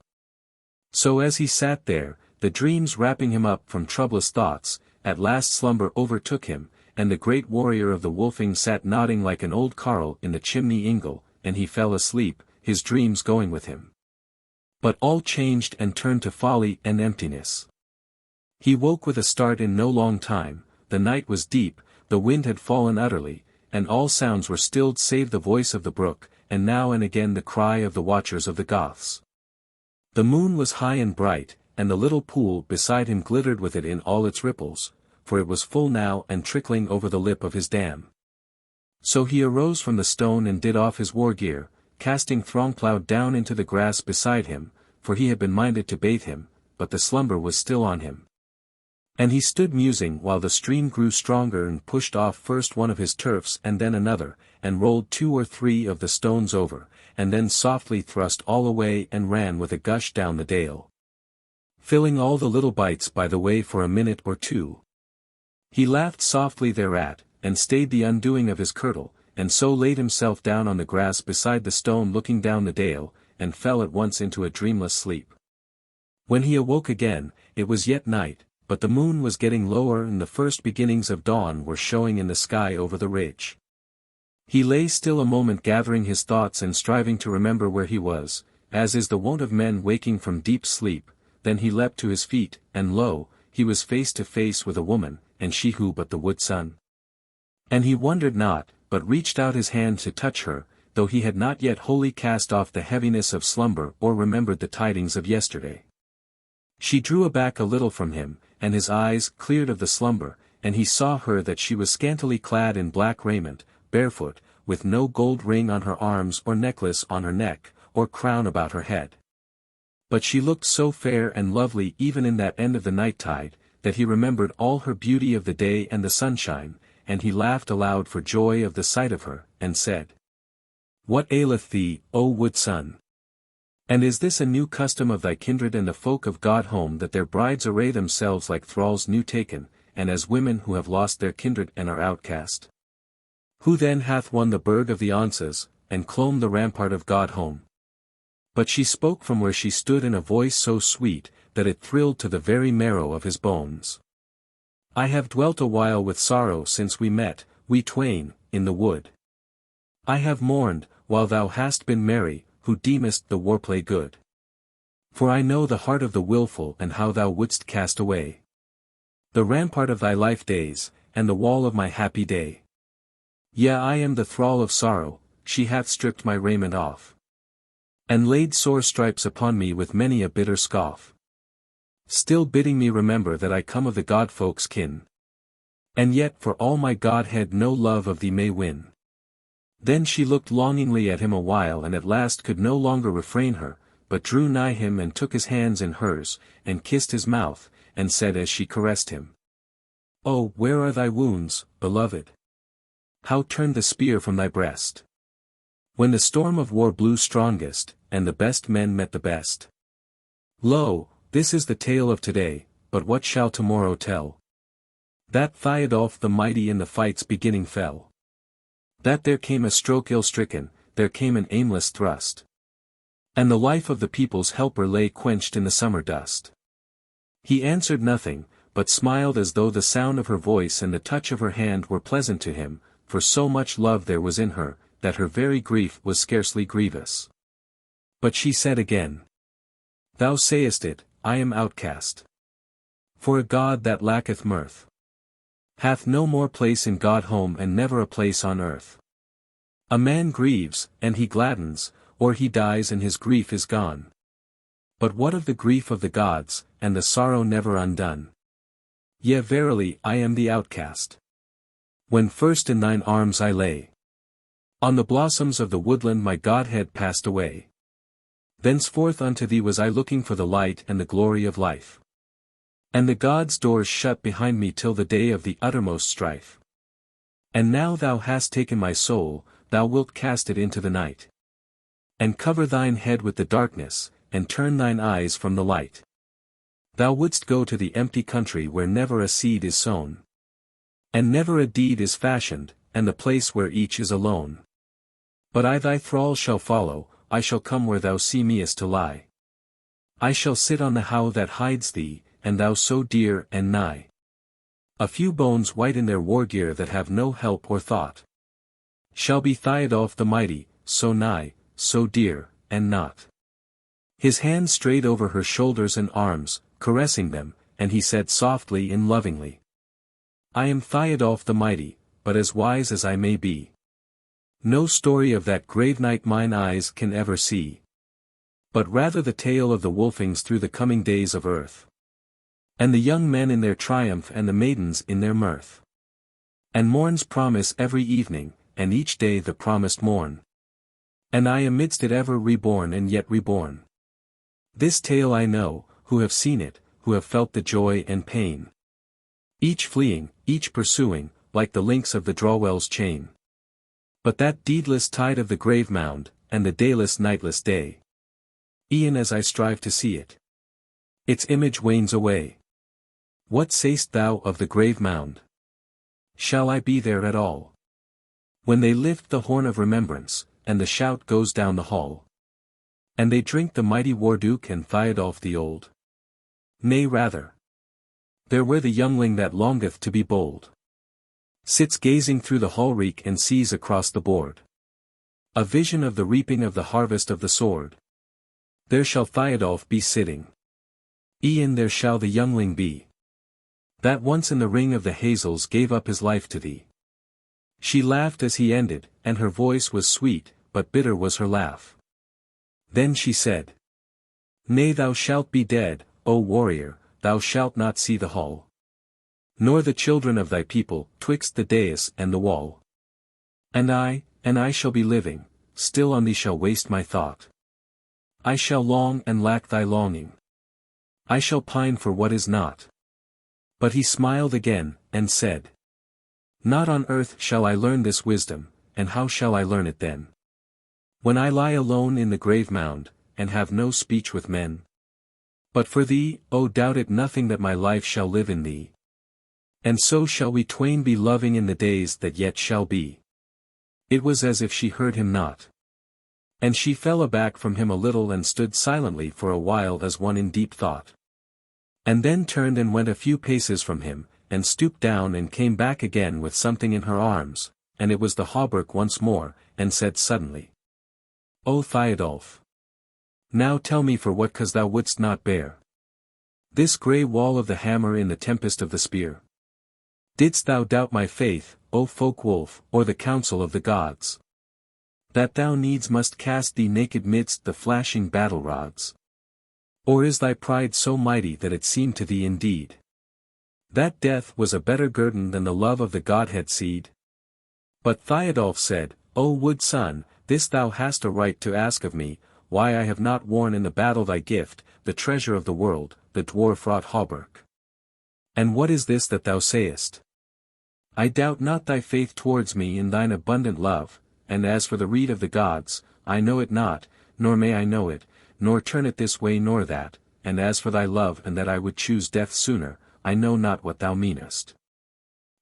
So as he sat there, the dreams wrapping him up from troublous thoughts, at last slumber overtook him, and the great warrior of the Wolfings sat nodding like an old carle in the chimney ingle, and he fell asleep, his dreams going with him. But all changed and turned to folly and emptiness. He woke with a start in no long time, the night was deep, the wind had fallen utterly, and all sounds were stilled save the voice of the brook, and now and again the cry of the watchers of the Goths. The moon was high and bright, and the little pool beside him glittered with it in all its ripples, for it was full now and trickling over the lip of his dam. So he arose from the stone and did off his war gear, casting Throngplough down into the grass beside him, for he had been minded to bathe him, but the slumber was still on him. And he stood musing while the stream grew stronger and pushed off first one of his turfs and then another, and rolled 2 or 3 of the stones over, and then softly thrust all away and ran with a gush down the dale, filling all the little bites by the way for a minute or two. He laughed softly thereat, and stayed the undoing of his kirtle, and so laid himself down on the grass beside the stone looking down the dale, and fell at once into a dreamless sleep. When he awoke again, it was yet night, but the moon was getting lower and the first beginnings of dawn were showing in the sky over the ridge. He lay still a moment gathering his thoughts and striving to remember where he was, as is the wont of men waking from deep sleep, then he leapt to his feet, and lo, he was face to face with a woman, and she who but the wood sun. And he wondered not, but reached out his hand to touch her, though he had not yet wholly cast off the heaviness of slumber or remembered the tidings of yesterday. She drew aback a little from him, and his eyes cleared of the slumber, and he saw her that she was scantily clad in black raiment, barefoot, with no gold ring on her arms or necklace on her neck, or crown about her head. But she looked so fair and lovely even in that end of the night-tide, that he remembered all her beauty of the day and the sunshine, and he laughed aloud for joy of the sight of her, and said, "What aileth thee, O wood sun? And is this a new custom of thy kindred and the folk of God home that their brides array themselves like thralls new taken, and as women who have lost their kindred and are outcast? Who then hath won the burg of the Onsas, and clomb the rampart of God home? But she spoke from where she stood in a voice so sweet, that it thrilled to the very marrow of his bones. I have dwelt a while with sorrow since we met, we twain, in the wood. I have mourned, while thou hast been merry, who deemest the warplay good. For I know the heart of the wilful and how thou wouldst cast away the rampart of thy life days, and the wall of my happy day. Yea, I am the thrall of sorrow, she hath stripped my raiment off, and laid sore stripes upon me with many a bitter scoff. Still bidding me remember that I come of the god-folk's kin. And yet for all my godhead no love of thee may win. Then she looked longingly at him a while and at last could no longer refrain her, but drew nigh him and took his hands in hers, and kissed his mouth, and said as she caressed him, "Oh, where are thy wounds, beloved? How turned the spear from thy breast? When the storm of war blew strongest, and the best men met the best. Lo, this is the tale of today, but what shall tomorrow tell? That Thiodolf the mighty in the fight's beginning fell. That there came a stroke ill-stricken, there came an aimless thrust. And the life of the people's helper lay quenched in the summer dust." He answered nothing, but smiled as though the sound of her voice and the touch of her hand were pleasant to him, for so much love there was in her, that her very grief was scarcely grievous. But she said again, "Thou sayest it, I am outcast. For a god that lacketh mirth hath no more place in God home and never a place on earth. A man grieves, and he gladdens, or he dies and his grief is gone. But what of the grief of the gods, and the sorrow never undone? Yea, verily, I am the outcast. When first in thine arms I lay, on the blossoms of the woodland my godhead passed away. Thenceforth unto thee was I looking for the light and the glory of life. And the gods' doors shut behind me till the day of the uttermost strife. And now thou hast taken my soul, thou wilt cast it into the night. And cover thine head with the darkness, and turn thine eyes from the light. Thou wouldst go to the empty country where never a seed is sown, and never a deed is fashioned, and the place where each is alone. But I thy thrall shall follow, I shall come where thou seemest to lie. I shall sit on the howe that hides thee, and thou so dear and nigh. A few bones white in their war gear that have no help or thought, shall be Thiodolf the mighty, so nigh, so dear, and not." His hand strayed over her shoulders and arms, caressing them, and he said softly and lovingly, "I am Thiodolf the mighty, but as wise as I may be. No story of that grave night mine eyes can ever see, but rather the tale of the Wolfings through the coming days of earth. And the young men in their triumph and the maidens in their mirth. And morn's promise every evening, and each day the promised morn. And I amidst it ever reborn and yet reborn. This tale I know, who have seen it, who have felt the joy and pain. Each fleeing, each pursuing, like the links of the Drawell's chain. But that deedless tide of the grave mound, and the dayless nightless day. E'en as I strive to see it, its image wanes away. What say'st thou of the grave mound? Shall I be there at all? When they lift the horn of remembrance, and the shout goes down the hall. And they drink the mighty Warduke and Thiodolf the old? Nay, rather, there where the youngling that longeth to be bold sits gazing through the hall-reek and sees across the board a vision of the reaping of the harvest of the sword. There shall Thiodolf be sitting. E'en there shall the youngling be that once in the ring of the hazels gave up his life to thee." She laughed as he ended, and her voice was sweet, but bitter was her laugh. Then she said, "Nay, thou shalt be dead, O warrior, thou shalt not see the hall, nor the children of thy people, twixt the dais and the wall. And I shall be living, still on thee shall waste my thought. I shall long and lack thy longing. I shall pine for what is not." But he smiled again, and said, "Not on earth shall I learn this wisdom, and how shall I learn it then? When I lie alone in the grave mound, and have no speech with men? But for thee, O doubt it nothing that my life shall live in thee. And so shall we twain be loving in the days that yet shall be. It was as if she heard him not. And she fell aback from him a little and stood silently for a while as one in deep thought. And then turned and went a few paces from him, and stooped down and came back again with something in her arms, and it was the hauberk once more, and said suddenly, O Thiodolf! Now tell me for what cause thou wouldst not bear this grey wall of the hammer in the tempest of the spear? Didst thou doubt my faith, O folk-wolf, or the counsel of the gods? That thou needs must cast thee naked midst the flashing battle-rods? Or is thy pride so mighty that it seemed to thee indeed that death was a better guerdon than the love of the Godhead seed? But Thiodolf said, O wood son, this thou hast a right to ask of me, why I have not worn in the battle thy gift, the treasure of the world, the dwarf-wrought hauberk. And what is this that thou sayest? I doubt not thy faith towards me in thine abundant love, and as for the rede of the gods, I know it not, nor may I know it, nor turn it this way nor that, and as for thy love and that I would choose death sooner, I know not what thou meanest.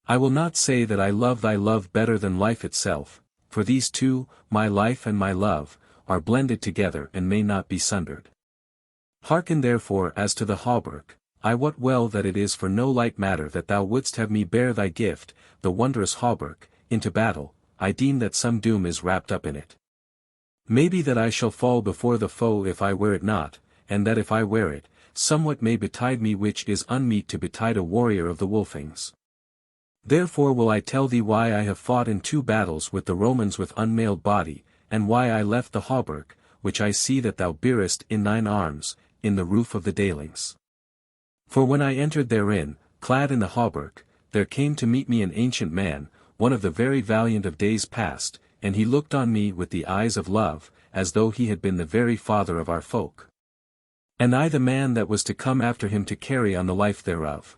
I will not say that I love thy love better than life itself, for these two, my life and my love, are blended together and may not be sundered. Hearken therefore as to the hauberk, I wot well that it is for no light matter that thou wouldst have me bear thy gift, the wondrous hauberk, into battle. I deem that some doom is wrapped up in it. Maybe that I shall fall before the foe if I wear it not, and that if I wear it, somewhat may betide me which is unmeet to betide a warrior of the Wolfings. Therefore will I tell thee why I have fought in 2 battles with the Romans with unmailed body, and why I left the hauberk, which I see that thou bearest in thine arms, in the roof of the Daylings. For when I entered therein, clad in the hauberk, there came to meet me an ancient man, one of the very valiant of days past, and he looked on me with the eyes of love, as though he had been the very father of our folk. And I the man that was to come after him to carry on the life thereof.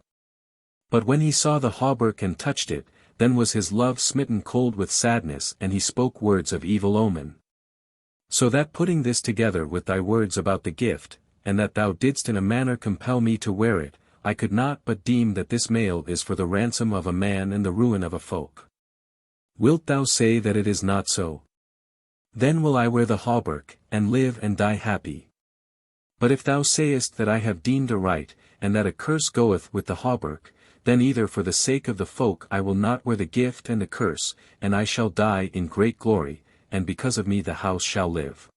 But when he saw the hauberk and touched it, then was his love smitten cold with sadness and he spoke words of evil omen. So that putting this together with thy words about the gift, and that thou didst in a manner compel me to wear it, I could not but deem that this mail is for the ransom of a man and the ruin of a folk. Wilt thou say that it is not so? Then will I wear the hauberk, and live and die happy. But if thou sayest that I have deemed aright, and that a curse goeth with the hauberk, then either for the sake of the folk I will not wear the gift and the curse, and I shall die in great glory, and because of me the house shall live.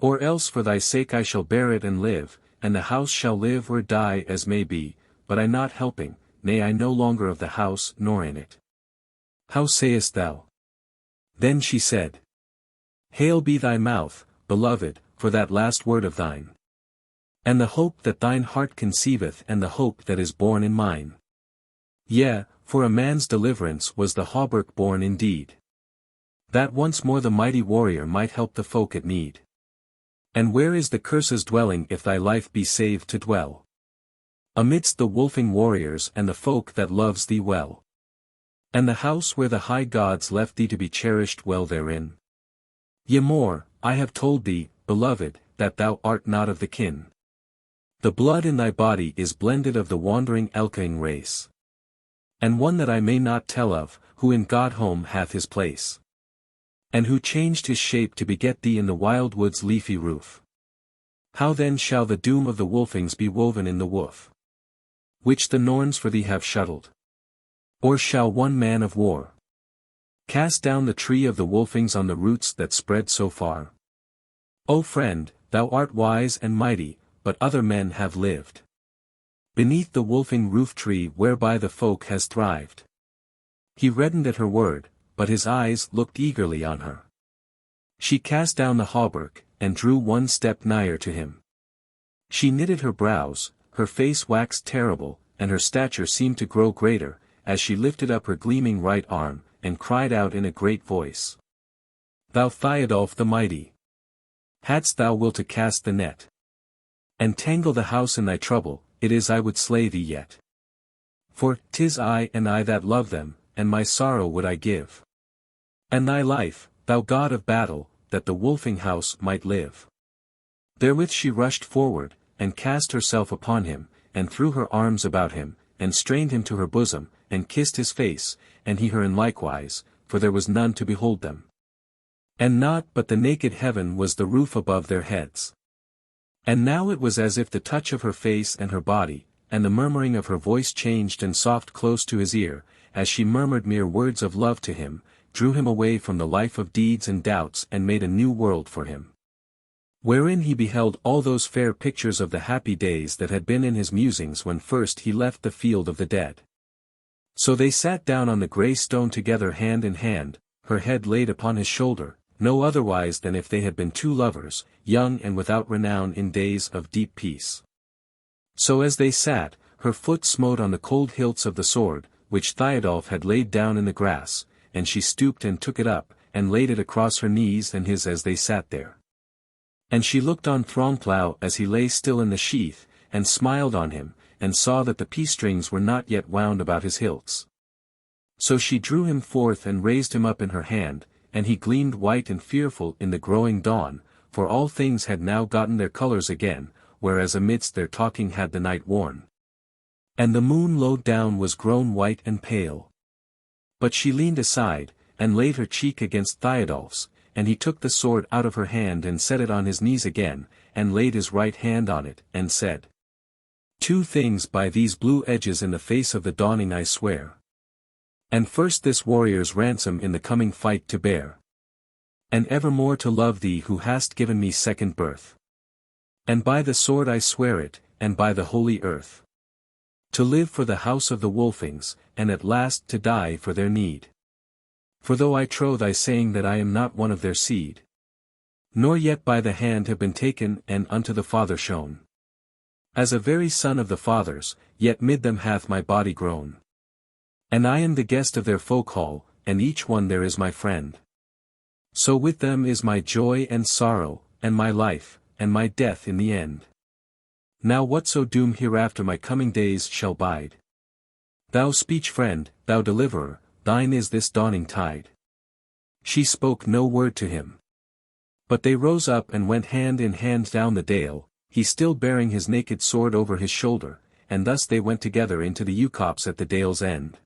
Or else for thy sake I shall bear it and live, and the house shall live or die as may be, but I not helping, nay I no longer of the house nor in it. How sayest thou? Then she said, Hail be thy mouth, beloved, for that last word of thine. And the hope that thine heart conceiveth and the hope that is born in mine. Yea, for a man's deliverance was the hauberk born indeed. That once more the mighty warrior might help the folk at need. And where is the curse's dwelling if thy life be saved to dwell? Amidst the wolfing warriors and the folk that loves thee well. And the house where the high gods left thee to be cherished well therein. Yea more, I have told thee, beloved, that thou art not of the kin. The blood in thy body is blended of the wandering Elkaing race. And one that I may not tell of, who in God-home hath his place. And who changed his shape to beget thee in the wild wood's leafy roof. How then shall the doom of the Wolfings be woven in the woof, which the Norns for thee have shuttled? Or shall one man of war cast down the tree of the Wolfings on the roots that spread so far? O friend, thou art wise and mighty, but other men have lived beneath the wolfing roof-tree whereby the folk has thrived. He reddened at her word, but his eyes looked eagerly on her. She cast down the hauberk, and drew one step nigher to him. She knitted her brows, her face waxed terrible, and her stature seemed to grow greater, as she lifted up her gleaming right arm, and cried out in a great voice. Thou Thiodolf the mighty! Hadst thou will to cast the net, and tangle the house in thy trouble, it is I would slay thee yet. For 'tis I and I that love them, and my sorrow would I give. And thy life, thou god of battle, that the wolfing house might live. Therewith she rushed forward, and cast herself upon him, and threw her arms about him, and strained him to her bosom, and kissed his face, and he her in likewise, for there was none to behold them. And naught but the naked heaven was the roof above their heads. And now it was as if the touch of her face and her body, and the murmuring of her voice changed and soft close to his ear, as she murmured mere words of love to him, drew him away from the life of deeds and doubts and made a new world for him, wherein he beheld all those fair pictures of the happy days that had been in his musings when first he left the field of the dead. So they sat down on the grey stone together hand in hand, her head laid upon his shoulder, no otherwise than if they had been two lovers, young and without renown in days of deep peace. So as they sat, her foot smote on the cold hilts of the sword, which Thiodolf had laid down in the grass, and she stooped and took it up, and laid it across her knees and his as they sat there. And she looked on Throngplow as he lay still in the sheath, and smiled on him, and saw that the peace-strings were not yet wound about his hilts. So she drew him forth and raised him up in her hand, and he gleamed white and fearful in the growing dawn, for all things had now gotten their colours again, whereas amidst their talking had the night worn. And the moon low down was grown white and pale. But she leaned aside, and laid her cheek against Thiodolf's, and he took the sword out of her hand and set it on his knees again, and laid his right hand on it, and said, "Two things by these blue edges in the face of the dawning I swear. And first this warrior's ransom in the coming fight to bear. And evermore to love thee who hast given me second birth. And by the sword I swear it, and by the holy earth. To live for the house of the Wolfings, and at last to die for their need. For though I trow thy saying that I am not one of their seed, nor yet by the hand have been taken and unto the Father shown, as a very son of the fathers, yet mid them hath my body grown. And I am the guest of their folk hall, and each one there is my friend. So with them is my joy and sorrow, and my life, and my death in the end. Now whatso doom hereafter my coming days shall bide. Thou speech friend, thou deliverer, thine is this dawning tide." She spoke no word to him. But they rose up and went hand in hand down the dale, he still bearing his naked sword over his shoulder, and thus they went together into the yew copse at the dale's end.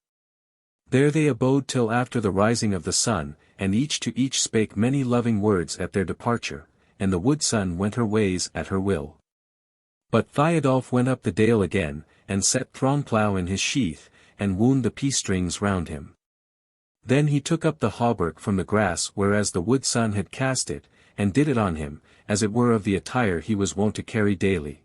There they abode till after the rising of the sun, and each to each spake many loving words at their departure, and the wood sun went her ways at her will. But Thiodolf went up the dale again, and set Throngplow in his sheath, and wound the peace-strings round him. Then he took up the hauberk from the grass whereas the wood sun had cast it, and did it on him, as it were of the attire he was wont to carry daily.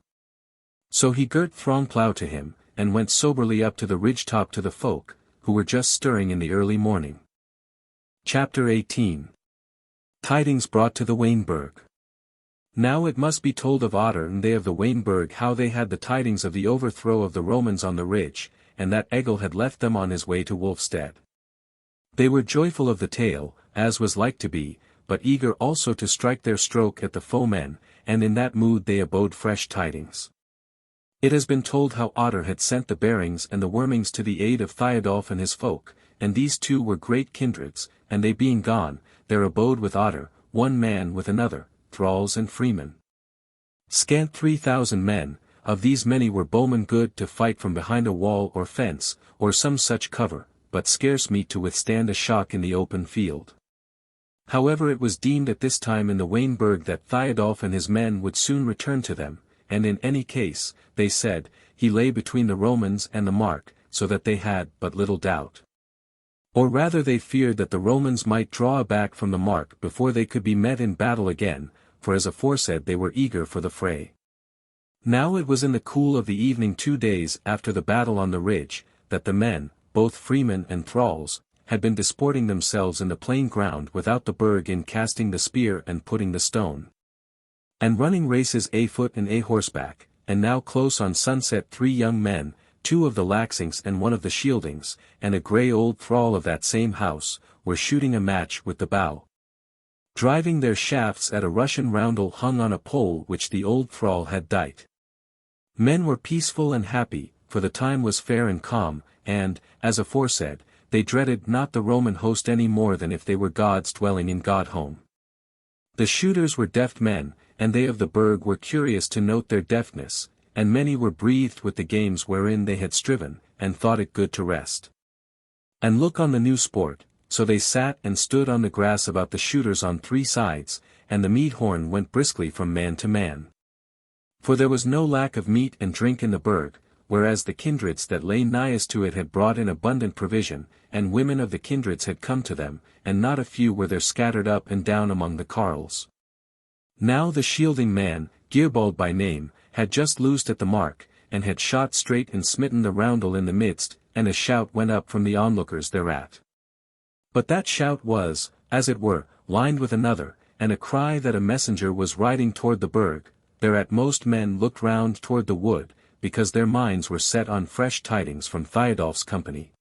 So he girt Throngplow to him, and went soberly up to the ridge-top to the folk, who were just stirring in the early morning. Chapter 18. Tidings brought to the Wain-Burg. Now it must be told of Otter and they of the Wain-Burg how they had the tidings of the overthrow of the Romans on the ridge, and that Egil had left them on his way to Wulfstead. They were joyful of the tale, as was like to be, but eager also to strike their stroke at the foemen, and in that mood they abode fresh tidings. It has been told how Otter had sent the Barings and the Wormings to the aid of Thiodolf and his folk, and these two were great kindreds, and they being gone, there abode with Otter, one man with another, thralls and freemen. Scant 3,000 men, of these many were bowmen good to fight from behind a wall or fence, or some such cover, but scarce meet to withstand a shock in the open field. However it was deemed at this time in the Wain-Burg that Thiodolf and his men would soon return to them, and in any case, they said, he lay between the Romans and the Mark, so that they had but little doubt. Or rather they feared that the Romans might draw back from the Mark before they could be met in battle again, for as aforesaid they were eager for the fray. Now it was in the cool of the evening 2 days after the battle on the ridge, that the men, both freemen and thralls, had been disporting themselves in the plain ground without the burg in casting the spear and putting the stone, and running races afoot and horseback, and now close on sunset 3 young men, 2 of the Laxings and 1 of the Shieldings, and a grey old thrall of that same house, were shooting a match with the bow, driving their shafts at a Russian roundel hung on a pole which the old thrall had dight. Men were peaceful and happy, for the time was fair and calm, and, as aforesaid, they dreaded not the Roman host any more than if they were gods dwelling in God-home. The shooters were deft men, and they of the burg were curious to note their deftness, and many were breathed with the games wherein they had striven, and thought it good to rest and look on the new sport, so they sat and stood on the grass about the shooters on 3 sides, and the mead horn went briskly from man to man. For there was no lack of meat and drink in the burg, whereas the kindreds that lay nighest to it had brought in abundant provision, and women of the kindreds had come to them, and not a few were there scattered up and down among the carles. Now the shielding man, Gearbald by name, had just loosed at the mark, and had shot straight and smitten the roundel in the midst, and a shout went up from the onlookers thereat. But that shout was, as it were, lined with another, and a cry that a messenger was riding toward the burg, thereat most men looked round toward the wood, because their minds were set on fresh tidings from Thiodolf's company.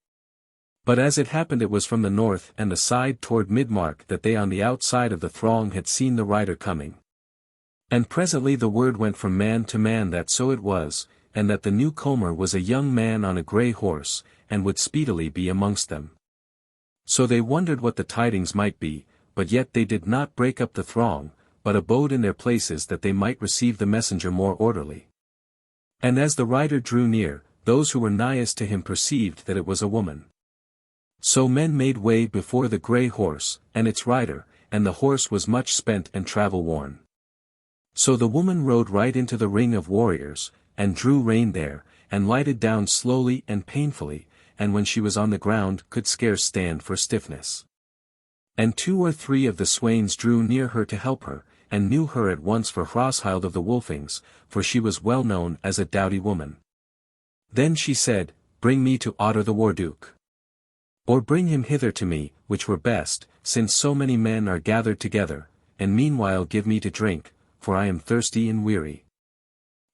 But as it happened it was from the north and the side toward Midmark that they on the outside of the throng had seen the rider coming. And presently the word went from man to man that so it was, and that the new comer was a young man on a grey horse, and would speedily be amongst them. So they wondered what the tidings might be, but yet they did not break up the throng, but abode in their places that they might receive the messenger more orderly. And as the rider drew near, those who were nighest to him perceived that it was a woman. So men made way before the grey horse, and its rider, and the horse was much spent and travel-worn. So the woman rode right into the ring of warriors, and drew rein there, and lighted down slowly and painfully, and when she was on the ground could scarce stand for stiffness. And 2 or 3 of the swains drew near her to help her, and knew her at once for Hrothhild of the Wolfings, for she was well known as a doughty woman. Then she said, Bring me to Otter the Warduke. Or bring him hither to me, which were best, since so many men are gathered together, and meanwhile give me to drink, for I am thirsty and weary.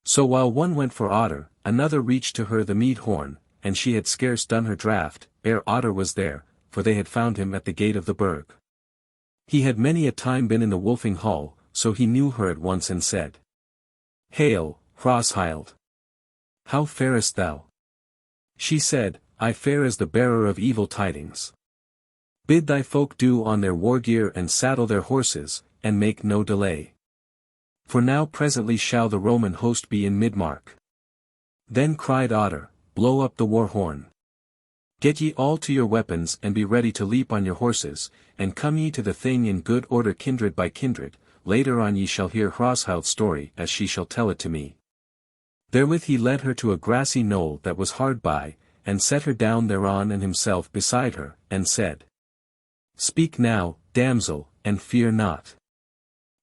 So while one went for Otter, another reached to her the mead horn, and she had scarce done her draught, ere Otter was there, for they had found him at the gate of the burg. He had many a time been in the Wolfing hall, so he knew her at once and said, Hail, Hrothhild! How farest thou? She said, I fare as the bearer of evil tidings. Bid thy folk do on their war gear and saddle their horses, and make no delay. For now presently shall the Roman host be in Midmark. Then cried Otter, Blow up the war horn. Get ye all to your weapons and be ready to leap on your horses, and come ye to the thing in good order kindred by kindred. Later on ye shall hear Hrothhild's story as she shall tell it to me. Therewith he led her to a grassy knoll that was hard by, and set her down thereon and himself beside her, and said, Speak now, damsel, and fear not.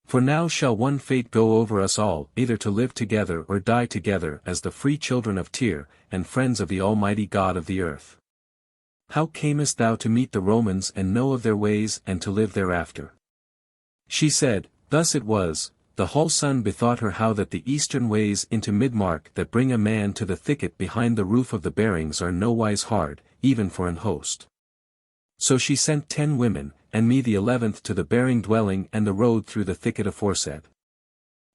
For now shall one fate go over us all, either to live together or die together as the free children of Tyr, and friends of the Almighty God of the earth. How camest thou to meet the Romans and know of their ways and to live thereafter? She said, Thus it was, the whole sun bethought her how that the eastern ways into Midmark that bring a man to the thicket behind the roof of the Bearings are nowise hard, even for an host. So she sent 10 women, and me the 11th to the Bearing dwelling and the road through the thicket aforesaid.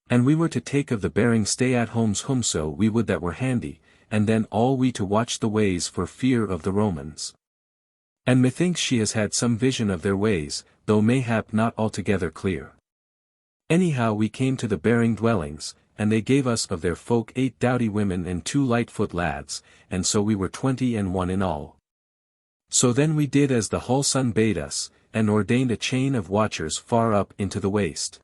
And we were to take of the Bearing stay-at-homes whomso we would that were handy, and then all we to watch the ways for fear of the Romans. And methinks she has had some vision of their ways, though mayhap not altogether clear. Anyhow we came to the Bearing dwellings, and they gave us of their folk 8 doughty women and 2 lightfoot lads, and so we were 21 in all. So then we did as the whole sun bade us, and ordained a chain of watchers far up into the waist.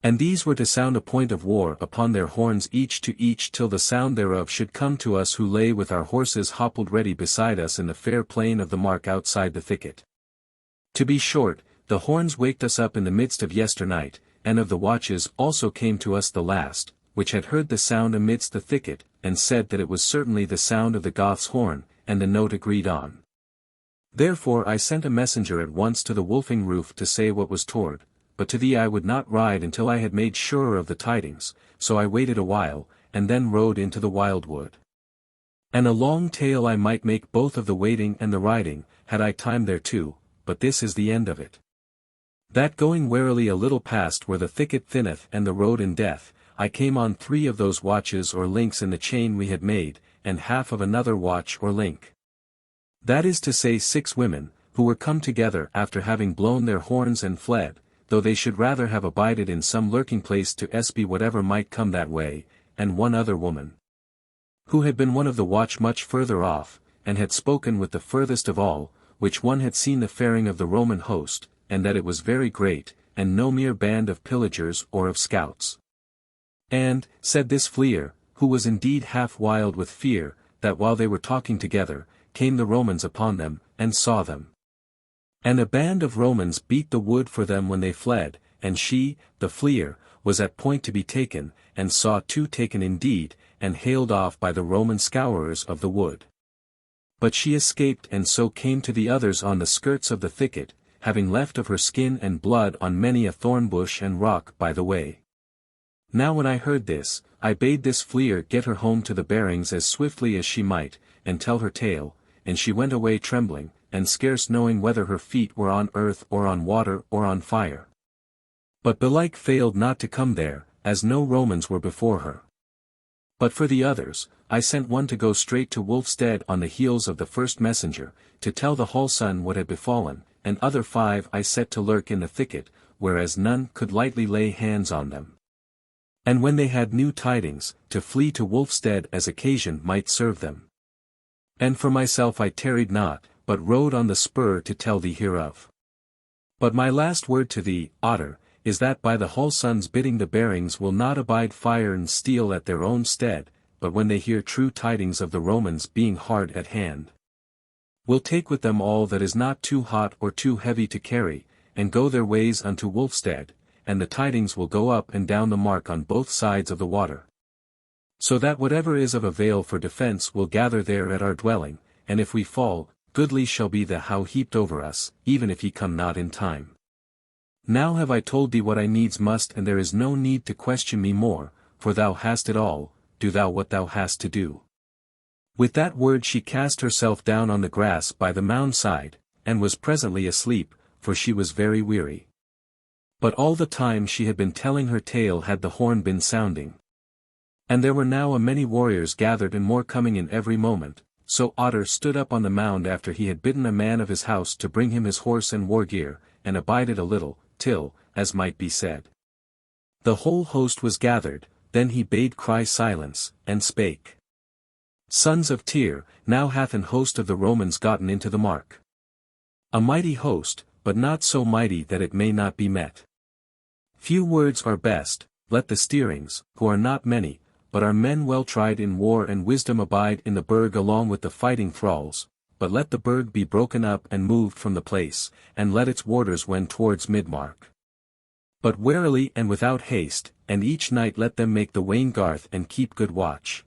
And these were to sound a point of war upon their horns each to each till the sound thereof should come to us who lay with our horses hoppled ready beside us in the fair plain of the mark outside the thicket. To be short, the horns waked us up in the midst of yesternight, and of the watches also came to us the last, which had heard the sound amidst the thicket, and said that it was certainly the sound of the Goth's horn, and the note agreed on. Therefore I sent a messenger at once to the Wolfing roof to say what was toward, but to thee I would not ride until I had made surer of the tidings, so I waited a while, and then rode into the wildwood. And a long tale I might make both of the waiting and the riding, had I time thereto, but this is the end of it. That going warily a little past where the thicket thinneth and the road in death, I came on 3 of those watches or links in the chain we had made, and half of another watch or link. That is to say 6 women, who were come together after having blown their horns and fled, though they should rather have abided in some lurking place to espy whatever might come that way, and one other woman, who had been one of the watch much further off, and had spoken with the furthest of all, which one had seen the faring of the Roman host, and that it was very great, and no mere band of pillagers or of scouts. And, said this fleer, who was indeed half wild with fear, that while they were talking together, came the Romans upon them, and saw them. And a band of Romans beat the wood for them when they fled, and she, the fleer, was at point to be taken, and saw two taken indeed, and haled off by the Roman scourers of the wood. But she escaped and so came to the others on the skirts of the thicket, having left of her skin and blood on many a thorn bush and rock by the way. Now when I heard this, I bade this fleer get her home to the bearings as swiftly as she might, and tell her tale, and she went away trembling, and scarce knowing whether her feet were on earth or on water or on fire. But belike failed not to come there, as no Romans were before her. But for the others, I sent one to go straight to Wulfstead on the heels of the first messenger, to tell the Hallson what had befallen, and other 5 I set to lurk in the thicket, whereas none could lightly lay hands on them. And when they had new tidings, to flee to Wulfstead as occasion might serve them. And for myself I tarried not, but rode on the spur to tell thee hereof. But my last word to thee, Otter, is that by the Hallson's bidding the bearings will not abide fire and steel at their own stead, but when they hear true tidings of the Romans being hard at hand, will take with them all that is not too hot or too heavy to carry, and go their ways unto Wulfstead, and the tidings will go up and down the mark on both sides of the water. So that whatever is of avail for defence will gather there at our dwelling, and if we fall, goodly shall be the how heaped over us, even if he come not in time. Now have I told thee what I needs must, and there is no need to question me more, for thou hast it all, do thou what thou hast to do. With that word she cast herself down on the grass by the mound side, and was presently asleep, for she was very weary. But all the time she had been telling her tale had the horn been sounding. And there were now a many warriors gathered and more coming in every moment, so Otter stood up on the mound after he had bidden a man of his house to bring him his horse and war gear, and abided a little, till, as might be said, the whole host was gathered, then he bade cry silence, and spake. Sons of Tyr, now hath an host of the Romans gotten into the mark. A mighty host, but not so mighty that it may not be met. Few words are best, let the steerings, who are not many, but are men well tried in war and wisdom abide in the burg along with the fighting thralls, but let the burg be broken up and moved from the place, and let its warders wend towards Midmark. But warily and without haste, and each night let them make the Wain-Garth and keep good watch.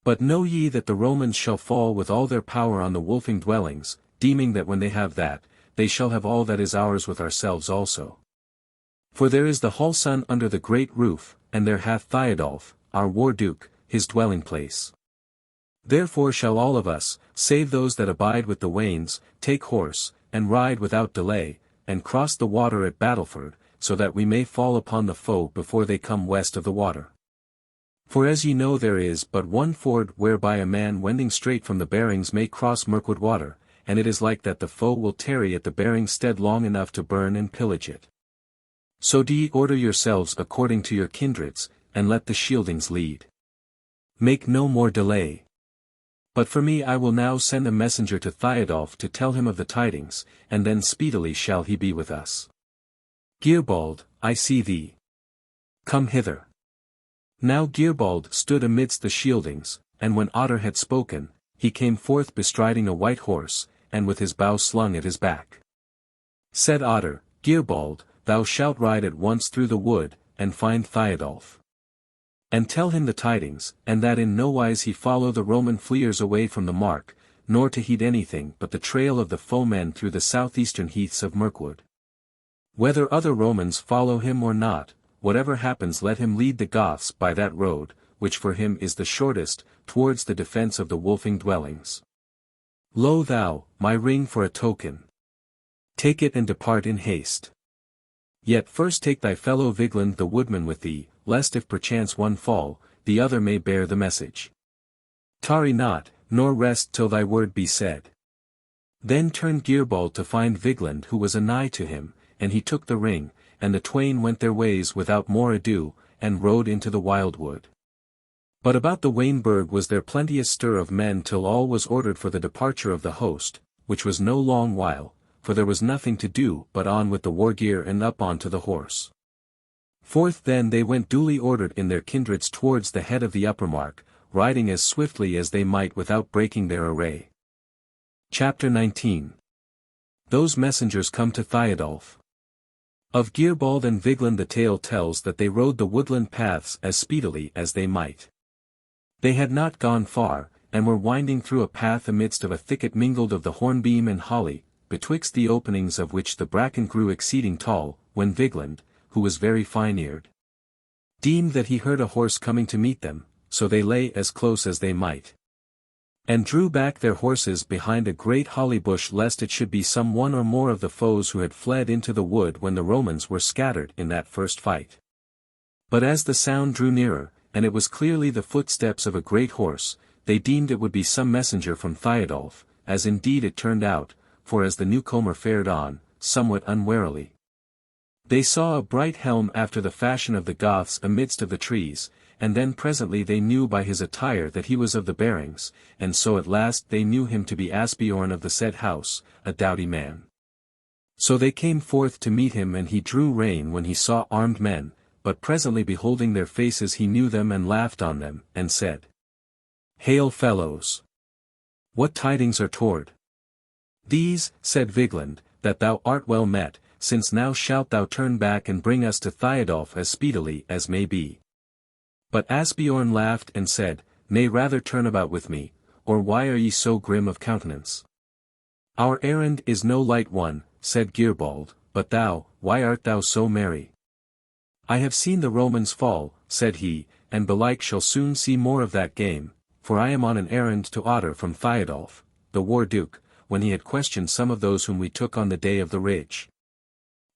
But know ye that the Romans shall fall with all their power on the Wolfing dwellings, deeming that when they have that, they shall have all that is ours with ourselves also. For there is the Hallson under the great roof, and there hath Thiodolf, our war-duke, his dwelling place. Therefore shall all of us, save those that abide with the Wains, take horse, and ride without delay, and cross the water at Battleford, so that we may fall upon the foe before they come west of the water. For as ye know there is but one ford whereby a man wending straight from the bearings may cross Mirkwood water, and it is like that the foe will tarry at the bearing stead long enough to burn and pillage it. So do ye order yourselves according to your kindreds, and let the shieldings lead. Make no more delay. But for me I will now send a messenger to Thiodolf to tell him of the tidings, and then speedily shall he be with us. Gearbald, I see thee. Come hither. Now Gearbald stood amidst the shieldings, and when Otter had spoken, he came forth bestriding a white horse, and with his bow slung at his back. Said Otter, Gearbald, thou shalt ride at once through the wood, and find Thiodolf. And tell him the tidings, and that in no wise he follow the Roman fleers away from the mark, nor to heed anything but the trail of the foemen through the southeastern heaths of Mirkwood. Whether other Romans follow him or not, whatever happens let him lead the Goths by that road, which for him is the shortest, towards the defence of the Wolfing dwellings. Lo thou, my ring for a token. Take it and depart in haste. Yet first take thy fellow Vigland the woodman with thee, lest if perchance one fall, the other may bear the message. Tarry not, nor rest till thy word be said. Then turned Gearbald to find Vigland who was anigh to him, and he took the ring, and the twain went their ways without more ado, and rode into the wildwood. But about the Wain-Burg was there plenteous stir of men till all was ordered for the departure of the host, which was no long while, for there was nothing to do but on with the war gear and up on to the horse. Forth then they went duly ordered in their kindreds towards the head of the upper mark, riding as swiftly as they might without breaking their array. Chapter 19. Those messengers come to Thiodolf. Of Gearbald and Vigland the tale tells that they rode the woodland paths as speedily as they might. They had not gone far, and were winding through a path amidst of a thicket mingled of the hornbeam and holly, betwixt the openings of which the bracken grew exceeding tall, when Vigland, who was very fine-eared, deemed that he heard a horse coming to meet them, so they lay as close as they might, and drew back their horses behind a great holly bush lest it should be some one or more of the foes who had fled into the wood when the Romans were scattered in that first fight. But as the sound drew nearer, and it was clearly the footsteps of a great horse, they deemed it would be some messenger from Thiodolf, as indeed it turned out, for as the newcomer fared on, somewhat unwarily, they saw a bright helm after the fashion of the Goths amidst of the trees, and then presently they knew by his attire that he was of the Bearings, and so at last they knew him to be Asbiorn of the said house, a doughty man. So they came forth to meet him, and he drew rein when he saw armed men, but presently beholding their faces he knew them and laughed on them, and said, "Hail fellows! What tidings are toward?" "These," said Vigland, "that thou art well met, since now shalt thou turn back and bring us to Thiodolf as speedily as may be." But Asbiorn laughed and said, "Nay, rather turn about with me, or why are ye so grim of countenance?" "Our errand is no light one," said Gearbald, "but thou, why art thou so merry?" "I have seen the Romans fall," said he, "and belike shall soon see more of that game, for I am on an errand to Otter from Thiodolf, the war-duke," when he had questioned some of those whom we took on the day of the rage.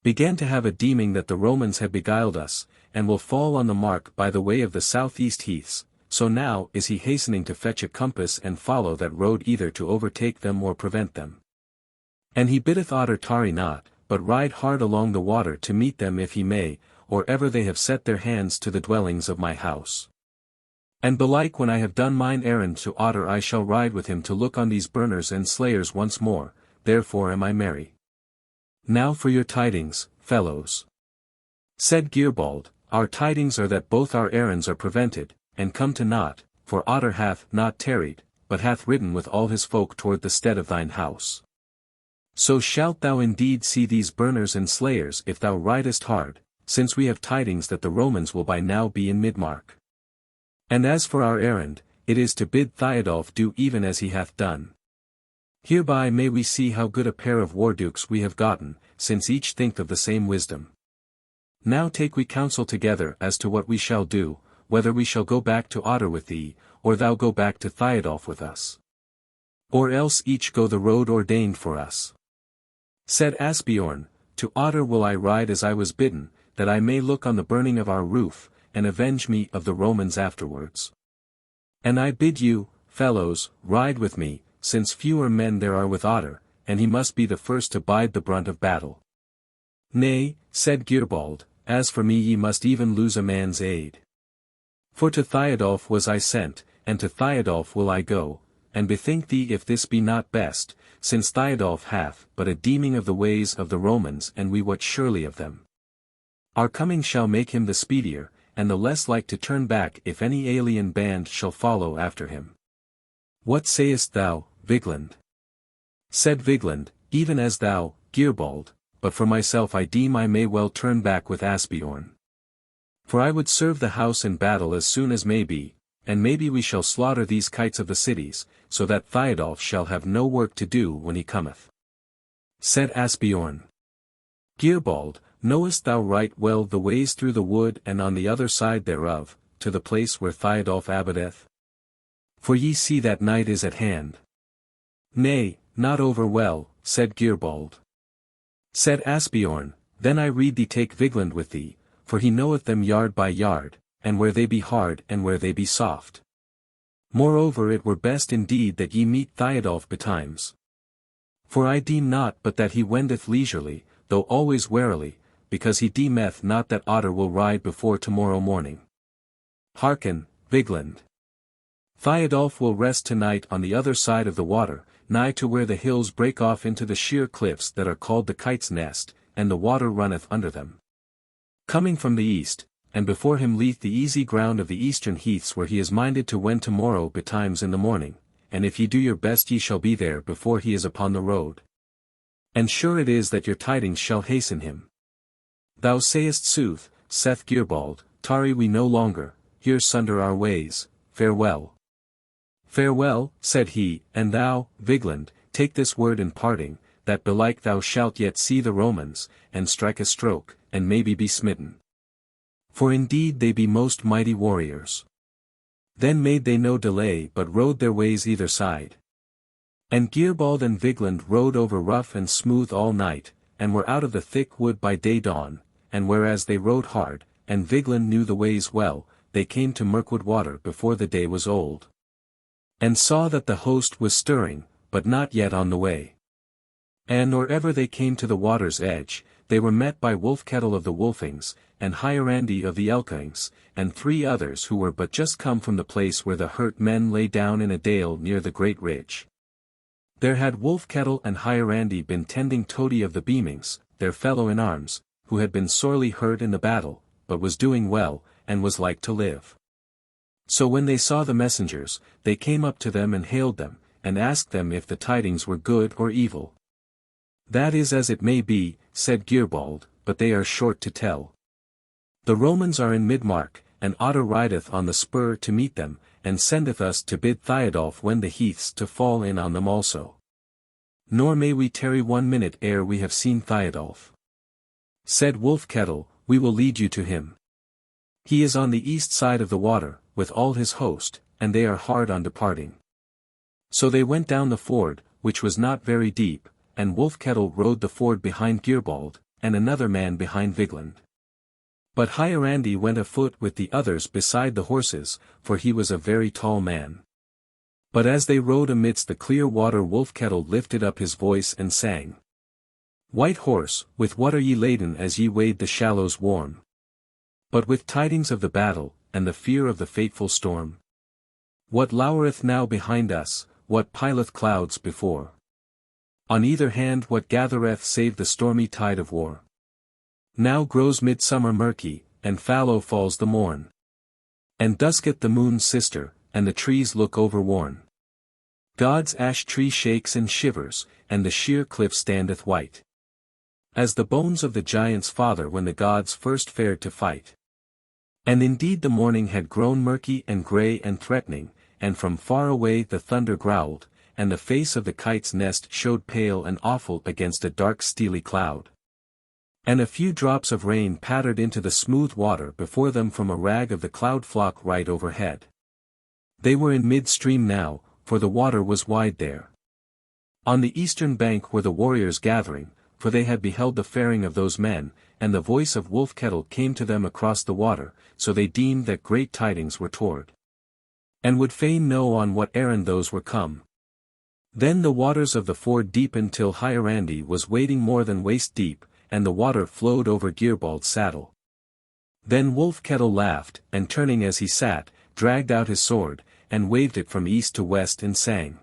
"Began to have a deeming that the Romans had beguiled us, and will fall on the mark by the way of the southeast heaths, so now is he hastening to fetch a compass and follow that road either to overtake them or prevent them. And he biddeth Otter tarry not, but ride hard along the water to meet them if he may, or ever they have set their hands to the dwellings of my house. And belike when I have done mine errand to Otter I shall ride with him to look on these burners and slayers once more, therefore am I merry. Now for your tidings, fellows." Said Gearbald, "Our tidings are that both our errands are prevented, and come to naught, for Otter hath not tarried, but hath ridden with all his folk toward the stead of thine house. So shalt thou indeed see these burners and slayers if thou ridest hard, since we have tidings that the Romans will by now be in Midmark. And as for our errand, it is to bid Thiodolf do even as he hath done. Hereby may we see how good a pair of war-dukes we have gotten, since each think of the same wisdom. Now take we counsel together as to what we shall do, whether we shall go back to Otter with thee, or thou go back to Thiodolf with us. Or else each go the road ordained for us." Said Asbiorn, "To Otter will I ride as I was bidden, that I may look on the burning of our roof, and avenge me of the Romans afterwards. And I bid you, fellows, ride with me, since fewer men there are with Otter, and he must be the first to bide the brunt of battle." "Nay," said Gearbald, "as for me ye must even lose a man's aid. For to Thiodolf was I sent, and to Thiodolf will I go, and bethink thee if this be not best, since Thiodolf hath but a deeming of the ways of the Romans and we wot surely of them. Our coming shall make him the speedier, and the less like to turn back if any alien band shall follow after him. What sayest thou, Vigland?" Said Vigland, "Even as thou, Gearbald, but for myself I deem I may well turn back with Asbiorn. For I would serve the house in battle as soon as may be, and maybe we shall slaughter these kites of the cities, so that Thiodolf shall have no work to do when he cometh." Said Asbiorn, "Gearbald, knowest thou right well the ways through the wood and on the other side thereof, to the place where Thiodolf abideth? For ye see that night is at hand." "Nay, not over well," said Gearbald. Said Asbiorn, "Then I rede thee take Vigland with thee, for he knoweth them yard by yard, and where they be hard and where they be soft. Moreover it were best indeed that ye meet Thiodolf betimes. For I deem not but that he wendeth leisurely, though always warily, because he deemeth not that otter will ride before tomorrow morning. Hearken, Vigland. Thiodolf will rest tonight on the other side of the water, nigh to where the hills break off into the sheer cliffs that are called the Kite's Nest, and the water runneth under them. Coming from the east, and before him leath the easy ground of the eastern heaths where he is minded to wend tomorrow betimes in the morning, and if ye do your best ye shall be there before he is upon the road. And sure it is that your tidings shall hasten him. Thou sayest sooth, saith Gearbald, tarry we no longer, here sunder our ways, farewell. Farewell, said he, and thou, Vigland, take this word in parting, that belike thou shalt yet see the Romans, and strike a stroke, and maybe be smitten. For indeed they be most mighty warriors. Then made they no delay but rode their ways either side. And Gearbald and Vigland rode over rough and smooth all night, and were out of the thick wood by day dawn, and whereas they rode hard, and Vigland knew the ways well, they came to Mirkwood water before the day was old. And saw that the host was stirring, but not yet on the way. And or ever they came to the water's edge, they were met by Wolfkettle of the Wolfings, and Hierandi of the Elkings, and 3 others who were but just come from the place where the hurt men lay down in a dale near the great ridge. There had Wolfkettle and Hierandi been tending Tody of the Beamings, their fellow in arms, who had been sorely hurt in the battle, but was doing well, and was like to live. So when they saw the messengers, they came up to them and hailed them, and asked them if the tidings were good or evil. That is as it may be, said Gearbald, but they are short to tell. The Romans are in Midmark, and Otter rideth on the spur to meet them, and sendeth us to bid Thiodolf wend the heaths to fall in on them also. Nor may we tarry 1 minute ere we have seen Thiodolf. Said Wolfkettle, we will lead you to him. He is on the east side of the water, with all his host, and they are hard on departing. So they went down the ford, which was not very deep, and Wolfkettle rode the ford behind Gearbald, and another man behind Vigland. But Hierandi went afoot with the others beside the horses, for he was a very tall man. But as they rode amidst the clear water Wolfkettle lifted up his voice and sang. White horse, with what are ye laden as ye wade the shallows warm? But with tidings of the battle, and the fear of the fateful storm. What lowereth now behind us, what pileth clouds before? On either hand what gathereth save the stormy tide of war? Now grows midsummer murky, and fallow falls the morn. And dusketh the moon's sister, and the trees look overworn. God's ash tree shakes and shivers, and the sheer cliff standeth white. As the bones of the giant's father when the gods first fared to fight. And indeed the morning had grown murky and grey and threatening, and from far away the thunder growled, and the face of the Kite's Nest showed pale and awful against a dark steely cloud. And a few drops of rain pattered into the smooth water before them from a rag of the cloud flock right overhead. They were in mid-stream now, for the water was wide there. On the eastern bank were the warriors gathering, for they had beheld the faring of those men, and the voice of Wolfkettle came to them across the water, so they deemed that great tidings were toward. And would fain know on what errand those were come. Then the waters of the ford deepened till Hierandi was wading more than waist deep, and the water flowed over Gearbald's saddle. Then Wolfkettle laughed, and turning as he sat, dragged out his sword, and waved it from east to west and sang.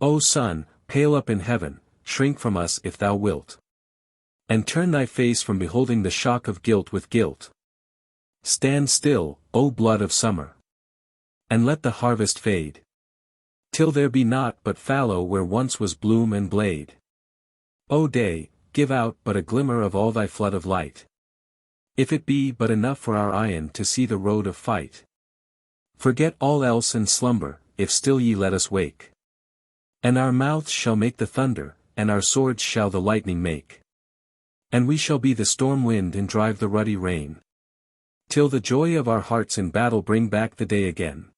O sun, pale up in heaven, shrink from us if thou wilt. And turn thy face from beholding the shock of guilt with guilt. Stand still, O blood of summer. And let the harvest fade. Till there be naught but fallow where once was bloom and blade. O day, give out but a glimmer of all thy flood of light. If it be but enough for our eyen to see the road of fight. Forget all else and slumber, if still ye let us wake. And our mouths shall make the thunder, and our swords shall the lightning make. And we shall be the storm wind and drive the ruddy rain. Till the joy of our hearts in battle bring back the day again.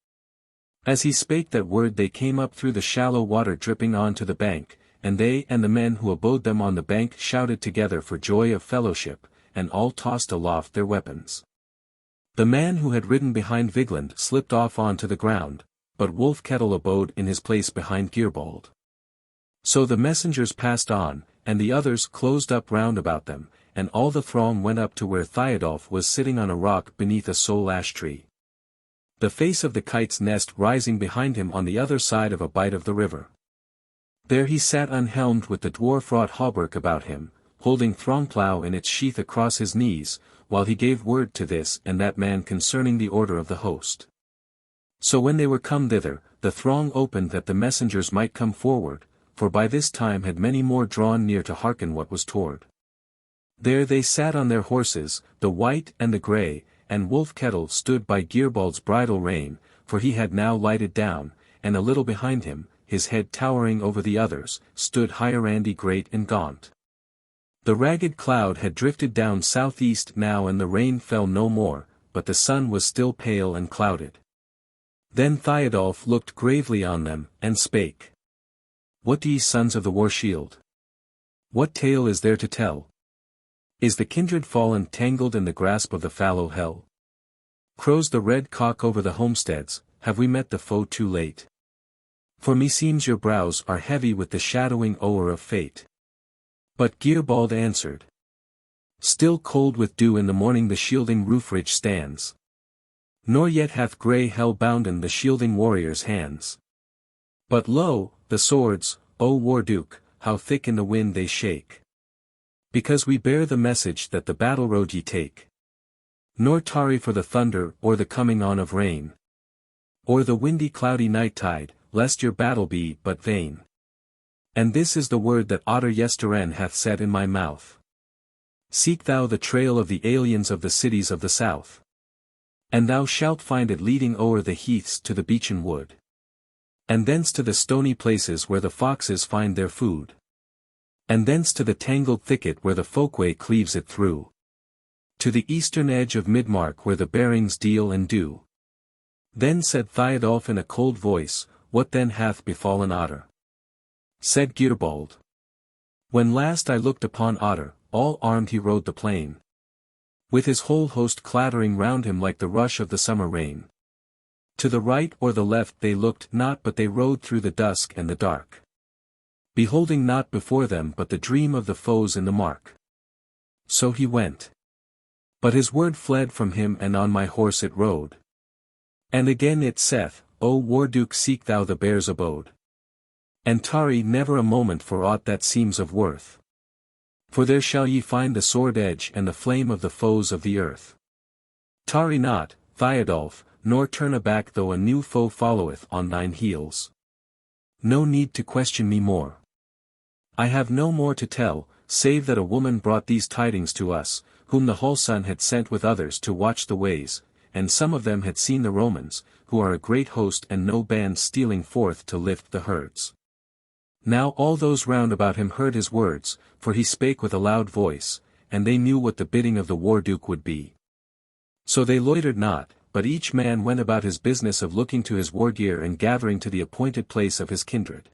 As he spake that word they came up through the shallow water dripping on to the bank, and they and the men who abode them on the bank shouted together for joy of fellowship, and all tossed aloft their weapons. The man who had ridden behind Vigland slipped off on to the ground, but Wolfkettle abode in his place behind Gearbald. So the messengers passed on, and the others closed up round about them, and all the throng went up to where Thiodolf was sitting on a rock beneath a sole ash tree. The face of the kite's nest rising behind him on the other side of a bight of the river. There he sat unhelmed with the dwarf-wrought hauberk about him, holding throng-plough in its sheath across his knees, while he gave word to this and that man concerning the order of the host. So when they were come thither, the throng opened that the messengers might come forward, for by this time had many more drawn near to hearken what was toward. There they sat on their horses, the white and the grey, and Wolf-Kettle stood by Gearbald's bridle rein, for he had now lighted down, and a little behind him, his head towering over the others, stood Hierandi great and gaunt. The ragged cloud had drifted down southeast now and the rain fell no more, but the sun was still pale and clouded. Then Thiodolf looked gravely on them, and spake. What do ye sons of the war-shield? What tale is there to tell? Is the kindred fallen tangled in the grasp of the fallow hell? Crows the red cock over the homesteads, have we met the foe too late? For meseems your brows are heavy with the shadowing o'er of fate. But Gearbald answered. Still cold with dew in the morning the shielding roof-ridge stands. Nor yet hath grey hell bounden the shielding warrior's hands. But lo, the swords, O War-Duke, how thick in the wind they shake. Because we bear the message that the battle road ye take. Nor tarry for the thunder or the coming on of rain. Or the windy cloudy night-tide, lest your battle be but vain. And this is the word that Otter Yesteren hath set in my mouth. Seek thou the trail of the aliens of the cities of the south. And thou shalt find it leading o'er the heaths to the beechen wood. And thence to the stony places where the foxes find their food. And thence to the tangled thicket where the folkway cleaves it through. To the eastern edge of Midmark where the bearings deal and do. Then said Thiodolf in a cold voice, What then hath befallen Otter? Said Gearbald. When last I looked upon Otter, all armed he rode the plain. With his whole host clattering round him like the rush of the summer rain. To the right or the left they looked not but they rode through the dusk and the dark. Beholding not before them but the dream of the foes in the mark. So he went. But his word fled from him and on my horse it rode. And again it saith, O War-Duke seek thou the bear's abode. And tarry never a moment for aught that seems of worth. For there shall ye find the sword edge and the flame of the foes of the earth. Tarry not, Thiodolf, nor turn aback though a new foe followeth on thine heels. No need to question me more. I have no more to tell, save that a woman brought these tidings to us, whom the Halson had sent with others to watch the ways, and some of them had seen the Romans, who are a great host and no band stealing forth to lift the herds. Now all those round about him heard his words, for he spake with a loud voice, and they knew what the bidding of the War-Duke would be. So they loitered not, but each man went about his business of looking to his war gear and gathering to the appointed place of his kindred.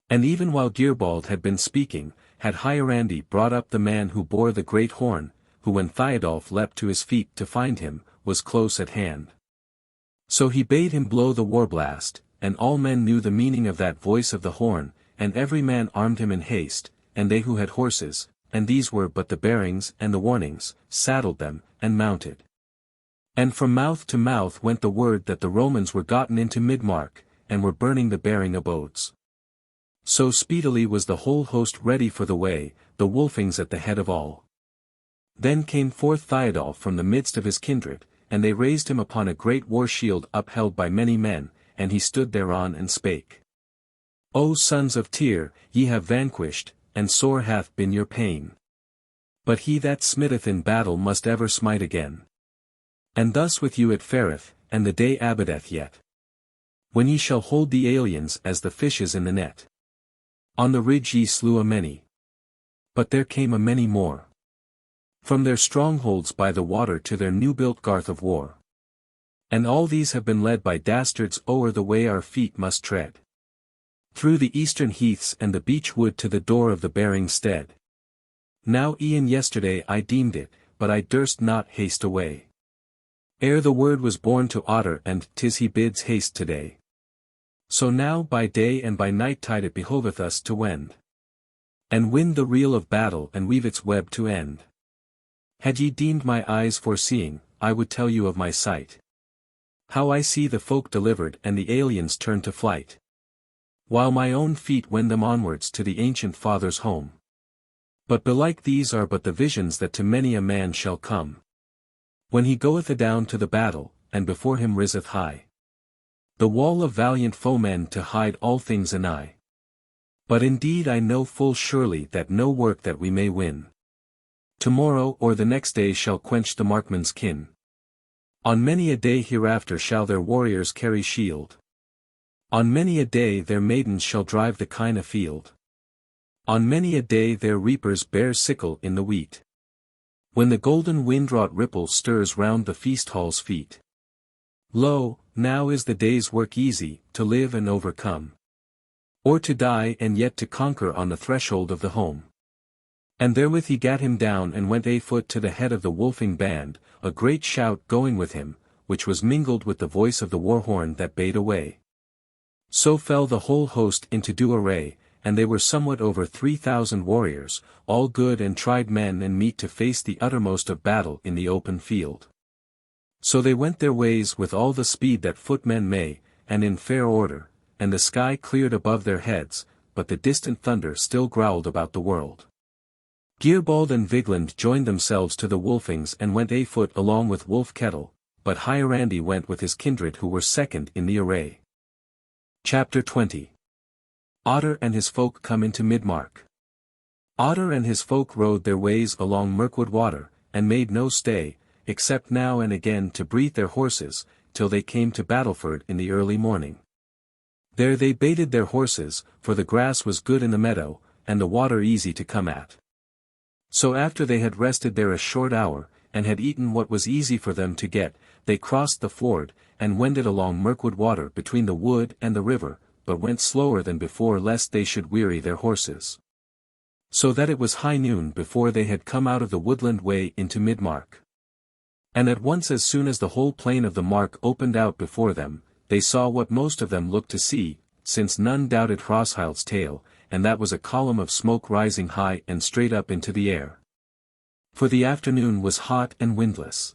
And even while Gearbald had been speaking, had Hierandi brought up the man who bore the great horn, who when Thiodolf leapt to his feet to find him, was close at hand. So he bade him blow the war-blast, and all men knew the meaning of that voice of the horn, and every man armed him in haste, and they who had horses, and these were but the bearings and the warnings, saddled them, and mounted. And from mouth to mouth went the word that the Romans were gotten into Midmark, and were burning the bearing abodes. So speedily was the whole host ready for the way, the Wolfings at the head of all. Then came forth Thiodolf from the midst of his kindred, and they raised him upon a great war-shield upheld by many men, and he stood thereon and spake. O sons of Tyr, ye have vanquished, and sore hath been your pain. But he that smiteth in battle must ever smite again. And thus with you at Fareth, and the day abideth yet. When ye shall hold the aliens as the fishes in the net. On the ridge ye slew a many. But there came a many more. From their strongholds by the water to their new-built garth of war. And all these have been led by dastards o'er the way our feet must tread. Through the eastern heaths and the beech wood to the door of the bearing stead. Now e'en yesterday I deemed it, but I durst not haste away. Ere the word was borne to Otter and 'tis he bids haste today. So now by day and by night tide it behoveth us to wend. And wind the reel of battle and weave its web to end. Had ye deemed my eyes foreseeing, I would tell you of my sight. How I see the folk delivered and the aliens turn to flight. While my own feet wend them onwards to the ancient father's home. But belike these are but the visions that to many a man shall come. When he goeth adown to the battle, and before him riseth high the wall of valiant foemen to hide all things anigh. But indeed I know full surely that no work that we may win tomorrow or the next day shall quench the Markmen's kin. On many a day hereafter shall their warriors carry shield. On many a day their maidens shall drive the kine afield. On many a day their reapers bear sickle in the wheat. When the golden wind-wrought ripple stirs round the feast hall's feet. Lo, now is the day's work easy, to live and overcome. Or to die and yet to conquer on the threshold of the home. And therewith he gat him down and went afoot to the head of the wolfing band, a great shout going with him, which was mingled with the voice of the war-horn that bade away. So fell the whole host into due array, and they were somewhat over 3,000 warriors, all good and tried men and meet to face the uttermost of battle in the open field. So they went their ways with all the speed that footmen may, and in fair order, and the sky cleared above their heads, but the distant thunder still growled about the world. Gearbald and Vigland joined themselves to the Wolfings and went afoot along with Wolf Kettle, but Hierandi went with his kindred who were second in the array. Chapter 20. Otter and his folk come into Midmark. Otter and his folk rode their ways along Mirkwood water, and made no stay, except now and again to breathe their horses, till they came to Battleford in the early morning. There they baited their horses, for the grass was good in the meadow, and the water easy to come at. So after they had rested there a short hour, and had eaten what was easy for them to get, they crossed the ford, and wended along Mirkwood water between the wood and the river, but went slower than before lest they should weary their horses. So that it was high noon before they had come out of the woodland way into Midmark. And at once as soon as the whole plain of the mark opened out before them, they saw what most of them looked to see, since none doubted Hrosshild's tale, and that was a column of smoke rising high and straight up into the air. For the afternoon was hot and windless.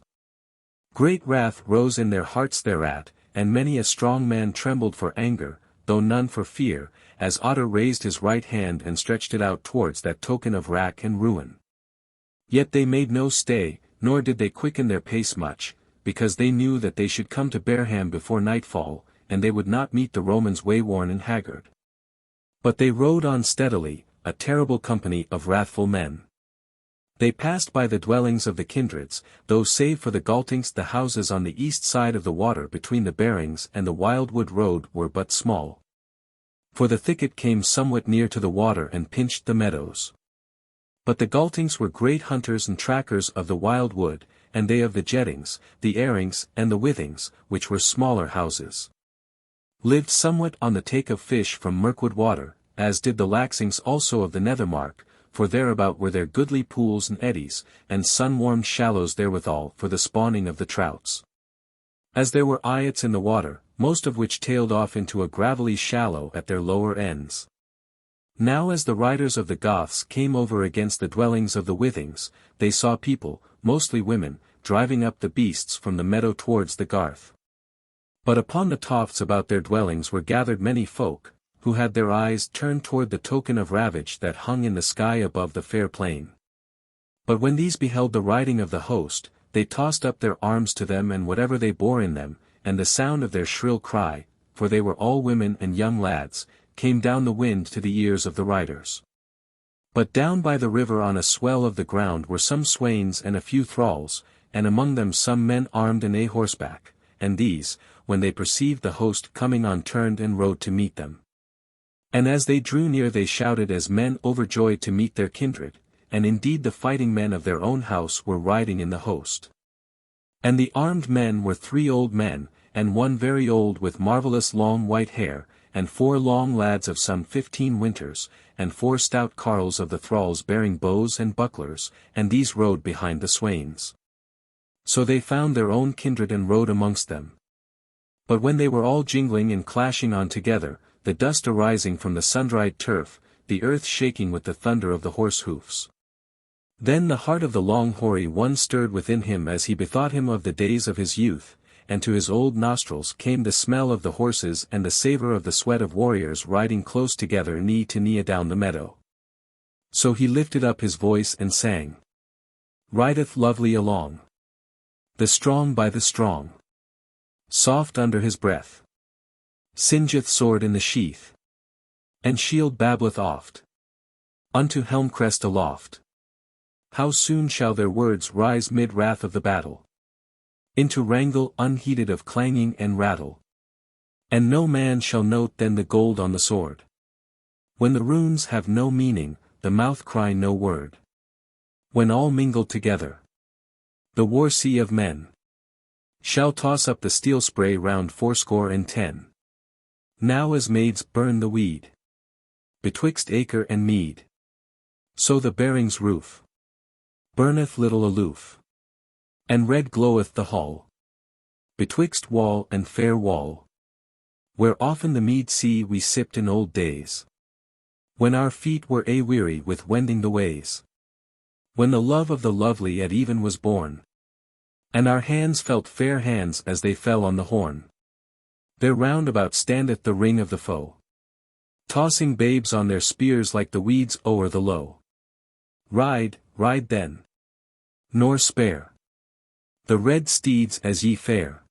Great wrath rose in their hearts thereat, and many a strong man trembled for anger, though none for fear, as Otter raised his right hand and stretched it out towards that token of wrack and ruin. Yet they made no stay, nor did they quicken their pace much, because they knew that they should come to Bareham before nightfall, and they would not meet the Romans wayworn and haggard. But they rode on steadily, a terrible company of wrathful men. They passed by the dwellings of the kindreds, though save for the Galtings the houses on the east side of the water between the Barings and the Wildwood road were but small. For the thicket came somewhat near to the water and pinched the meadows. But the Galtings were great hunters and trackers of the Wildwood, and they of the Jettings, the Airings and the Withings, which were smaller houses. Lived somewhat on the take of fish from Mirkwood water, as did the Laxings also of the Nether-mark, for thereabout were there goodly pools and eddies, and sun-warmed shallows therewithal for the spawning of the trouts. As there were eyots in the water, most of which tailed off into a gravelly shallow at their lower ends. Now as the riders of the Goths came over against the dwellings of the Withings, they saw people, mostly women, driving up the beasts from the meadow towards the garth. But upon the tofts about their dwellings were gathered many folk, who had their eyes turned toward the token of ravage that hung in the sky above the fair plain. But when these beheld the riding of the host, they tossed up their arms to them and whatever they bore in them, and the sound of their shrill cry, for they were all women and young lads, came down the wind to the ears of the riders. But down by the river on a swell of the ground were some swains and a few thralls, and among them some men armed and a horseback, and these, when they perceived the host coming on turned and rode to meet them. And as they drew near they shouted as men overjoyed to meet their kindred, and indeed the fighting men of their own house were riding in the host. And the armed men were 3 old men, and one very old with marvellous long white hair, and 4 long lads of some 15 winters, and 4 stout carles of the thralls bearing bows and bucklers, and these rode behind the swains. So they found their own kindred and rode amongst them. But when they were all jingling and clashing on together, the dust arising from the sun-dried turf, the earth shaking with the thunder of the horse hoofs. Then the heart of the long hoary one stirred within him as he bethought him of the days of his youth, and to his old nostrils came the smell of the horses and the savour of the sweat of warriors riding close together knee to knee adown the meadow. So he lifted up his voice and sang. Rideth lovely along. The strong by the strong. Soft under his breath. Singeeth sword in the sheath. And shield babbleth oft. Unto helm crest aloft. How soon shall their words rise mid wrath of the battle? Into wrangle unheeded of clanging and rattle. And no man shall note then the gold on the sword. When the runes have no meaning, the mouth cry no word. When all mingled together, the war sea of men shall toss up the steel spray round 80. Now as maids burn the weed betwixt acre and mead, so the bearing's roof burneth little aloof, and red gloweth the hall betwixt wall and fair wall, where often the mead sea we sipped in old days, when our feet were weary with wending the ways, when the love of the lovely at even was born, and our hands felt fair hands as they fell on the horn. There round about standeth the ring of the foe, tossing babes on their spears like the weeds o'er the low. Ride, ride then, nor spare the red steeds as ye fare.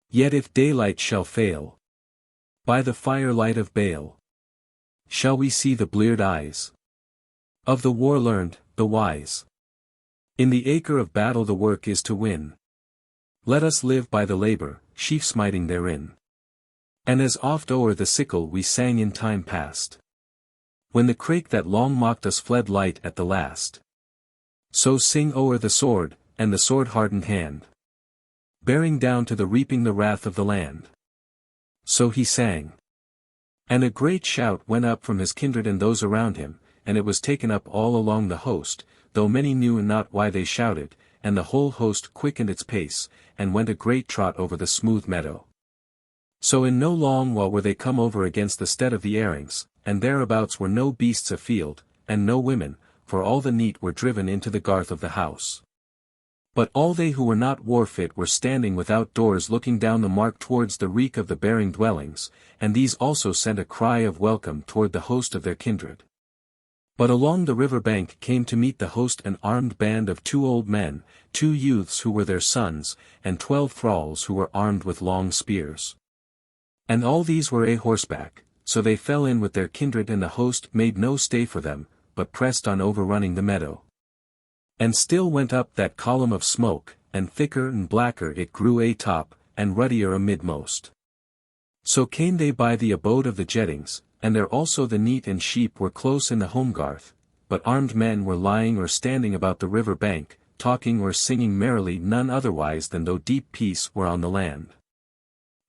Yet if daylight shall fail, by the firelight of bale, shall we see the bleared eyes of the war-learned, the wise. In the acre of battle the work is to win. Let us live by the labour, sheaf-smiting therein. And as oft o'er the sickle we sang in time past, when the crake that long mocked us fled light at the last. So sing o'er the sword, and the sword-hardened hand, bearing down to the reaping the wrath of the land. So he sang. And a great shout went up from his kindred and those around him, and it was taken up all along the host, though many knew not why they shouted, and the whole host quickened its pace, and went a great trot over the smooth meadow. So in no long while were they come over against the stead of the Airings, and thereabouts were no beasts afield, and no women, for all the neat were driven into the garth of the house. But all they who were not war-fit were standing without doors looking down the mark towards the reek of the bearing dwellings, and these also sent a cry of welcome toward the host of their kindred. But along the river bank came to meet the host an armed band of 2 old men, 2 youths who were their sons, and 12 thralls who were armed with long spears. And all these were a horseback, so they fell in with their kindred and the host made no stay for them, but pressed on overrunning the meadow. And still went up that column of smoke, and thicker and blacker it grew a-top, and ruddier amidmost. So came they by the abode of the jettings, and there also the neat and sheep were close in the homegarth, but armed men were lying or standing about the river bank, talking or singing merrily none otherwise than though deep peace were on the land.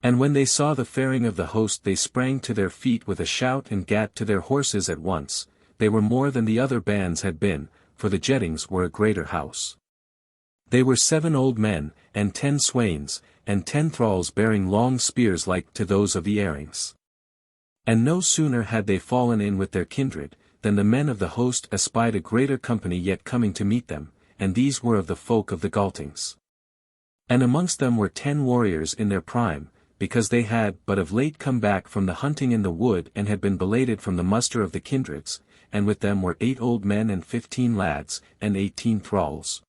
And when they saw the faring of the host they sprang to their feet with a shout and gat to their horses at once. They were more than the other bands had been, for the jettings were a greater house. They were 7 old men, and 10 swains, and 10 thralls bearing long spears like to those of the Airings. And no sooner had they fallen in with their kindred, than the men of the host espied a greater company yet coming to meet them, and these were of the folk of the Galtings. And amongst them were 10 warriors in their prime, because they had but of late come back from the hunting in the wood and had been belated from the muster of the kindreds, and with them were 8 old men and 15 lads, and 18 thralls.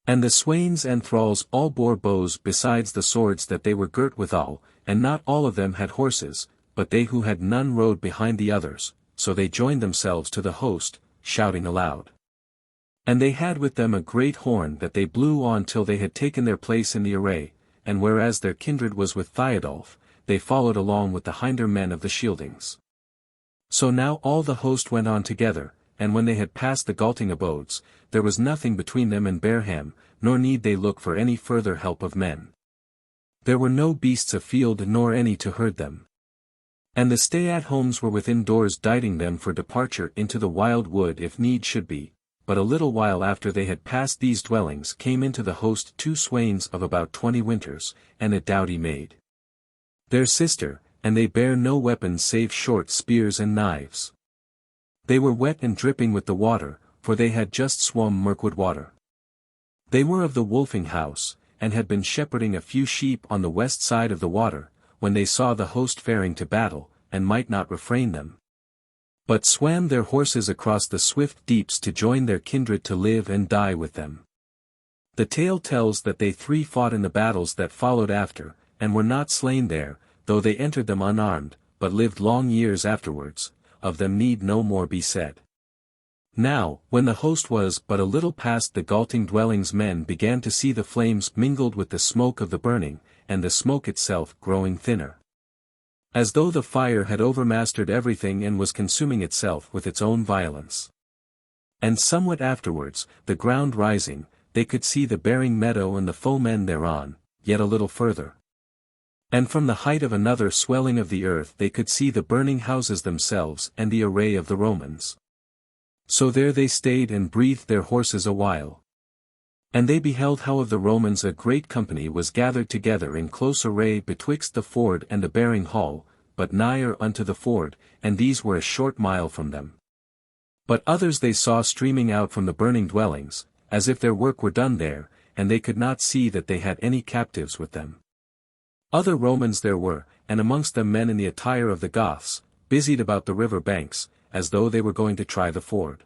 And the swains and thralls all bore bows besides the swords that they were girt withal, and not all of them had horses, but they who had none rode behind the others, so they joined themselves to the host, shouting aloud. And they had with them a great horn that they blew on till they had taken their place in the array, and whereas their kindred was with Thiodolf, they followed along with the hinder men of the shieldings. So now all the host went on together, and when they had passed the Galting abodes, there was nothing between them and Bareham, nor need they look for any further help of men. There were no beasts afield nor any to herd them. And the stay-at-homes were within doors dighting them for departure into the wild wood if need should be. But a little while after they had passed these dwellings came into the host 2 swains of about 20 winters, and a doughty maid, their sister, and they bare no weapons save short spears and knives. They were wet and dripping with the water, for they had just swum Mirkwood water. They were of the Wolfing house, and had been shepherding a few sheep on the west side of the water, when they saw the host faring to battle, and might not refrain them, but swam their horses across the swift deeps to join their kindred to live and die with them. The tale tells that they three fought in the battles that followed after, and were not slain there, though they entered them unarmed, but lived long years afterwards. Of them need no more be said. Now, when the host was but a little past the Galting dwellings, men began to see the flames mingled with the smoke of the burning, and the smoke itself growing thinner, as though the fire had overmastered everything and was consuming itself with its own violence. And somewhat afterwards, the ground rising, they could see the bearing meadow and the foemen thereon, yet a little further. And from the height of another swelling of the earth they could see the burning houses themselves and the array of the Romans. So there they stayed and breathed their horses a while. And they beheld how of the Romans a great company was gathered together in close array betwixt the ford and the bearing hall, but nigher unto the ford, and these were a short mile from them. But others they saw streaming out from the burning dwellings, as if their work were done there, and they could not see that they had any captives with them. Other Romans there were, and amongst them men in the attire of the Goths, busied about the river banks, as though they were going to try the ford.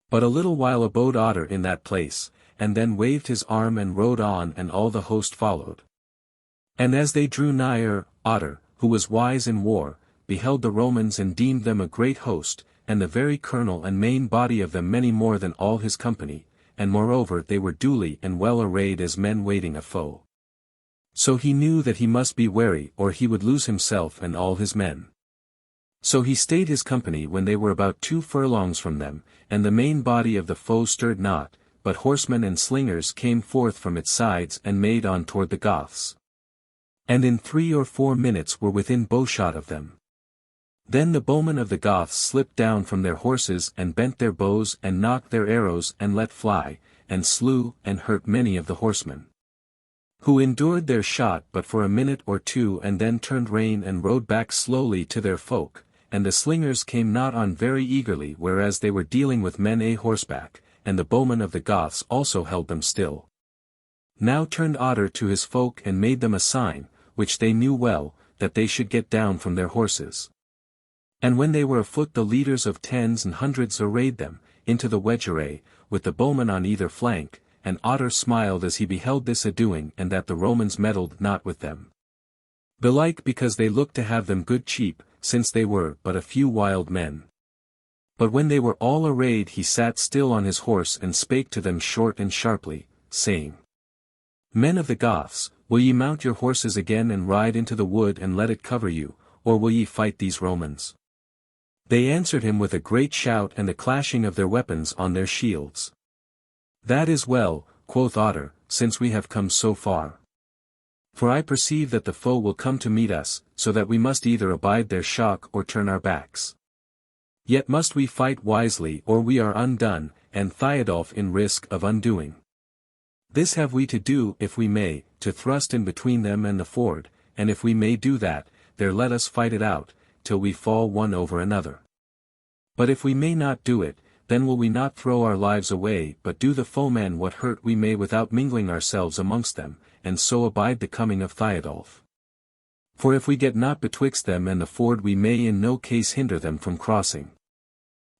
But a little while abode Otter in that place, and then waved his arm and rode on, and all the host followed. And as they drew nigher, Otter, who was wise in war, beheld the Romans and deemed them a great host, and the very colonel and main body of them many more than all his company, and moreover they were duly and well arrayed as men waiting a foe. So he knew that he must be wary or he would lose himself and all his men. So he stayed his company when they were about 2 furlongs from them, and the main body of the foe stirred not, but horsemen and slingers came forth from its sides and made on toward the Goths. And in 3 or 4 minutes were within bowshot of them. Then the bowmen of the Goths slipped down from their horses and bent their bows and knocked their arrows and let fly, and slew and hurt many of the horsemen, who endured their shot but for a minute or two and then turned rein and rode back slowly to their folk, and the slingers came not on very eagerly whereas they were dealing with men a horseback, and the bowmen of the Goths also held them still. Now turned Otter to his folk and made them a sign, which they knew well, that they should get down from their horses. And when they were afoot the leaders of tens and hundreds arrayed them, into the wedge array, with the bowmen on either flank, and Otter smiled as he beheld this a-doing and that the Romans meddled not with them. Belike because they looked to have them good cheap, since they were but a few wild men. But when they were all arrayed he sat still on his horse and spake to them short and sharply, saying, Men of the Goths, will ye mount your horses again and ride into the wood and let it cover you, or will ye fight these Romans? They answered him with a great shout and the clashing of their weapons on their shields. That is well, quoth Otter, since we have come so far. For I perceive that the foe will come to meet us, so that we must either abide their shock or turn our backs. Yet must we fight wisely or we are undone, and Thiodolf in risk of undoing. This have we to do if we may, to thrust in between them and the ford, and if we may do that, there let us fight it out, till we fall one over another. But if we may not do it, then will we not throw our lives away but do the foemen what hurt we may without mingling ourselves amongst them, and so abide the coming of Thiodolf. For if we get not betwixt them and the ford we may in no case hinder them from crossing.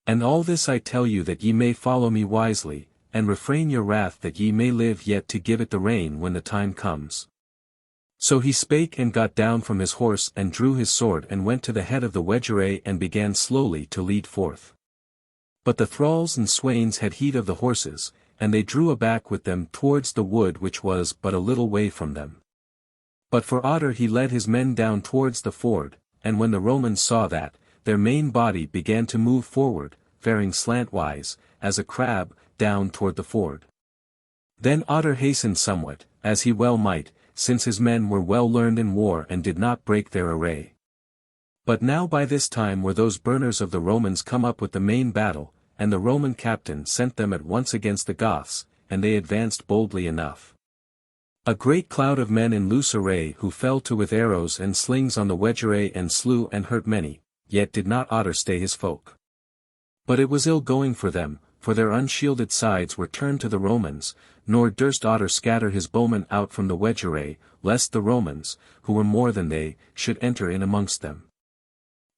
And all this I tell you that ye may follow me wisely, and refrain your wrath that ye may live yet to give it the rein when the time comes. So he spake and got down from his horse and drew his sword and went to the head of the wedge array and began slowly to lead forth. But the thralls and swains had heed of the horses, and they drew aback with them towards the wood which was but a little way from them. But for Otter he led his men down towards the ford, and when the Romans saw that, their main body began to move forward, faring slantwise, as a crab, down toward the ford. Then Otter hastened somewhat, as he well might, since his men were well learned in war and did not break their array. But now by this time were those burners of the Romans come up with the main battle, and the Roman captain sent them at once against the Goths, and they advanced boldly enough. A great cloud of men in loose array who fell to with arrows and slings on the wedge array and slew and hurt many, yet did not Otter stay his folk. But it was ill going for them, for their unshielded sides were turned to the Romans, nor durst Otter scatter his bowmen out from the wedge array, lest the Romans, who were more than they, should enter in amongst them.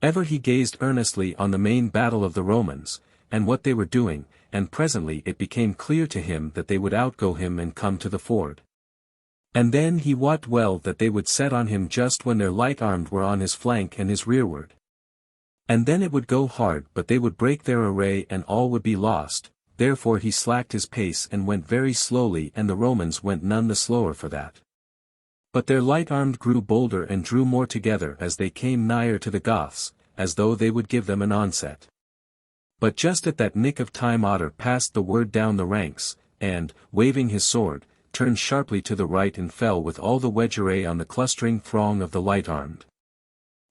Ever he gazed earnestly on the main battle of the Romans, and what they were doing, and presently it became clear to him that they would outgo him and come to the ford. And then he wot well that they would set on him just when their light-armed were on his flank and his rearward. And then it would go hard, but they would break their array and all would be lost, therefore he slacked his pace and went very slowly, and the Romans went none the slower for that. But their light-armed grew bolder and drew more together as they came nigher to the Goths, as though they would give them an onset. But just at that nick of time Otter passed the word down the ranks, and, waving his sword, turned sharply to the right and fell with all the wedge array on the clustering throng of the light-armed.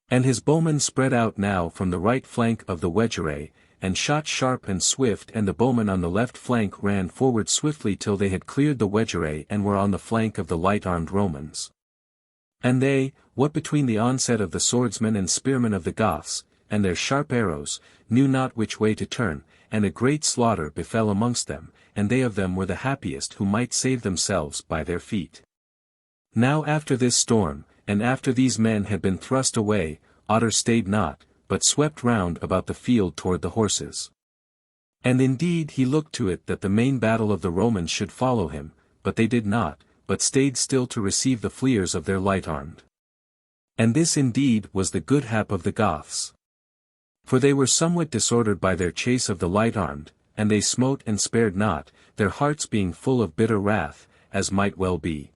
And his bowmen spread out now from the right flank of the wedge array, and shot sharp and swift, and the bowmen on the left flank ran forward swiftly till they had cleared the wedge array and were on the flank of the light-armed Romans. And they, what between the onset of the swordsmen and spearmen of the Goths, and their sharp arrows, knew not which way to turn, and a great slaughter befell amongst them, and they of them were the happiest who might save themselves by their feet. Now after this storm, and after these men had been thrust away, Otter stayed not, but swept round about the field toward the horses. And indeed he looked to it that the main battle of the Romans should follow him, but they did not, but stayed still to receive the fleers of their light-armed. And this indeed was the good hap of the Goths. For they were somewhat disordered by their chase of the light-armed, and they smote and spared not, their hearts being full of bitter wrath, as might well be.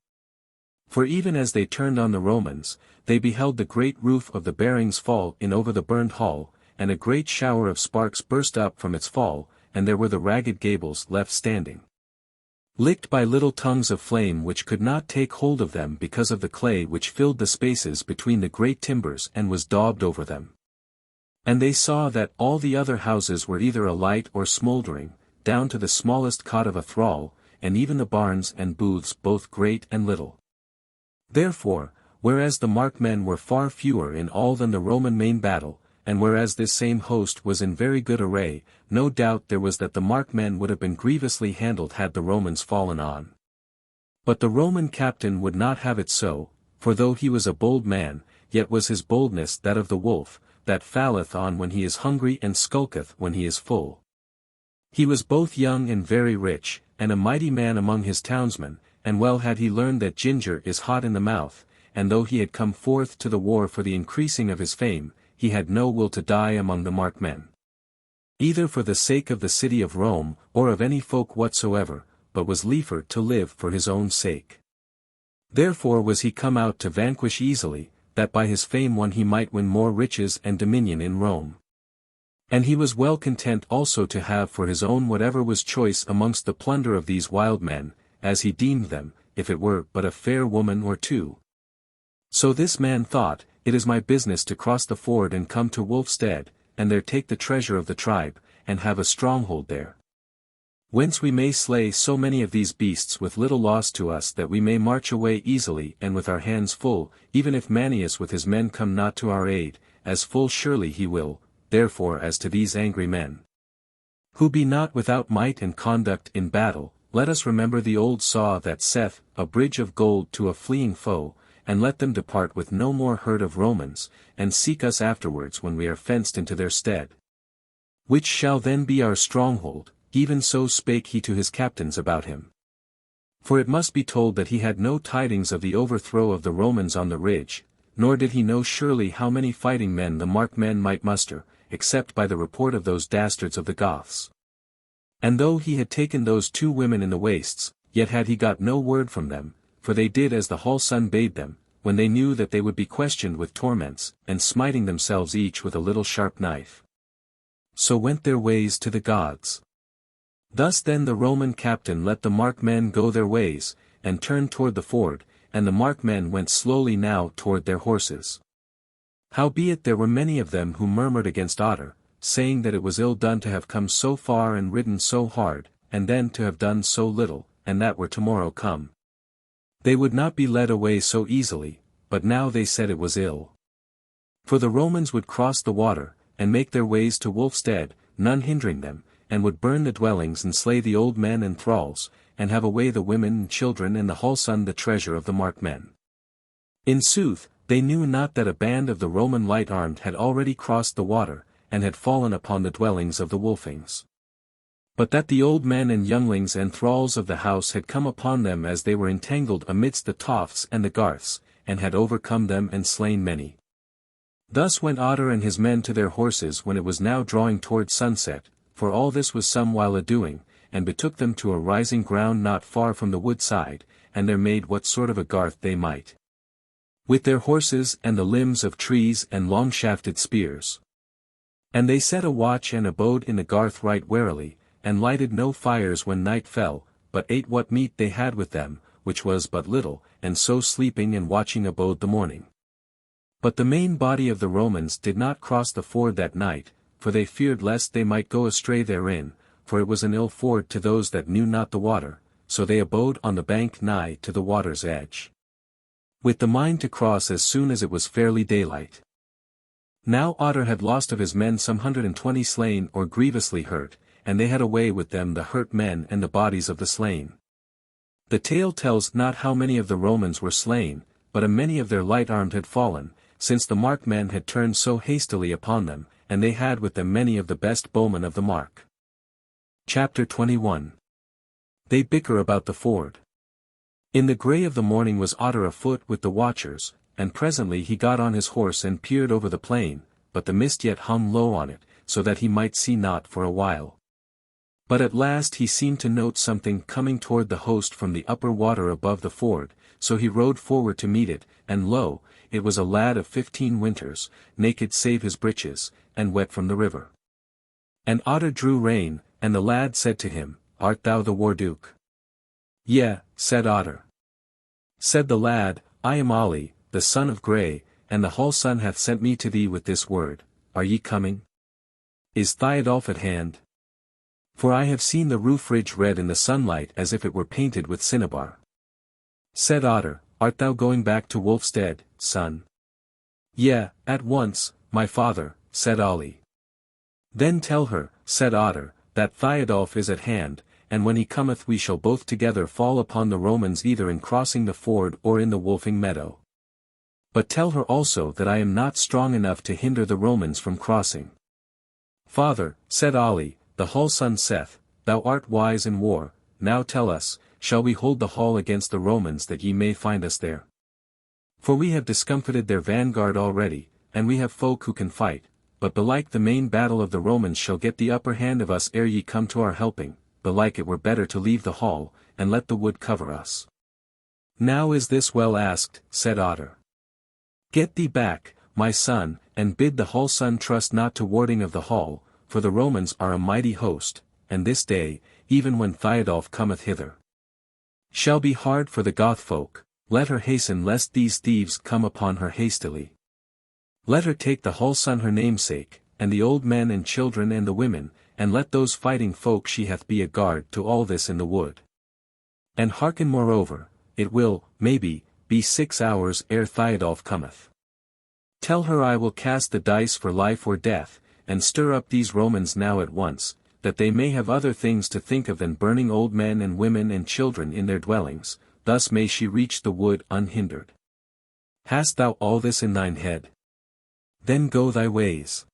For even as they turned on the Romans, they beheld the great roof of the bearings fall in over the burned hall, and a great shower of sparks burst up from its fall, and there were the ragged gables left standing, licked by little tongues of flame which could not take hold of them because of the clay which filled the spaces between the great timbers and was daubed over them. And they saw that all the other houses were either alight or smouldering, down to the smallest cot of a thrall, and even the barns and booths both great and little. Therefore, whereas the Markmen were far fewer in all than the Roman main battle, and whereas this same host was in very good array, no doubt there was that the Markmen would have been grievously handled had the Romans fallen on. But the Roman captain would not have it so, for though he was a bold man, yet was his boldness that of the wolf, that falleth on when he is hungry and skulketh when he is full. He was both young and very rich, and a mighty man among his townsmen, and well had he learned that ginger is hot in the mouth, and though he had come forth to the war for the increasing of his fame, he had no will to die among the Markmen, either for the sake of the city of Rome, or of any folk whatsoever, but was liefer to live for his own sake. Therefore was he come out to vanquish easily, that by his fame one he might win more riches and dominion in Rome. And he was well content also to have for his own whatever was choice amongst the plunder of these wild men, as he deemed them, if it were but a fair woman or two. So this man thought, it is my business to cross the ford and come to Wulfstead, and there take the treasure of the tribe, and have a stronghold there, whence we may slay so many of these beasts with little loss to us that we may march away easily and with our hands full, even if Manius with his men come not to our aid, as full surely he will. Therefore as to these angry men, who be not without might and conduct in battle, let us remember the old saw that saith, a bridge of gold to a fleeing foe, and let them depart with no more hurt of Romans, and seek us afterwards when we are fenced into their stead, which shall then be our stronghold. Even so spake he to his captains about him. For it must be told that he had no tidings of the overthrow of the Romans on the ridge, nor did he know surely how many fighting men the Markmen might muster, except by the report of those dastards of the Goths. And though he had taken those 2 women in the wastes, yet had he got no word from them, for they did as the hall son bade them, when they knew that they would be questioned with torments, and smiting themselves each with a little sharp knife. So went their ways to the gods. Thus then the Roman captain let the Markmen go their ways, and turned toward the ford, and the Markmen went slowly now toward their horses. Howbeit there were many of them who murmured against Otter, saying that it was ill done to have come so far and ridden so hard, and then to have done so little, and that were tomorrow come, they would not be led away so easily, but now they said it was ill. For the Romans would cross the water, and make their ways to Wulfstead, none hindering them, and would burn the dwellings and slay the old men and thralls, and have away the women and children and the wholeson the treasure of the Markmen. In sooth, they knew not that a band of the Roman light-armed had already crossed the water, and had fallen upon the dwellings of the Wolfings. But that the old men and younglings and thralls of the house had come upon them as they were entangled amidst the Toffs and the Garths, and had overcome them and slain many. Thus went Otter and his men to their horses when it was now drawing toward sunset, for all this was some while a-doing, and betook them to a rising ground not far from the wood side, and there made what sort of a garth they might. With their horses and the limbs of trees and long-shafted spears. And they set a watch and abode in the garth right warily, and lighted no fires when night fell, but ate what meat they had with them, which was but little, and so sleeping and watching abode the morning. But the main body of the Romans did not cross the ford that night, for they feared lest they might go astray therein, for it was an ill ford to those that knew not the water, so they abode on the bank nigh to the water's edge, with the mind to cross as soon as it was fairly daylight. Now Otter had lost of his men some 120 slain or grievously hurt, and they had away with them the hurt men and the bodies of the slain. The tale tells not how many of the Romans were slain, but a many of their light-armed had fallen, since the Markmen had turned so hastily upon them, and they had with them many of the best bowmen of the Mark. Chapter 21. They bicker about the ford. In the grey of the morning was Otter afoot with the watchers, and presently he got on his horse and peered over the plain, but the mist yet hung low on it, so that he might see naught for a while. But at last he seemed to note something coming toward the host from the upper water above the ford, so he rode forward to meet it, and lo, it was a lad of 15 winters, naked save his breeches, and wet from the river. And Otter drew rein, and the lad said to him, Art thou the War-Duke? Yea, said Otter. Said the lad, I am Ollie, the son of Grey, and the wholeson hath sent me to thee with this word, Are ye coming? Is Thiodolf at hand? For I have seen the roof ridge red in the sunlight as if it were painted with cinnabar. Said Otter, Art thou going back to Wulfstead, son? Yea, at once, my father, said Ollie. Then tell her, said Otter, that Thiodolf is at hand, and when he cometh we shall both together fall upon the Romans either in crossing the ford or in the Wolfing meadow. But tell her also that I am not strong enough to hinder the Romans from crossing. Father, said Ollie, the wholeson saith, Thou art wise in war, now tell us, shall we hold the hall against the Romans that ye may find us there? For we have discomfited their vanguard already, and we have folk who can fight, but belike the main battle of the Romans shall get the upper hand of us ere ye come to our helping, belike it were better to leave the hall, and let the wood cover us. Now is this well asked, said Otter. Get thee back, my son, and bid the wholeson trust not to warding of the hall, for the Romans are a mighty host, and this day, even when Thiodolf cometh hither, shall be hard for the Goth folk. Let her hasten lest these thieves come upon her hastily. Let her take the wholeson her namesake, and the old men and children and the women, and let those fighting folk she hath be a guard to all this in the wood. And hearken moreover, it will, maybe, be 6 hours ere Thiodolf cometh. Tell her I will cast the dice for life or death, and stir up these Romans now at once, that they may have other things to think of than burning old men and women and children in their dwellings, thus may she reach the wood unhindered. Hast thou all this in thine head? Then go thy ways.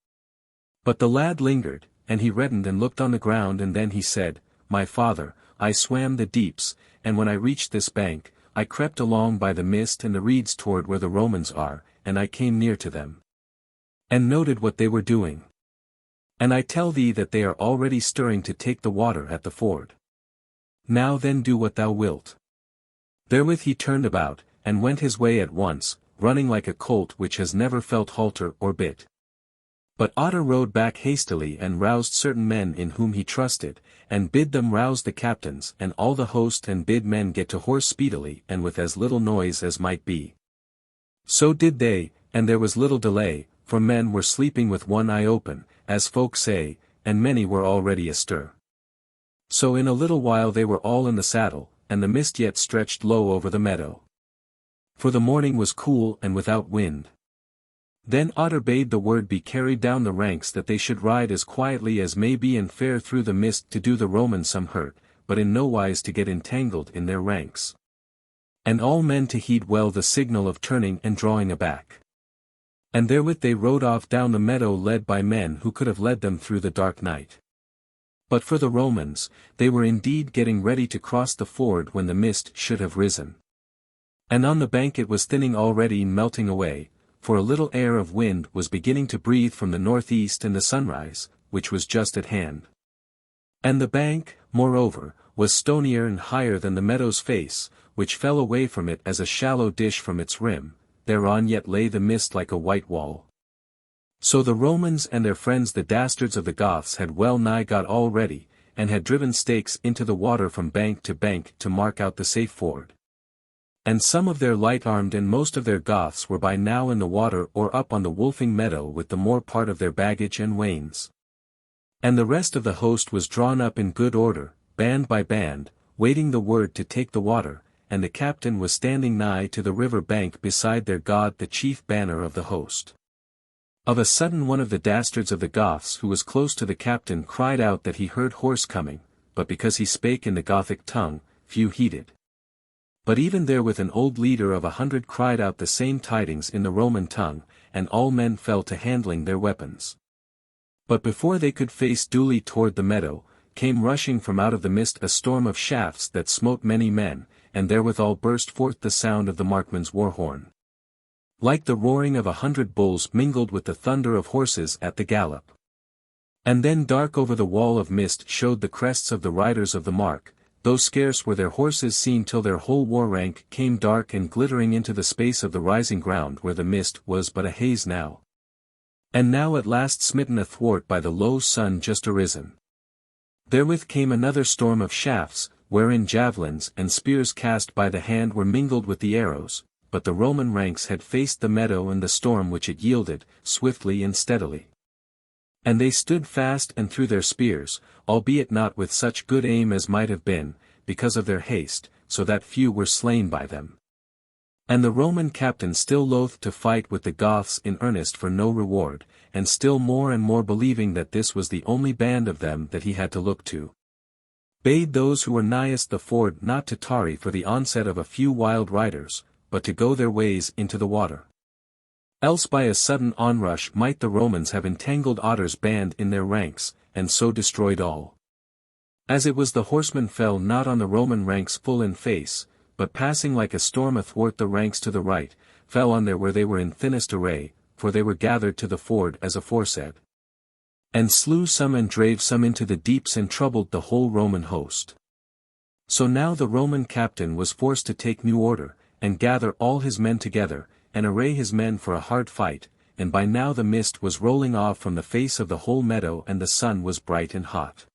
But the lad lingered, and he reddened and looked on the ground, and then he said, My father, I swam the deeps, and when I reached this bank, I crept along by the mist and the reeds toward where the Romans are, and I came near to them, and noted what they were doing. And I tell thee that they are already stirring to take the water at the ford. Now then do what thou wilt. Therewith he turned about, and went his way at once, running like a colt which has never felt halter or bit. But Otter rode back hastily and roused certain men in whom he trusted, and bid them rouse the captains and all the host, and bid men get to horse speedily and with as little noise as might be. So did they, and there was little delay, for men were sleeping with one eye open, as folk say, and many were already astir. So in a little while they were all in the saddle, and the mist yet stretched low over the meadow. For the morning was cool and without wind. Then Otter bade the word be carried down the ranks that they should ride as quietly as may be and fare through the mist to do the Romans some hurt, but in no wise to get entangled in their ranks. And all men to heed well the signal of turning and drawing aback. And therewith they rode off down the meadow led by men who could have led them through the dark night. But for the Romans, they were indeed getting ready to cross the ford when the mist should have risen. And on the bank it was thinning already, melting away, for a little air of wind was beginning to breathe from the northeast, and the sunrise, which was just at hand. And the bank, moreover, was stonier and higher than the meadow's face, which fell away from it as a shallow dish from its rim, thereon yet lay the mist like a white wall. So the Romans and their friends the dastards of the Goths had well nigh got all ready, and had driven stakes into the water from bank to mark out the safe ford. And some of their light-armed and most of their Goths were by now in the water or up on the Wolfing meadow with the more part of their baggage and wains. And the rest of the host was drawn up in good order, band by band, waiting the word to take the water, and the captain was standing nigh to the river bank beside their god the chief banner of the host. Of a sudden one of the dastards of the Goths who was close to the captain cried out that he heard horse coming, but because he spake in the Gothic tongue, few heeded. But even therewith an old leader of 100 cried out the same tidings in the Roman tongue, and all men fell to handling their weapons. But before they could face duly toward the meadow, came rushing from out of the mist a storm of shafts that smote many men, and therewithal burst forth the sound of the Markmen's war horn. Like the roaring of 100 bulls mingled with the thunder of horses at the gallop. And then dark over the wall of mist showed the crests of the riders of the mark, though scarce were their horses seen till their whole war rank came dark and glittering into the space of the rising ground where the mist was but a haze now. And now at last smitten athwart by the low sun just arisen. Therewith came another storm of shafts, wherein javelins and spears cast by the hand were mingled with the arrows, but the Roman ranks had faced the meadow and the storm which it yielded, swiftly and steadily. And they stood fast and threw their spears, albeit not with such good aim as might have been, because of their haste, so that few were slain by them. And the Roman captain still loath to fight with the Goths in earnest for no reward, and still more and more believing that this was the only band of them that he had to look to, bade those who were nighest the ford not to tarry for the onset of a few wild riders, but to go their ways into the water. Else by a sudden onrush might the Romans have entangled Otter's band in their ranks, and so destroyed all. As it was the horsemen fell not on the Roman ranks full in face, but passing like a storm athwart the ranks to the right, fell on there where they were in thinnest array, for they were gathered to the ford as aforesaid. And slew some and drave some into the deeps and troubled the whole Roman host. So now the Roman captain was forced to take new order, and gather all his men together, and array his men for a hard fight, and by now the mist was rolling off from the face of the whole meadow and the sun was bright and hot.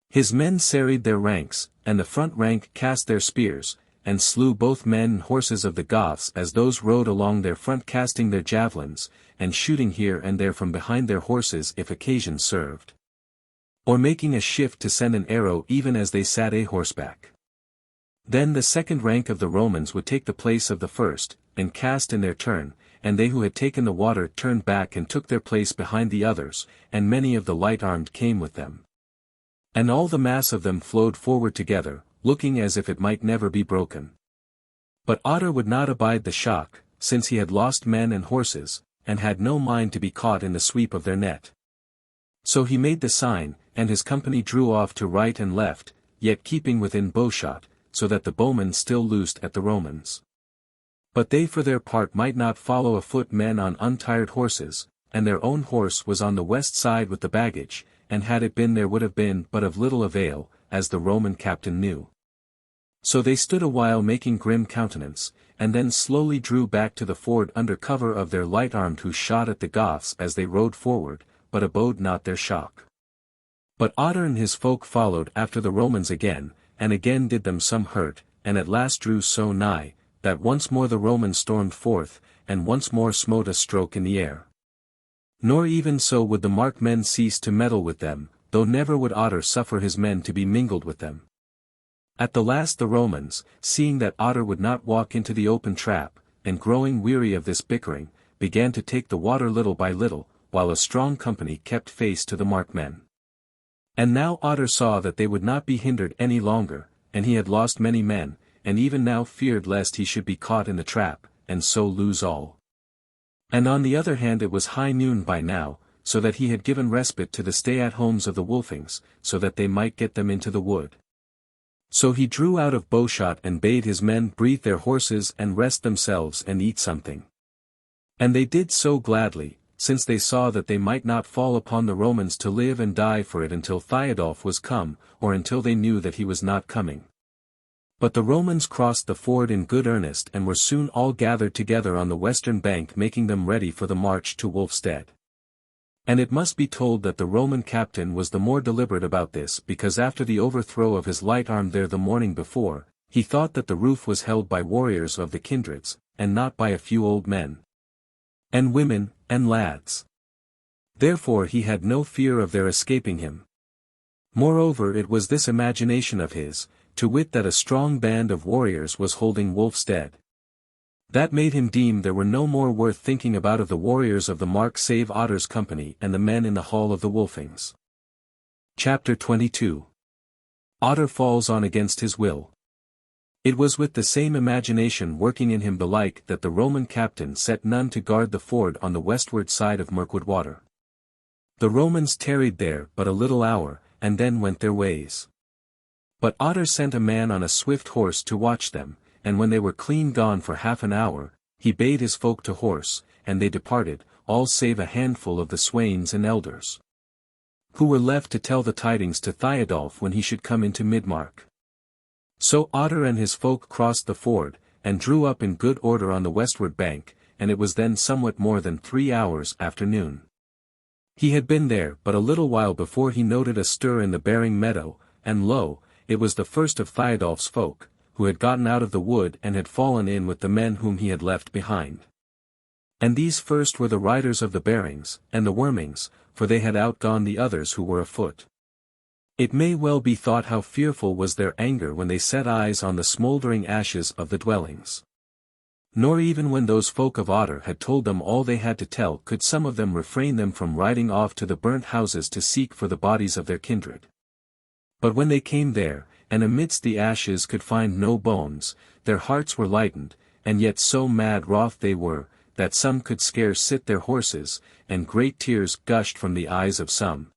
His men serried their ranks, and the front rank cast their spears, and slew both men and horses of the Goths as those rode along their front casting their javelins, and shooting here and there from behind their horses if occasion served. Or making a shift to send an arrow even as they sat a horseback. Then the second rank of the Romans would take the place of the first, and cast in their turn, and they who had taken the water turned back and took their place behind the others, and many of the light-armed came with them. And all the mass of them flowed forward together, looking as if it might never be broken. But Otter would not abide the shock, since he had lost men and horses, and had no mind to be caught in the sweep of their net. So he made the sign, and his company drew off to right and left, yet keeping within bowshot, so that the bowmen still loosed at the Romans. But they for their part might not follow afoot men on untired horses, and their own horse was on the west side with the baggage, and had it been there would have been but of little avail, as the Roman captain knew. So they stood a while making grim countenance, and then slowly drew back to the ford under cover of their light-armed who shot at the Goths as they rode forward, but abode not their shock. But Otter and his folk followed after the Romans again, and again did them some hurt, and at last drew so nigh, that once more the Romans stormed forth, and once more smote a stroke in the air. Nor even so would the Markmen cease to meddle with them, though never would Otter suffer his men to be mingled with them. At the last the Romans, seeing that Otter would not walk into the open trap, and growing weary of this bickering, began to take the water little by little, while a strong company kept face to the Markmen. And now Otter saw that they would not be hindered any longer, and he had lost many men, and even now feared lest he should be caught in the trap, and so lose all. And on the other hand it was high noon by now, so that he had given respite to the stay-at-homes of the Wolfings, so that they might get them into the wood. So he drew out of bowshot and bade his men breathe their horses and rest themselves and eat something. And they did so gladly, since they saw that they might not fall upon the Romans to live and die for it until Thiodolf was come, or until they knew that he was not coming. But the Romans crossed the ford in good earnest and were soon all gathered together on the western bank, making them ready for the march to Wulfstead. And it must be told that the Roman captain was the more deliberate about this because after the overthrow of his light arm there the morning before, he thought that the roof was held by warriors of the kindreds, and not by a few old men, and women, and lads. Therefore he had no fear of their escaping him. Moreover it was this imagination of his, to wit that a strong band of warriors was holding Wulfstead, that made him deem there were no more worth thinking about of the warriors of the Mark save Otter's company and the men in the hall of the Wolfings. Chapter 22. Otter falls on against his will. It was with the same imagination working in him belike that the Roman captain set none to guard the ford on the westward side of Mirkwood water. The Romans tarried there but a little hour, and then went their ways. But Otter sent a man on a swift horse to watch them, and when they were clean gone for half an hour, he bade his folk to horse, and they departed, all save a handful of the swains and elders, who were left to tell the tidings to Thiodolf when he should come into Midmark. So Otter and his folk crossed the ford, and drew up in good order on the westward bank, and it was then somewhat more than 3 hours after noon. He had been there but a little while before he noted a stir in the bearing meadow, and lo, it was the first of Thiodolf's folk, who had gotten out of the wood and had fallen in with the men whom he had left behind. And these first were the riders of the bearings, and the wormings, for they had outgone the others who were afoot. It may well be thought how fearful was their anger when they set eyes on the smouldering ashes of the dwellings. Nor even when those folk of Otter had told them all they had to tell could some of them refrain them from riding off to the burnt houses to seek for the bodies of their kindred. But when they came there, and amidst the ashes could find no bones, their hearts were lightened, and yet so mad wroth they were, that some could scarce sit their horses, and great tears gushed from the eyes of some,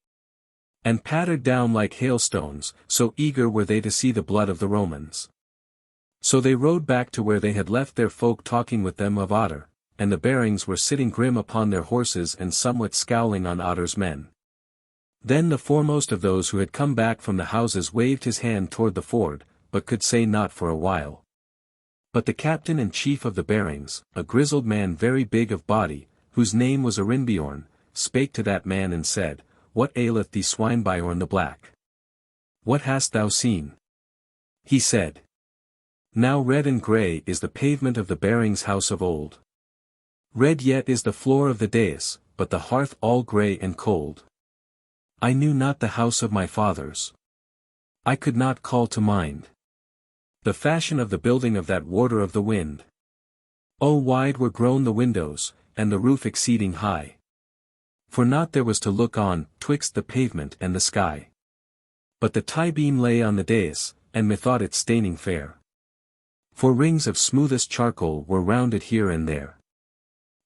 and pattered down like hailstones, so eager were they to see the blood of the Romans. So they rode back to where they had left their folk talking with them of Otter, and the bearings were sitting grim upon their horses and somewhat scowling on Otter's men. Then the foremost of those who had come back from the houses waved his hand toward the ford, but could say naught for a while. But the captain and chief of the bearings, a grizzled man very big of body, whose name was Arinbiorn, spake to that man and said, What aileth thee Swinebjorn the Black? What hast thou seen? He said, Now red and grey is the pavement of the bearings house of old. Red yet is the floor of the dais, but the hearth all grey and cold. I knew not the house of my fathers. I could not call to mind the fashion of the building of that warder of the wind. O wide were grown the windows, and the roof exceeding high. For naught there was to look on, twixt the pavement and the sky. But the tie-beam lay on the dais, and methought it staining fair. For rings of smoothest charcoal were round it here and there.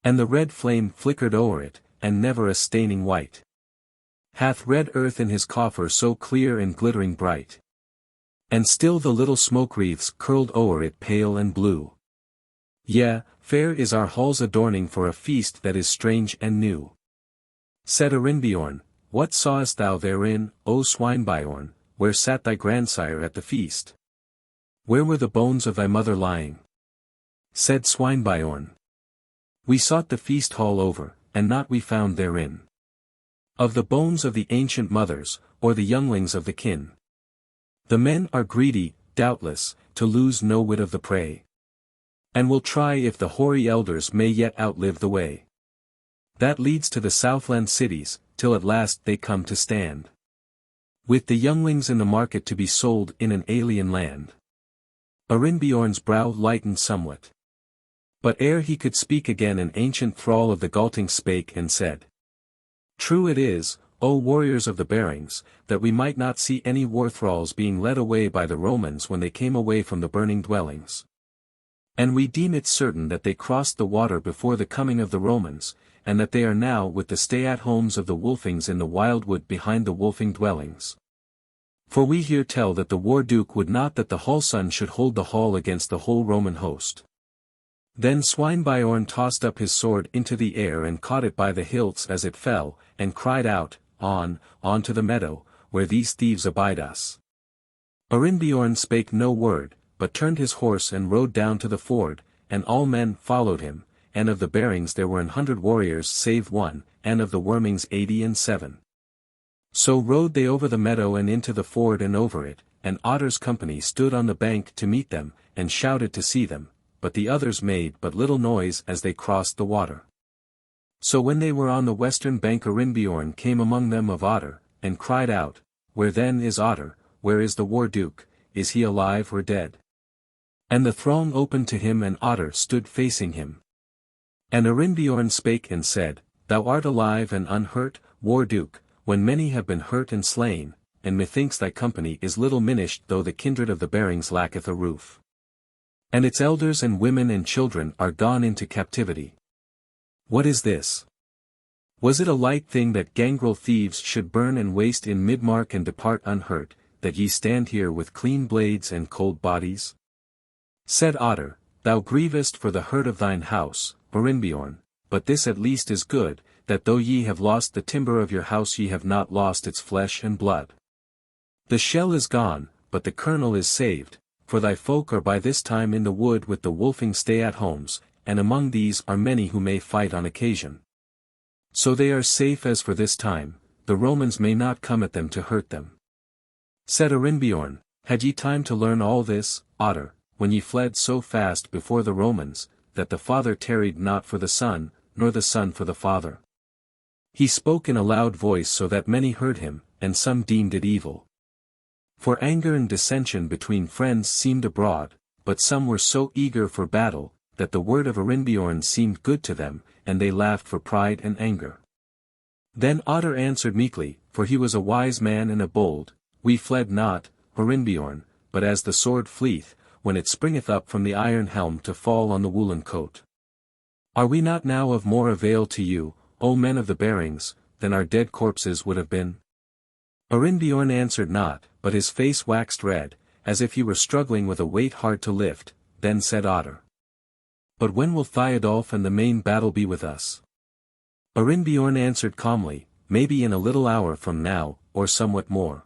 And the red flame flickered o'er it, and never a staining white. Hath red earth in his coffer so clear and glittering bright. And still the little smoke wreaths curled o'er it pale and blue. Yea, fair is our hall's adorning for a feast that is strange and new. Said Arinbiorn, What sawest thou therein, O Swinebjorn, where sat thy grandsire at the feast? Where were the bones of thy mother lying? Said Swinebjorn, We sought the feast hall over, and naught we found therein. Of the bones of the ancient mothers, or the younglings of the kin. The men are greedy, doubtless, to lose no whit of the prey. And will try if the hoary elders may yet outlive the way that leads to the Southland cities, till at last they come to stand with the younglings in the market to be sold in an alien land. Arinbiorn's brow lightened somewhat. But ere he could speak again an ancient thrall of the Galtings spake and said, True it is, O warriors of the Bearings, that we might not see any war thralls being led away by the Romans when they came away from the burning dwellings. And we deem it certain that they crossed the water before the coming of the Romans, and that they are now with the stay-at-homes of the Wolfings in the wildwood behind the wolfing dwellings. For we hear tell that the war-duke would not that the Hallson should hold the hall against the whole Roman host. Then Swinebjorn tossed up his sword into the air and caught it by the hilts as it fell, and cried out, On to the meadow, where these thieves abide us. Arinbjorn spake no word, but turned his horse and rode down to the ford, and all men followed him, and of the Bearings there were 100 warriors save one, and of the Wormings 87. So rode they over the meadow and into the ford and over it, and Otter's company stood on the bank to meet them, and shouted to see them, but the others made but little noise as they crossed the water. So when they were on the western bank Arinbjorn came among them of Otter, and cried out, Where then is Otter, where is the war-duke, is he alive or dead? And the throng opened to him and Otter stood facing him. And Arinbjorn spake and said, Thou art alive and unhurt, war-duke, when many have been hurt and slain, and methinks thy company is little minished though the kindred of the Bearings lacketh a roof. And its elders and women and children are gone into captivity. What is this? Was it a light thing that gangrel thieves should burn and waste in Midmark and depart unhurt, that ye stand here with clean blades and cold bodies? Said Otter, Thou grievest for the hurt of thine house, Arinbjorn, but this at least is good, that though ye have lost the timber of your house ye have not lost its flesh and blood. The shell is gone, but the kernel is saved, for thy folk are by this time in the wood with the wolfing stay-at-homes, and among these are many who may fight on occasion. So they are safe as for this time, the Romans may not come at them to hurt them. Said Arinbjorn, Had ye time to learn all this, Otter, when ye fled so fast before the Romans, that the father tarried not for the son, nor the son for the father? He spoke in a loud voice so that many heard him, and some deemed it evil. For anger and dissension between friends seemed abroad, but some were so eager for battle, that the word of Arinbjorn seemed good to them, and they laughed for pride and anger. Then Otter answered meekly, for he was a wise man and a bold, We fled not, Arinbjorn, but as the sword fleeth, when it springeth up from the iron helm to fall on the woolen coat. Are we not now of more avail to you, O men of the Bearings, than our dead corpses would have been? Arinbjorn answered not, but his face waxed red, as if he were struggling with a weight hard to lift. Then said Otter, But when will Thiodolf and the main battle be with us? Arinbjorn answered calmly, Maybe in a little hour from now, or somewhat more.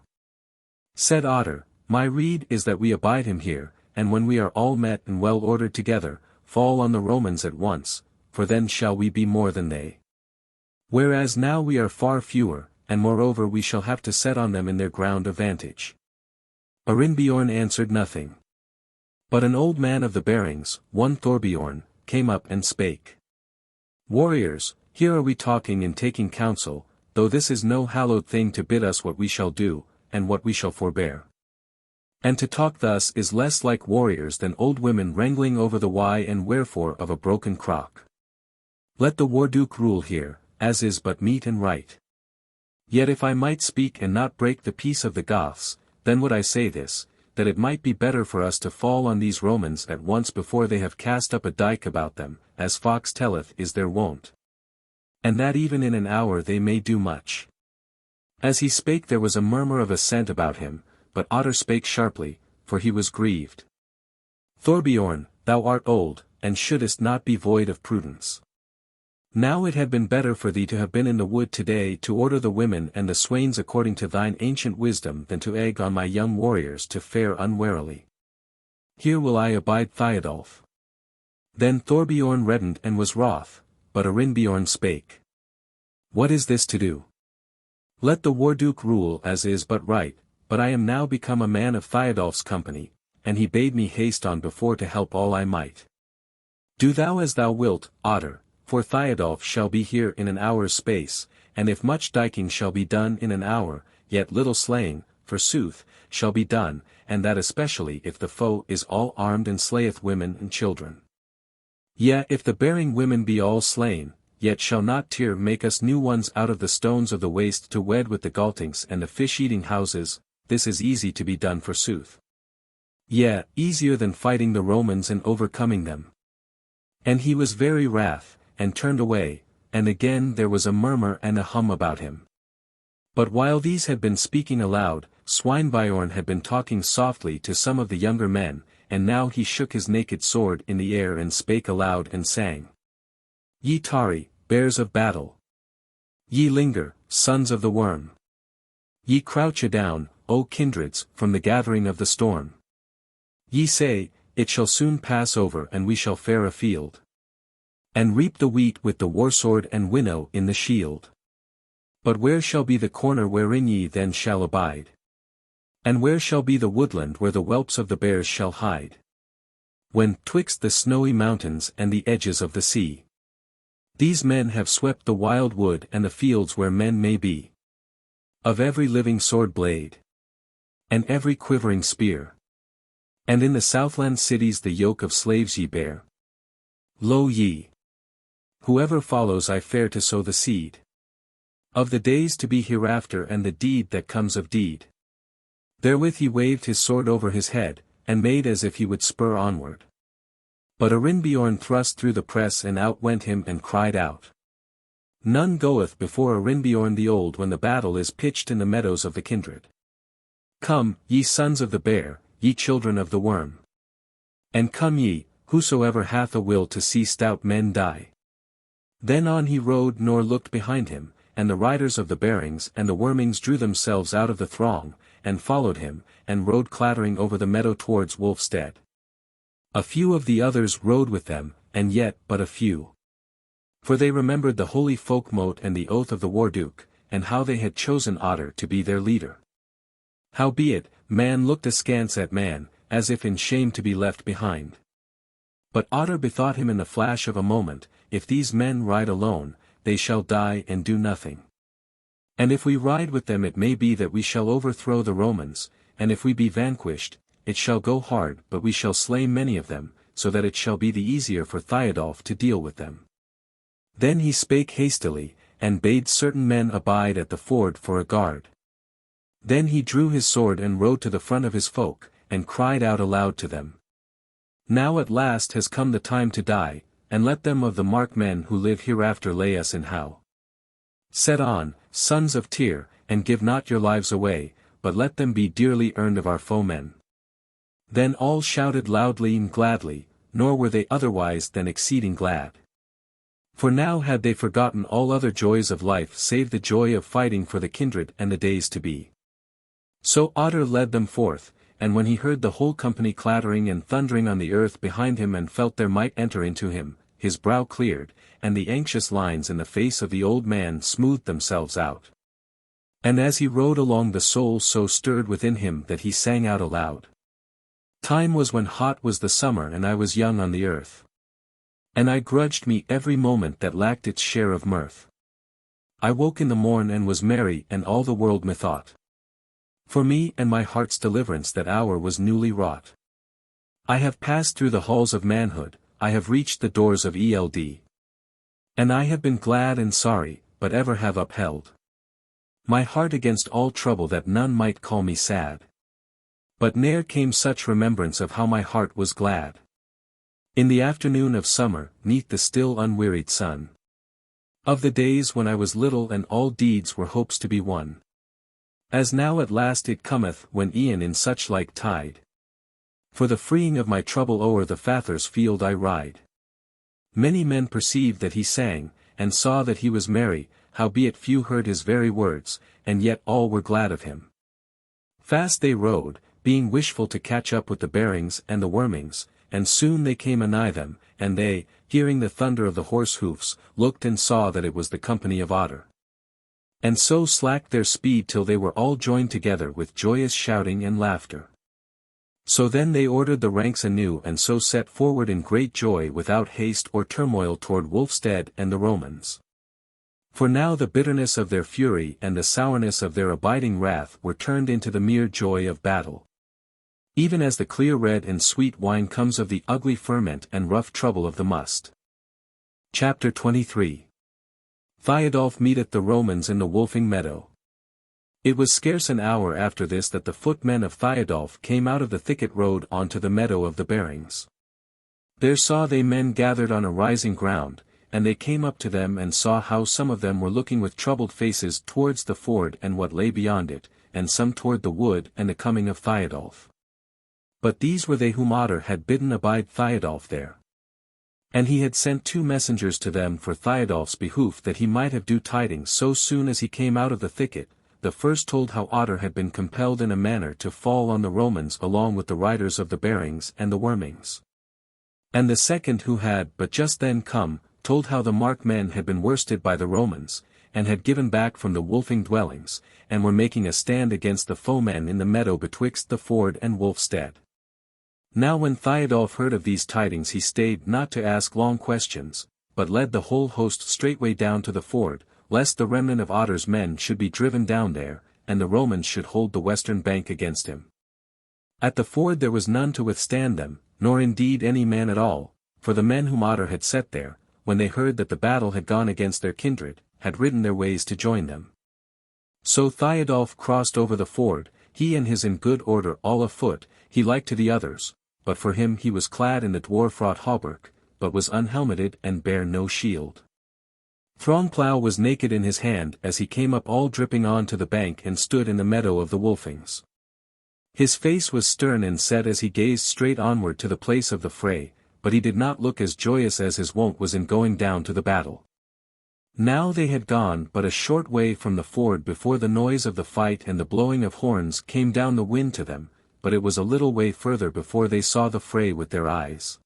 Said Otter, My rede is that we abide him here, and when we are all met and well ordered together, fall on the Romans at once, for then shall we be more than they. Whereas now we are far fewer, and moreover we shall have to set on them in their ground of vantage. Arinbjorn answered nothing. But an old man of the Bearings, one Thorbjorn, came up and spake. Warriors, here are we talking and taking counsel, though this is no hallowed thing to bid us what we shall do, and what we shall forbear. And to talk thus is less like warriors than old women wrangling over the why and wherefore of a broken crock. Let the war-duke rule here, as is but meet and right. Yet if I might speak and not break the peace of the Goths, then would I say this, that it might be better for us to fall on these Romans at once before they have cast up a dike about them, as Fox telleth is their wont. And that even in an hour they may do much. As he spake there was a murmur of assent about him, but Otter spake sharply, for he was grieved. Thorbjorn, thou art old, and shouldest not be void of prudence. Now it had been better for thee to have been in the wood today to order the women and the swains according to thine ancient wisdom than to egg on my young warriors to fare unwarily. Here will I abide Thiodolf. Then Thorbjorn reddened and was wroth, but Arinbjorn spake. What is this to do? Let the war-duke rule as is but right, but I am now become a man of Thiodolf's company, and he bade me haste on before to help all I might. Do thou as thou wilt, Otter, for Thiodolf shall be here in an hour's space, and if much diking shall be done in an hour, yet little slaying, forsooth, shall be done, and that especially if the foe is all armed and slayeth women and children. Yea, if the bearing women be all slain, yet shall not Tyr make us new ones out of the stones of the waste to wed with the Galtings and the fish-eating houses. This is easy to be done forsooth. Yea, easier than fighting the Romans and overcoming them. And he was very wrath, and turned away, and again there was a murmur and a hum about him. But while these had been speaking aloud, Swinebjorn had been talking softly to some of the younger men, and now he shook his naked sword in the air and spake aloud and sang. Ye tarry, bears of battle. Ye linger, sons of the worm. Ye crouch adown, O kindreds, from the gathering of the storm. Ye say, it shall soon pass over and we shall fare afield. And reap the wheat with the warsword and winnow in the shield. But where shall be the corner wherein ye then shall abide? And where shall be the woodland where the whelps of the bears shall hide? When, twixt the snowy mountains and the edges of the sea, these men have swept the wild wood and the fields where men may be. Of every living sword blade, and every quivering spear. And in the southland cities the yoke of slaves ye bear. Lo ye! Whoever follows I fare to sow the seed of the days to be hereafter and the deed that comes of deed. Therewith he waved his sword over his head, and made as if he would spur onward. But Arinbjorn thrust through the press and outwent him and cried out. None goeth before Arinbjorn the old when the battle is pitched in the meadows of the kindred. Come, ye sons of the bear, ye children of the worm. And come ye, whosoever hath a will to see stout men die. Then on he rode nor looked behind him, and the riders of the bearings and the wormings drew themselves out of the throng, and followed him, and rode clattering over the meadow towards Wulfstead. A few of the others rode with them, and yet but a few. For they remembered the holy Folk-Mote and the oath of the Warduke, and how they had chosen Otter to be their leader. Howbeit, man looked askance at man, as if in shame to be left behind. But Otter bethought him in the flash of a moment, if these men ride alone, they shall die and do nothing. And if we ride with them it may be that we shall overthrow the Romans, and if we be vanquished, it shall go hard but we shall slay many of them, so that it shall be the easier for Thiodolf to deal with them. Then he spake hastily, and bade certain men abide at the ford for a guard. Then he drew his sword and rode to the front of his folk, and cried out aloud to them. Now at last has come the time to die, and let them of the Markmen who live hereafter lay us in how. Set on, sons of Tyr, and give not your lives away, but let them be dearly earned of our foemen. Then all shouted loudly and gladly, nor were they otherwise than exceeding glad. For now had they forgotten all other joys of life save the joy of fighting for the kindred and the days to be. So Otter led them forth, and when he heard the whole company clattering and thundering on the earth behind him and felt their might enter into him, his brow cleared, and the anxious lines in the face of the old man smoothed themselves out. And as he rode along the soul so stirred within him that he sang out aloud. Time was when hot was the summer and I was young on the earth. And I grudged me every moment that lacked its share of mirth. I woke in the morn and was merry and all the world methought. For me and my heart's deliverance that hour was newly wrought. I have passed through the halls of manhood, I have reached the doors of Eld. And I have been glad and sorry, but ever have upheld my heart against all trouble that none might call me sad. But ne'er came such remembrance of how my heart was glad. In the afternoon of summer, 'neath the still unwearied sun. Of the days when I was little and all deeds were hopes to be won. As now at last it cometh when e'en in such like tide. For the freeing of my trouble o'er the Father's field I ride. Many men perceived that he sang, and saw that he was merry, howbeit few heard his very words, and yet all were glad of him. Fast they rode, being wishful to catch up with the bearings and the wormings, and soon they came anigh them, and they, hearing the thunder of the horse hoofs, looked and saw that it was the company of Otter. And so slacked their speed till they were all joined together with joyous shouting and laughter. So then they ordered the ranks anew and so set forward in great joy without haste or turmoil toward Wulfstead and the Romans. For now the bitterness of their fury and the sourness of their abiding wrath were turned into the mere joy of battle. Even as the clear red and sweet wine comes of the ugly ferment and rough trouble of the must. Chapter 23. Thiodolf meeteth the Romans in the Wolfing meadow. It was scarce an hour after this that the footmen of Thiodolf came out of the thicket road on to the meadow of the Bearings. There saw they men gathered on a rising ground, and they came up to them and saw how some of them were looking with troubled faces towards the ford and what lay beyond it, and some toward the wood and the coming of Thiodolf. But these were they whom Otter had bidden abide Thiodolf there. And he had sent 2 messengers to them for Thiodolf's behoof that he might have due tidings so soon as he came out of the thicket. The first told how Otter had been compelled in a manner to fall on the Romans along with the riders of the Bearings and the Wormings. And the second, who had but just then come, told how the Markmen had been worsted by the Romans, and had given back from the Wolfing dwellings, and were making a stand against the foemen in the meadow betwixt the ford and Wolfstead. Now when Thiodolf heard of these tidings he stayed not to ask long questions, but led the whole host straightway down to the ford, lest the remnant of Otter's men should be driven down there, and the Romans should hold the western bank against him. At the ford there was none to withstand them, nor indeed any man at all, for the men whom Otter had set there, when they heard that the battle had gone against their kindred, had ridden their ways to join them. So Thiodolf crossed over the ford, he and his in good order all afoot, he like to the others, but for him he was clad in the dwarf-wrought hauberk, but was unhelmeted and bare no shield. Throngplough was naked in his hand as he came up all dripping on to the bank and stood in the meadow of the Wolfings. His face was stern and set as he gazed straight onward to the place of the fray, but he did not look as joyous as his wont was in going down to the battle. Now they had gone but a short way from the ford before the noise of the fight and the blowing of horns came down the wind to them, but it was a little way further before they saw the fray with their eyes.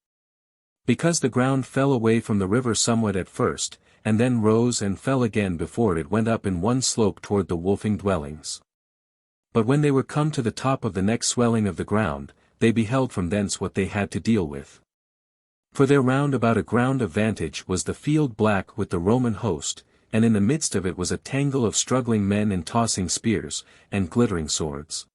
Because the ground fell away from the river somewhat at first, and then rose and fell again before it went up in one slope toward the Wolfing dwellings. But when they were come to the top of the next swelling of the ground, they beheld from thence what they had to deal with. For there round about a ground of vantage was the field black with the Roman host, and in the midst of it was a tangle of struggling men and tossing spears, and glittering swords.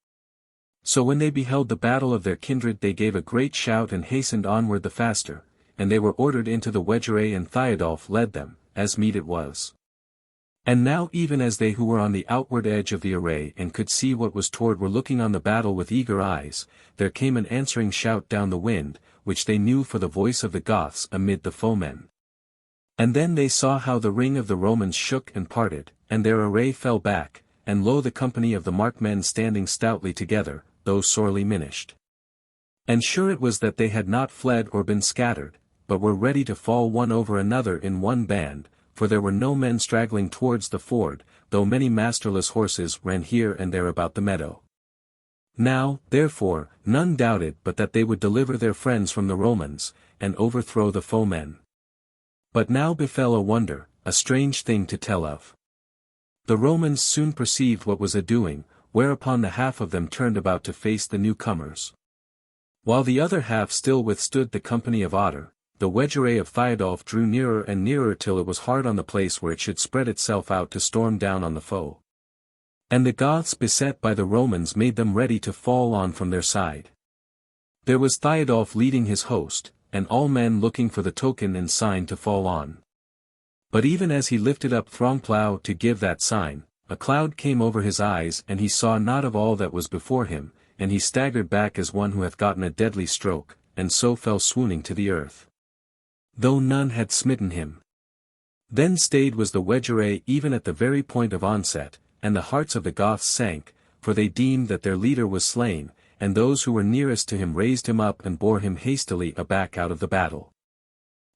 So when they beheld the battle of their kindred they gave a great shout and hastened onward the faster, and they were ordered into the wedgeray and Thiodolf led them, as meet it was. And now even as they who were on the outward edge of the array and could see what was toward were looking on the battle with eager eyes, there came an answering shout down the wind, which they knew for the voice of the Goths amid the foemen. And then they saw how the ring of the Romans shook and parted, and their array fell back, and lo the company of the Markmen standing stoutly together, though sorely minished. And sure it was that they had not fled or been scattered, but were ready to fall one over another in one band, for there were no men straggling towards the ford, though many masterless horses ran here and there about the meadow. Now, therefore, none doubted but that they would deliver their friends from the Romans, and overthrow the foemen. But now befell a wonder, a strange thing to tell of. The Romans soon perceived what was a-doing, whereupon the half of them turned about to face the newcomers. While the other half still withstood the company of Otter, the wedgeray of Thiodolf drew nearer and nearer till it was hard on the place where it should spread itself out to storm down on the foe. And the Goths beset by the Romans made them ready to fall on from their side. There was Thiodolf leading his host, and all men looking for the token and sign to fall on. But even as he lifted up Throngplough to give that sign, a cloud came over his eyes and he saw not of all that was before him, and he staggered back as one who hath gotten a deadly stroke, and so fell swooning to the earth. Though none had smitten him. Then stayed was the wedgeray even at the very point of onset, and the hearts of the Goths sank, for they deemed that their leader was slain, and those who were nearest to him raised him up and bore him hastily aback out of the battle.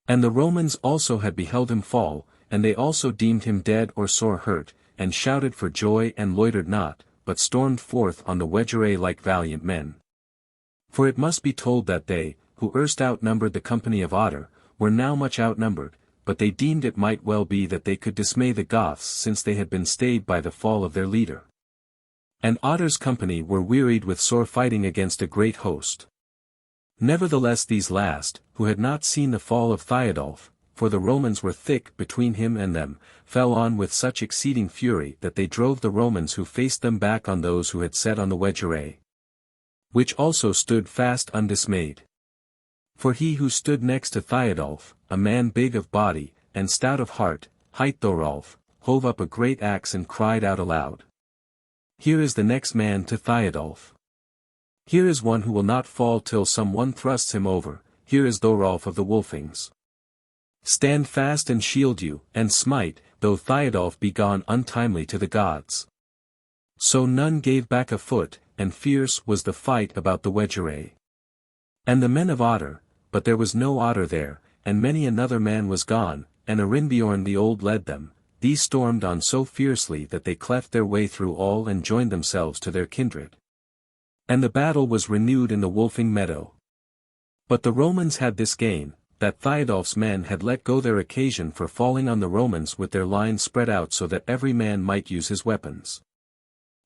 And the Romans also had beheld him fall, and they also deemed him dead or sore hurt, and shouted for joy and loitered not, but stormed forth on the wedgeray like valiant men. For it must be told that they, who erst outnumbered the company of Otter, were now much outnumbered, but they deemed it might well be that they could dismay the Goths since they had been stayed by the fall of their leader. And Otter's company were wearied with sore fighting against a great host. Nevertheless these last, who had not seen the fall of Thiodolf, for the Romans were thick between him and them, fell on with such exceeding fury that they drove the Romans who faced them back on those who had set on the wedgeray. which also stood fast undismayed. For he who stood next to Thiodolf, a man big of body, and stout of heart, hight Thorolf, hove up a great axe and cried out aloud. Here is the next man to Thiodolf. Here is one who will not fall till some one thrusts him over, here is Thorolf of the Wolfings. Stand fast and shield you, and smite, though Thiodolf be gone untimely to the gods. So none gave back a foot, and fierce was the fight about the wedgeray. And the men of Otter, but there was no Otter there, and many another man was gone, and Arinbjorn the old led them, these stormed on so fiercely that they cleft their way through all and joined themselves to their kindred. And the battle was renewed in the Wolfing meadow. But the Romans had this gain, that Thiodolf's men had let go their occasion for falling on the Romans with their lines spread out so that every man might use his weapons.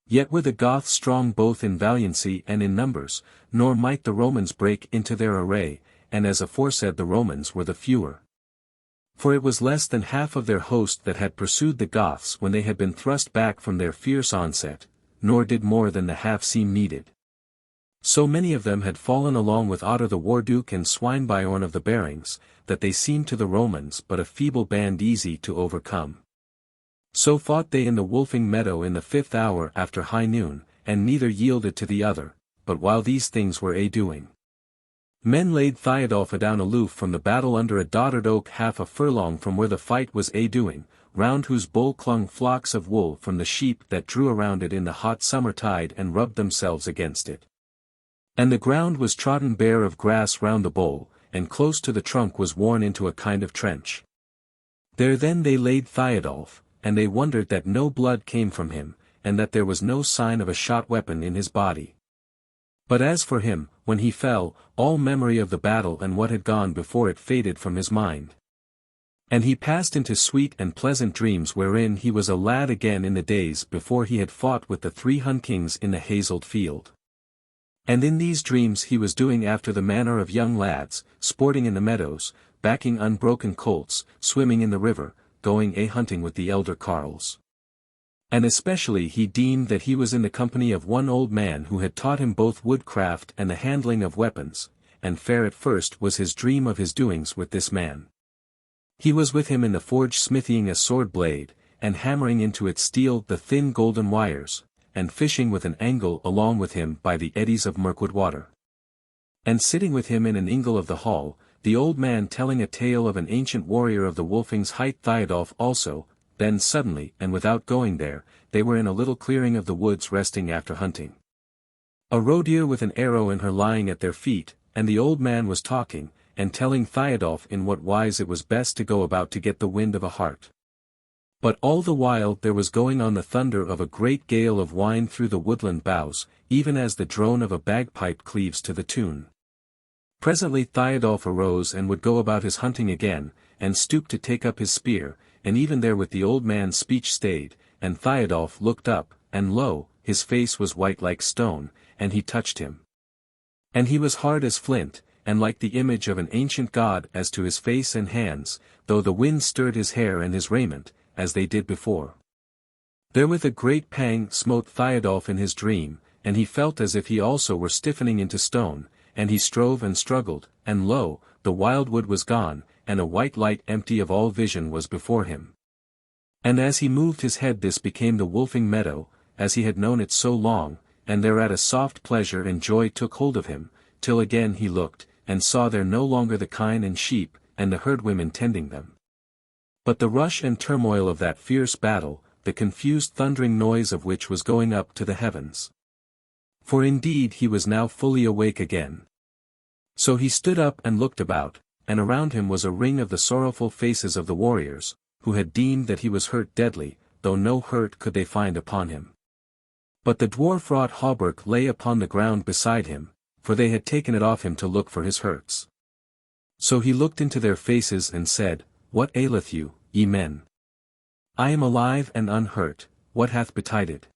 Yet were the Goths strong both in valiancy and in numbers, nor might the Romans break into their array, and as aforesaid the Romans were the fewer. For it was less than half of their host that had pursued the Goths when they had been thrust back from their fierce onset, nor did more than the half seem needed. So many of them had fallen along with Otter the Warduke and Swinebjorn of the Barings, that they seemed to the Romans but a feeble band easy to overcome. So fought they in the Wolfing meadow in the 5th hour after high noon, and neither yielded to the other, but while these things were doing. Men laid Thiodolf adown aloof from the battle under a dotted oak half a furlong from where the fight was doing, round whose bole clung flocks of wool from the sheep that drew around it in the hot summer tide and rubbed themselves against it. And the ground was trodden bare of grass round the bole, and close to the trunk was worn into a kind of trench. There then they laid Thiodolf, and they wondered that no blood came from him, and that there was no sign of a shot weapon in his body. But as for him, when he fell, all memory of the battle and what had gone before it faded from his mind. And he passed into sweet and pleasant dreams wherein he was a lad again in the days before he had fought with the 3 Hun kings in the hazelled field. And in these dreams he was doing after the manner of young lads, sporting in the meadows, backing unbroken colts, swimming in the river, going hunting with the elder carles. And especially he deemed that he was in the company of one old man who had taught him both woodcraft and the handling of weapons, and fair at first was his dream of his doings with this man. He was with him in the forge smithying a sword blade, and hammering into its steel the thin golden wires, and fishing with an angle along with him by the eddies of Mirkwood water. And sitting with him in an ingle of the hall, the old man telling a tale of an ancient warrior of the Wolfings hight Thiodolf also, then suddenly and without going there, they were in a little clearing of the woods resting after hunting. A roe deer with an arrow in her lying at their feet, and the old man was talking, and telling Thiodolf in what wise it was best to go about to get the wind of a hart. But all the while there was going on the thunder of a great gale of wind through the woodland boughs, even as the drone of a bagpipe cleaves to the tune. Presently Thiodolf arose and would go about his hunting again, and stooped to take up his spear, and even therewith the old man's speech stayed, and Thiodolf looked up, and lo, his face was white like stone, and he touched him. And he was hard as flint, and like the image of an ancient god as to his face and hands, though the wind stirred his hair and his raiment, as they did before. Therewith a great pang smote Thiodolf in his dream, and he felt as if he also were stiffening into stone, and he strove and struggled, and lo, the wildwood was gone, and a white light empty of all vision was before him. And as he moved his head this became the Wolfing meadow, as he had known it so long, and thereat a soft pleasure and joy took hold of him, till again he looked, and saw there no longer the kine and sheep, and the herdwomen tending them. But the rush and turmoil of that fierce battle, the confused thundering noise of which was going up to the heavens. For indeed he was now fully awake again. So he stood up and looked about, and around him was a ring of the sorrowful faces of the warriors, who had deemed that he was hurt deadly, though no hurt could they find upon him. But the dwarf-wrought hauberk lay upon the ground beside him, for they had taken it off him to look for his hurts. So he looked into their faces and said, What aileth you, ye men? I am alive and unhurt, what hath betided?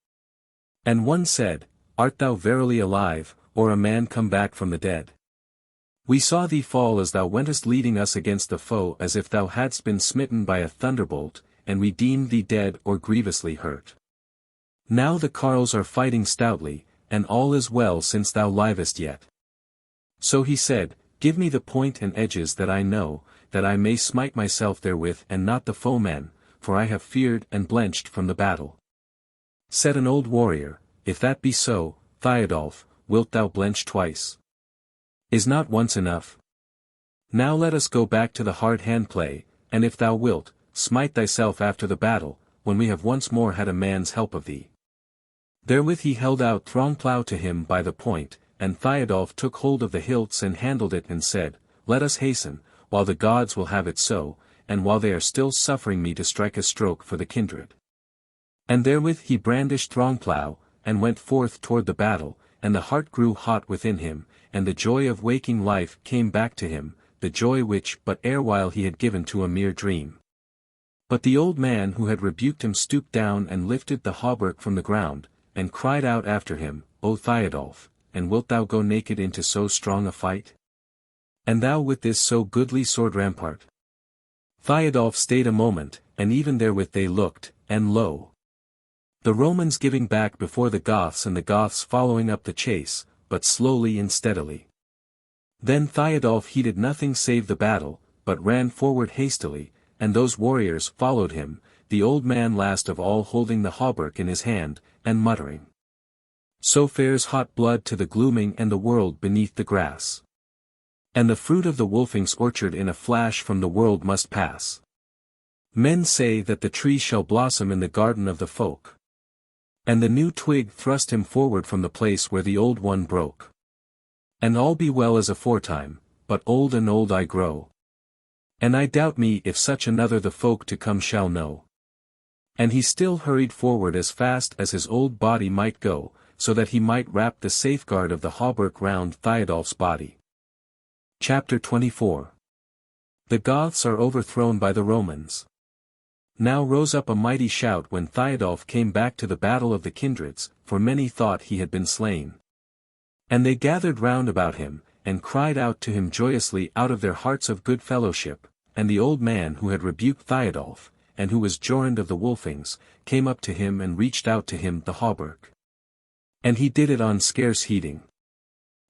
And one said, Art thou verily alive, or a man come back from the dead? We saw thee fall as thou wentest leading us against the foe as if thou hadst been smitten by a thunderbolt, and we deemed thee dead or grievously hurt. Now the carles are fighting stoutly, and all is well since thou livest yet. So he said, Give me the point and edges that I know, that I may smite myself therewith and not the foemen, for I have feared and blenched from the battle. Said an old warrior, If that be so, Thiodolf, wilt thou blench twice? Is not once enough? Now let us go back to the hard hand play, and if thou wilt, smite thyself after the battle, when we have once more had a man's help of thee. Therewith he held out Throngplow to him by the point, and Thiodolf took hold of the hilts and handled it and said, Let us hasten, while the gods will have it so, and while they are still suffering me to strike a stroke for the kindred. And therewith he brandished Throngplow, and went forth toward the battle, and the heart grew hot within him, and the joy of waking life came back to him, the joy which but erewhile he had given to a mere dream. But the old man who had rebuked him stooped down and lifted the hauberk from the ground, and cried out after him, O Thiodolf, and wilt thou go naked into so strong a fight? And thou with this so goodly sword rampart? Thiodolf stayed a moment, and even therewith they looked, and lo! The Romans giving back before the Goths and the Goths following up the chase, but slowly and steadily. Then Thiodolf heeded nothing save the battle, but ran forward hastily, and those warriors followed him, the old man last of all holding the hauberk in his hand, and muttering. So fares hot blood to the gloaming and the world beneath the grass. And the fruit of the Wolfings' orchard in a flash from the world must pass. Men say that the tree shall blossom in the garden of the folk. And the new twig thrust him forward from the place where the old one broke. And all be well as aforetime, but old and old I grow. And I doubt me if such another the folk to come shall know. And he still hurried forward as fast as his old body might go, so that he might wrap the safeguard of the hauberk round Thiodolf's body. Chapter 24. The Goths are overthrown by the Romans. Now rose up a mighty shout when Thiodolf came back to the battle of the kindreds, for many thought he had been slain. And they gathered round about him, and cried out to him joyously out of their hearts of good fellowship, and the old man who had rebuked Thiodolf, and who was joined of the Wolfings, came up to him and reached out to him the hauberk. And he did it on scarce heeding.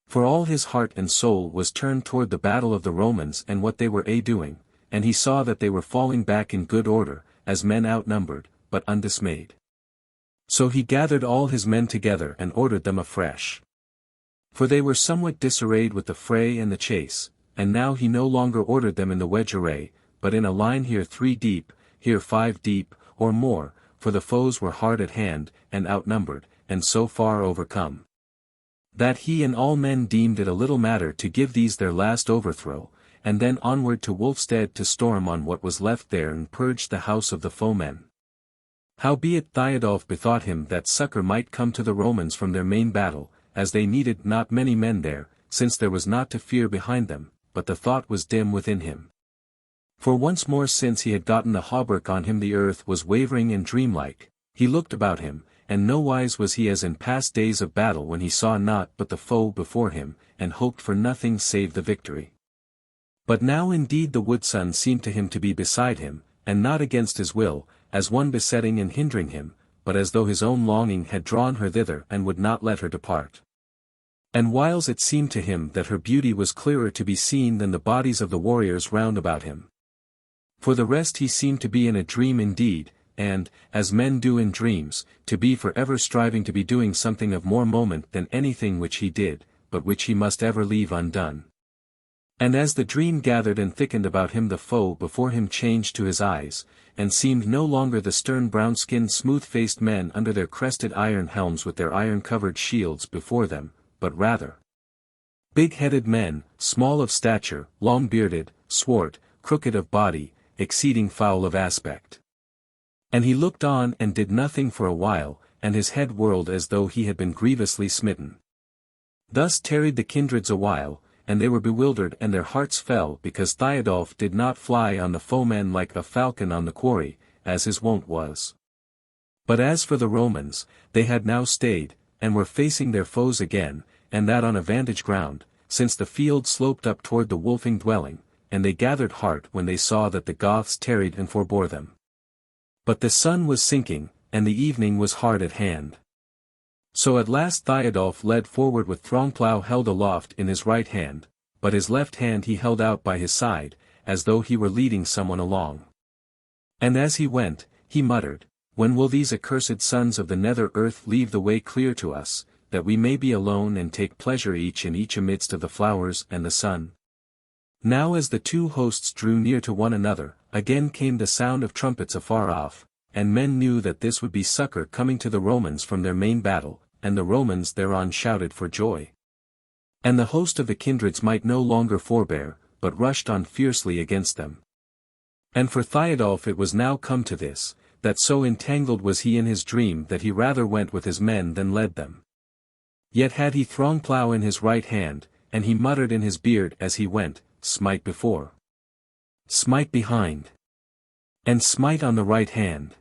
For all his heart and soul was turned toward the battle of the Romans and what they were doing, and he saw that they were falling back in good order, as men outnumbered, but undismayed. So he gathered all his men together and ordered them afresh. For they were somewhat disarrayed with the fray and the chase, and now he no longer ordered them in the wedge array, but in a line here 3 deep, here 5 deep, or more, for the foes were hard at hand, and outnumbered, and so far overcome, that he and all men deemed it a little matter to give these their last overthrow, and then onward to Wulfstead to storm on what was left there and purge the house of the foemen. Howbeit Thiodolf bethought him that succor might come to the Romans from their main battle, as they needed not many men there, since there was naught to fear behind them, but the thought was dim within him. For once more since he had gotten the hauberk on him the earth was wavering and dreamlike, he looked about him, and nowise was he as in past days of battle when he saw naught but the foe before him, and hoped for nothing save the victory. But now indeed the wood sun seemed to him to be beside him, and not against his will, as one besetting and hindering him, but as though his own longing had drawn her thither and would not let her depart. And whiles it seemed to him that her beauty was clearer to be seen than the bodies of the warriors round about him. For the rest he seemed to be in a dream indeed, and, as men do in dreams, to be for ever striving to be doing something of more moment than anything which he did, but which he must ever leave undone. And as the dream gathered and thickened about him the foe before him changed to his eyes, and seemed no longer the stern brown-skinned smooth-faced men under their crested iron helms with their iron-covered shields before them, but rather big-headed men, small of stature, long-bearded, swart, crooked of body, exceeding foul of aspect. And he looked on and did nothing for a while, and his head whirled as though he had been grievously smitten. Thus tarried the kindreds a while, and they were bewildered and their hearts fell because Thiodolf did not fly on the foemen like a falcon on the quarry, as his wont was. But as for the Romans, they had now stayed, and were facing their foes again, and that on a vantage ground, since the field sloped up toward the Wolfing dwelling, and they gathered heart when they saw that the Goths tarried and forbore them. But the sun was sinking, and the evening was hard at hand. So at last Thiodolf led forward with Throngplow held aloft in his right hand, but his left hand he held out by his side, as though he were leading someone along. And as he went, he muttered, "When will these accursed sons of the nether earth leave the way clear to us, that we may be alone and take pleasure each in each amidst of the flowers and the sun?" Now as the two hosts drew near to one another, again came the sound of trumpets afar off, and men knew that this would be succor coming to the Romans from their main battle, and the Romans thereon shouted for joy. And the host of the kindreds might no longer forbear, but rushed on fiercely against them. And for Thiodolf it was now come to this, that so entangled was he in his dream that he rather went with his men than led them. Yet had he Throngplow in his right hand, and he muttered in his beard as he went, "Smite before. Smite behind. And smite on the right hand.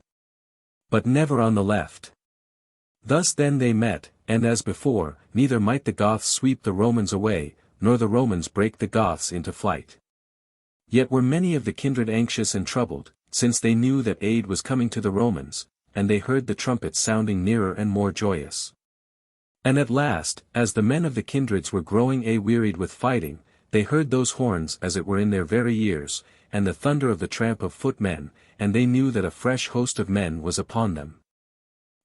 But never on the left." Thus then they met, and as before, neither might the Goths sweep the Romans away, nor the Romans break the Goths into flight. Yet were many of the kindred anxious and troubled, since they knew that aid was coming to the Romans, and they heard the trumpets sounding nearer and more joyous. And at last, as the men of the kindreds were growing wearied with fighting, they heard those horns as it were in their very ears, and the thunder of the tramp of footmen, and they knew that a fresh host of men was upon them.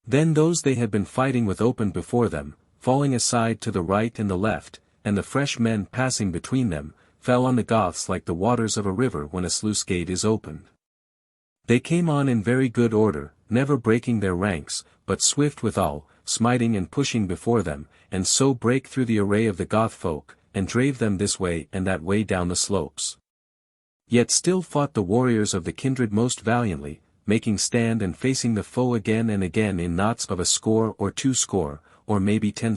Then those they had been fighting with opened before them, falling aside to the right and the left, and the fresh men passing between them, fell on the Goths like the waters of a river when a sluice gate is opened. They came on in very good order, never breaking their ranks, but swift withal, smiting and pushing before them, and so brake through the array of the Goth folk, and drave them this way and that way down the slopes. Yet still fought the warriors of the kindred most valiantly, making stand and facing the foe again and again in knots of 100 or 20, or maybe 10.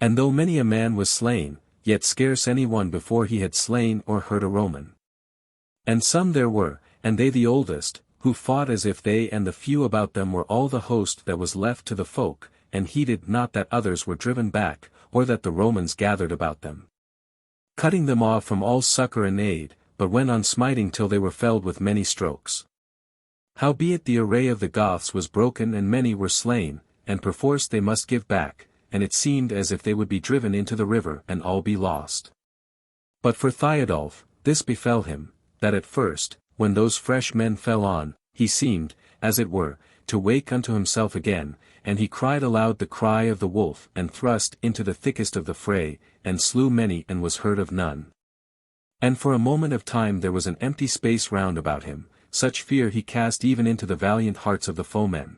And though many a man was slain, yet scarce any one before he had slain or hurt a Roman. And some there were, and they the oldest, who fought as if they and the few about them were all the host that was left to the folk, and heeded not that others were driven back, or that the Romans gathered about them, cutting them off from all succor and aid, but went on smiting till they were felled with many strokes. Howbeit the array of the Goths was broken and many were slain, and perforce they must give back, and it seemed as if they would be driven into the river and all be lost. But for Thiodolf, this befell him, that at first, when those fresh men fell on, he seemed, as it were, to wake unto himself again, and he cried aloud the cry of the wolf and thrust into the thickest of the fray, and slew many and was heard of none. And for a moment of time there was an empty space round about him, such fear he cast even into the valiant hearts of the foemen.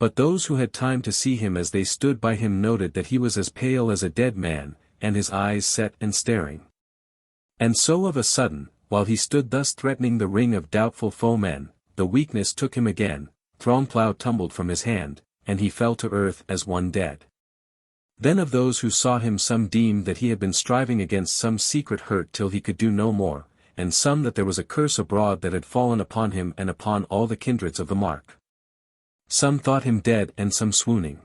But those who had time to see him as they stood by him noted that he was as pale as a dead man, and his eyes set and staring. And so of a sudden, while he stood thus threatening the ring of doubtful foemen, the weakness took him again, Throngplow tumbled from his hand, and he fell to earth as one dead. Then of those who saw him some deemed that he had been striving against some secret hurt till he could do no more, and some that there was a curse abroad that had fallen upon him and upon all the kindreds of the mark. Some thought him dead and some swooning.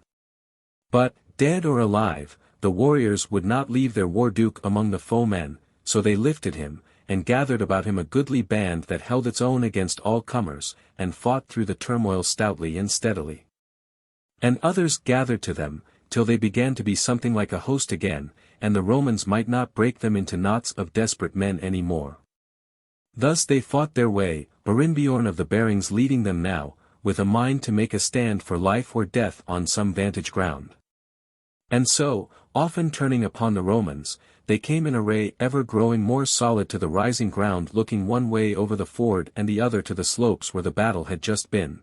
But, dead or alive, the warriors would not leave their war-duke among the foemen, so they lifted him, and gathered about him a goodly band that held its own against all comers, and fought through the turmoil stoutly and steadily. And others gathered to them, till they began to be something like a host again, and the Romans might not break them into knots of desperate men any more. Thus they fought their way, Orinbjorn of the Bearings leading them now, with a mind to make a stand for life or death on some vantage ground. And so, often turning upon the Romans, they came in array ever growing more solid to the rising ground looking one way over the ford and the other to the slopes where the battle had just been.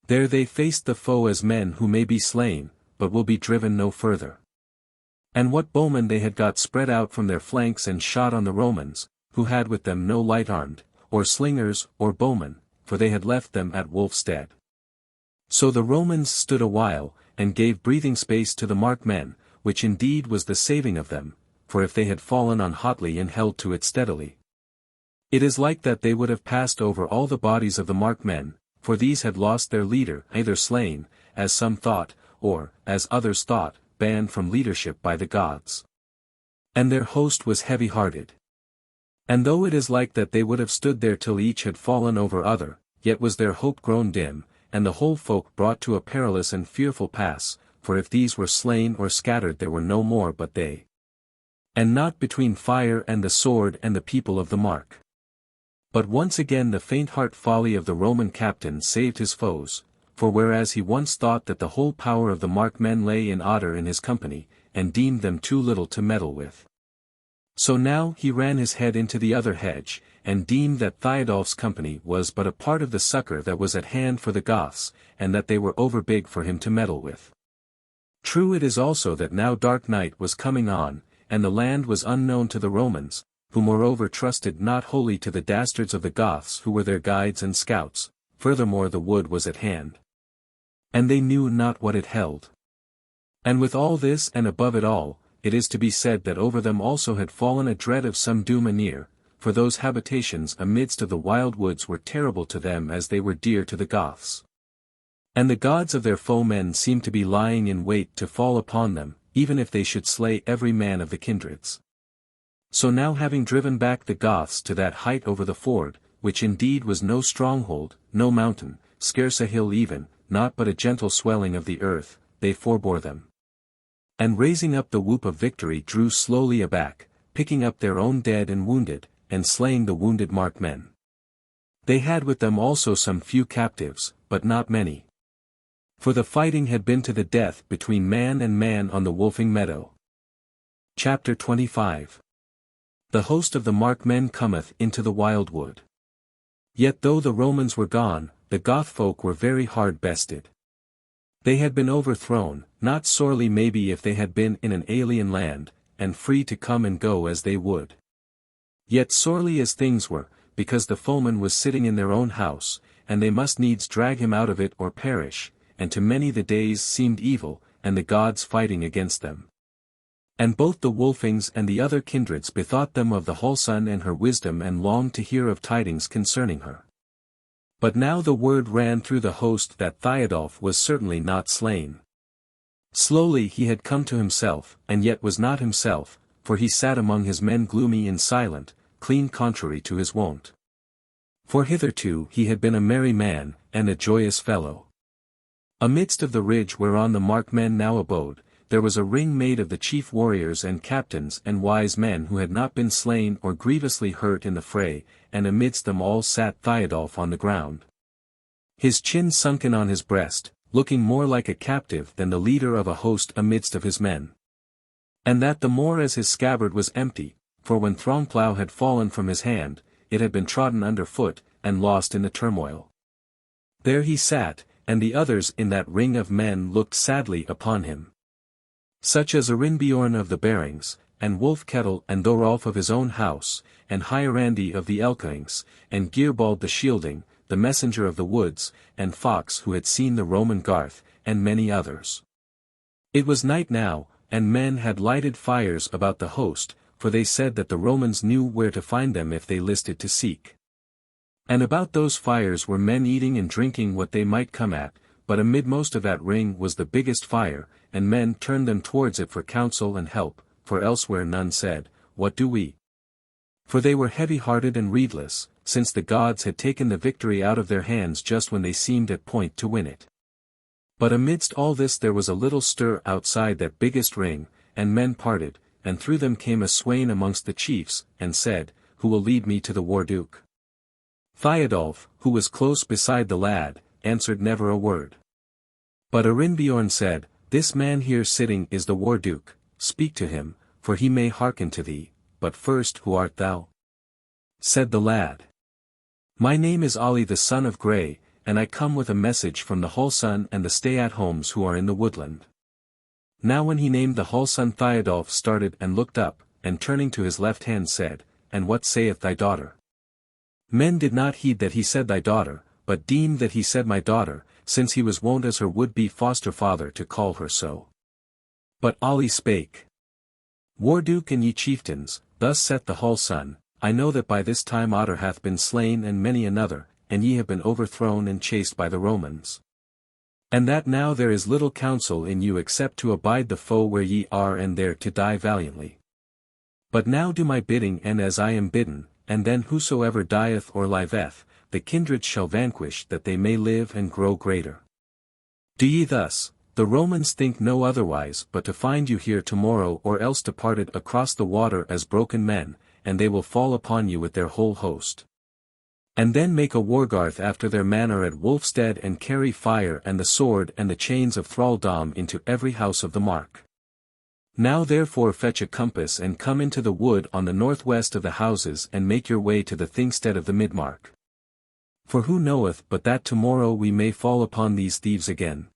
There they faced the foe as men who may be slain, but will be driven no further. And what bowmen they had got spread out from their flanks and shot on the Romans, who had with them no light-armed, or slingers, or bowmen, for they had left them at Wolfstead. So the Romans stood a while, and gave breathing space to the Markmen, which indeed was the saving of them, for if they had fallen on hotly and held to it steadily, it is like that they would have passed over all the bodies of the Markmen, for these had lost their leader, either slain, as some thought, or, as others thought, banned from leadership by the gods. And their host was heavy-hearted. And though it is like that they would have stood there till each had fallen over other, yet was their hope grown dim, and the whole folk brought to a perilous and fearful pass, for if these were slain or scattered there were no more but they. And not between fire and the sword and the people of the mark. But once again the faint-heart folly of the Roman captain saved his foes, for whereas he once thought that the whole power of the Markmen lay in otter in his company, and deemed them too little to meddle with. So now he ran his head into the other hedge, and deemed that Thiodolf's company was but a part of the succor that was at hand for the Goths, and that they were overbig for him to meddle with. True it is also that now dark night was coming on, and the land was unknown to the Romans, who moreover trusted not wholly to the dastards of the Goths who were their guides and scouts, furthermore the wood was at hand. And they knew not what it held. And with all this and above it all, it is to be said that over them also had fallen a dread of some doom anear, for those habitations amidst of the wild woods were terrible to them as they were dear to the Goths. And the gods of their foemen seemed to be lying in wait to fall upon them, even if they should slay every man of the kindreds. So now having driven back the Goths to that height over the ford, which indeed was no stronghold, no mountain, scarce a hill even, not but a gentle swelling of the earth, they forbore them. And raising up the whoop of victory drew slowly aback, picking up their own dead and wounded, and slaying the wounded Markmen. They had with them also some few captives, but not many. For the fighting had been to the death between man and man on the Wolfing meadow. Chapter 25. The host of the Markmen cometh into the wildwood. Yet though the Romans were gone, the Goth folk were very hard bested. They had been overthrown, not sorely maybe if they had been in an alien land, and free to come and go as they would. Yet sorely as things were, because the foeman was sitting in their own house, and they must needs drag him out of it or perish, and to many the days seemed evil, and the gods fighting against them. And both the Wolfings and the other kindreds bethought them of the Wholeson and her wisdom and longed to hear of tidings concerning her. But now the word ran through the host that Thiodolf was certainly not slain. Slowly he had come to himself, and yet was not himself, for he sat among his men gloomy and silent, clean contrary to his wont. For hitherto he had been a merry man, and a joyous fellow. Amidst of the ridge whereon the Markmen now abode, there was a ring made of the chief warriors and captains and wise men who had not been slain or grievously hurt in the fray, and amidst them all sat Thiodolf on the ground. His chin sunken on his breast, looking more like a captive than the leader of a host amidst of his men. And that the more as his scabbard was empty, for when Throngplow had fallen from his hand, it had been trodden under foot, and lost in the turmoil. There he sat, and the others in that ring of men looked sadly upon him. Such as Arinbjorn of the Bearings, and Wolfkettle and Thorolf of his own house, and Hierandi of the Elkings, and Gearbald the Shielding, the messenger of the woods, and Fox who had seen the Roman Garth, and many others. It was night now, and men had lighted fires about the host, for they said that the Romans knew where to find them if they listed to seek. And about those fires were men eating and drinking what they might come at, but amidmost of that ring was the biggest fire, and men turned them towards it for counsel and help, for elsewhere none said, "What do we?" For they were heavy-hearted and reedless, since the gods had taken the victory out of their hands just when they seemed at point to win it. But amidst all this there was a little stir outside that biggest ring, and men parted, and through them came a swain amongst the chiefs, and said, "Who will lead me to the war-duke?" Thiodolf, who was close beside the lad, answered never a word. But Arinbjorn said, "This man here sitting is the war-duke, speak to him, for he may hearken to thee, but first who art thou?" Said the lad. "My name is Olli the son of Grey, and I come with a message from the Wholeson and the stay-at-homes who are in the woodland." Now when he named the Wholeson Thiodolf started and looked up, and turning to his left hand said, "And what saith thy daughter?" Men did not heed that he said thy daughter, but deemed that he said my daughter, since he was wont as her would-be foster-father to call her so. But Olli spake. "War-duke and ye chieftains, thus saith the Wholeson, I know that by this time Otter hath been slain and many another, and ye have been overthrown and chased by the Romans. And that now there is little counsel in you except to abide the foe where ye are and there to die valiantly. But now do my bidding and as I am bidden, and then whosoever dieth or liveth, the kindreds shall vanquish that they may live and grow greater. Do ye thus, the Romans think no otherwise but to find you here tomorrow or else departed across the water as broken men, and they will fall upon you with their whole host. And then make a wargarth after their manner at Wolfstead and carry fire and the sword and the chains of thraldom into every house of the mark. Now therefore fetch a compass and come into the wood on the northwest of the houses and make your way to the Thingstead of the Midmark. For who knoweth but that tomorrow we may fall upon these thieves again?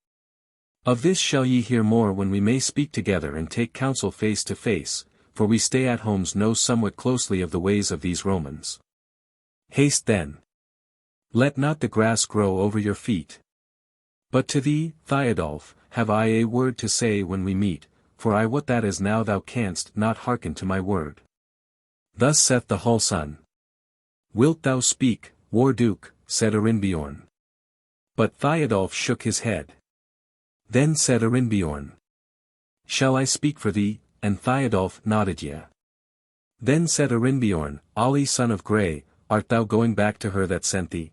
Of this shall ye hear more when we may speak together and take counsel face to face, for we stay at homes know somewhat closely of the ways of these Romans. Haste then. Let not the grass grow over your feet. But to thee, Thiodolf, have I a word to say when we meet, for I wot that as now thou canst not hearken to my word. Thus saith the Hall-son. Wilt thou speak, War-Duke, said Arinbjorn. But Thiodolf shook his head. Then said Arinbjorn. Shall I speak for thee? And Thiodolf nodded yea. Then said Arinbjorn, Ali son of Grey, art thou going back to her that sent thee?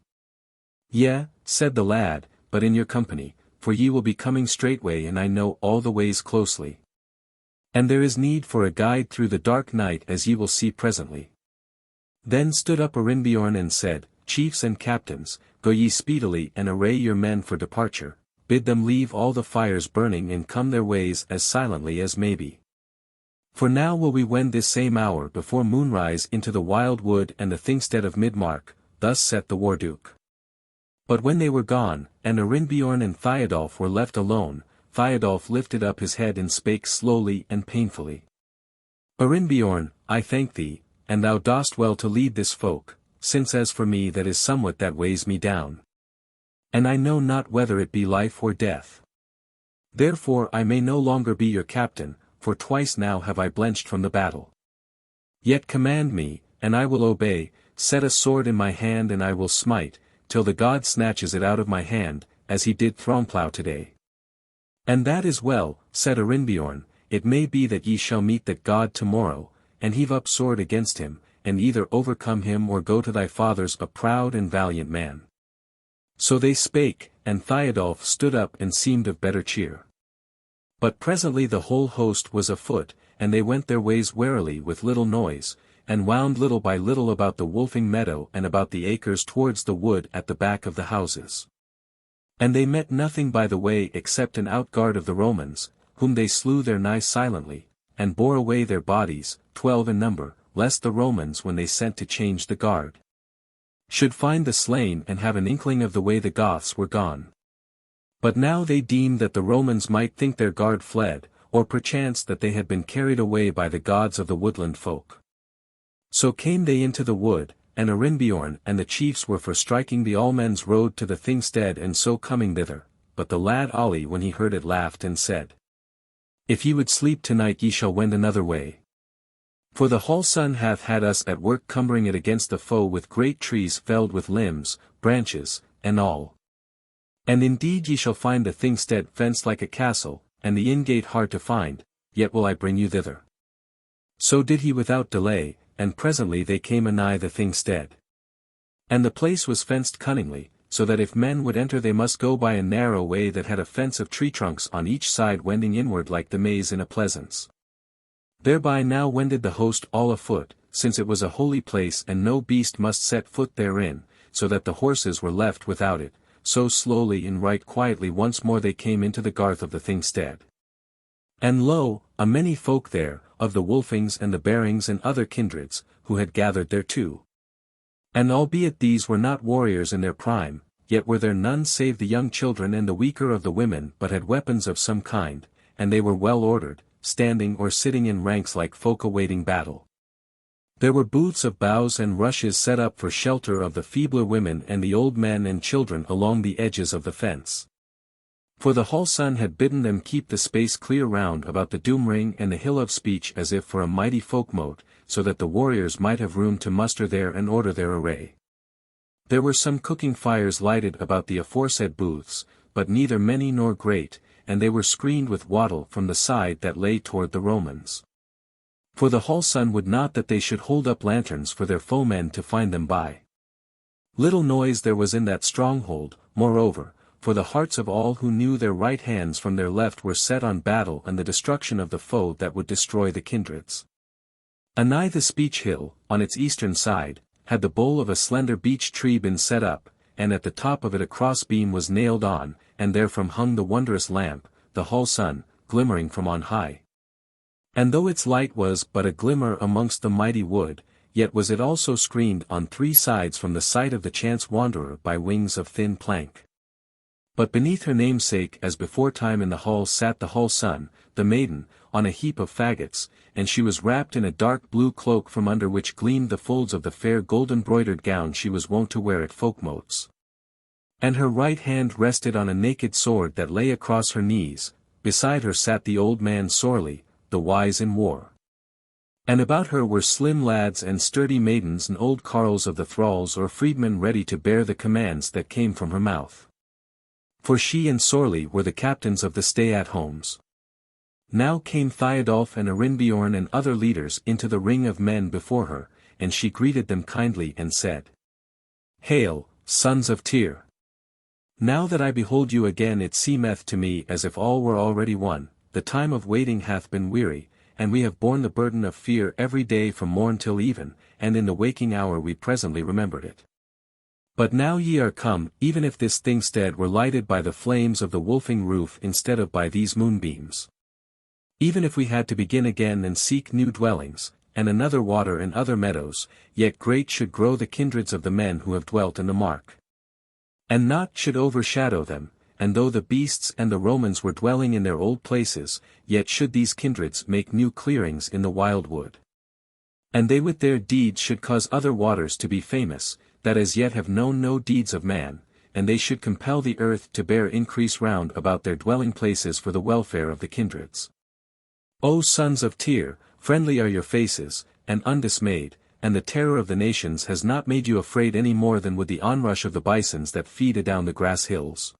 Yea, said the lad, but in your company, for ye will be coming straightway and I know all the ways closely. And there is need for a guide through the dark night as ye will see presently. Then stood up Arinbjorn and said, Chiefs and captains, go ye speedily and array your men for departure, bid them leave all the fires burning and come their ways as silently as may be. For now will we wend this same hour before moonrise into the wild wood and the Thingstead of Midmark, thus saith the War-Duke. But when they were gone, and Arinbjorn and Thiodolf were left alone, Thiodolf lifted up his head and spake slowly and painfully. Arinbjorn, I thank thee, and thou dost well to lead this folk, since as for me that is somewhat that weighs me down. And I know not whether it be life or death. Therefore I may no longer be your captain, for twice now have I blenched from the battle. Yet command me, and I will obey, set a sword in my hand and I will smite, till the god snatches it out of my hand, as he did Thromplow today. And that is well, said Arinbjorn, it may be that ye shall meet that god tomorrow, and heave up sword against him, and either overcome him or go to thy fathers a proud and valiant man. So they spake, and Thiodolf stood up and seemed of better cheer. But presently the whole host was afoot, and they went their ways warily with little noise, and wound little by little about the Wolfing meadow and about the acres towards the wood at the back of the houses. And they met nothing by the way except an outguard of the Romans, whom they slew there nigh silently, and bore away their bodies, 12 in number, lest the Romans when they sent to change the guard should find the slain and have an inkling of the way the Goths were gone. But now they deemed that the Romans might think their guard fled, or perchance that they had been carried away by the gods of the woodland folk. So came they into the wood, and Arinbjorn and the chiefs were for striking the Allmen's road to the Thingstead and so coming thither, but the lad Ali when he heard it laughed and said, If ye would sleep tonight ye shall wend another way. For the Hall-son hath had us at work cumbering it against the foe with great trees felled with limbs, branches, and all. And indeed ye shall find the Thingstead fenced like a castle, and the in-gate hard to find, yet will I bring you thither. So did he without delay, and presently they came anigh the Thingstead. And the place was fenced cunningly, so that if men would enter they must go by a narrow way that had a fence of tree trunks on each side wending inward like the maze in a pleasance. Thereby now wended the host all afoot, since it was a holy place and no beast must set foot therein, so that the horses were left without it, so slowly and right quietly once more they came into the garth of the Thingstead. And lo, a many folk there, of the Wolfings and the Barings and other kindreds, who had gathered thereto. And albeit these were not warriors in their prime, yet were there none save the young children and the weaker of the women but had weapons of some kind, and they were well ordered, standing or sitting in ranks like folk awaiting battle. There were booths of boughs and rushes set up for shelter of the feebler women and the old men and children along the edges of the fence. For the Hall-son had bidden them keep the space clear round about the Doom-ring and the Hill of Speech as if for a mighty Folk-Mote, so that the warriors might have room to muster there and order their array. There were some cooking fires lighted about the aforesaid booths, but neither many nor great, and they were screened with wattle from the side that lay toward the Romans. For the Hall-son would not that they should hold up lanterns for their foemen to find them by. Little noise there was in that stronghold, moreover, for the hearts of all who knew their right hands from their left were set on battle and the destruction of the foe that would destroy the kindreds. Anigh the speech hill, on its eastern side, had the bole of a slender beech tree been set up, and at the top of it a cross-beam was nailed on, and therefrom hung the wondrous lamp, the hall sun, glimmering from on high. And though its light was but a glimmer amongst the mighty wood, yet was it also screened on 3 sides from the sight of the chance wanderer by wings of thin plank. But beneath her namesake as beforetime in the hall sat the hall sun, the maiden, on a heap of faggots, and she was wrapped in a dark blue cloak from under which gleamed the folds of the fair golden-broidered gown she was wont to wear at Folk-Motes. And her right hand rested on a naked sword that lay across her knees, beside her sat the old man sorely, the wise in war. And about her were slim lads and sturdy maidens and old carles of the thralls or freedmen ready to bear the commands that came from her mouth. For she and Sorley were the captains of the stay-at-homes. Now came Thiodolf and Arinbjorn and other leaders into the ring of men before her, and she greeted them kindly and said, "Hail, sons of Tyr! Now that I behold you again it seemeth to me as if all were already won, the time of waiting hath been weary, and we have borne the burden of fear every day from morn till even, and in the waking hour we presently remembered it. But now ye are come, even if this thingstead were lighted by the flames of the wolfing roof instead of by these moonbeams. Even if we had to begin again and seek new dwellings, and another water and other meadows, yet great should grow the kindreds of the men who have dwelt in the mark. And naught should overshadow them, and though the beasts and the Romans were dwelling in their old places, yet should these kindreds make new clearings in the wild wood. And they with their deeds should cause other waters to be famous, that as yet have known no deeds of man, and they should compel the earth to bear increase round about their dwelling places for the welfare of the kindreds. O sons of Tyr, friendly are your faces, and undismayed, and the terror of the nations has not made you afraid any more than with the onrush of the bisons that feed adown the grass hills.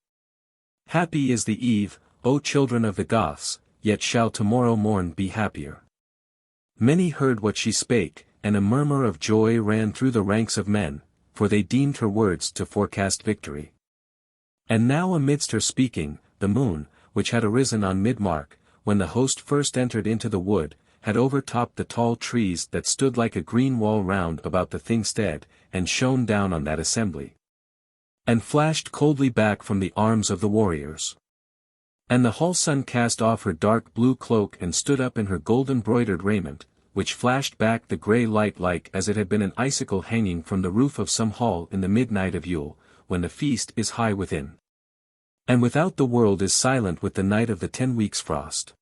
Happy is the eve, O children of the Goths, yet shall tomorrow morn be happier." Many heard what she spake, and a murmur of joy ran through the ranks of men, for they deemed her words to forecast victory. And now amidst her speaking, the moon, which had arisen on mid-mark, when the host first entered into the wood, had overtopped the tall trees that stood like a green wall round about the thingstead, and shone down on that assembly. And flashed coldly back from the arms of the warriors. And the hall sun cast off her dark blue cloak and stood up in her golden-broidered raiment, which flashed back the grey light like as it had been an icicle hanging from the roof of some hall in the midnight of Yule, when the feast is high within. And without the world is silent with the night of the 10 weeks' frost.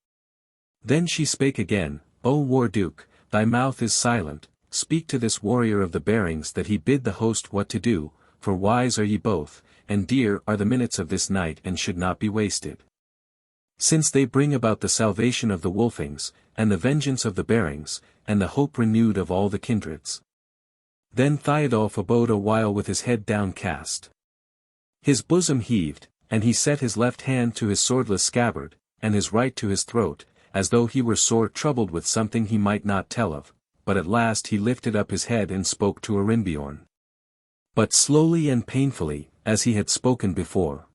Then she spake again, "O War-Duke, thy mouth is silent, speak to this warrior of the bearings that he bid the host what to do, for wise are ye both, and dear are the minutes of this night and should not be wasted. Since they bring about the salvation of the Wolfings, and the vengeance of the bearings, and the hope renewed of all the kindreds." Then Thiodolf abode a while with his head downcast. His bosom heaved, and he set his left hand to his swordless scabbard, and his right to his throat, as though he were sore troubled with something he might not tell of, but at last he lifted up his head and spoke to Arinbjorn. But slowly and painfully, as he had spoken before.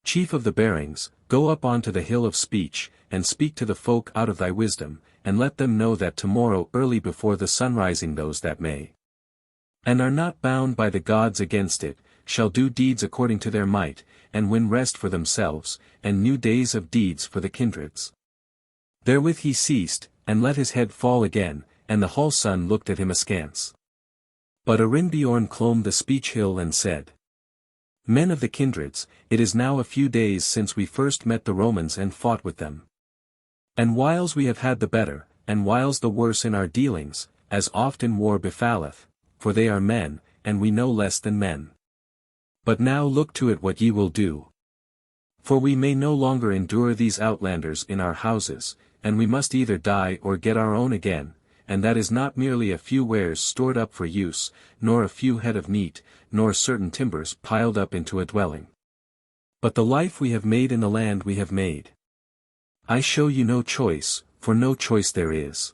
"Chief of the bearings, go up onto the hill of speech, and speak to the folk out of thy wisdom, and let them know that tomorrow early before the sunrising those that may, and are not bound by the gods against it, shall do deeds according to their might, and win rest for themselves, and new days of deeds for the kindreds." Therewith he ceased, and let his head fall again, and the hall sun looked at him askance. But Arinbjorn clomb the speech hill and said, "Men of the kindreds, it is now a few days since we first met the Romans and fought with them. And whiles we have had the better, and whiles the worse in our dealings, as often war befalleth, for they are men, and we no less than men. But now look to it what ye will do. For we may no longer endure these outlanders in our houses, and we must either die or get our own again, and that is not merely a few wares stored up for use, nor a few head of meat, nor certain timbers piled up into a dwelling. But the life we have made in the land we have made. I show you no choice, for no choice there is.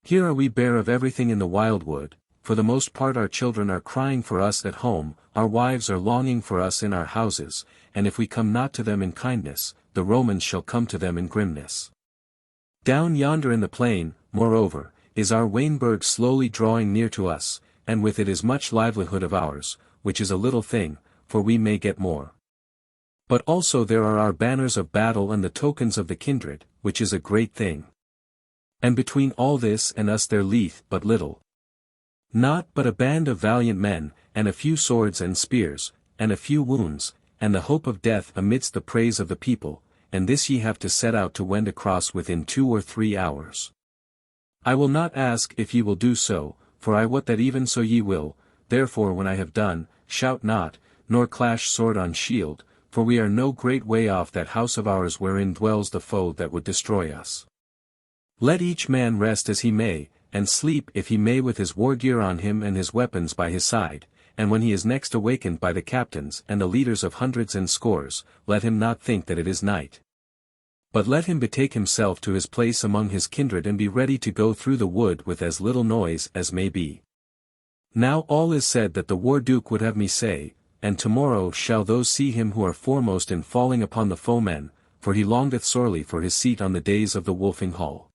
Here are we bare of everything in the wild wood, for the most part our children are crying for us at home, our wives are longing for us in our houses, and if we come not to them in kindness, the Romans shall come to them in grimness. Down yonder in the plain, moreover, is our Wain-Burg slowly drawing near to us, and with it is much livelihood of ours, which is a little thing, for we may get more. But also there are our banners of battle and the tokens of the kindred, which is a great thing. And between all this and us there lieth but little. Not but a band of valiant men, and a few swords and spears, and a few wounds, and the hope of death amidst the praise of the people, and this ye have to set out to wend across within 2 or 3 hours. I will not ask if ye will do so, for I wot that even so ye will, therefore when I have done, shout not, nor clash sword on shield, for we are no great way off that house of ours wherein dwells the foe that would destroy us. Let each man rest as he may, and sleep if he may with his war gear on him and his weapons by his side, and when he is next awakened by the captains and the leaders of hundreds and scores, let him not think that it is night. But let him betake himself to his place among his kindred and be ready to go through the wood with as little noise as may be. Now all is said that the war-duke would have me say, and tomorrow shall those see him who are foremost in falling upon the foemen, for he longeth sorely for his seat on the days of the Wolfing hall.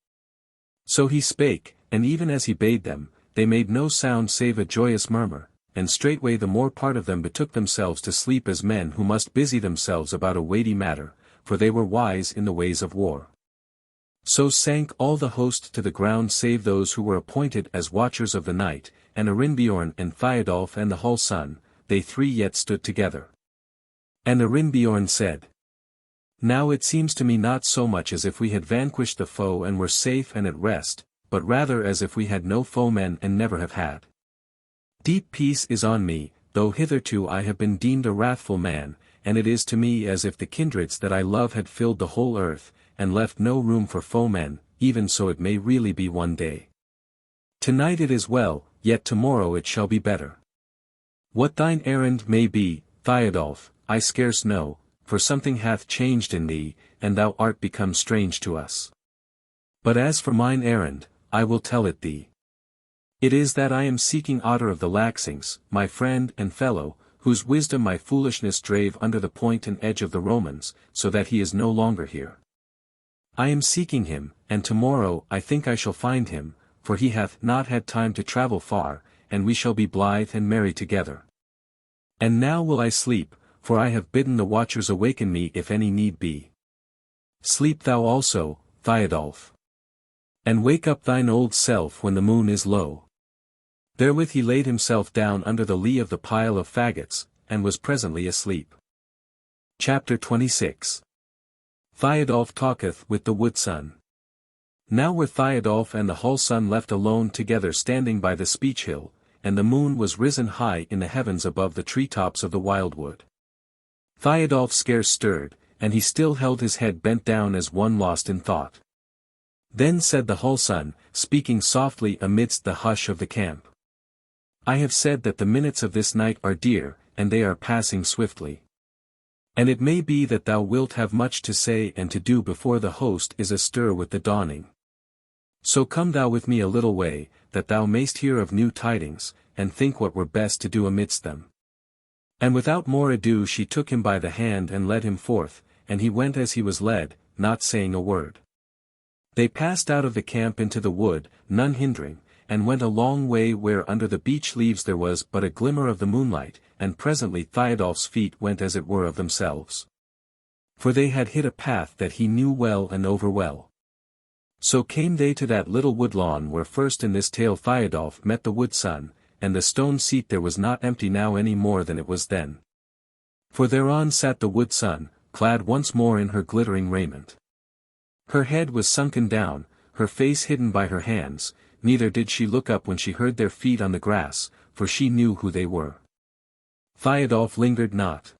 So he spake, and even as he bade them, they made no sound save a joyous murmur, and straightway the more part of them betook themselves to sleep as men who must busy themselves about a weighty matter, for they were wise in the ways of war. So sank all the host to the ground save those who were appointed as watchers of the night, and Arinbjorn and Thiodolf and the whole son, they 3 yet stood together. And Arinbjorn said, Now it seems to me not so much as if we had vanquished the foe and were safe and at rest, but rather as if we had no foemen and never have had. Deep peace is on me, though hitherto I have been deemed a wrathful man, and it is to me as if the kindreds that I love had filled the whole earth, and left no room for foemen, even so it may really be one day. Tonight it is well, yet tomorrow it shall be better. What thine errand may be, Thiodolf, I scarce know, for something hath changed in thee, and thou art become strange to us. But as for mine errand, I will tell it thee. It is that I am seeking Otter of the Laxings, my friend and fellow, whose wisdom my foolishness drave under the point and edge of the Romans, so that he is no longer here. I am seeking him, and tomorrow I think I shall find him, for he hath not had time to travel far, and we shall be blithe and merry together. And now will I sleep, for I have bidden the watchers awaken me if any need be. Sleep thou also, Thiodolf. And wake up thine old self when the moon is low. Therewith he laid himself down under the lee of the pile of faggots, and was presently asleep. Chapter 26. Thiodolf talketh with the wood-son. Now were Thiodolf and the whole-son left alone together standing by the speech-hill, and the moon was risen high in the heavens above the tree-tops of the wildwood. Thiodolf scarce stirred, and he still held his head bent down as one lost in thought. Then said the whole-son, speaking softly amidst the hush of the camp. I have said that the minutes of this night are dear, and they are passing swiftly. And it may be that thou wilt have much to say and to do before the host is astir with the dawning. So come thou with me a little way, that thou mayst hear of new tidings, and think what were best to do amidst them. And without more ado she took him by the hand and led him forth, and he went as he was led, not saying a word. They passed out of the camp into the wood, none hindering, and went a long way where under the beech leaves there was but a glimmer of the moonlight, and presently Thiodolf's feet went as it were of themselves. For they had hit a path that he knew well and over well. So came they to that little wood-lawn where first in this tale Thiodolf met the wood-son, and the stone seat there was not empty now any more than it was then. For thereon sat the wood-son, clad once more in her glittering raiment. Her head was sunken down, her face hidden by her hands, neither did she look up when she heard their feet on the grass, for she knew who they were. Thiodolf lingered not.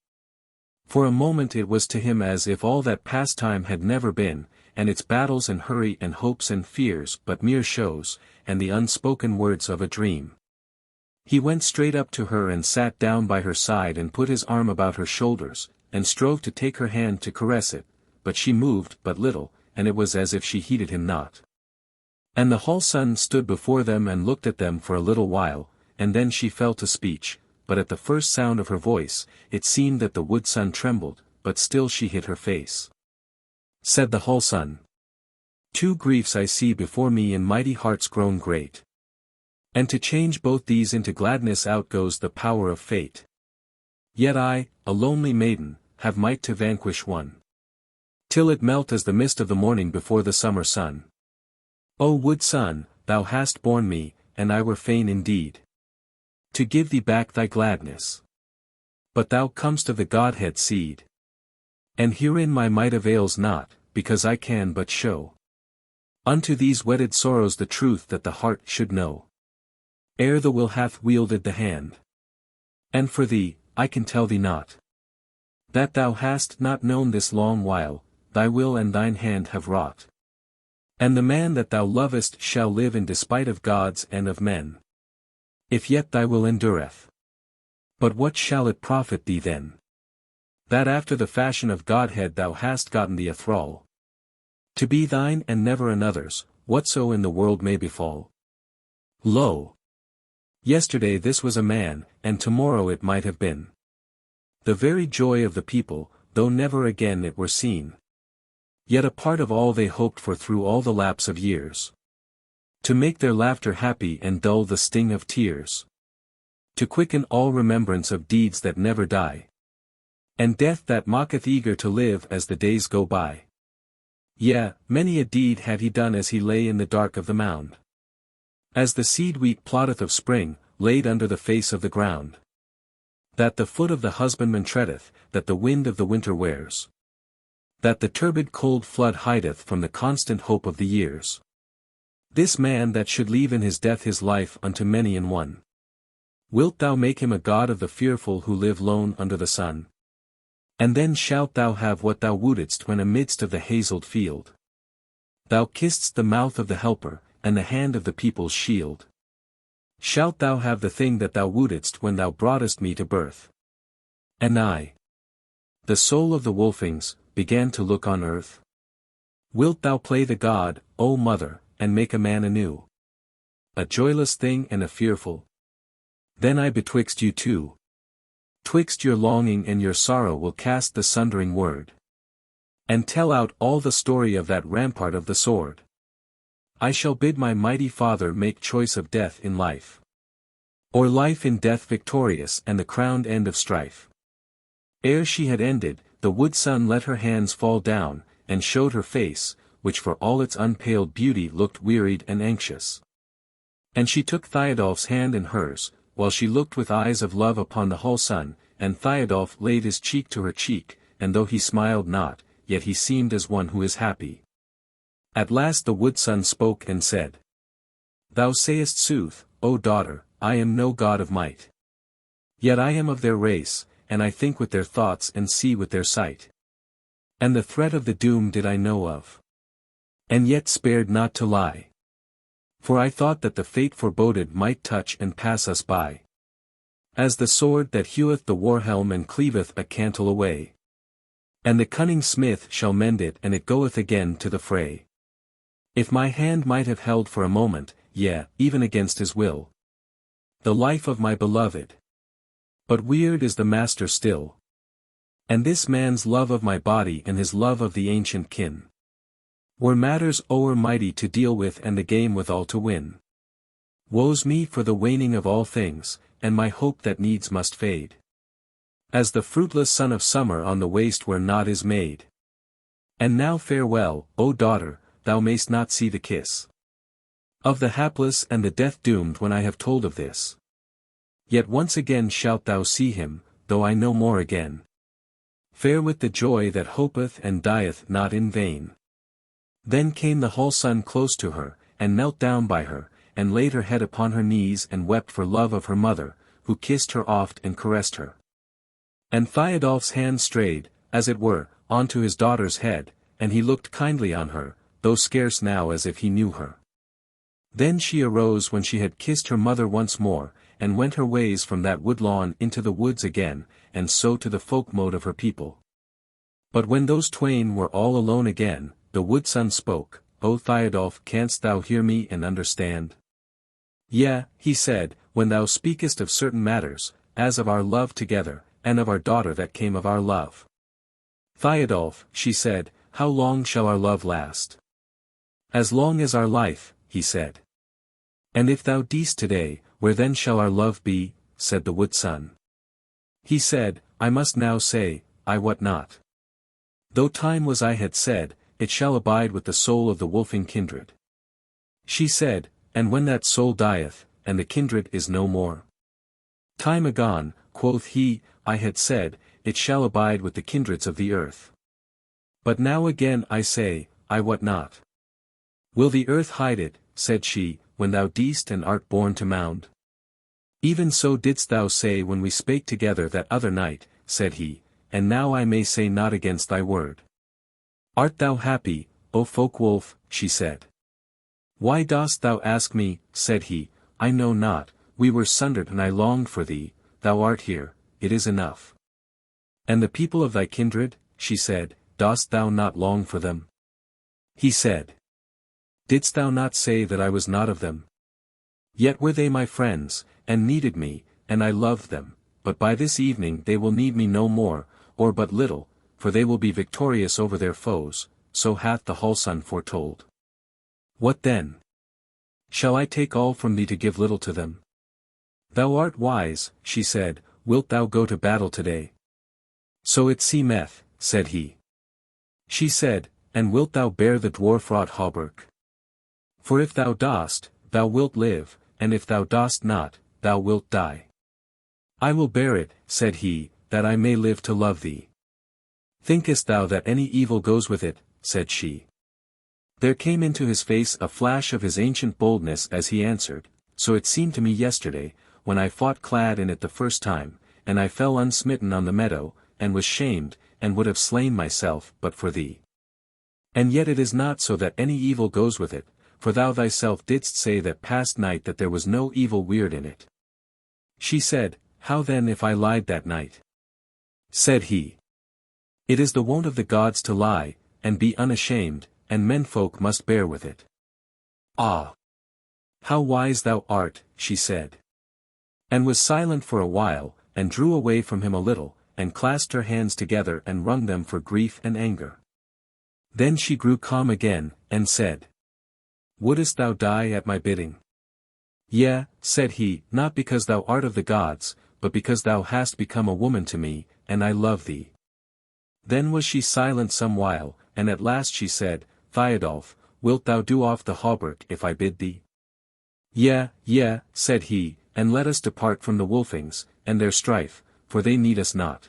For a moment it was to him as if all that past time had never been, and its battles and hurry and hopes and fears but mere shows, and the unspoken words of a dream. He went straight up to her and sat down by her side and put his arm about her shoulders, and strove to take her hand to caress it, but she moved but little, and it was as if she heeded him not. And the whole-son stood before them and looked at them for a little while, and then she fell to speech, but at the first sound of her voice, it seemed that the wood sun trembled, but still she hid her face. Said the whole sun, "Two griefs I see before me in mighty hearts grown great. And to change both these into gladness outgoes the power of fate. Yet I, a lonely maiden, have might to vanquish one, till it melt as the mist of the morning before the summer sun. O wood sun, thou hast borne me, and I were fain indeed to give thee back thy gladness. But thou comest of the Godhead seed. And herein my might avails not, because I can but show unto these wedded sorrows the truth that the heart should know, ere the will hath wielded the hand. And for thee, I can tell thee not, that thou hast not known this long while, thy will and thine hand have wrought. And the man that thou lovest shall live in despite of gods and of men, if yet thy will endureth. But what shall it profit thee then, that after the fashion of Godhead thou hast gotten thee a thrall, to be thine and never another's, whatso in the world may befall? Lo! Yesterday this was a man, and tomorrow it might have been the very joy of the people, though never again it were seen. Yet a part of all they hoped for through all the lapse of years, to make their laughter happy and dull the sting of tears, to quicken all remembrance of deeds that never die, and death that mocketh eager to live as the days go by. Yea, many a deed had he done as he lay in the dark of the mound, as the seed wheat plotteth of spring, laid under the face of the ground, that the foot of the husbandman treadeth, that the wind of the winter wears, that the turbid cold flood hideth from the constant hope of the years. This man that should leave in his death his life unto many in one, wilt thou make him a god of the fearful who live lone under the sun? And then shalt thou have what thou wouldest when amidst of the hazelled field thou kissedst the mouth of the helper, and the hand of the people's shield. Shalt thou have the thing that thou wouldest when thou broughtest me to birth. And I, the soul of the Wolfings, began to look on earth. Wilt thou play the god, O mother, and make a man anew? A joyless thing and a fearful? Then I betwixt you two, twixt your longing and your sorrow will cast the sundering word, and tell out all the story of that rampart of the sword. I shall bid my mighty father make choice of death in life, or life in death victorious and the crowned end of strife. Ere she had ended, the wood sun let her hands fall down, and showed her face, which for all its unpaled beauty looked wearied and anxious. And she took Thiodolf's hand in hers, while she looked with eyes of love upon the whole sun, and Thiodolf laid his cheek to her cheek, and though he smiled not, yet he seemed as one who is happy. At last the wood sun spoke and said, Thou sayest sooth, O daughter, I am no god of might. Yet I am of their race, and I think with their thoughts and see with their sight. And the threat of the doom did I know of, and yet spared not to lie. For I thought that the fate foreboded might touch and pass us by, as the sword that heweth the war-helm and cleaveth a cantle away. And the cunning smith shall mend it and it goeth again to the fray. If my hand might have held for a moment, yea, even against his will, the life of my beloved. But weird is the master still. And this man's love of my body and his love of the ancient kin were matters o'er mighty to deal with and the game withal to win. Woe's me for the waning of all things, and my hope that needs must fade, as the fruitless sun of summer on the waste where naught is made. And now farewell, O daughter, thou mayst not see the kiss of the hapless and the death-doomed when I have told of this. Yet once again shalt thou see him, though I no more again. Fair with the joy that hopeth and dieth not in vain. Then came the whole sun close to her, and knelt down by her, and laid her head upon her knees and wept for love of her mother, who kissed her oft and caressed her. And Thiodolf's hand strayed, as it were, onto his daughter's head, and he looked kindly on her, though scarce now as if he knew her. Then she arose when she had kissed her mother once more, and went her ways from that wood-lawn into the woods again, and so to the Folk-Mote of her people. But when those twain were all alone again, the wood sun spoke, O Thiodolf, canst thou hear me and understand? Yea, he said, when thou speakest of certain matters, as of our love together, and of our daughter that came of our love. Thiodolf, she said, how long shall our love last? As long as our life, he said. And if thou deest today, where then shall our love be, said the wood son. He said, I must now say, I wot not. Though time was I had said, it shall abide with the soul of the wolfing kindred. She said, and when that soul dieth, and the kindred is no more. Time agone, quoth he, I had said, it shall abide with the kindreds of the earth. But now again I say, I wot not. Will the earth hide it, said she, when thou deest and art born to mound? Even so didst thou say when we spake together that other night, said he, and now I may say not against thy word. Art thou happy, O folk-wolf, she said. Why dost thou ask me, said he, I know not, we were sundered and I longed for thee, thou art here, it is enough. And the people of thy kindred, she said, dost thou not long for them? He said. Didst thou not say that I was not of them? Yet were they my friends, and needed me, and I loved them, but by this evening they will need me no more, or but little, for they will be victorious over their foes, so hath the Wholeson foretold. What then? Shall I take all from thee to give little to them? Thou art wise, she said, wilt thou go to battle today? So it seemeth, said he. She said, and wilt thou bear the dwarf-wrought hauberk? For if thou dost, thou wilt live, and if thou dost not, thou wilt die. I will bear it, said he, that I may live to love thee. Thinkest thou that any evil goes with it, said she. There came into his face a flash of his ancient boldness as he answered, so it seemed to me yesterday, when I fought clad in it the first time, and I fell unsmitten on the meadow, and was shamed, and would have slain myself but for thee. And yet it is not so that any evil goes with it, for thou thyself didst say that past night that there was no evil weird in it. She said, how then if I lied that night? Said he. It is the wont of the gods to lie, and be unashamed, and menfolk must bear with it. Ah! How wise thou art, she said. And was silent for a while, and drew away from him a little, and clasped her hands together and wrung them for grief and anger. Then she grew calm again, and said, wouldest thou die at my bidding? Yea, said he, not because thou art of the gods, but because thou hast become a woman to me, and I love thee. Then was she silent some while, and at last she said, Thiodolf, wilt thou do off the hauberk if I bid thee? Yea, said he, and let us depart from the Wolfings, and their strife, for they need us not.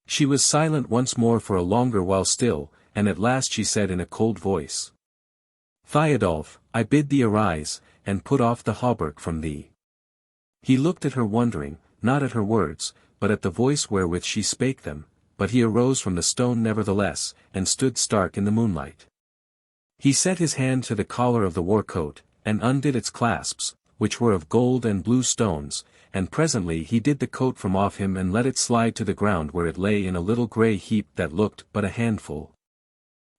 She was silent once more for a longer while still, and at last she said in a cold voice, Thiodolf, I bid thee arise, and put off the hauberk from thee. He looked at her wondering, not at her words, but at the voice wherewith she spake them, but he arose from the stone nevertheless, and stood stark in the moonlight. He set his hand to the collar of the war coat, and undid its clasps, which were of gold and blue stones, and presently he did the coat from off him and let it slide to the ground where it lay in a little grey heap that looked but a handful.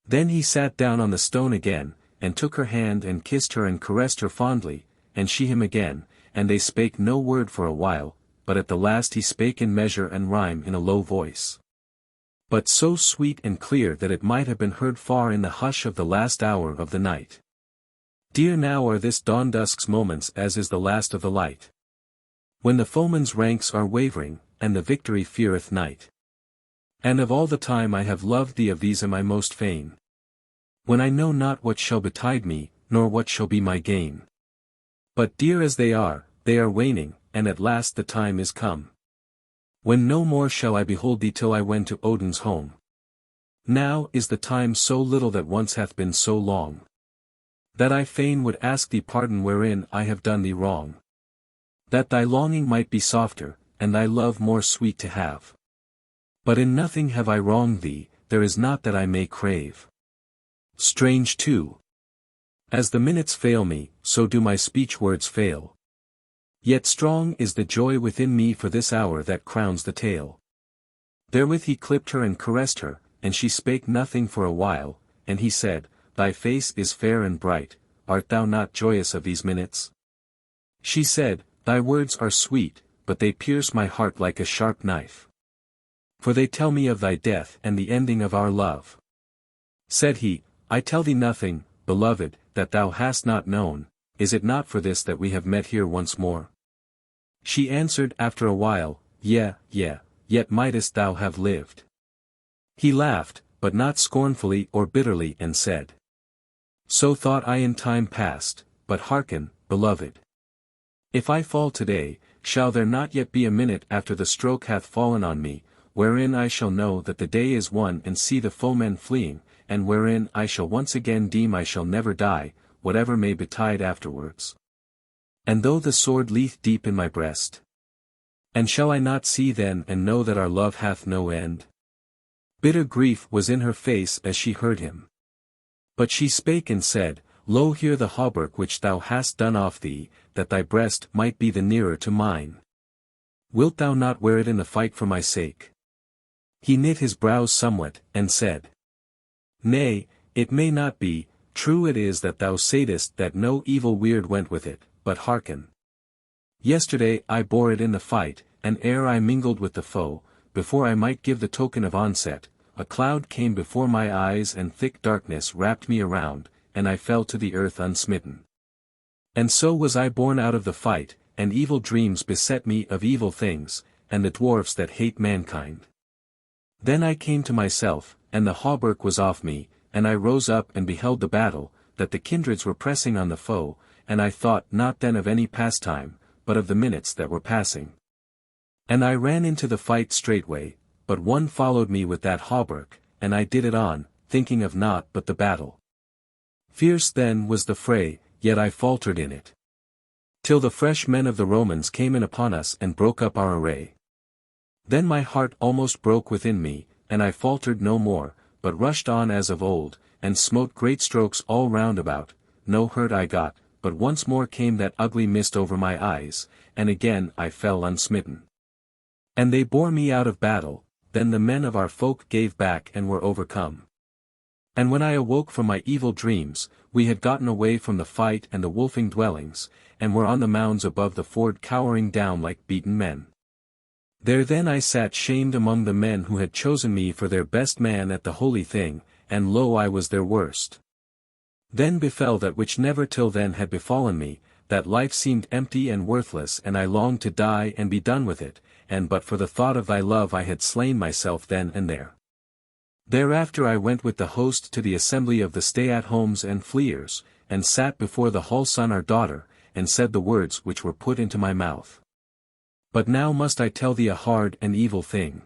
Then he sat down on the stone again, and took her hand and kissed her and caressed her fondly, and she him again, and they spake no word for a while, but at the last he spake in measure and rhyme in a low voice, but so sweet and clear that it might have been heard far in the hush of the last hour of the night. Dear now are this dawn-dusk's moments as is the last of the light, when the foeman's ranks are wavering, and the victory feareth night. And of all the time I have loved thee of these am I most fain, when I know not what shall betide me, nor what shall be my gain. But dear as they are waning, and at last the time is come, when no more shall I behold thee till I wend to Odin's home. Now is the time so little that once hath been so long, that I fain would ask thee pardon wherein I have done thee wrong, that thy longing might be softer, and thy love more sweet to have. But in nothing have I wronged thee, there is naught that I may crave. Strange too. As the minutes fail me, so do my speech words fail. Yet strong is the joy within me for this hour that crowns the tale. Therewith he clipped her and caressed her, and she spake nothing for a while, and he said, Thy face is fair and bright, art thou not joyous of these minutes? She said, Thy words are sweet, but they pierce my heart like a sharp knife. For they tell me of thy death and the ending of our love. Said he, I tell thee nothing, beloved, that thou hast not known, is it not for this that we have met here once more? She answered after a while, yet mightest thou have lived. He laughed, but not scornfully or bitterly, and said, So thought I in time past, but hearken, beloved. If I fall today, shall there not yet be a minute after the stroke hath fallen on me, wherein I shall know that the day is won and see the foemen fleeing, and wherein I shall once again deem I shall never die, whatever may betide afterwards? And though the sword leath deep in my breast? And shall I not see then and know that our love hath no end? Bitter grief was in her face as she heard him. But she spake and said, Lo here the hauberk which thou hast done off thee, that thy breast might be the nearer to mine. Wilt thou not wear it in the fight for my sake? He knit his brows somewhat, and said, Nay, it may not be, true it is that thou saidst that no evil weird went with it, but hearken. Yesterday I bore it in the fight, and ere I mingled with the foe, before I might give the token of onset, a cloud came before my eyes and thick darkness wrapped me around, and I fell to the earth unsmitten. And so was I borne out of the fight, and evil dreams beset me of evil things, and the dwarfs that hate mankind. Then I came to myself, and the hauberk was off me, and I rose up and beheld the battle, that the kindreds were pressing on the foe, and I thought not then of any pastime, but of the minutes that were passing. And I ran into the fight straightway, but one followed me with that hauberk, and I did it on, thinking of naught but the battle. Fierce then was the fray, yet I faltered in it. Till the fresh men of the Romans came in upon us and broke up our array. Then my heart almost broke within me, and I faltered no more, but rushed on as of old, and smote great strokes all round about, no hurt I got, but once more came that ugly mist over my eyes, and again I fell unsmitten. And they bore me out of battle, then the men of our folk gave back and were overcome. And when I awoke from my evil dreams, we had gotten away from the fight and the wolfing dwellings, and were on the mounds above the ford cowering down like beaten men. There then I sat shamed among the men who had chosen me for their best man at the holy thing, and lo I was their worst. Then befell that which never till then had befallen me, that life seemed empty and worthless and I longed to die and be done with it, and but for the thought of thy love I had slain myself then and there. Thereafter I went with the host to the assembly of the stay-at-homes and fleers, and sat before the whole son our daughter, and said the words which were put into my mouth. But now must I tell thee a hard and evil thing.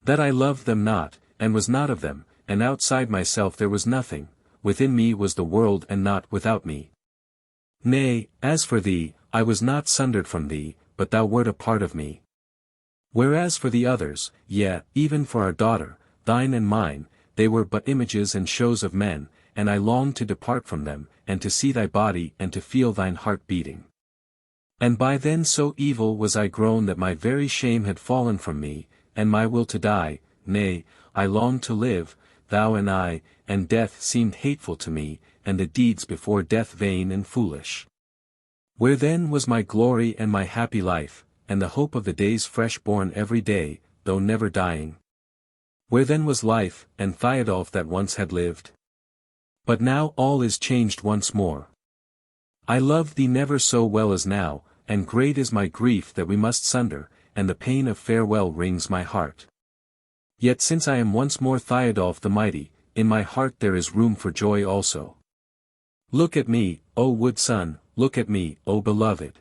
That I loved them not, and was not of them, and outside myself there was nothing, within me was the world and not without me. Nay, as for thee, I was not sundered from thee, but thou wert a part of me. Whereas for the others, yea, even for our daughter, thine and mine, they were but images and shows of men, and I longed to depart from them, and to see thy body and to feel thine heart beating. And by then so evil was I grown that my very shame had fallen from me, and my will to die, nay, I longed to live, thou and I, and death seemed hateful to me, and the deeds before death vain and foolish. Where then was my glory and my happy life, and the hope of the days fresh born every day, though never dying? Where then was life, and Thiodolf that once had lived? But now all is changed once more. I loved thee never so well as now, and great is my grief that we must sunder, and the pain of farewell wrings my heart. Yet since I am once more Thiodolf the mighty, in my heart there is room for joy also. Look at me, O wood son, look at me, O beloved.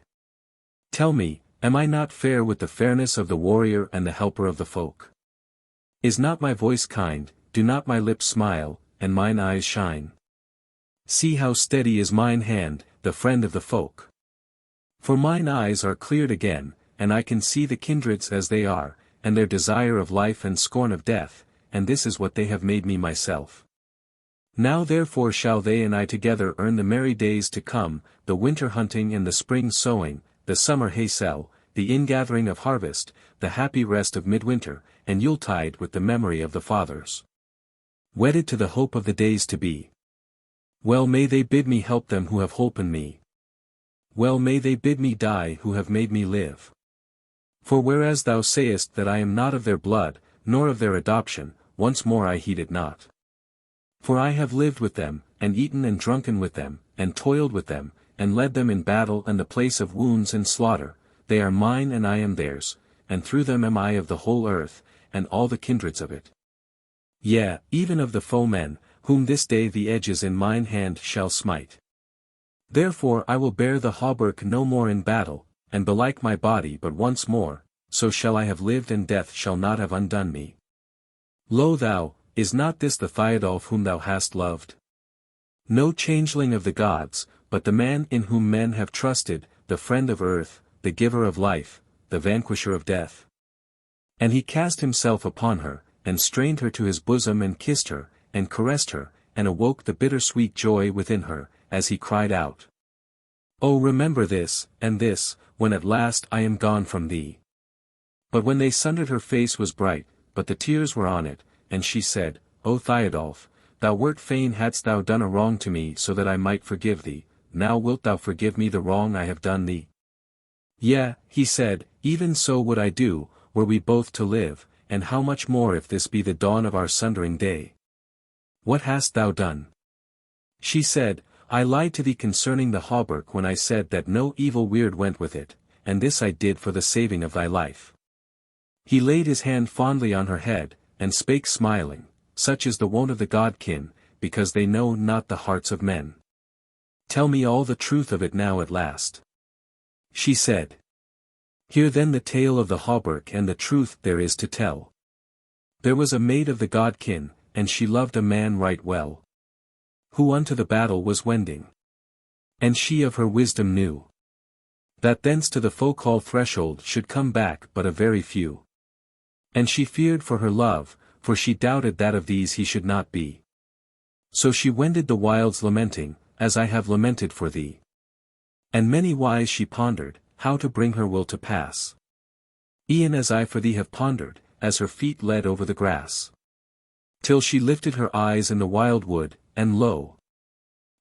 Tell me, am I not fair with the fairness of the warrior and the helper of the folk? Is not my voice kind, do not my lips smile, and mine eyes shine? See how steady is mine hand, the friend of the folk. For mine eyes are cleared again, and I can see the kindreds as they are, and their desire of life and scorn of death, and this is what they have made me myself. Now therefore shall they and I together earn the merry days to come, the winter hunting and the spring sowing, the summer hay-sell, the ingathering of harvest, the happy rest of midwinter, and Yuletide with the memory of the fathers. Wedded to the hope of the days to be. Well may they bid me help them who have hope in me. Well may they bid me die who have made me live. For whereas thou sayest that I am not of their blood, nor of their adoption, once more I heed it not. For I have lived with them, and eaten and drunken with them, and toiled with them, and led them in battle and the place of wounds and slaughter, they are mine and I am theirs, and through them am I of the whole earth, and all the kindreds of it. Yea, even of the foemen, whom this day the edges in mine hand shall smite. Therefore I will bear the hauberk no more in battle, and belike my body but once more, so shall I have lived and death shall not have undone me. Lo thou, is not this the Thiodolf whom thou hast loved? No changeling of the gods, but the man in whom men have trusted, the friend of earth, the giver of life, the vanquisher of death. And he cast himself upon her, and strained her to his bosom and kissed her, and caressed her, and awoke the bitter-sweet joy within her, as he cried out. Oh remember this, and this, when at last I am gone from thee. But when they sundered her face was bright, but the tears were on it, and she said, O Thiodolf, thou wert fain hadst thou done a wrong to me so that I might forgive thee, now wilt thou forgive me the wrong I have done thee? Yea, he said, even so would I do, were we both to live, and how much more if this be the dawn of our sundering day. What hast thou done? She said, I lied to thee concerning the hauberk when I said that no evil weird went with it, and this I did for the saving of thy life. He laid his hand fondly on her head, and spake smiling, such is the wont of the godkin, because they know not the hearts of men. Tell me all the truth of it now at last. She said. Hear then the tale of the hauberk and the truth there is to tell. There was a maid of the godkin, and she loved a man right well, who unto the battle was wending. And she of her wisdom knew that thence to the folk hall threshold should come back but a very few. And she feared for her love, for she doubted that of these he should not be. So she wended the wilds lamenting, as I have lamented for thee. And many wise she pondered, how to bring her will to pass. E'en as I for thee have pondered, as her feet led over the grass. Till she lifted her eyes in the wild wood, and lo!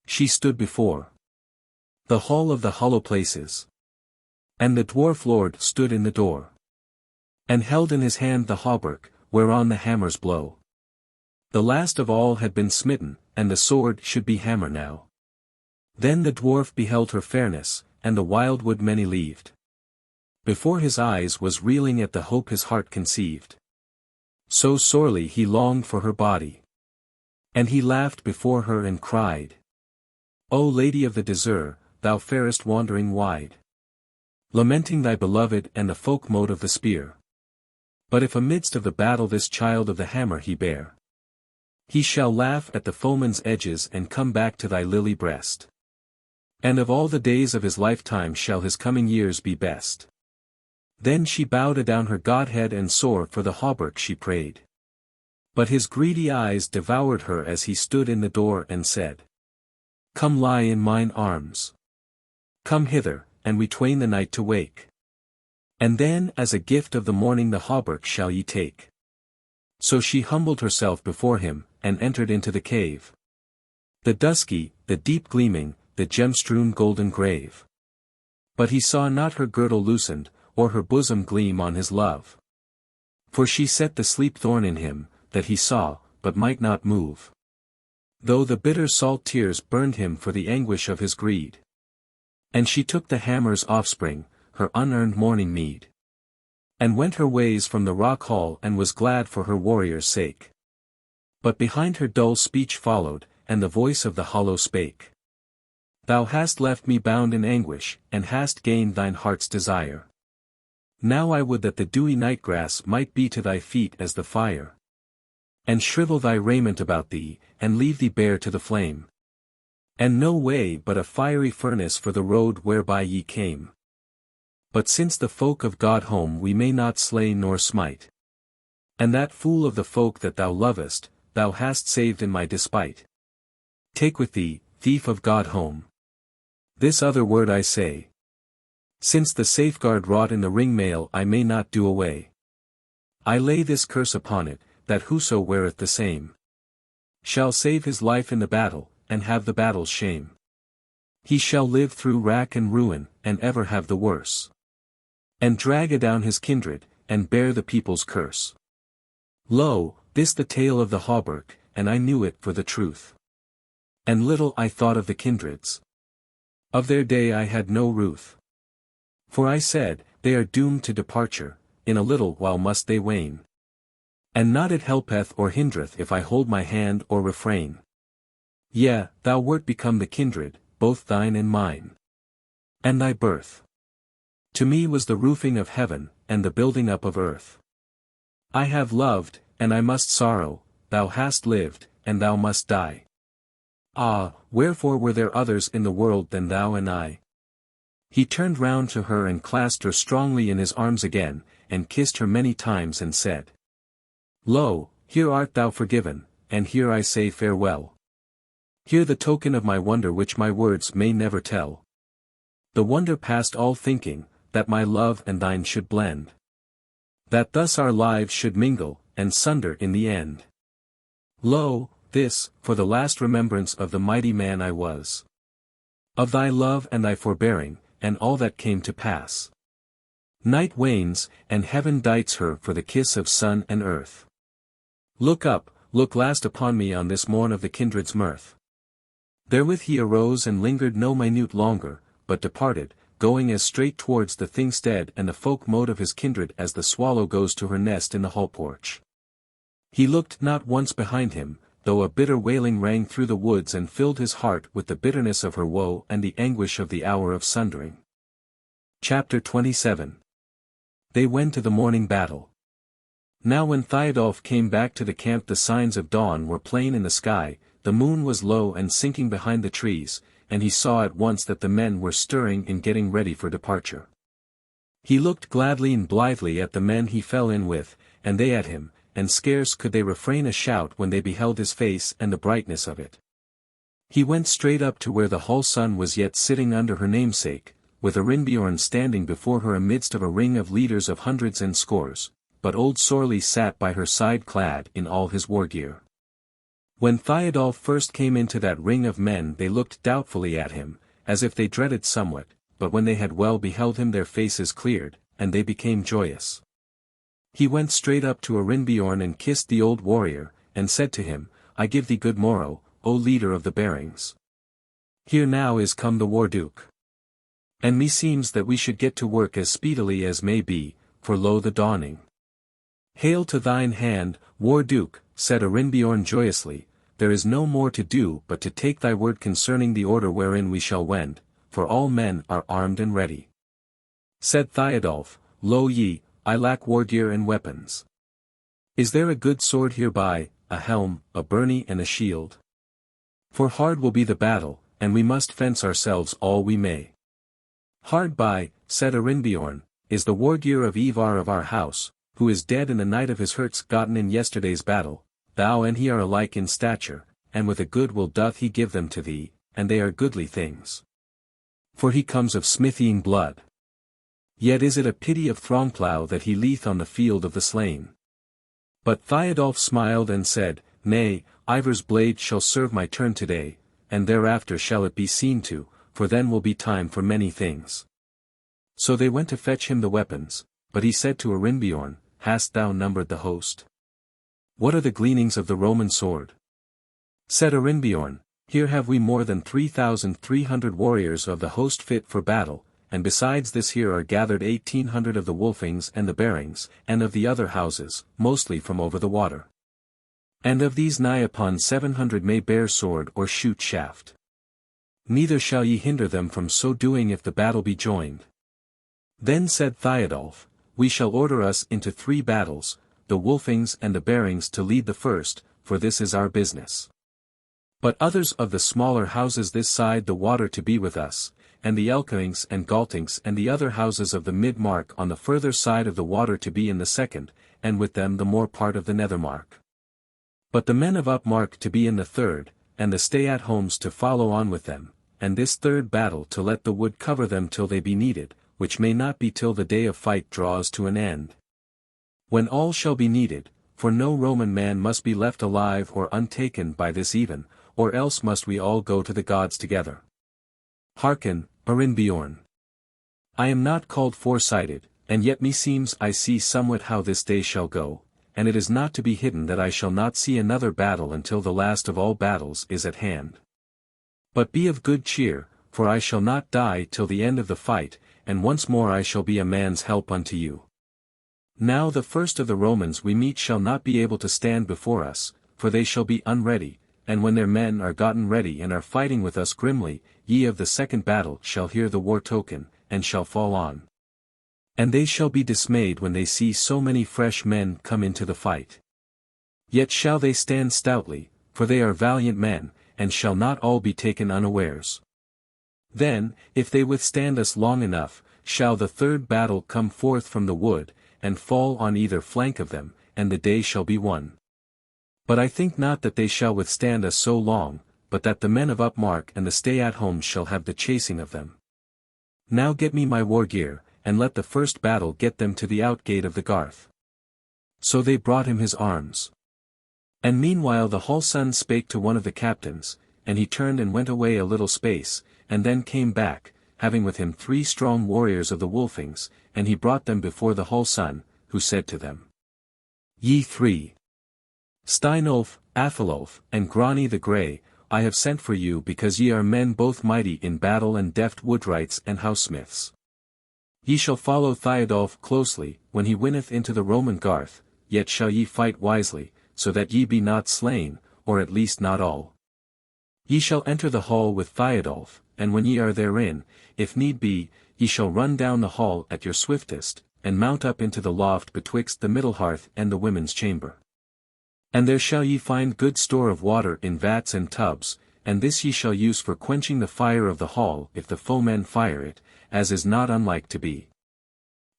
She stood before the hall of the hollow places. And the dwarf lord stood in the door, and held in his hand the hauberk, whereon the hammers blow. The last of all had been smitten, and the sword should be hammer now. Then the dwarf beheld her fairness, and the wildwood many-leaved. Before his eyes was reeling at the hope his heart conceived. So sorely he longed for her body. And he laughed before her and cried, O Lady of the Desert, thou fairest wandering wide, lamenting thy beloved and the Folk-Mote of the spear. But if amidst of the battle this child of the hammer he bear, he shall laugh at the foeman's edges and come back to thy lily breast. And of all the days of his lifetime shall his coming years be best. Then she bowed adown her godhead and sore for the hauberk she prayed. But his greedy eyes devoured her as he stood in the door and said, Come lie in mine arms. Come hither, and we twain the night to wake. And then as a gift of the morning the hauberk shall ye take. So she humbled herself before him, and entered into the cave. The dusky, the deep gleaming, the gem-strewn golden grave. But he saw not her girdle loosened, or her bosom gleam on his love. For she set the sleep-thorn in him, that he saw, but might not move. Though the bitter salt tears burned him for the anguish of his greed. And she took the hammer's offspring, her unearned morning meed. And went her ways from the rock hall and was glad for her warrior's sake. But behind her dull speech followed, and the voice of the hollow spake. Thou hast left me bound in anguish, and hast gained thine heart's desire. Now I would that the dewy nightgrass might be to thy feet as the fire. And shrivel thy raiment about thee, and leave thee bare to the flame. And no way but a fiery furnace for the road whereby ye came. But since the folk of God home we may not slay nor smite. And that fool of the folk that thou lovest, thou hast saved in my despite. Take with thee, thief of God home. This other word I say. Since the safeguard wrought in the ring-mail I may not do away. I lay this curse upon it, that whoso weareth the same shall save his life in the battle, and have the battle's shame. He shall live through rack and ruin, and ever have the worse. And drag adown his kindred, and bear the people's curse. Lo, this the tale of the hauberk, and I knew it for the truth. And little I thought of the kindreds. Of their day I had no ruth. For I said, they are doomed to departure, in a little while must they wane. And not it helpeth or hindereth if I hold my hand or refrain. Yea, thou wert become the kindred, both thine and mine. And thy birth to me was the roofing of heaven, and the building up of earth. I have loved, and I must sorrow, thou hast lived, and thou must die. Ah, wherefore were there others in the world than thou and I? He turned round to her and clasped her strongly in his arms again, and kissed her many times and said, Lo, here art thou forgiven, and here I say farewell. Hear the token of my wonder which my words may never tell. The wonder past all thinking, that my love and thine should blend. That thus our lives should mingle, and sunder in the end. Lo, this, for the last remembrance of the mighty man I was. Of thy love and thy forbearing, and all that came to pass. Night wanes, and heaven dites her for the kiss of sun and earth. Look up, look last upon me on this morn of the kindred's mirth. Therewith he arose and lingered no minute longer, but departed, going as straight towards the Thingstead and the Folk-Mote of his kindred as the swallow goes to her nest in the hall porch. He looked not once behind him, though a bitter wailing rang through the woods and filled his heart with the bitterness of her woe and the anguish of the hour of sundering. Chapter 27. They went to the morning battle. Now when Thiodolf came back to the camp the signs of dawn were plain in the sky, the moon was low and sinking behind the trees, and he saw at once that the men were stirring and getting ready for departure. He looked gladly and blithely at the men he fell in with, and they at him, and scarce could they refrain a shout when they beheld his face and the brightness of it. He went straight up to where the whole sun was yet sitting under her namesake, with Arinbjorn standing before her amidst of a ring of leaders of hundreds and scores, but old Sorley sat by her side clad in all his war gear. When Thiodolf first came into that ring of men they looked doubtfully at him, as if they dreaded somewhat, but when they had well beheld him their faces cleared, and they became joyous. He went straight up to Arinbjorn and kissed the old warrior, and said to him, I give thee good morrow, O leader of the Barings. Here now is come the War-Duke. And meseems that we should get to work as speedily as may be, for lo the dawning. Hail to thine hand, War-Duke, said Arinbjorn joyously, there is no more to do but to take thy word concerning the order wherein we shall wend, for all men are armed and ready. Said Thiodolf, Lo ye, I lack war gear and weapons. Is there a good sword hereby, a helm, a byrnie and a shield? For hard will be the battle, and we must fence ourselves all we may. Hard by, said Arinbjorn, is the war gear of Ivar of our house, who is dead in the night of his hurts gotten in yesterday's battle. Thou and he are alike in stature, and with a good will doth he give them to thee, and they are goodly things. For he comes of smithying blood. Yet is it a pity of Throngplow that he lieth on the field of the slain. But Thiodolf smiled and said, Nay, Ivar's blade shall serve my turn today, and thereafter shall it be seen to, for then will be time for many things. So they went to fetch him the weapons, but he said to Arinbjorn, Hast thou numbered the host? What are the gleanings of the Roman sword? Said Arinbjorn, Here have we more than 3,300 warriors of the host fit for battle, and besides this here are gathered 1,800 of the Wolfings and the Barings, and of the other houses, mostly from over the water. And of these nigh upon 700 may bear sword or shoot shaft. Neither shall ye hinder them from so doing if the battle be joined. Then said Thiodolf, We shall order us into 3 battles, the Wolfings and the Barings to lead the first, for this is our business. But others of the smaller houses this side the water to be with us, and the Elkings and Galtings and the other houses of the Mid-mark on the further side of the water to be in the second, and with them the more part of the Nether-mark. But the men of Up-mark to be in the third, and the stay-at-homes to follow on with them, and this third battle to let the wood cover them till they be needed, which may not be till the day of fight draws to an end. When all shall be needed, for no Roman man must be left alive or untaken by this even, or else must we all go to the gods together. Hearken, Arinbjorn. I am not called foresighted, and yet meseems I see somewhat how this day shall go, and it is not to be hidden that I shall not see another battle until the last of all battles is at hand. But be of good cheer, for I shall not die till the end of the fight, and once more I shall be a man's help unto you. Now the first of the Romans we meet shall not be able to stand before us, for they shall be unready, and when their men are gotten ready and are fighting with us grimly, ye of the second battle shall hear the war token, and shall fall on. And they shall be dismayed when they see so many fresh men come into the fight. Yet shall they stand stoutly, for they are valiant men, and shall not all be taken unawares. Then, if they withstand us long enough, shall the third battle come forth from the wood, and fall on either flank of them, and the day shall be won. But I think not that they shall withstand us so long, but that the men of Upmark and the stay-at-home shall have the chasing of them. Now get me my war gear, and let the first battle get them to the outgate of the garth. So they brought him his arms. And meanwhile the Hallson spake to one of the captains, and he turned and went away a little space, and then came back, having with him 3 strong warriors of the Wolfings, and he brought them before the Hallson, who said to them, Ye 3. Steinulf, Athelulf, and Grani the Grey, I have sent for you because ye are men both mighty in battle and deft woodwrights and housesmiths. Ye shall follow Thiodolf closely, when he winneth into the Roman garth, yet shall ye fight wisely, so that ye be not slain, or at least not all. Ye shall enter the hall with Thiodolf, and when ye are therein, if need be, ye shall run down the hall at your swiftest, and mount up into the loft betwixt the middle hearth and the women's chamber. And there shall ye find good store of water in vats and tubs, and this ye shall use for quenching the fire of the hall if the foemen fire it, as is not unlike to be.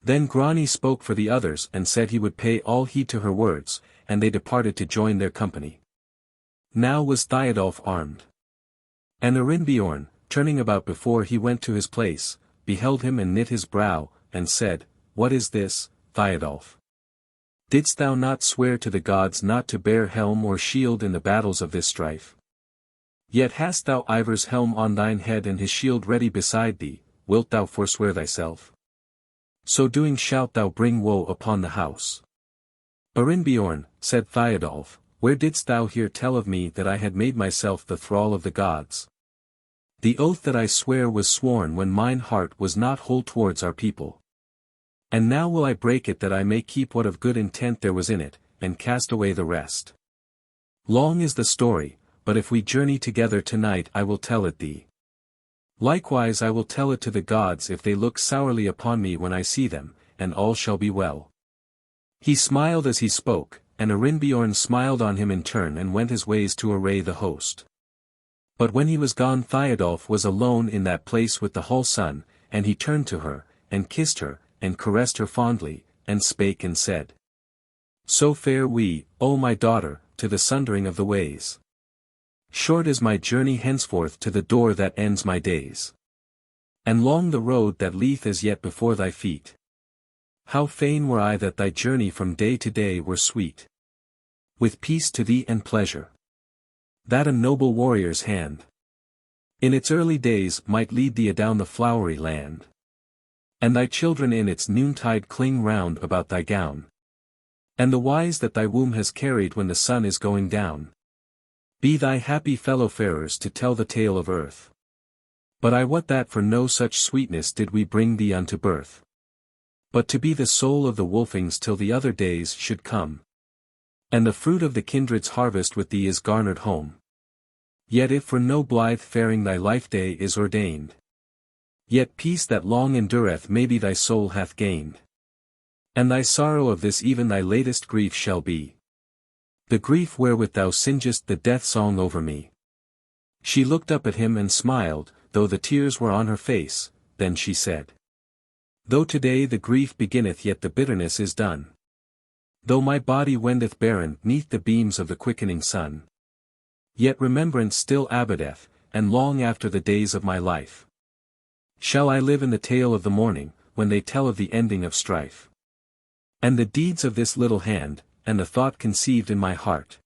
Then Grani spoke for the others and said he would pay all heed to her words, and they departed to join their company. Now was Thiodolf armed. And Arinbjorn, turning about before he went to his place, beheld him and knit his brow, and said, What is this, Thiodolf? Didst thou not swear to the gods not to bear helm or shield in the battles of this strife? Yet hast thou Ivor's helm on thine head and his shield ready beside thee, wilt thou forswear thyself? So doing shalt thou bring woe upon the house. Arinbjorn, said Thiodolf, where didst thou hear tell of me that I had made myself the thrall of the gods? The oath that I swear was sworn when mine heart was not whole towards our people. And now will I break it that I may keep what of good intent there was in it, and cast away the rest. Long is the story, but if we journey together tonight I will tell it thee. Likewise I will tell it to the gods if they look sourly upon me when I see them, and all shall be well. He smiled as he spoke, and Arinbjorn smiled on him in turn and went his ways to array the host. But when he was gone Thiodolf was alone in that place with the Hallson, and he turned to her, and kissed her, and caressed her fondly, and spake and said, So fare we, O my daughter, to the sundering of the ways. Short is my journey henceforth to the door that ends my days. And long the road that leeth as yet before thy feet. How fain were I that thy journey from day to day were sweet. With peace to thee and pleasure. That a noble warrior's hand in its early days might lead thee adown the flowery land. And thy children in its noontide cling round about thy gown. And the wise that thy womb has carried when the sun is going down. Be thy happy fellow-farers to tell the tale of earth. But I wot that for no such sweetness did we bring thee unto birth. But to be the soul of the Wolfings till the other days should come. And the fruit of the kindred's harvest with thee is garnered home. Yet if for no blithe faring thy life-day is ordained. Yet peace that long endureth maybe thy soul hath gained. And thy sorrow of this even thy latest grief shall be. The grief wherewith thou singest the death song over me. She looked up at him and smiled, though the tears were on her face, then she said. Though today the grief beginneth yet the bitterness is done. Though my body wendeth barren 'neath the beams of the quickening sun. Yet remembrance still abideth, and long after the days of my life. Shall I live in the tale of the morning, when they tell of the ending of strife. And the deeds of this little hand, and the thought conceived in my heart.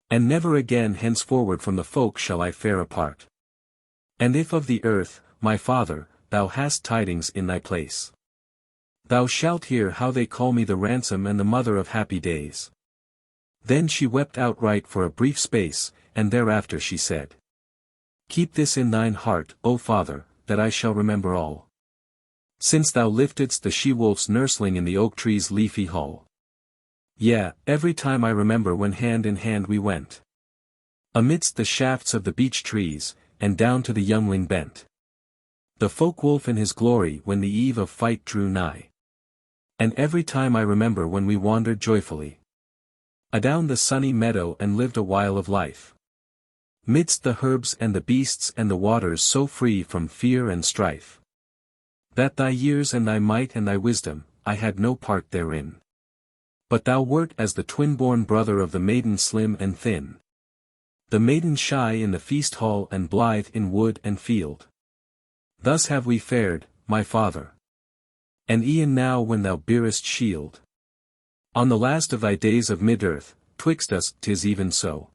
And never again henceforward from the folk shall I fare apart. And if of the earth, my father, thou hast tidings in thy place. Thou shalt hear how they call me the ransom and the mother of happy days. Then she wept outright for a brief space, and thereafter she said, Keep this in thine heart, O father, that I shall remember all. Since thou liftedst the she-wolf's nursling in the oak tree's leafy hall. Yea, every time I remember when hand in hand we went amidst the shafts of the beech trees, and down to the youngling bent. The folk-wolf in his glory when the eve of fight drew nigh. And every time I remember when we wandered joyfully adown the sunny meadow and lived a while of life. Midst the herbs and the beasts and the waters so free from fear and strife. That thy years and thy might and thy wisdom, I had no part therein. But thou wert as the twin-born brother of the maiden slim and thin. The maiden shy in the feast hall and blithe in wood and field. Thus have we fared, my father. And e'en now when thou bearest shield on the last of thy days of mid-earth, twixt us 'tis even so.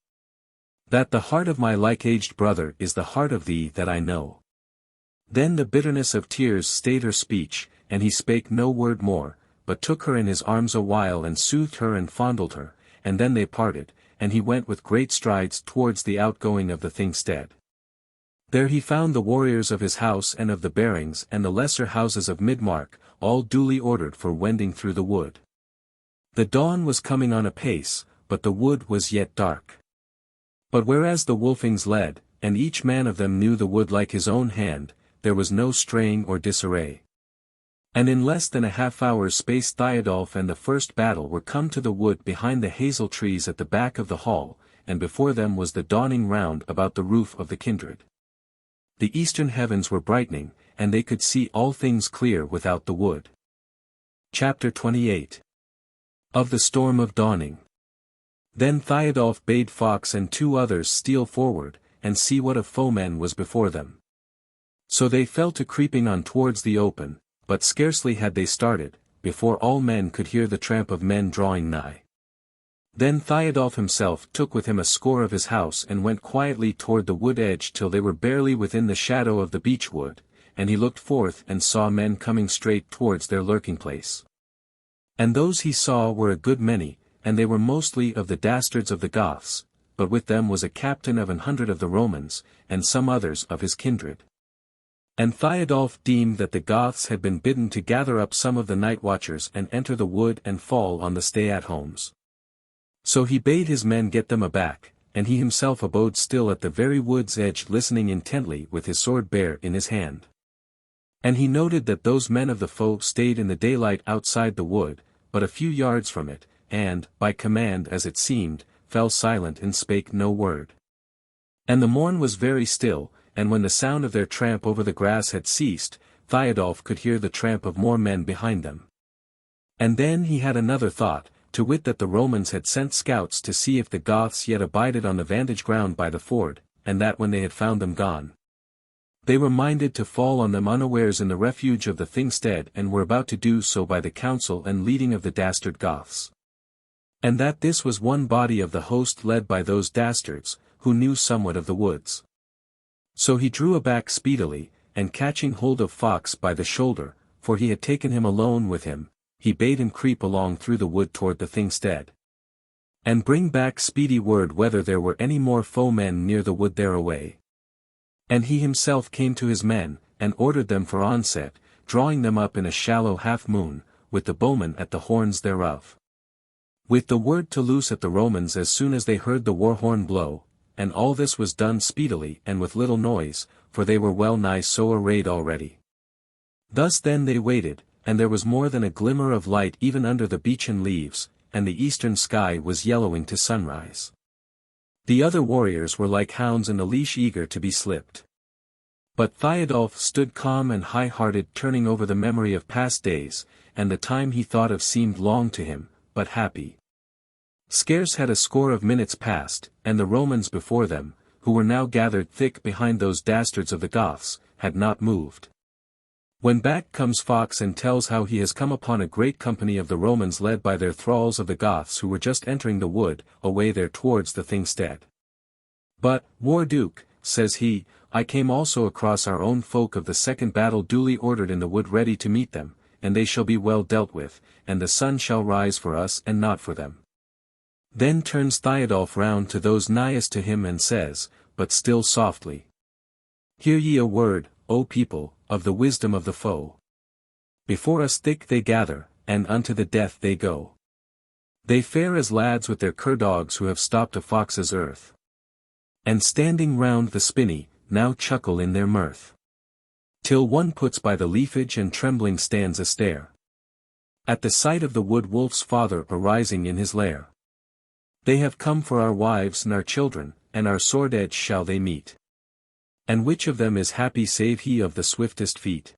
That the heart of my like-aged brother is the heart of thee that I know. Then the bitterness of tears stayed her speech, and he spake no word more, but took her in his arms a while and soothed her and fondled her, and then they parted, and he went with great strides towards the outgoing of the Thingstead. There he found the warriors of his house and of the Bearings and the lesser houses of Midmark, all duly ordered for wending through the wood. The dawn was coming on apace, but the wood was yet dark. But whereas the Wolfings led, and each man of them knew the wood like his own hand, there was no straying or disarray. And in less than a half-hour's space Thiodolf and the first battle were come to the wood behind the hazel trees at the back of the hall, and before them was the dawning round about the roof of the kindred. The eastern heavens were brightening, and they could see all things clear without the wood. Chapter 28 Of the Storm of Dawning. Then Thiodolf bade Fox and 2 others steal forward, and see what of foemen was before them. So they fell to creeping on towards the open, but scarcely had they started, before all men could hear the tramp of men drawing nigh. Then Thiodolf himself took with him a score of his house and went quietly toward the wood edge till they were barely within the shadow of the beech wood, and he looked forth and saw men coming straight towards their lurking place. And those he saw were a good many, and they were mostly of the dastards of the Goths, but with them was a captain of 100 of the Romans, and some others of his kindred. And Thiodolf deemed that the Goths had been bidden to gather up some of the night watchers and enter the wood and fall on the stay-at-homes. So he bade his men get them aback, and he himself abode still at the very wood's edge listening intently with his sword bare in his hand. And he noted that those men of the foe stayed in the daylight outside the wood, but a few yards from it, and, by command as it seemed, fell silent and spake no word. And the morn was very still, and when the sound of their tramp over the grass had ceased, Thiodolf could hear the tramp of more men behind them. And then he had another thought, to wit that the Romans had sent scouts to see if the Goths yet abided on the vantage ground by the ford, and that when they had found them gone, they were minded to fall on them unawares in the refuge of the Thingstead and were about to do so by the counsel and leading of the dastard Goths. And that this was one body of the host led by those dastards, who knew somewhat of the woods. So he drew aback speedily, and catching hold of Fox by the shoulder, for he had taken him alone with him, he bade him creep along through the wood toward the Thingstead. And bring back speedy word whether there were any more foemen near the wood thereaway. And he himself came to his men, and ordered them for onset, drawing them up in a shallow half-moon, with the bowmen at the horns thereof. With the word to loose at the Romans as soon as they heard the war-horn blow, and all this was done speedily and with little noise, for they were well nigh so arrayed already. Thus then they waited, and there was more than a glimmer of light even under the beechen leaves, and the eastern sky was yellowing to sunrise. The other warriors were like hounds in a leash eager to be slipped. But Thiodolf stood calm and high-hearted turning over the memory of past days, and the time he thought of seemed long to him, but happy. Scarce had a score of minutes passed, and the Romans before them, who were now gathered thick behind those dastards of the Goths, had not moved. When back comes Fox and tells how he has come upon a great company of the Romans led by their thralls of the Goths who were just entering the wood, away there towards the Thingstead. But, War Duke, says he, I came also across our own folk of the second battle duly ordered in the wood ready to meet them, and they shall be well dealt with, and the sun shall rise for us and not for them. Then turns Thiodolf round to those nighest to him and says, but still softly. Hear ye a word, O people, of the wisdom of the foe. Before us thick they gather, and unto the death they go. They fare as lads with their cur-dogs who have stopped a fox's earth. And standing round the spinney, now chuckle in their mirth. Till one puts by the leafage and trembling stands a stare. At the sight of the wood wolf's father arising in his lair. They have come for our wives and our children, and our sword edge shall they meet. And which of them is happy save he of the swiftest feet?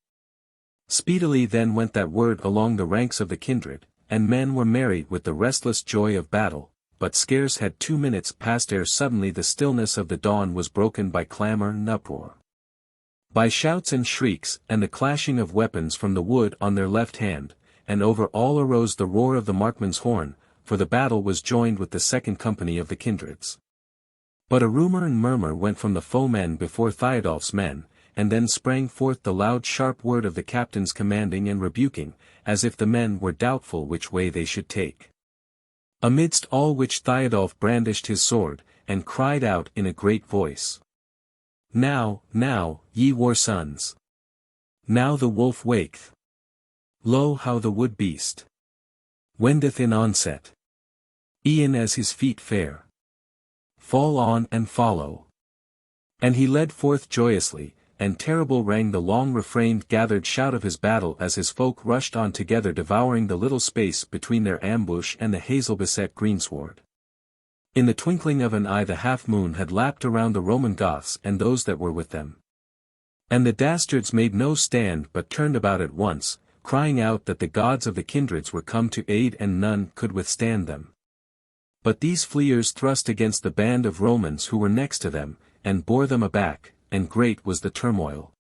Speedily then went that word along the ranks of the kindred, and men were merry with the restless joy of battle, but scarce had 2 minutes passed ere suddenly the stillness of the dawn was broken by clamour and uproar. By shouts and shrieks, and the clashing of weapons from the wood on their left hand, and over all arose the roar of the Markmen's horn, for the battle was joined with the second company of the kindreds. But a rumour and murmur went from the foemen before Thiodolf's men, and then sprang forth the loud sharp word of the captains commanding and rebuking, as if the men were doubtful which way they should take. Amidst all which Thiodolf brandished his sword, and cried out in a great voice. Now, now, ye war sons! Now the wolf waketh! Lo how the wood beast wendeth in onset! E'en as his feet fare. Fall on and follow. And he led forth joyously, and terrible rang the long-refrained gathered shout of his battle as his folk rushed on together devouring the little space between their ambush and the hazel-beset greensward. In the twinkling of an eye the half-moon had lapped around the Roman Goths and those that were with them. And the dastards made no stand but turned about at once, crying out that the gods of the kindreds were come to aid and none could withstand them. But these fleers thrust against the band of Romans who were next to them, and bore them aback, and great was the turmoil.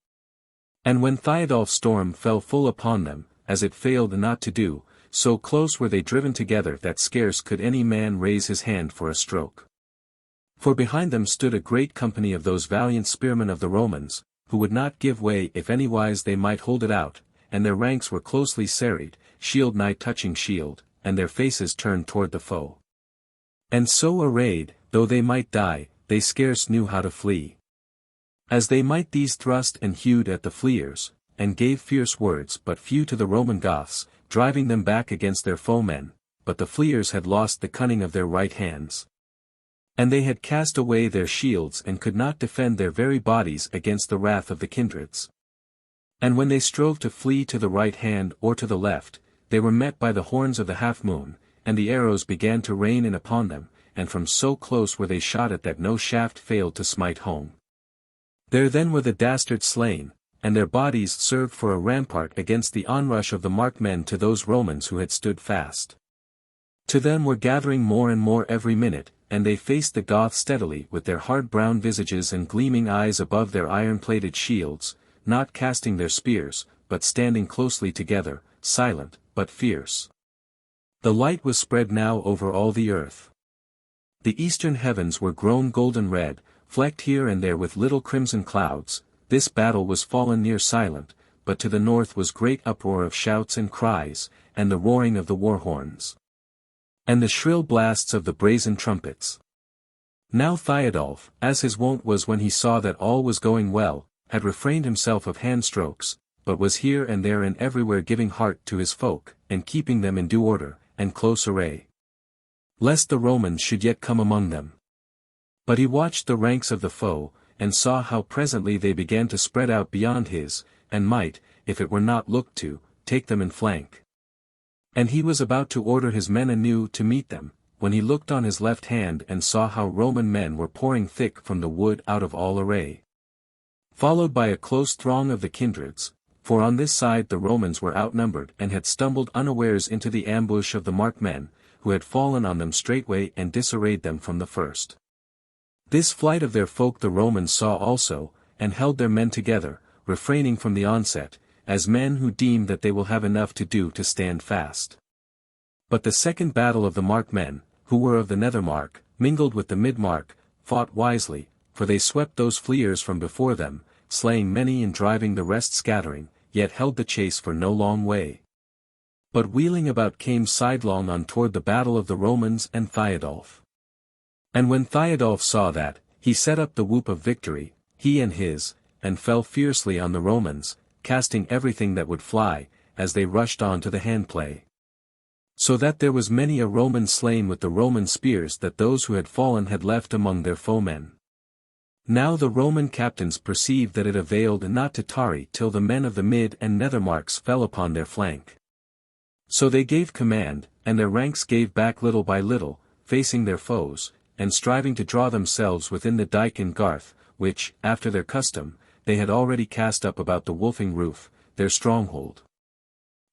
And when Thiodolf's storm fell full upon them, as it failed not to do, so close were they driven together that scarce could any man raise his hand for a stroke. For behind them stood a great company of those valiant spearmen of the Romans, who would not give way if anywise they might hold it out, and their ranks were closely serried, shield nigh touching shield, and their faces turned toward the foe. And so arrayed, though they might die, they scarce knew how to flee. As they might these thrust and hewed at the fleers, and gave fierce words but few to the Roman Goths, driving them back against their foemen, but the fleers had lost the cunning of their right hands. And they had cast away their shields and could not defend their very bodies against the wrath of the kindreds. And when they strove to flee to the right hand or to the left, they were met by the horns of the half-moon, and the arrows began to rain in upon them, and from so close were they shot at that no shaft failed to smite home. There then were the dastards slain, and their bodies served for a rampart against the onrush of the Markmen to those Romans who had stood fast. To them were gathering more and more every minute, and they faced the Goths steadily with their hard brown visages and gleaming eyes above their iron-plated shields, not casting their spears, but standing closely together, silent, but fierce. The light was spread now over all the earth. The eastern heavens were grown golden red, flecked here and there with little crimson clouds. This battle was fallen near silent, but to the north was great uproar of shouts and cries, and the roaring of the war horns. And the shrill blasts of the brazen trumpets. Now Thiodolf, as his wont was when he saw that all was going well, had refrained himself of hand-strokes, but was here and there and everywhere giving heart to his folk, and keeping them in due order, and close array. Lest the Romans should yet come among them. But he watched the ranks of the foe, and saw how presently they began to spread out beyond his, and might, if it were not looked to, take them in flank. And he was about to order his men anew to meet them, when he looked on his left hand and saw how Roman men were pouring thick from the wood out of all array. Followed by a close throng of the kindreds, for on this side the Romans were outnumbered and had stumbled unawares into the ambush of the Markmen, who had fallen on them straightway and disarrayed them from the first. This flight of their folk the Romans saw also, and held their men together, refraining from the onset, as men who deem that they will have enough to do to stand fast. But the second battle of the Markmen, who were of the Nether-mark, mingled with the Mid-mark, fought wisely, for they swept those fleers from before them, slaying many and driving the rest scattering, yet held the chase for no long way. But wheeling about came sidelong on toward the battle of the Romans and Thiodolf. And when Thiodolf saw that, he set up the whoop of victory, he and his, and fell fiercely on the Romans, casting everything that would fly, as they rushed on to the handplay. So that there was many a Roman slain with the Roman spears that those who had fallen had left among their foemen. Now the Roman captains perceived that it availed not to tarry till the men of the Mid and Nether-marks fell upon their flank. So they gave command, and their ranks gave back little by little, facing their foes, and striving to draw themselves within the dike in Garth, which, after their custom, they had already cast up about the Wolfing roof, their stronghold.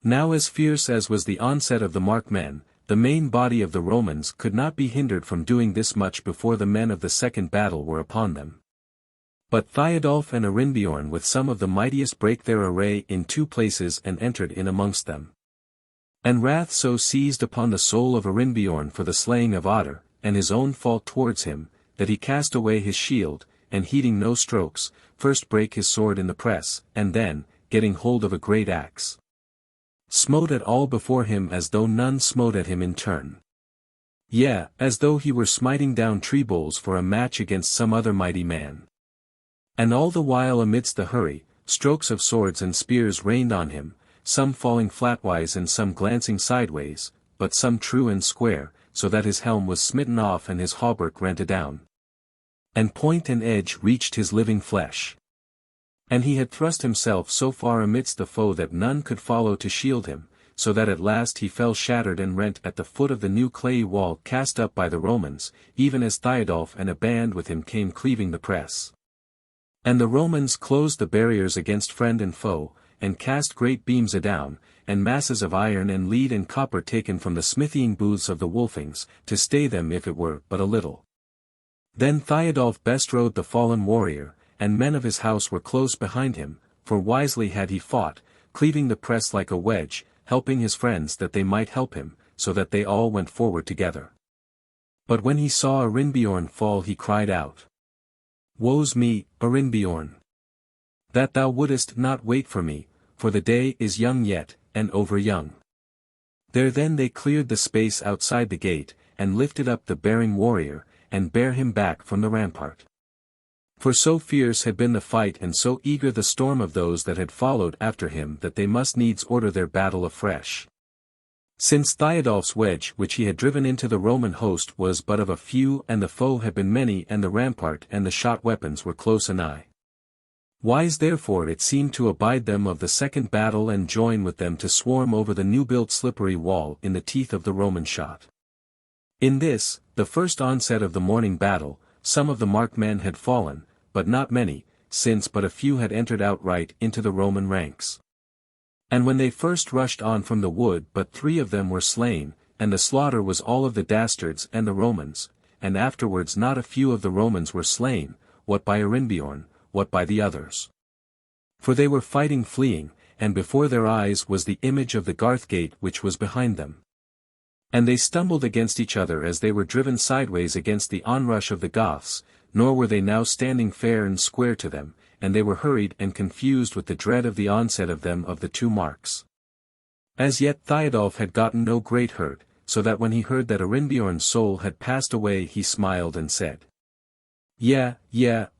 Now as fierce as was the onset of the Markmen, the main body of the Romans could not be hindered from doing this much before the men of the second battle were upon them. But Thiodolf and Arinbiorn with some of the mightiest brake their array in 2 places and entered in amongst them. And wrath so seized upon the soul of Arinbiorn for the slaying of Otter, and his own fault towards him, that he cast away his shield, and heeding no strokes, first brake his sword in the press, and then, getting hold of a great axe, smote at all before him as though none smote at him in turn. Yea, as though he were smiting down tree boles for a match against some other mighty man. And all the while amidst the hurry, strokes of swords and spears rained on him, some falling flatwise and some glancing sideways, but some true and square, so that his helm was smitten off and his hauberk rent adown. And point and edge reached his living flesh. And he had thrust himself so far amidst the foe that none could follow to shield him, so that at last he fell shattered and rent at the foot of the new clayey wall cast up by the Romans, even as Thiodolf and a band with him came cleaving the press. And the Romans closed the barriers against friend and foe, and cast great beams adown, and masses of iron and lead and copper taken from the smithying booths of the Wolfings, to stay them if it were but a little. Then Thiodolf bestrode the fallen warrior, and men of his house were close behind him, for wisely had he fought, cleaving the press like a wedge, helping his friends that they might help him, so that they all went forward together. But when he saw Arinbiorn fall he cried out, "Woe's me, Arinbiorn! That thou wouldest not wait for me, for the day is young yet, and over young." There then they cleared the space outside the gate, and lifted up the bearing warrior, and bare him back from the rampart. For so fierce had been the fight and so eager the storm of those that had followed after him that they must needs order their battle afresh. Since Thiodolf's wedge which he had driven into the Roman host was but of a few and the foe had been many and the rampart and the shot weapons were close anigh. Wise therefore it seemed to abide them of the second battle and join with them to swarm over the new-built slippery wall in the teeth of the Roman shot. In this, the first onset of the morning battle, some of the Markmen had fallen, but not many, since but a few had entered outright into the Roman ranks. And when they first rushed on from the wood but 3 of them were slain, and the slaughter was all of the dastards and the Romans, and afterwards not a few of the Romans were slain, what by Arinbiorn, what by the others. For they were fighting fleeing, and before their eyes was the image of the Garth gate which was behind them. And they stumbled against each other as they were driven sideways against the onrush of the Goths, nor were they now standing fair and square to them, and they were hurried and confused with the dread of the onset of them of the 2 marks. As yet Thiodolf had gotten no great hurt, so that when he heard that Arinbiorn's soul had passed away he smiled and said, Yea,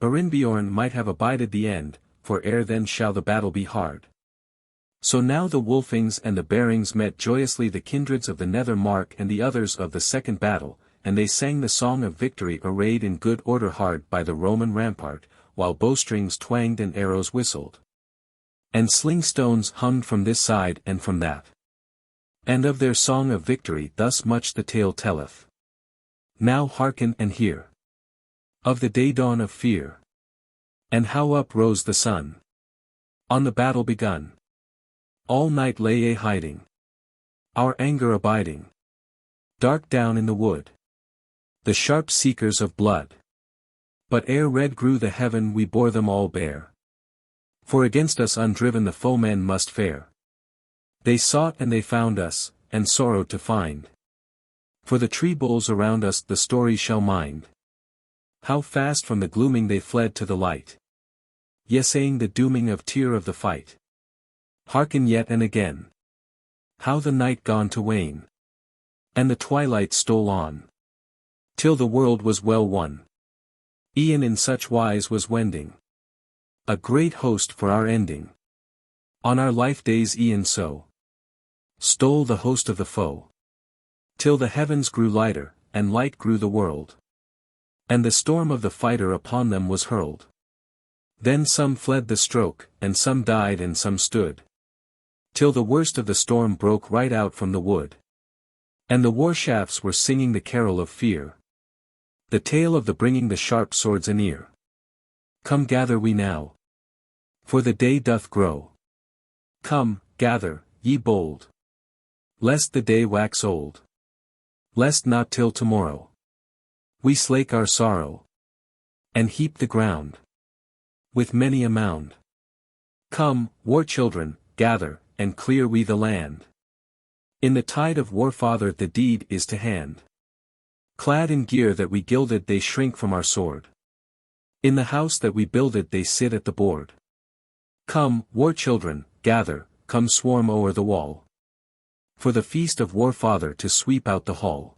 Arinbiorn might have abided the end, for ere then shall the battle be hard. So now the Wolfings and the Bearings met joyously the kindreds of the Nether-mark and the others of the second battle, and they sang the song of victory arrayed in good order hard by the Roman rampart, while bowstrings twanged and arrows whistled. And sling-stones hummed from this side and from that. And of their song of victory thus much the tale telleth. Now hearken and hear. Of the day dawn of fear. And how up rose the sun. On the battle begun. All night lay a hiding. Our anger abiding. Dark down in the wood. The sharp seekers of blood. But ere red grew the heaven we bore them all bare. For against us undriven the foemen must fare. They sought and they found us, and sorrowed to find. For the tree boles around us the story shall mind. How fast from the glooming they fled to the light. Yesaying the dooming of Tyr of the fight. Hearken yet and again. How the night gone to wane. And the twilight stole on. Till the world was well won. E'en in such wise was wending. A great host for our ending. On our life days e'en so. Stole the host of the foe. Till the heavens grew lighter, and light grew the world. And the storm of the fighter upon them was hurled. Then some fled the stroke, and some died and some stood. Till the worst of the storm broke right out from the wood. And the war shafts were singing the carol of fear. The tale of the bringing the sharp swords anear. Come gather we now. For the day doth grow. Come, gather, ye bold. Lest the day wax old. Lest not till tomorrow. We slake our sorrow. And heap the ground. With many a mound. Come, war children, gather, and clear we the land. In the tide of war father the deed is to hand. Clad in gear that we gilded they shrink from our sword. In the house that we builded they sit at the board. Come, war children, gather, come swarm o'er the wall. For the feast of war father to sweep out the hall.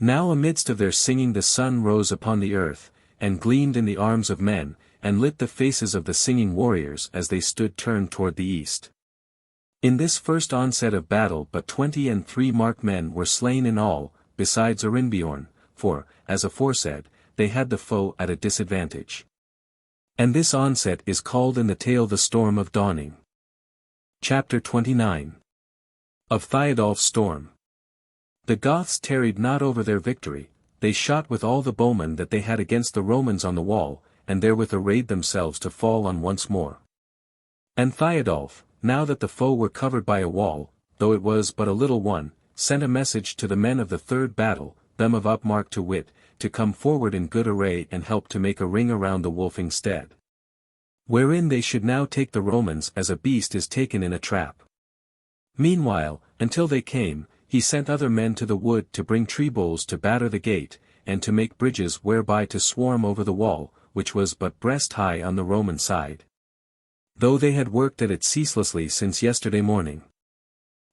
Now amidst of their singing the sun rose upon the earth, and gleamed in the arms of men, and lit the faces of the singing warriors as they stood turned toward the east. In this first onset of battle but 23 Markmen were slain in all, besides Arinbjorn, for, as aforesaid, they had the foe at a disadvantage. And this onset is called in the tale the Storm of Dawning. Chapter 29. Of Thiodolf's Storm. The Goths tarried not over their victory, they shot with all the bowmen that they had against the Romans on the wall, and therewith arrayed themselves to fall on once more. And Thiodolf, now that the foe were covered by a wall, though it was but a little one, sent a message to the men of the third battle, them of Upmark to wit, to come forward in good array and help to make a ring around the Wolfing stead. Wherein they should now take the Romans as a beast is taken in a trap. Meanwhile, until they came, he sent other men to the wood to bring tree boles to batter the gate, and to make bridges whereby to swarm over the wall, which was but breast high on the Roman side. Though they had worked at it ceaselessly since yesterday morning.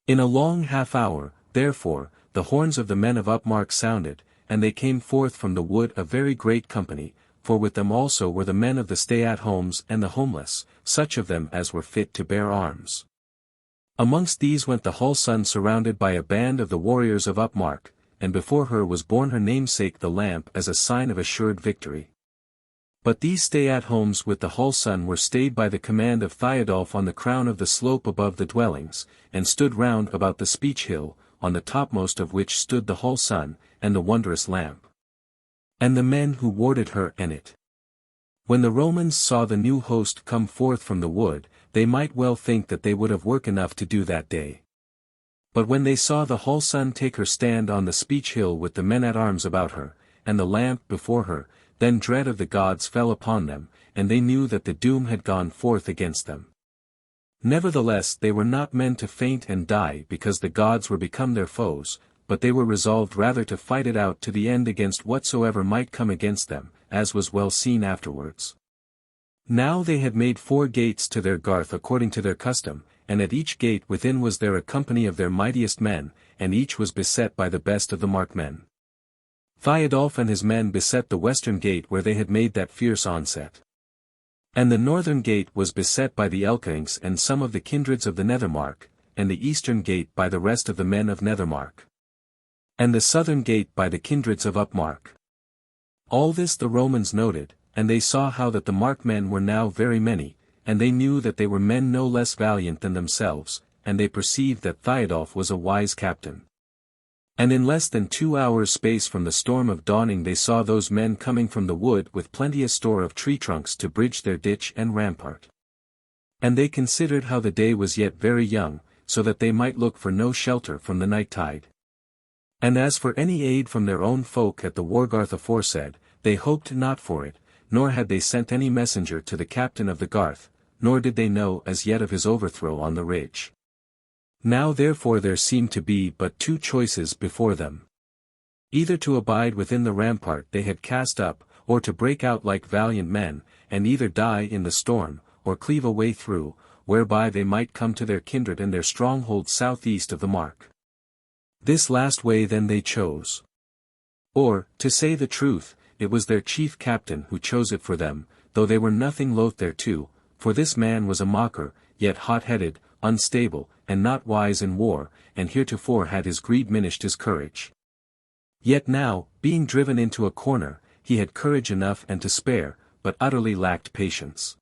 In a long half hour, therefore, the horns of the men of Upmark sounded, and they came forth from the wood a very great company, for with them also were the men of the stay-at-homes and the homeless, such of them as were fit to bear arms. Amongst these went the Hull Sun surrounded by a band of the warriors of Upmark, and before her was borne her namesake the lamp as a sign of assured victory. But these stay-at-homes with the Hull Sun were stayed by the command of Thiodolf on the crown of the slope above the dwellings, and stood round about the speech hill, on the topmost of which stood the Hull Sun, and the wondrous lamp. And the men who warded her and it. When the Romans saw the new host come forth from the wood, they might well think that they would have work enough to do that day. But when they saw the Hull Sun take her stand on the speech hill with the men-at-arms about her, and the lamp before her, then dread of the gods fell upon them, and they knew that the doom had gone forth against them. Nevertheless they were not men to faint and die because the gods were become their foes, but they were resolved rather to fight it out to the end against whatsoever might come against them, as was well seen afterwards. Now they had made 4 gates to their garth according to their custom, and at each gate within was there a company of their mightiest men, and each was beset by the best of the Markmen. Thiodolf and his men beset the western gate where they had made that fierce onset. And the northern gate was beset by the Laxings and some of the kindreds of the Nether-mark, and the eastern gate by the rest of the men of Nether-mark. And the southern gate by the kindreds of Upmark. All this the Romans noted, and they saw how that the Markmen were now very many, and they knew that they were men no less valiant than themselves, and they perceived that Thiodolf was a wise captain. And in less than 2 hours' space from the storm of dawning they saw those men coming from the wood with plenteous store of tree trunks to bridge their ditch and rampart. And they considered how the day was yet very young, so that they might look for no shelter from the night tide. And as for any aid from their own folk at the Wargarth aforesaid, they hoped not for it, nor had they sent any messenger to the captain of the Garth, nor did they know as yet of his overthrow on the ridge. Now therefore there seemed to be but 2 choices before them. Either to abide within the rampart they had cast up, or to break out like valiant men, and either die in the storm, or cleave a way through, whereby they might come to their kindred and their stronghold southeast of the mark. This last way then they chose. Or, to say the truth, it was their chief captain who chose it for them, though they were nothing loath thereto, for this man was a mocker, yet hot-headed, unstable, and not wise in war, and heretofore had his greed minished his courage. Yet now, being driven into a corner, he had courage enough and to spare, but utterly lacked patience.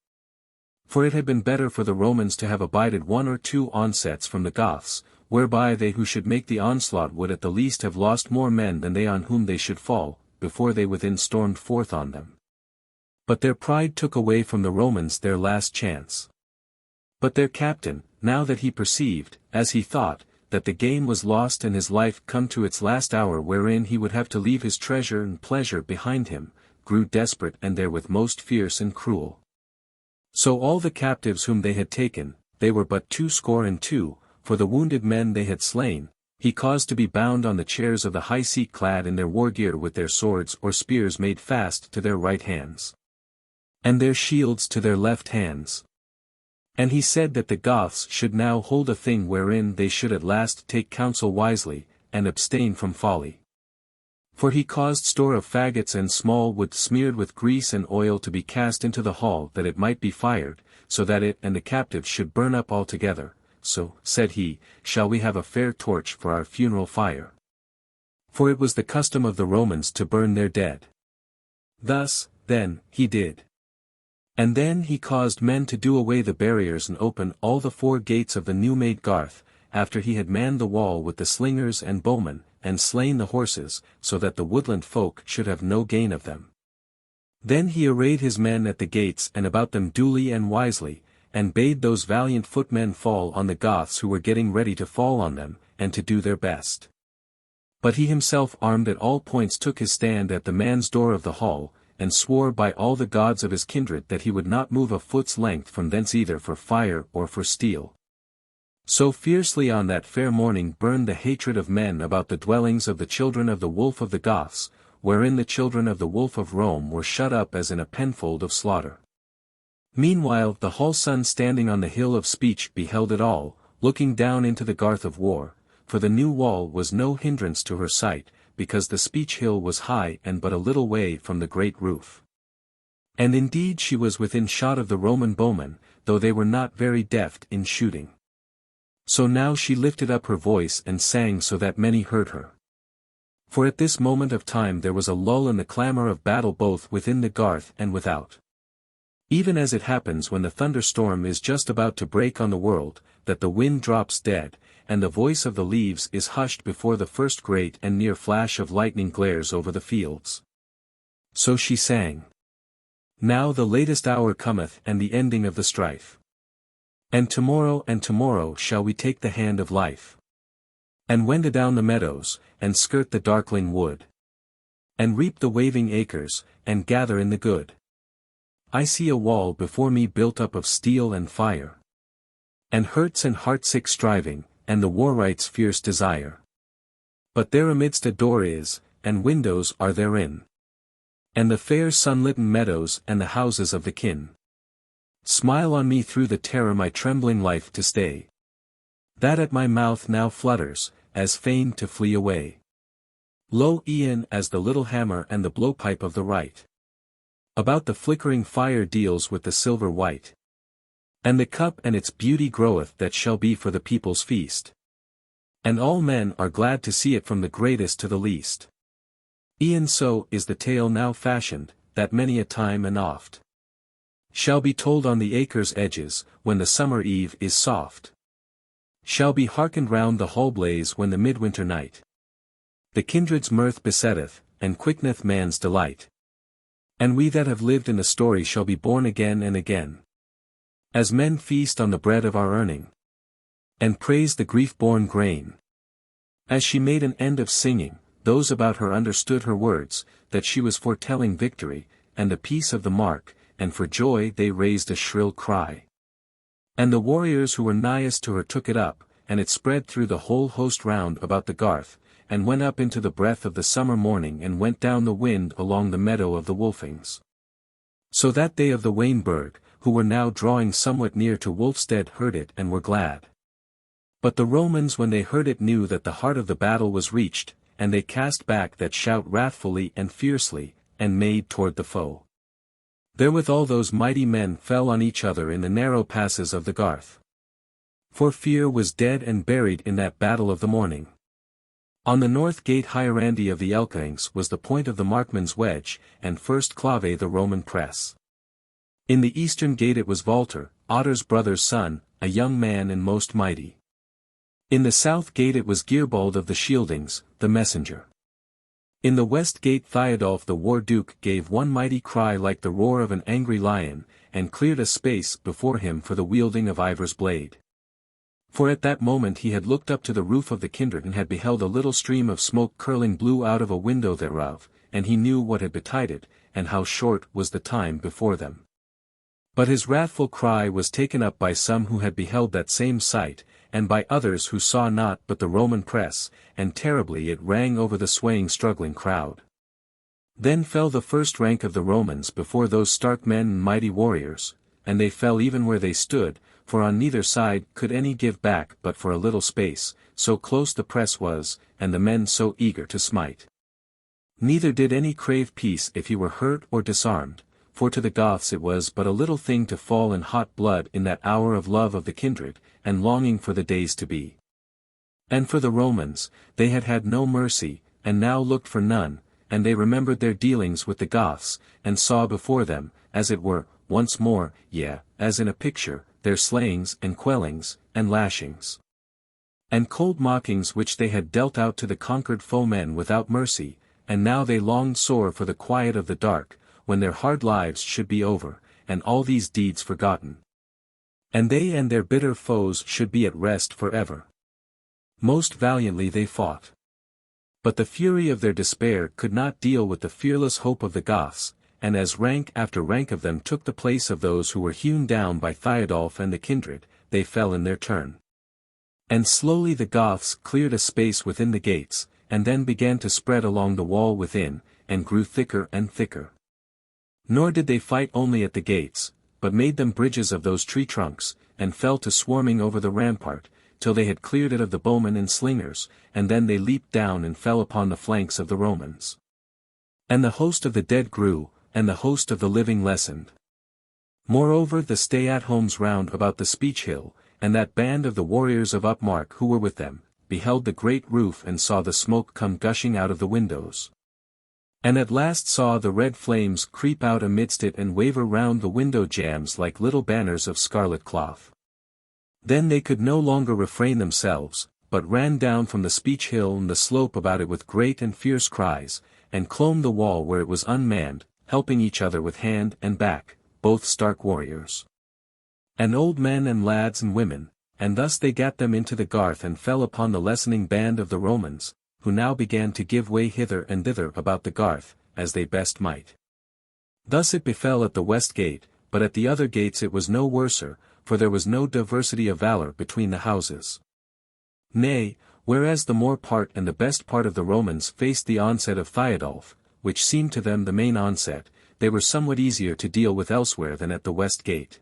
For it had been better for the Romans to have abided 1 or 2 onsets from the Goths, whereby they who should make the onslaught would at the least have lost more men than they on whom they should fall, before they within stormed forth on them. But their pride took away from the Romans their last chance. But their captain, now that he perceived, as he thought, that the game was lost and his life come to its last hour wherein he would have to leave his treasure and pleasure behind him, grew desperate and therewith most fierce and cruel. So all the captives whom they had taken, they were but 22, for the wounded men they had slain, he caused to be bound on the chairs of the high seat clad in their war gear with their swords or spears made fast to their right hands, and their shields to their left hands. And he said that the Goths should now hold a thing wherein they should at last take counsel wisely, and abstain from folly. For he caused store of faggots and small wood smeared with grease and oil to be cast into the hall that it might be fired, so that it and the captives should burn up altogether. So, said he, shall we have a fair torch for our funeral fire. For it was the custom of the Romans to burn their dead. Thus, then, he did. And then he caused men to do away the barriers and open all the 4 gates of the new-made garth, after he had manned the wall with the slingers and bowmen, and slain the horses, so that the woodland folk should have no gain of them. Then he arrayed his men at the gates and about them duly and wisely, and bade those valiant footmen fall on the Goths who were getting ready to fall on them, and to do their best. But he himself armed at all points took his stand at the man's door of the hall, and swore by all the gods of his kindred that he would not move a foot's length from thence either for fire or for steel. So fiercely on that fair morning burned the hatred of men about the dwellings of the children of the wolf of the Goths, wherein the children of the wolf of Rome were shut up as in a penfold of slaughter. Meanwhile the hall sun standing on the hill of speech beheld it all, looking down into the garth of war, for the new wall was no hindrance to her sight, because the speech hill was high and but a little way from the great roof. And indeed she was within shot of the Roman bowmen, though they were not very deft in shooting. So now she lifted up her voice and sang so that many heard her. For at this moment of time there was a lull in the clamour of battle both within the garth and without. Even as it happens when the thunderstorm is just about to break on the world, that the wind drops dead, and the voice of the leaves is hushed before the first great and near flash of lightning glares over the fields. So she sang. Now the latest hour cometh and the ending of the strife. And tomorrow shall we take the hand of life. And wend adown the meadows, and skirt the darkling wood. And reap the waving acres, and gather in the good. I see a wall before me built up of steel and fire. And hurts and heartsick striving, and the war-right's fierce desire. But there amidst a door is, and windows are therein. And the fair sunlitten meadows and the houses of the kin. Smile on me through the terror my trembling life to stay. That at my mouth now flutters, as fain to flee away. Lo e'en as the little hammer and the blowpipe of the right. About the flickering fire deals with the silver white. And the cup and its beauty groweth that shall be for the people's feast. And all men are glad to see it from the greatest to the least. E'en so is the tale now fashioned, that many a time and oft shall be told on the acre's edges, when the summer eve is soft. Shall be hearkened round the hall blaze when the midwinter night the kindred's mirth besetteth, and quickeneth man's delight. And we that have lived in the story shall be born again and again. As men feast on the bread of our earning, and praise the grief-born grain. As she made an end of singing, those about her understood her words, that she was foretelling victory, and the peace of the mark, and for joy they raised a shrill cry. And the warriors who were nighest to her took it up, and it spread through the whole host round about the garth, and went up into the breath of the summer morning and went down the wind along the meadow of the Wolfings. So that they of the Wain-Burg, who were now drawing somewhat near to Wulfstead heard it and were glad. But the Romans when they heard it knew that the heart of the battle was reached, and they cast back that shout wrathfully and fiercely, and made toward the foe. Therewithal those mighty men fell on each other in the narrow passes of the Garth. For fear was dead and buried in that battle of the morning. On the north gate Hierandi of the Elkings was the point of the Markmen's wedge, and first clave the Roman press. In the eastern gate it was Walter, Otter's brother's son, a young man and most mighty. In the south gate it was Gearbald of the Shieldings, the messenger. In the west gate Thiodolf the war-duke gave one mighty cry like the roar of an angry lion, and cleared a space before him for the wielding of Ivor's blade. For at that moment he had looked up to the roof of the kindred and had beheld a little stream of smoke curling blue out of a window thereof, and he knew what had betided, and how short was the time before them. But his wrathful cry was taken up by some who had beheld that same sight, and by others who saw not but the Roman press, and terribly it rang over the swaying struggling crowd. Then fell the first rank of the Romans before those stark men and mighty warriors, and they fell even where they stood, for on neither side could any give back but for a little space, so close the press was, and the men so eager to smite. Neither did any crave peace if he were hurt or disarmed, for to the Goths it was but a little thing to fall in hot blood in that hour of love of the kindred, and longing for the days to be. And for the Romans, they had had no mercy, and now looked for none, and they remembered their dealings with the Goths, and saw before them, as it were, once more, yea, as in a picture, their slayings and quellings, and lashings, and cold mockings which they had dealt out to the conquered foemen without mercy, and now they longed sore for the quiet of the dark, when their hard lives should be over, and all these deeds forgotten. And they and their bitter foes should be at rest for ever. Most valiantly they fought. But the fury of their despair could not deal with the fearless hope of the Goths, and as rank after rank of them took the place of those who were hewn down by Thiodolf and the kindred, they fell in their turn. And slowly the Goths cleared a space within the gates, and then began to spread along the wall within, and grew thicker and thicker. Nor did they fight only at the gates, but made them bridges of those tree trunks, and fell to swarming over the rampart, till they had cleared it of the bowmen and slingers, and then they leaped down and fell upon the flanks of the Romans. And the host of the dead grew, and the host of the living lessened. Moreover the stay-at-homes round about the Speech Hill, and that band of the warriors of Upmark who were with them, beheld the great roof and saw the smoke come gushing out of the windows. And at last saw the red flames creep out amidst it and waver round the window jambs like little banners of scarlet cloth. Then they could no longer refrain themselves, but ran down from the Speech Hill and the slope about it with great and fierce cries, and clomb the wall where it was unmanned, helping each other with hand and back, both stark warriors. And old men and lads and women, and thus they gat them into the garth and fell upon the lessening band of the Romans, who now began to give way hither and thither about the garth, as they best might. Thus it befell at the west gate, but at the other gates it was no worser, for there was no diversity of valor between the houses. Nay, whereas the more part and the best part of the Romans faced the onset of Thiodolf, which seemed to them the main onset, they were somewhat easier to deal with elsewhere than at the west gate.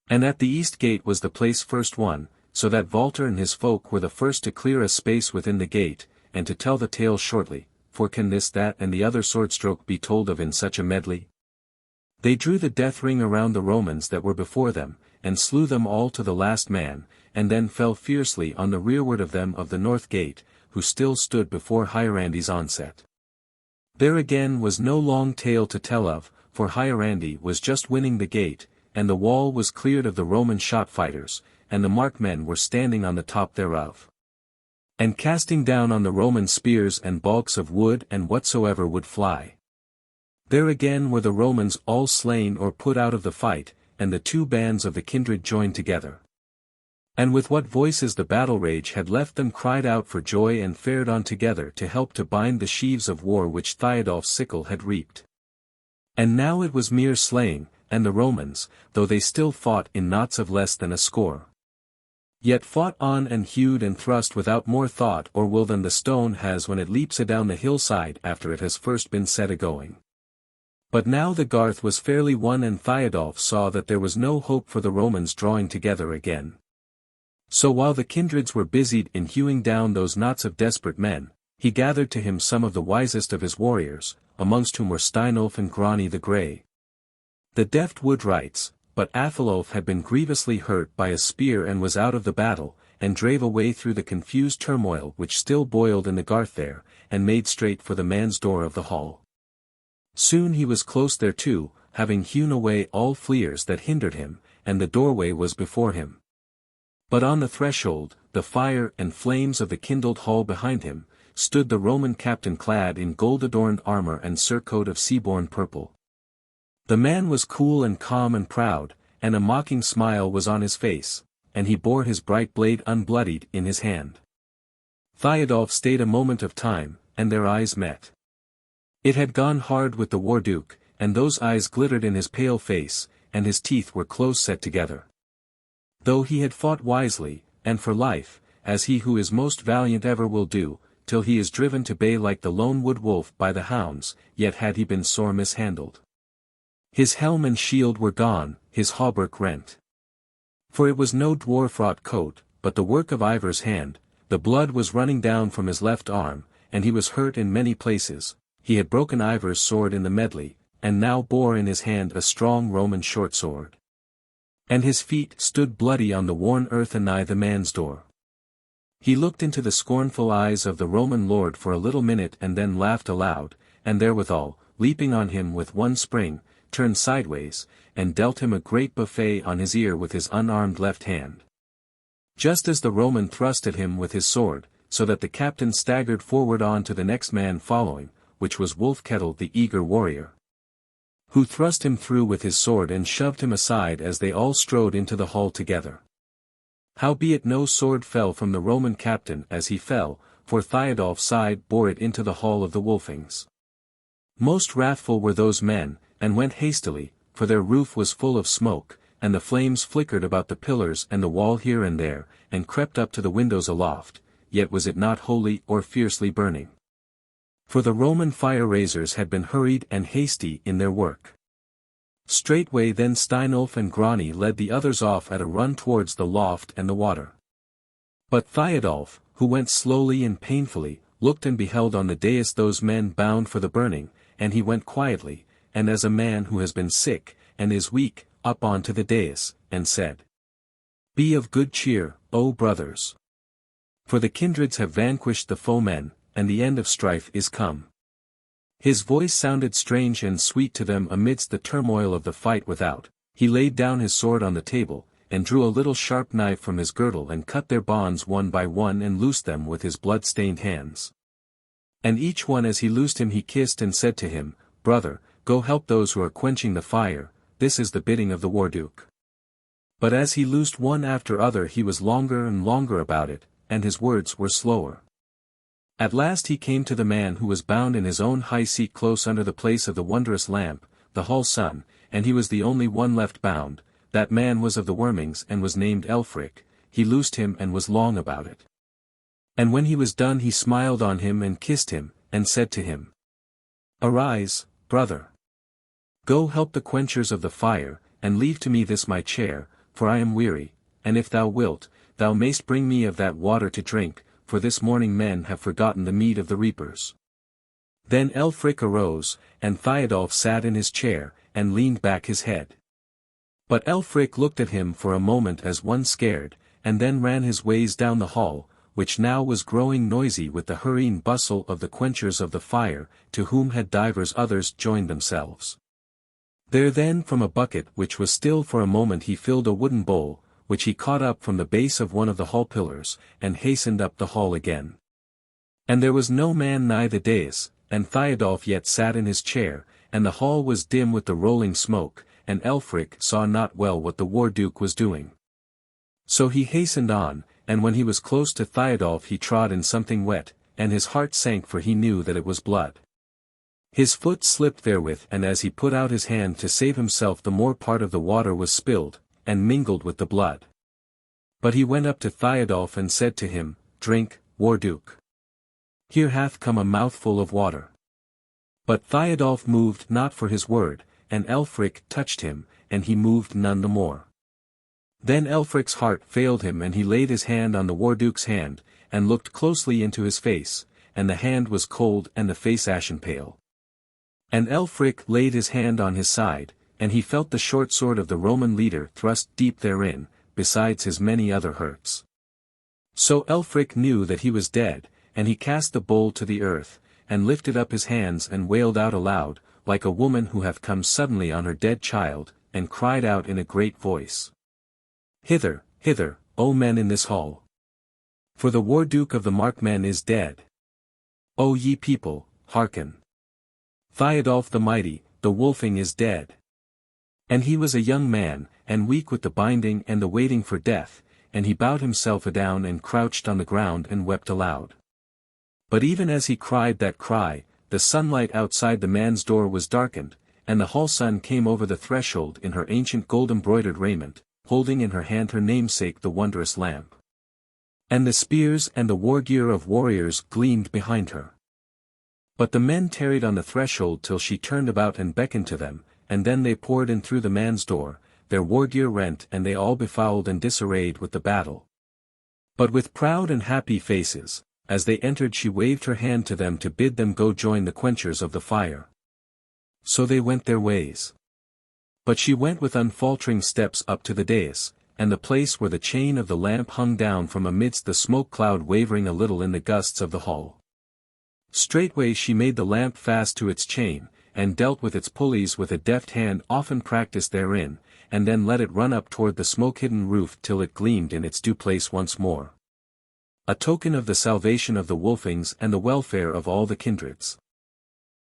And at the east gate was the place first won, so that Walter and his folk were the first to clear a space within the gate, and to tell the tale shortly, for can this that and the other sword-stroke be told of in such a medley? They drew the death ring around the Romans that were before them, and slew them all to the last man, and then fell fiercely on the rearward of them of the north gate, who still stood before Hierandi's onset. There again was no long tale to tell of, for Hierandi was just winning the gate, and the wall was cleared of the Roman shot-fighters, and the Markmen were standing on the top thereof, and casting down on the Roman spears and balks of wood and whatsoever would fly. There again were the Romans all slain or put out of the fight, and the two bands of the kindred joined together. And with what voices the battle rage had left them cried out for joy and fared on together to help to bind the sheaves of war which Thiodolf's sickle had reaped. And now it was mere slaying, and the Romans, though they still fought in knots of less than a score, Yet fought on and hewed and thrust without more thought or will than the stone has when it leaps adown the hillside after it has first been set a-going. But now the garth was fairly won, and Thiodolf saw that there was no hope for the Romans drawing together again. So while the kindreds were busied in hewing down those knots of desperate men, he gathered to him some of the wisest of his warriors, amongst whom were Steinulf and Grani the Grey. The deft wood writes, but Athelulf had been grievously hurt by a spear and was out of the battle, and drave away through the confused turmoil which still boiled in the garth there, and made straight for the man's door of the hall. Soon he was close thereto, having hewn away all fleers that hindered him, and the doorway was before him. But on the threshold, the fire and flames of the kindled hall behind him, stood the Roman captain clad in gold-adorned armor and surcoat of sea-born purple. The man was cool and calm and proud, and a mocking smile was on his face, and he bore his bright blade unbloodied in his hand. Thiodolf stayed a moment of time, and their eyes met. It had gone hard with the war-duke, and those eyes glittered in his pale face, and his teeth were close set together. Though he had fought wisely, and for life, as he who is most valiant ever will do, till he is driven to bay like the lone wood wolf by the hounds, yet had he been sore mishandled. His helm and shield were gone, his hauberk rent. For it was no dwarf-wrought coat, but the work of Ivor's hand, the blood was running down from his left arm, and he was hurt in many places. He had broken Ivor's sword in the medley, and now bore in his hand a strong Roman short-sword. And his feet stood bloody on the worn earth anigh the man's door. He looked into the scornful eyes of the Roman lord for a little minute and then laughed aloud, and therewithal, leaping on him with one spring, turned sideways, and dealt him a great buffet on his ear with his unarmed left hand. Just as the Roman thrust at him with his sword, so that the captain staggered forward on to the next man following, which was Wulfkettel the eager warrior, who thrust him through with his sword and shoved him aside as they all strode into the hall together. Howbeit no sword fell from the Roman captain as he fell, for Thiodolf's side bore it into the hall of the Wolfings. Most wrathful were those men, and went hastily, for their roof was full of smoke, and the flames flickered about the pillars and the wall here and there, and crept up to the windows aloft, yet was it not wholly or fiercely burning. For the Roman fire-raisers had been hurried and hasty in their work. Straightway then Steinulf and Grani led the others off at a run towards the loft and the water. But Thiodolf, who went slowly and painfully, looked and beheld on the dais those men bound for the burning, and he went quietly, and as a man who has been sick, and is weak, up on to the dais, and said, "Be of good cheer, O brothers! For the kindreds have vanquished the foemen, and the end of strife is come." His voice sounded strange and sweet to them amidst the turmoil of the fight without. He laid down his sword on the table, and drew a little sharp knife from his girdle and cut their bonds one by one and loosed them with his blood-stained hands. And each one as he loosed him he kissed and said to him, "Brother, go help those who are quenching the fire, this is the bidding of the war-duke." But as he loosed one after other he was longer and longer about it, and his words were slower. At last he came to the man who was bound in his own high seat close under the place of the wondrous lamp, the hall son, and he was the only one left bound. That man was of the Wormings and was named Elfric. He loosed him and was long about it. And when he was done he smiled on him and kissed him, and said to him, "Arise, brother. Go help the quenchers of the fire, and leave to me this my chair, for I am weary, and if thou wilt, thou mayst bring me of that water to drink, for this morning men have forgotten the meat of the reapers." Then Elfric arose, and Thiodolf sat in his chair, and leaned back his head. But Elfric looked at him for a moment as one scared, and then ran his ways down the hall, which now was growing noisy with the hurrying bustle of the quenchers of the fire, to whom had divers others joined themselves. There then from a bucket which was still for a moment he filled a wooden bowl, which he caught up from the base of one of the hall pillars, and hastened up the hall again. And there was no man nigh the dais, and Thiodolf yet sat in his chair, and the hall was dim with the rolling smoke, and Elfric saw not well what the war-duke was doing. So he hastened on, and when he was close to Thiodolf he trod in something wet, and his heart sank for he knew that it was blood. His foot slipped therewith, and as he put out his hand to save himself the more part of the water was spilled, and mingled with the blood. But he went up to Thiodolf and said to him, Drink, Warduke. Here hath come a mouthful of water. But Thiodolf moved not for his word, and Elfric touched him, and he moved none the more. Then Elfric's heart failed him and he laid his hand on the Warduke's hand, and looked closely into his face, and the hand was cold and the face ashen pale. And Elfric laid his hand on his side, and he felt the short sword of the Roman leader thrust deep therein, besides his many other hurts. So Elfric knew that he was dead, and he cast the bowl to the earth, and lifted up his hands and wailed out aloud, like a woman who hath come suddenly on her dead child, and cried out in a great voice. Hither, hither, O men in this hall! For the Warduke of the Markmen is dead. O ye people, hearken! Thiodolf the mighty, the Wolfing is dead. And he was a young man, and weak with the binding and the waiting for death, and he bowed himself adown and crouched on the ground and wept aloud. But even as he cried that cry, the sunlight outside the man's door was darkened, and the hall sun came over the threshold in her ancient gold-embroidered raiment, holding in her hand her namesake the wondrous lamp. And the spears and the war-gear of warriors gleamed behind her. But the men tarried on the threshold till she turned about and beckoned to them, and then they poured in through the man's door, their war-gear rent and they all befouled and disarrayed with the battle. But with proud and happy faces, as they entered she waved her hand to them to bid them go join the quenchers of the fire. So they went their ways. But she went with unfaltering steps up to the dais, and the place where the chain of the lamp hung down from amidst the smoke cloud wavering a little in the gusts of the hall. Straightway she made the lamp fast to its chain, and dealt with its pulleys with a deft hand often practised therein, and then let it run up toward the smoke-hidden roof till it gleamed in its due place once more. A token of the salvation of the Wolfings and the welfare of all the kindreds.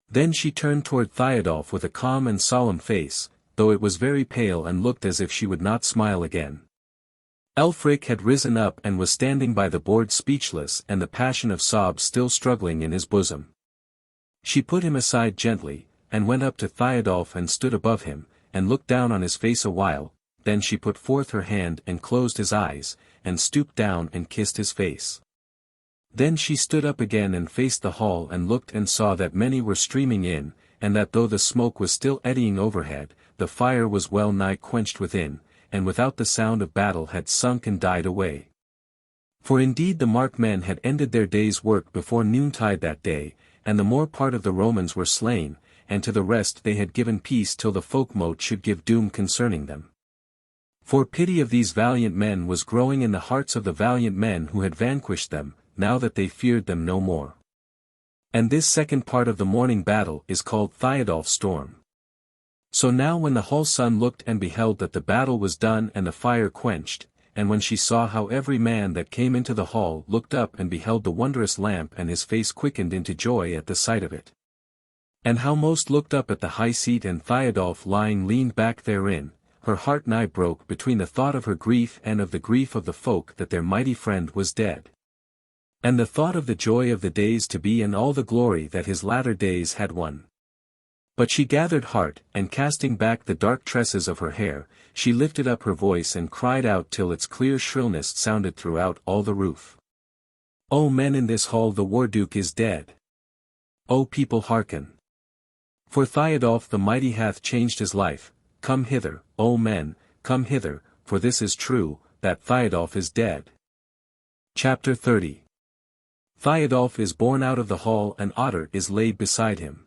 Then she turned toward Thiodolf with a calm and solemn face, though it was very pale and looked as if she would not smile again. Elfric had risen up and was standing by the board speechless and the passion of sobs still struggling in his bosom. She put him aside gently, and went up to Thiodolf and stood above him, and looked down on his face a while, then she put forth her hand and closed his eyes, and stooped down and kissed his face. Then she stood up again and faced the hall and looked and saw that many were streaming in, and that though the smoke was still eddying overhead, the fire was well nigh quenched within, and without the sound of battle had sunk and died away. For indeed the Markmen had ended their day's work before noontide that day, and the more part of the Romans were slain, and to the rest they had given peace till the Folk-Mote should give doom concerning them. For pity of these valiant men was growing in the hearts of the valiant men who had vanquished them, now that they feared them no more. And this second part of the morning battle is called Thiodolf's storm. So now when the hall sun looked and beheld that the battle was done and the fire quenched, and when she saw how every man that came into the hall looked up and beheld the wondrous lamp and his face quickened into joy at the sight of it. And how most looked up at the high seat and Thiodolf lying leaned back therein, her heart nigh broke between the thought of her grief and of the grief of the folk that their mighty friend was dead. And the thought of the joy of the days to be and all the glory that his latter days had won. But she gathered heart, and casting back the dark tresses of her hair, she lifted up her voice and cried out till its clear shrillness sounded throughout all the roof. O men in this hall, the Warduke is dead. O people, hearken. For Thiodolf the mighty hath changed his life. Come hither, O men, come hither, for this is true, that Thiodolf is dead. Chapter 30. Thiodolf is borne out of the hall and Otter is laid beside him.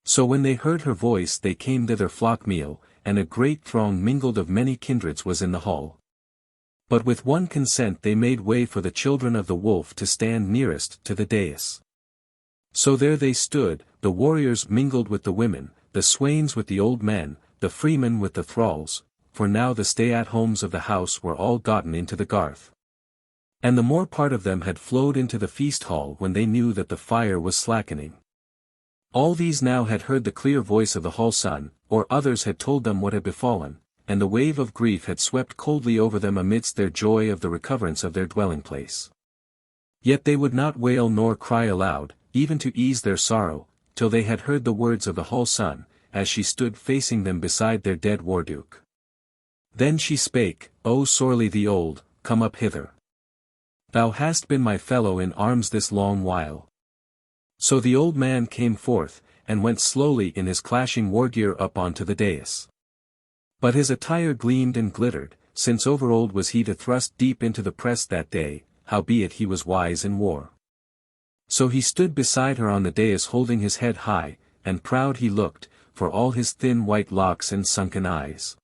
So when they heard her voice they came thither flock-meal, and a great throng mingled of many kindreds was in the hall. But with one consent they made way for the children of the wolf to stand nearest to the dais. So there they stood, the warriors mingled with the women, the swains with the old men, the freemen with the thralls, for now the stay-at-homes of the house were all gotten into the garth. And the more part of them had flowed into the feast hall when they knew that the fire was slackening. All these now had heard the clear voice of the hall sun, or others had told them what had befallen, and the wave of grief had swept coldly over them amidst their joy of the recoverance of their dwelling-place. Yet they would not wail nor cry aloud, even to ease their sorrow, till they had heard the words of the hall sun, as she stood facing them beside their dead Warduke. Then she spake, O sorely the old, come up hither. Thou hast been my fellow in arms this long while. So the old man came forth, and went slowly in his clashing war-gear up onto the dais. But his attire gleamed and glittered, since overold was he to thrust deep into the press that day, howbeit he was wise in war. So he stood beside her on the dais holding his head high, and proud he looked, for all his thin white locks and sunken eyes.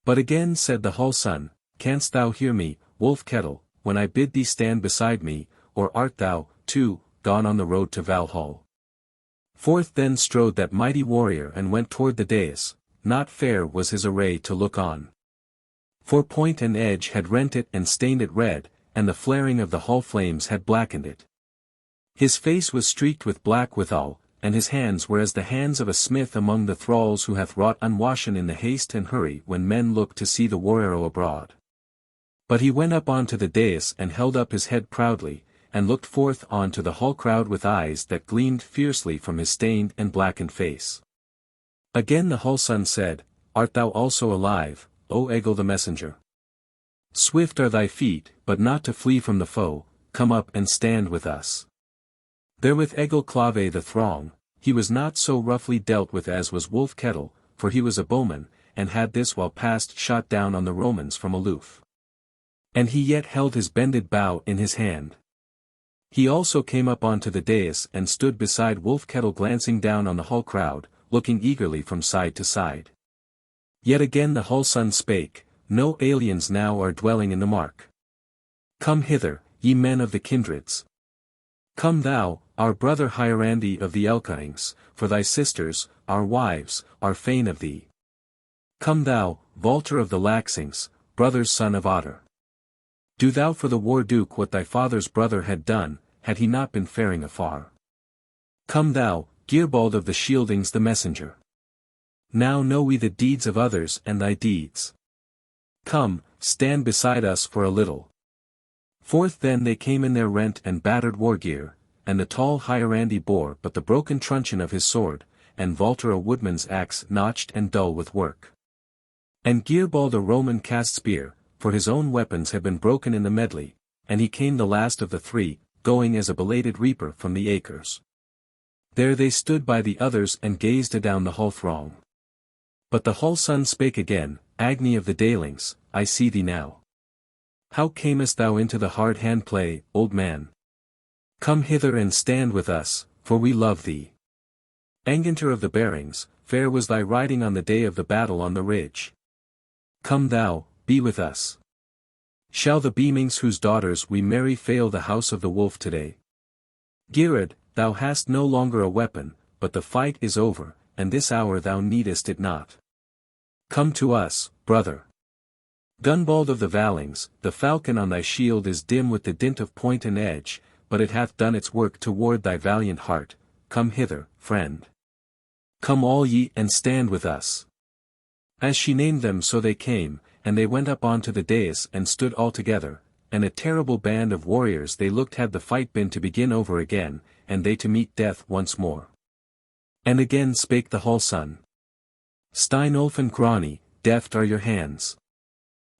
But again said the Hall son, Canst thou hear me, Wolf-Kettle, when I bid thee stand beside me, or art thou, too, gone on the road to Valhall? Forth then strode that mighty warrior and went toward the dais. Not fair was his array to look on. For point and edge had rent it and stained it red, and the flaring of the hall flames had blackened it. His face was streaked with black withal, and his hands were as the hands of a smith among the thralls who hath wrought unwashen in the haste and hurry when men look to see the war-arrow abroad. But he went up on to the dais and held up his head proudly, and looked forth on to the hall crowd with eyes that gleamed fiercely from his stained and blackened face. Again the hall son said, Art thou also alive, O Egil the messenger? Swift are thy feet, but not to flee from the foe, come up and stand with us. Therewith Egil clave the throng. He was not so roughly dealt with as was Wolf-Kettle, for he was a bowman, and had this while past shot down on the Romans from aloof. And he yet held his bended bow in his hand. He also came up onto the dais and stood beside Wolf-Kettle glancing down on the hall crowd, looking eagerly from side to side. Yet again the hall son spake, No aliens now are dwelling in the mark. Come hither, ye men of the kindreds. Come thou, our brother Hierandi of the Elkings, for thy sisters, our wives, are fain of thee. Come thou, Vaulter of the Laxings, brother's son of Otter. Do thou for the war-duke what thy father's brother had done, had he not been faring afar. Come thou, Gearbald of the Shieldings the messenger. Now know we the deeds of others and thy deeds. Come, stand beside us for a little. Forth then they came in their rent and battered war-gear, and the tall Hierandi bore but the broken truncheon of his sword, and Vaulter a woodman's axe notched and dull with work. And Gearbald a Roman cast spear, for his own weapons had been broken in the medley, and he came the last of the three, going as a belated reaper from the acres. There they stood by the others and gazed adown the hall throng. But the hall son spake again, Agni of the Daylings, I see thee now. How camest thou into the hard hand play, old man? Come hither and stand with us, for we love thee. Angantyr of the Bearings, fair was thy riding on the day of the battle on the ridge. Come thou, be with us. Shall the beamings whose daughters we marry fail the house of the wolf today? Geared, thou hast no longer a weapon, but the fight is over, and this hour thou needest it not. Come to us, brother. Gunbald of the Valings, the falcon on thy shield is dim with the dint of point and edge, but it hath done its work toward thy valiant heart. Come hither, friend. Come all ye and stand with us. As she named them so they came, and they went up onto the dais and stood all together, and a terrible band of warriors they looked had the fight been to begin over again, and they to meet death once more. And again spake the hall son. Steinolf and Grani, deft are your hands.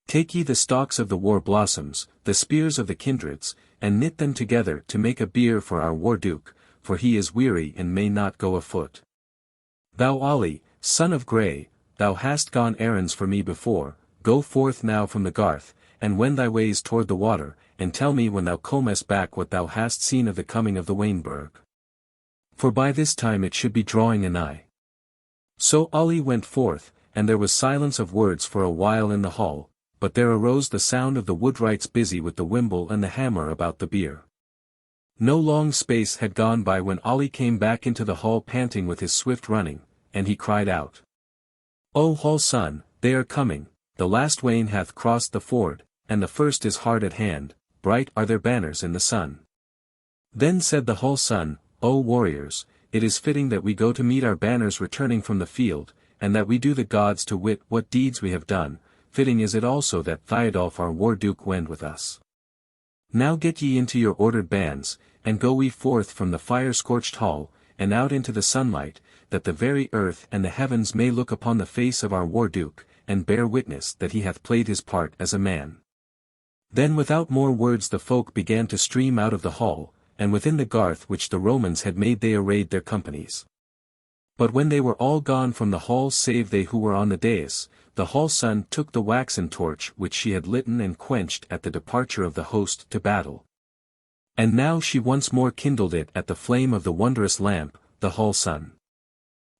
Take ye the stalks of the war blossoms, the spears of the kindreds, and knit them together to make a bier for our war-duke, for he is weary and may not go afoot. Thou Olli, son of Grey, thou hast gone errands for me before, go forth now from the garth, and wend thy ways toward the water, and tell me when thou comest back what thou hast seen of the coming of the Wain-Burg. For by this time it should be drawing anigh. So Olli went forth, and there was silence of words for a while in the hall, but there arose the sound of the woodwrights busy with the wimble and the hammer about the bier. No long space had gone by when Olli came back into the hall panting with his swift running, and he cried out. O hall son, they are coming, the last wain hath crossed the ford, and the first is hard at hand, bright are their banners in the sun. Then said the hall son, O warriors, it is fitting that we go to meet our banners returning from the field, and that we do the gods to wit what deeds we have done. Fitting is it also that Thiodolf our war-duke wend with us. Now get ye into your ordered bands, and go we forth from the fire-scorched hall, and out into the sunlight, that the very earth and the heavens may look upon the face of our war-duke, and bear witness that he hath played his part as a man. Then without more words the folk began to stream out of the hall, and within the garth which the Romans had made they arrayed their companies. But when they were all gone from the hall save they who were on the dais, the hall son took the waxen torch which she had litten and quenched at the departure of the host to battle. And now she once more kindled it at the flame of the wondrous lamp, the hall son.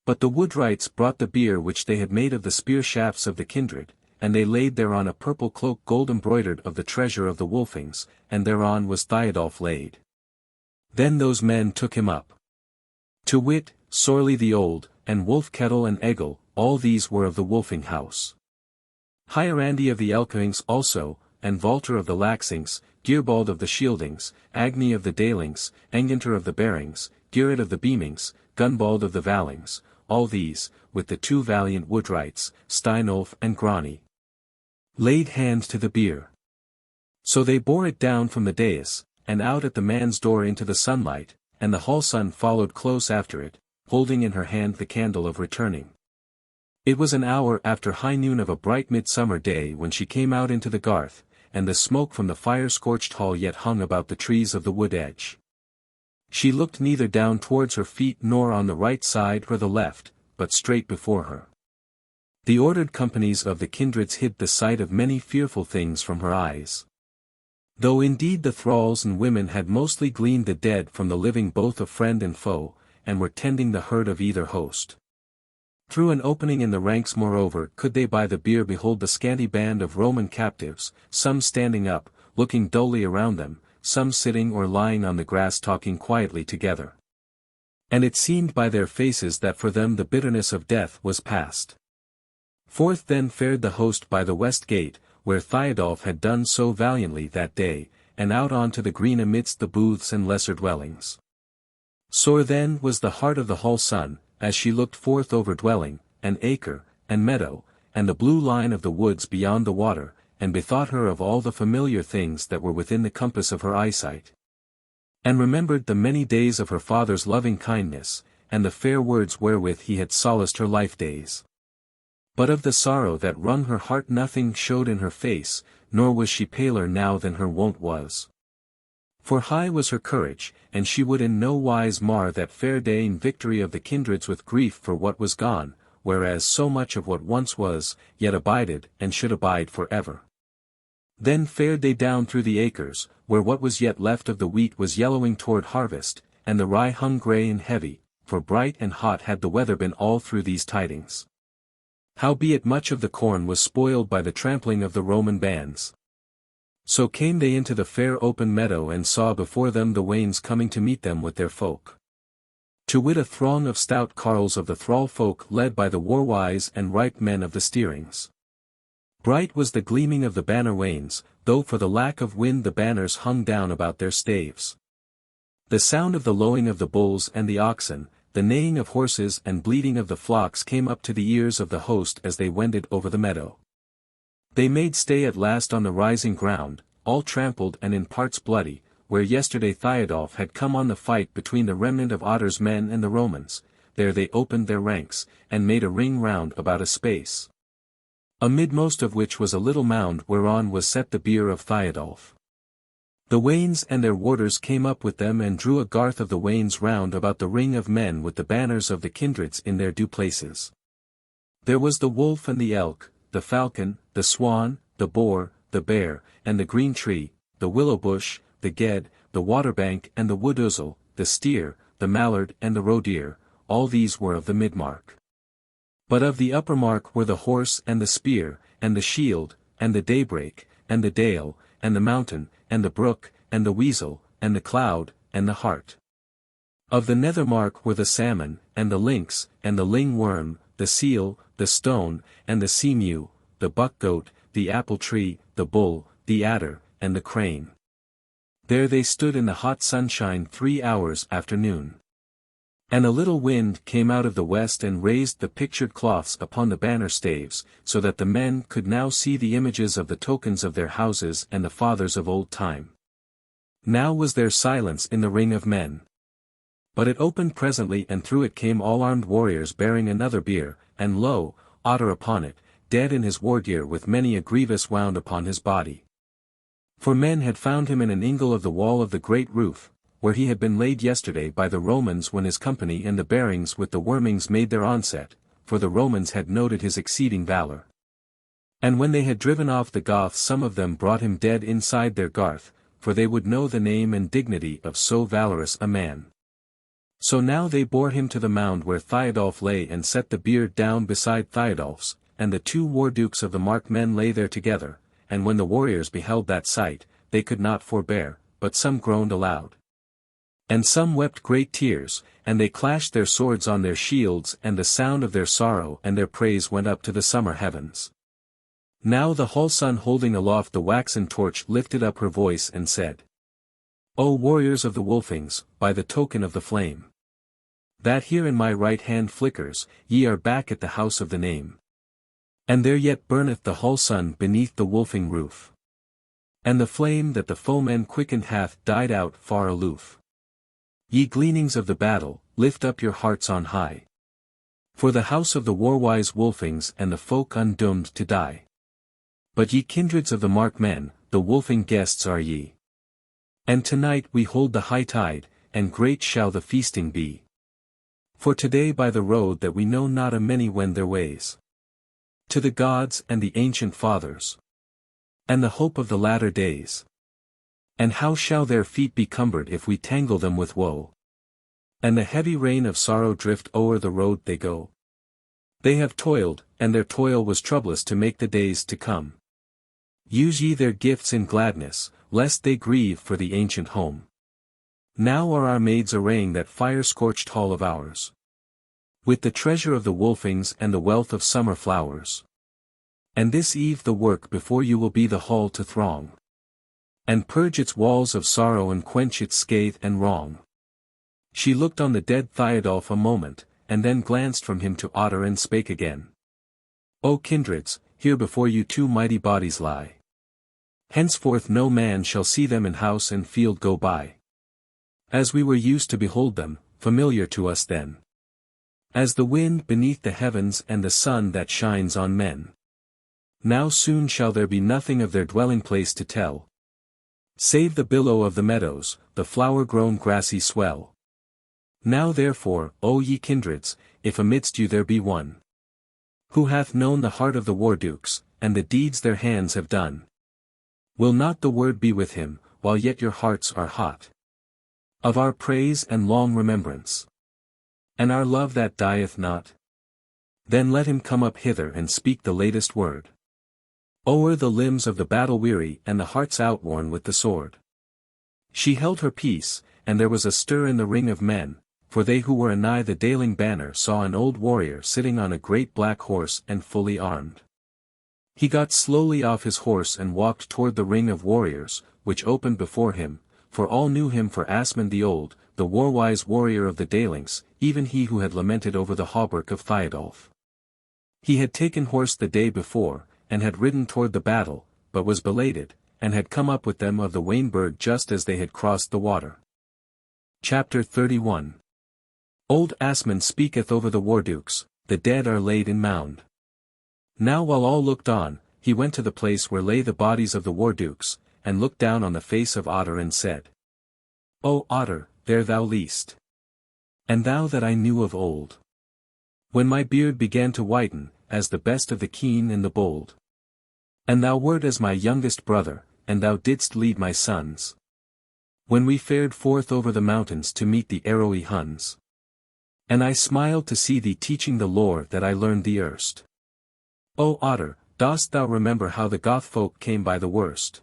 But the woodwrights brought the bier which they had made of the spear shafts of the kindred, and they laid thereon a purple cloak gold embroidered of the treasure of the Wolfings, and thereon was Thiodolf laid. Then those men took him up. To wit, Sorley the Old, and Wolf-Kettle and Egil, all these were of the Wolfing house. Hierandi of the Elkings also, and Valter of the Laxings, Gearbald of the Shieldings, Agni of the Daylings, Enginter of the Bearings, Gearid of the Beamings, Gunbald of the Valings, all these, with the two valiant woodwrights, Steinulf and Grani, laid hand to the bier. So they bore it down from the dais, and out at the man's door into the sunlight, and the hall son followed close after it, holding in her hand the candle of returning. It was an hour after high noon of a bright midsummer day when she came out into the garth, and the smoke from the fire-scorched hall yet hung about the trees of the wood edge. She looked neither down towards her feet nor on the right side or the left, but straight before her. The ordered companies of the kindreds hid the sight of many fearful things from her eyes. Though indeed the thralls and women had mostly gleaned the dead from the living both of friend and foe, and were tending the herd of either host. Through an opening in the ranks moreover could they by the bier behold the scanty band of Roman captives, some standing up, looking dully around them, some sitting or lying on the grass talking quietly together. And it seemed by their faces that for them the bitterness of death was past. Forth then fared the host by the west gate, where Thiodolf had done so valiantly that day, and out on to the green amidst the booths and lesser dwellings. Sore then was the heart of the hall son, as she looked forth over dwelling, and acre, and meadow, and the blue line of the woods beyond the water, and bethought her of all the familiar things that were within the compass of her eyesight. And remembered the many days of her father's loving kindness, and the fair words wherewith he had solaced her life days. But of the sorrow that wrung her heart nothing showed in her face, nor was she paler now than her wont was. For high was her courage, and she would in no wise mar that fair day in victory of the kindreds with grief for what was gone, whereas so much of what once was, yet abided and should abide for ever. Then fared they down through the acres, where what was yet left of the wheat was yellowing toward harvest, and the rye hung grey and heavy, for bright and hot had the weather been all through these tidings. Howbeit much of the corn was spoiled by the trampling of the Roman bands. So came they into the fair open meadow and saw before them the wains coming to meet them with their folk. To wit a throng of stout carles of the thrall folk led by the war-wise and ripe men of the steerings. Bright was the gleaming of the banner wains, though for the lack of wind the banners hung down about their staves. The sound of the lowing of the bulls and the oxen, the neighing of horses and bleating of the flocks came up to the ears of the host as they wended over the meadow. They made stay at last on the rising ground, all trampled and in parts bloody, where yesterday Thiodolf had come on the fight between the remnant of Otter's men and the Romans. There they opened their ranks, and made a ring round about a space, amidmost of which was a little mound whereon was set the bier of Thiodolf. The wains and their warders came up with them and drew a garth of the wains round about the ring of men with the banners of the kindreds in their due places. There was the wolf and the elk, the falcon, the swan, the boar, the bear, and the green tree, the willow bush, the ged, the waterbank and the wood ouzel, the steer, the mallard and the roe deer, all these were of the mid-mark. But of the upper mark were the horse and the spear, and the shield, and the daybreak, and the dale, and the mountain, and the brook, and the weasel, and the cloud, and the hart. Of the Nether-mark were the salmon, and the lynx, and the ling-worm, the seal, the stone, and the sea-mew, the buck-goat, the apple-tree, the bull, the adder, and the crane. There they stood in the hot sunshine 3 hours after noon. And a little wind came out of the west and raised the pictured cloths upon the banner staves, so that the men could now see the images of the tokens of their houses and the fathers of old time. Now was there silence in the ring of men. But it opened presently and through it came all armed warriors bearing another bier, and lo, Otter upon it, dead in his war gear with many a grievous wound upon his body. For men had found him in an angle of the wall of the great roof, where he had been laid yesterday by the Romans when his company and the bearings with the Wormings made their onset, for the Romans had noted his exceeding valor. And when they had driven off the Goths, some of them brought him dead inside their garth, for they would know the name and dignity of so valorous a man. So now they bore him to the mound where Thiodolf lay and set the bier down beside Thiodolf's, and the two war-dukes of the Markmen lay there together, and when the warriors beheld that sight, they could not forbear, but some groaned aloud. And some wept great tears, and they clashed their swords on their shields, and the sound of their sorrow and their praise went up to the summer heavens. Now the whole sun holding aloft the waxen torch lifted up her voice and said, O warriors of the Wolfings, by the token of the flame that here in my right hand flickers, ye are back at the house of the name. And there yet burneth the whole sun beneath the Wolfing roof. And the flame that the foemen quickened hath died out far aloof. Ye gleanings of the battle, lift up your hearts on high. For the house of the war-wise Wolfings and the folk undoomed to die. But ye kindreds of the Markmen, the Wolfing guests are ye. And tonight we hold the high tide, and great shall the feasting be. For today by the road that we know not a many wend their ways. To the gods and the ancient fathers. And the hope of the latter days. And how shall their feet be cumbered if we tangle them with woe? And the heavy rain of sorrow drift o'er the road they go. They have toiled, and their toil was troublous to make the days to come. Use ye their gifts in gladness, lest they grieve for the ancient home. Now are our maids arraying that fire-scorched hall of ours. With the treasure of the Wolfings and the wealth of summer flowers. And this eve the work before you will be the hall to throng. And purge its walls of sorrow and quench its scathe and wrong. She looked on the dead Thiodolf a moment, and then glanced from him to Otter and spake again. O kindreds, here before you two mighty bodies lie. Henceforth no man shall see them in house and field go by. As we were used to behold them, familiar to us then. As the wind beneath the heavens and the sun that shines on men. Now soon shall there be nothing of their dwelling place to tell. Save the billow of the meadows, the flower-grown grassy swell. Now therefore, O ye kindreds, if amidst you there be one, who hath known the heart of the war-dukes, and the deeds their hands have done, will not the word be with him, while yet your hearts are hot, of our praise and long remembrance, and our love that dieth not? Then let him come up hither and speak the latest word. O'er the limbs of the battle-weary and the hearts outworn with the sword. She held her peace, and there was a stir in the ring of men, for they who were anigh the Dayling banner saw an old warrior sitting on a great black horse and fully armed. He got slowly off his horse and walked toward the ring of warriors, which opened before him, for all knew him for Asmund the Old, the war-wise warrior of the Daylings, even he who had lamented over the hauberk of Thiodolf. He had taken horse the day before, and had ridden toward the battle, but was belated, and had come up with them of the Wain-Burg just as they had crossed the water. Chapter 31. Old Asmund speaketh over the war-dukes, the dead are laid in mound. Now while all looked on, he went to the place where lay the bodies of the war-dukes, and looked down on the face of Otter and said, O Otter, there thou liest. And thou that I knew of old. When my beard began to whiten, as the best of the keen and the bold. And thou wert as my youngest brother, and thou didst lead my sons. When we fared forth over the mountains to meet the arrowy Huns. And I smiled to see thee teaching the lore that I learned thee erst. O Otter, dost thou remember how the Goth folk came by the worst?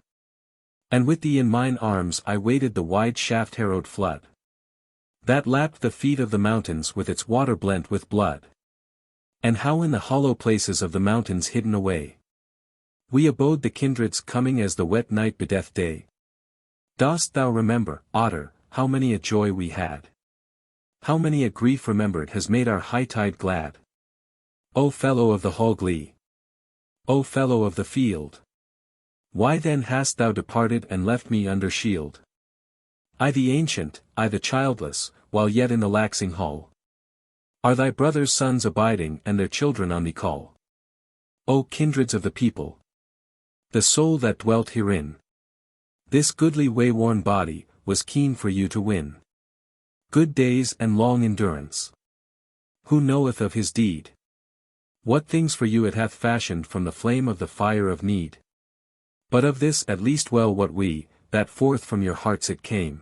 And with thee in mine arms I waded the wide shaft-harrowed flood, that lapped the feet of the mountains with its water blent with blood. And how in the hollow places of the mountains hidden away, we abode the kindreds coming as the wet night bedeath day. Dost thou remember, Otter, how many a joy we had? How many a grief remembered has made our high-tide glad? O fellow of the hall glee! O fellow of the field! Why then hast thou departed and left me under shield? I the ancient, I the childless, while yet in the Laxing hall. Are thy brothers' sons abiding and their children on thee call? O kindreds of the people! The soul that dwelt herein, This goodly wayworn body, was keen for you to win. Good days and long endurance. Who knoweth of his deed? What things for you it hath fashioned from the flame of the fire of need. But of this at least well what we, that forth from your hearts it came.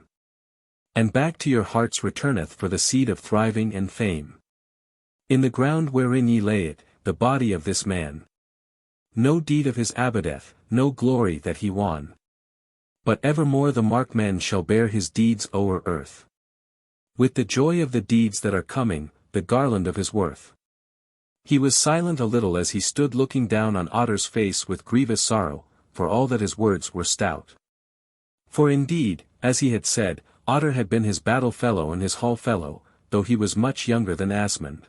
And back to your hearts returneth for the seed of thriving and fame. In the ground wherein ye lay it, the body of this man. No deed of his abideth, no glory that he won. But evermore the Markmen shall bear his deeds o'er earth. With the joy of the deeds that are coming, the garland of his worth. He was silent a little as he stood looking down on Otter's face with grievous sorrow, for all that his words were stout. For indeed, as he had said, Otter had been his battle fellow and his hall fellow, though he was much younger than Asmund.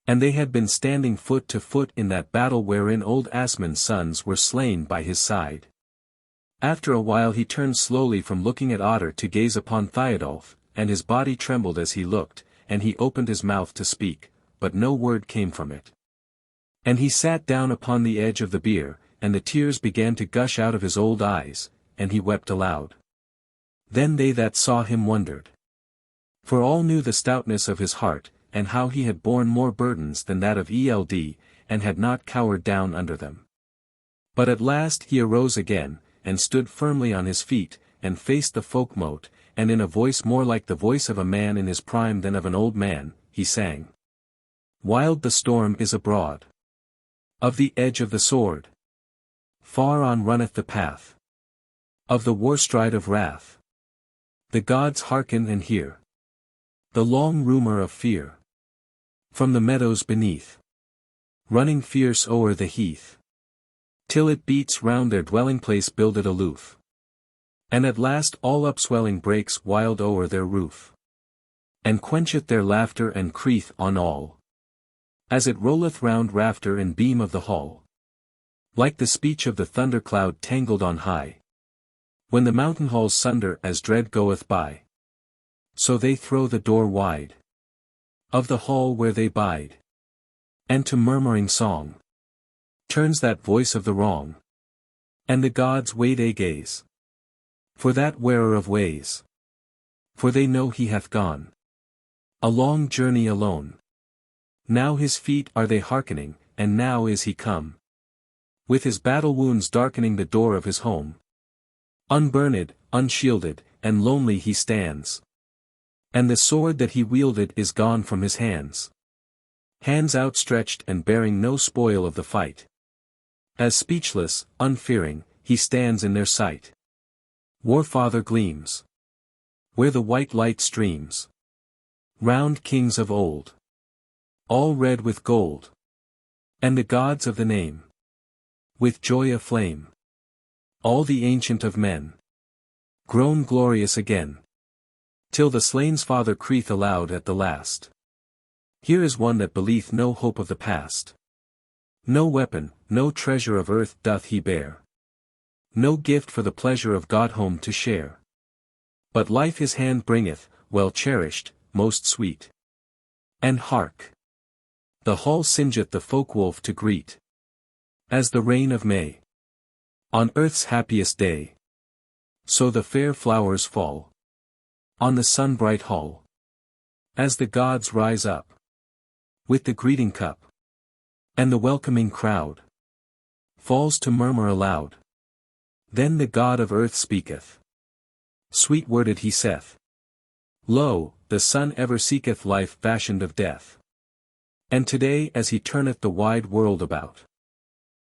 And they had been standing foot to foot in that battle wherein old Asmund's sons were slain by his side. After a while he turned slowly from looking at Otter to gaze upon Thiodolf, and his body trembled as he looked, and he opened his mouth to speak, but no word came from it. And he sat down upon the edge of the bier, and the tears began to gush out of his old eyes, and he wept aloud. Then they that saw him wondered. For all knew the stoutness of his heart, and how he had borne more burdens than that of Eld, and had not cowered down under them. But at last he arose again, and stood firmly on his feet, and faced the Folk-Mote, and in a voice more like the voice of a man in his prime than of an old man, he sang. Wild the storm is abroad. Of the edge of the sword. Far on runneth the path. Of the war-stride of wrath. The gods hearken and hear. The long rumour of fear. From the meadows beneath. Running fierce o'er the heath. Till it beats round their dwelling-place builded aloof. And at last all upswelling breaks wild o'er their roof. And quencheth their laughter and creeth on all. As it rolleth round rafter and beam of the hall. Like the speech of the thundercloud tangled on high. When the mountain halls sunder as dread goeth by. So they throw the door wide. Of the hall where they bide. And to murmuring song. Turns that voice of the wrong. And the gods wait a gaze. For that wearer of ways. For they know he hath gone. A long journey alone. Now his feet are they hearkening, and now is he come. With his battle wounds darkening the door of his home. Unburned, unshielded, and lonely he stands. And the sword that he wielded is gone from his hands. Hands outstretched and bearing no spoil of the fight. As speechless, unfearing, he stands in their sight. Warfather gleams. Where the white light streams. Round kings of old. All red with gold. And the gods of the name. With joy aflame. All the ancient of men. Grown glorious again. Till the slain's father crieth aloud at the last. Here is one that believeth no hope of the past. No weapon, no treasure of earth doth he bear. No gift for the pleasure of God home to share. But life his hand bringeth, well cherished, most sweet. And hark! The hall singeth the folk-wolf to greet. As the rain of May. On earth's happiest day. So the fair flowers fall. On the sun-bright hall. As the gods rise up. With the greeting cup. And the welcoming crowd. Falls to murmur aloud. Then the god of earth speaketh. Sweet-worded he saith. Lo, the sun ever seeketh life fashioned of death. And today as he turneth the wide world about.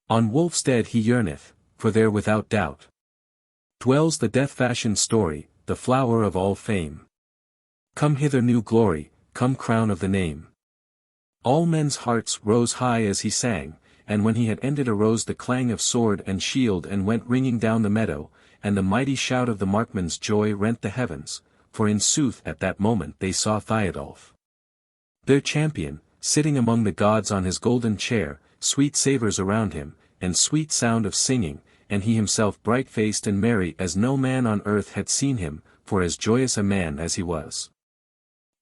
On Wolfstead he yearneth, for there without doubt. Dwells the death-fashioned story, the flower of all fame. Come hither new glory, come crown of the name. All men's hearts rose high as he sang, and when he had ended arose the clang of sword and shield and went ringing down the meadow, and the mighty shout of the Markmen's joy rent the heavens, for in sooth at that moment they saw Thiodolf. Their champion, sitting among the gods on his golden chair, sweet savours around him, and sweet sound of singing, and he himself bright-faced and merry as no man on earth had seen him, for as joyous a man as he was.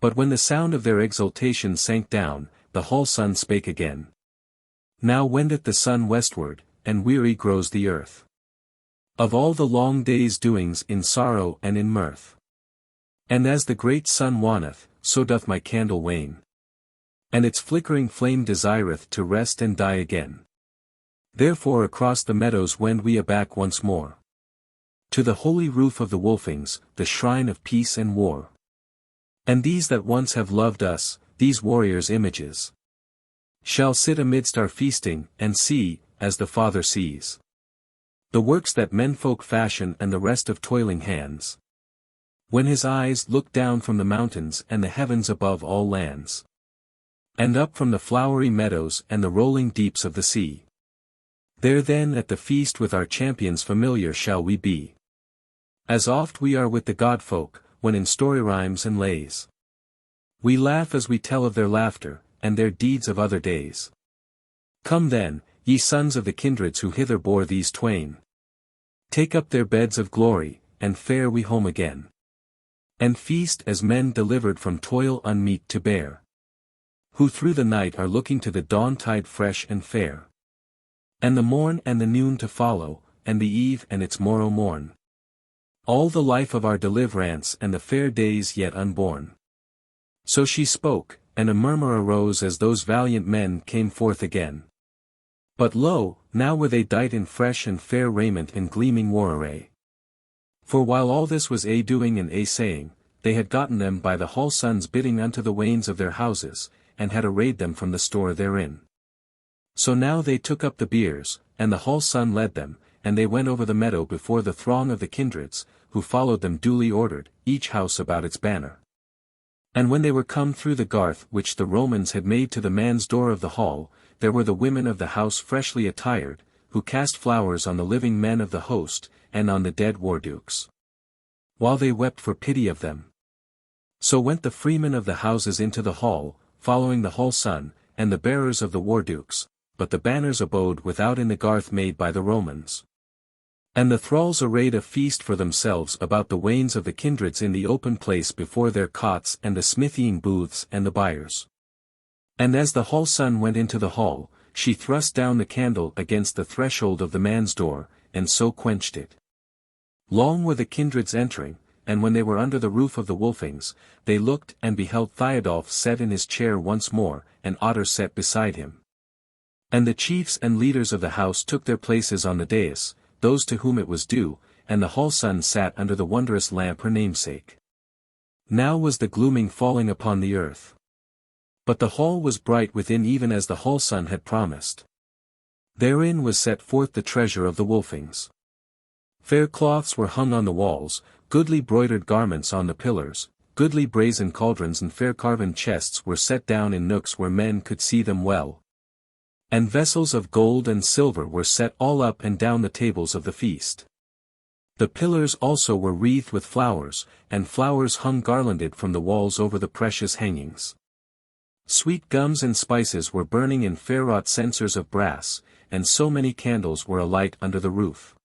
But when the sound of their exultation sank down, the hall sun spake again. Now wendeth the sun westward, and weary grows the earth. Of all the long day's doings in sorrow and in mirth. And as the great sun waneth, so doth my candle wane. And its flickering flame desireth to rest and die again. Therefore across the meadows wend we aback once more. To the holy roof of the Wolfings, the shrine of peace and war. And these that once have loved us, these warriors' images, shall sit amidst our feasting, and see, as the Father sees, the works that menfolk fashion and the rest of toiling hands. When his eyes look down from the mountains and the heavens above all lands. And up from the flowery meadows and the rolling deeps of the sea. There then at the feast with our champions familiar shall we be. As oft we are with the godfolk, when in story rhymes and lays. We laugh as we tell of their laughter, and their deeds of other days. Come then, ye sons of the kindreds who hither bore these twain. Take up their beds of glory, and fare we home again. And feast as men delivered from toil unmeet to bear. Who through the night are looking to the dawn tide fresh and fair. And the morn and the noon to follow, and the eve and its morrow morn. All the life of our deliverance and the fair days yet unborn. So she spoke, and a murmur arose as those valiant men came forth again. But lo, now were they dight in fresh and fair raiment and gleaming war array. For while all this was a doing and a saying, they had gotten them by the hall sons bidding unto the wains of their houses, and had arrayed them from the store therein. So now they took up the biers, and the hall son led them, and they went over the meadow before the throng of the kindreds, who followed them duly ordered, each house about its banner. And when they were come through the garth which the Romans had made to the man's door of the hall, there were the women of the house freshly attired, who cast flowers on the living men of the host, and on the dead war-dukes. While they wept for pity of them. So went the freemen of the houses into the hall, following the hall son, and the bearers of the war-dukes, but the banners abode without in the garth made by the Romans. And the thralls arrayed a feast for themselves about the wains of the kindreds in the open place before their cots and the smithying booths and the byres. And as the hall son went into the hall, she thrust down the candle against the threshold of the man's door, and so quenched it. Long were the kindreds entering, and when they were under the roof of the Wolfings, they looked and beheld Thiodolf set in his chair once more, and Otter set beside him. And the chiefs and leaders of the house took their places on the dais, those to whom it was due, and the hall son sat under the wondrous lamp her namesake. Now was the gloaming falling upon the earth. But the hall was bright within even as the hall son had promised. Therein was set forth the treasure of the Wolfings. Fair cloths were hung on the walls, goodly broidered garments on the pillars, goodly brazen cauldrons and fair carven chests were set down in nooks where men could see them well. And vessels of gold and silver were set all up and down the tables of the feast. The pillars also were wreathed with flowers, and flowers hung garlanded from the walls over the precious hangings. Sweet gums and spices were burning in fair-wrought censers of brass, and so many candles were alight under the roof,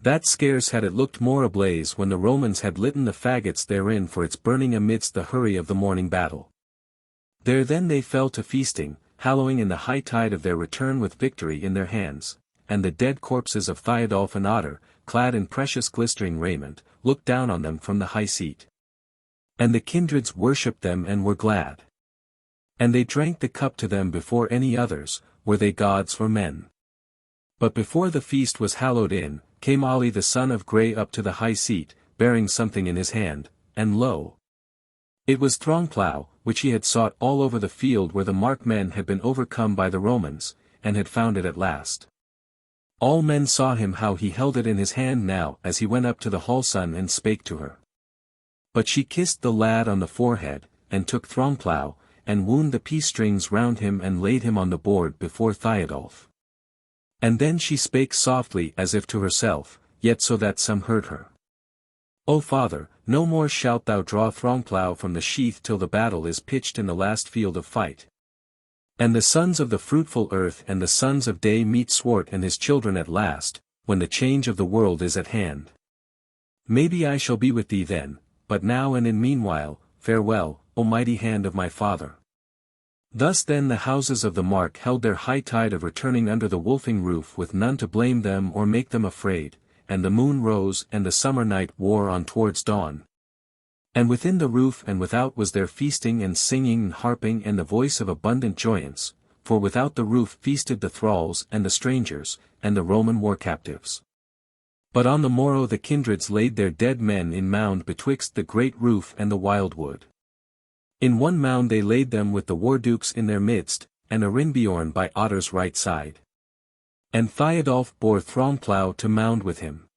that scarce had it looked more ablaze when the Romans had litten the faggots therein for its burning amidst the hurry of the morning battle. There then they fell to feasting, hallowing in the high tide of their return with victory in their hands, and the dead corpses of Thiodolf and Otter, clad in precious glistering raiment, looked down on them from the high seat. And the kindreds worshipped them and were glad. And they drank the cup to them before any others, were they gods or men. But before the feast was hallowed in, came Ali the son of Grey up to the high seat, bearing something in his hand, and lo! It was Throngplow, which he had sought all over the field where the Markmen had been overcome by the Romans, and had found it at last. All men saw him how he held it in his hand now as he went up to the hall son and spake to her. But she kissed the lad on the forehead, and took Throngplow, and wound the peace strings round him and laid him on the board before Thiodolf. And then she spake softly as if to herself, yet so that some heard her. O father, no more shalt thou draw Throngplow from the sheath till the battle is pitched in the last field of fight. And the sons of the fruitful earth and the sons of day meet Swart and his children at last, when the change of the world is at hand. Maybe I shall be with thee then, but now and in meanwhile, farewell, O mighty hand of my father. Thus then the houses of the Mark held their high tide of returning under the Wolfing roof with none to blame them or make them afraid, and the moon rose and the summer night wore on towards dawn. And within the roof and without was there feasting and singing and harping and the voice of abundant joyance, for without the roof feasted the thralls and the strangers, and the Roman war captives. But on the morrow the kindreds laid their dead men in mound betwixt the great roof and the wildwood. In one mound they laid them with the war-dukes in their midst, and Arinbjorn by Otter's right side. And Thiodolf bore Thromplow to mound with him.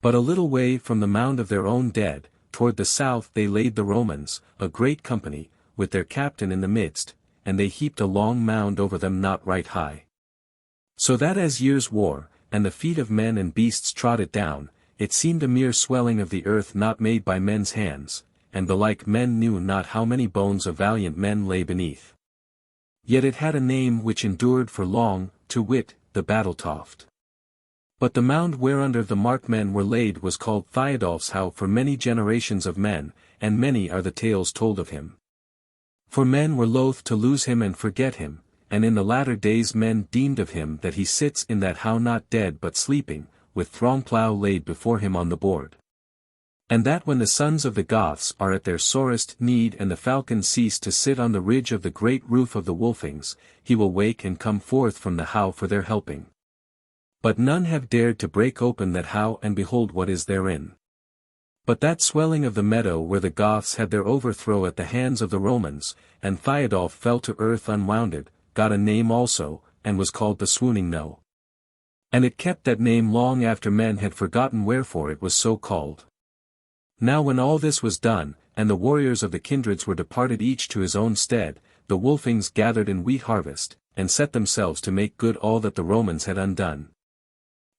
But a little way from the mound of their own dead, toward the south they laid the Romans, a great company, with their captain in the midst, and they heaped a long mound over them not right high. So that as years wore, and the feet of men and beasts trod it down, it seemed a mere swelling of the earth not made by men's hands, and belike men knew not how many bones of valiant men lay beneath. Yet it had a name which endured for long, to wit, the Battle-toft. But the mound whereunder the Markmen were laid was called Thiodolf's Howe for many generations of men, and many are the tales told of him. For men were loath to lose him and forget him, and in the latter days men deemed of him that he sits in that howe not dead but sleeping, with Thromplow laid before him on the board. And that when the sons of the Goths are at their sorest need and the falcons cease to sit on the ridge of the great roof of the Wolfings, he will wake and come forth from the howe for their helping. But none have dared to break open that howe and behold what is therein. But that swelling of the meadow where the Goths had their overthrow at the hands of the Romans, and Thiodolf fell to earth unwounded, got a name also, and was called the Swooning Knowe. And it kept that name long after men had forgotten wherefore it was so called. Now when all this was done, and the warriors of the kindreds were departed each to his own stead, the Wolfings gathered in wheat harvest, and set themselves to make good all that the Romans had undone.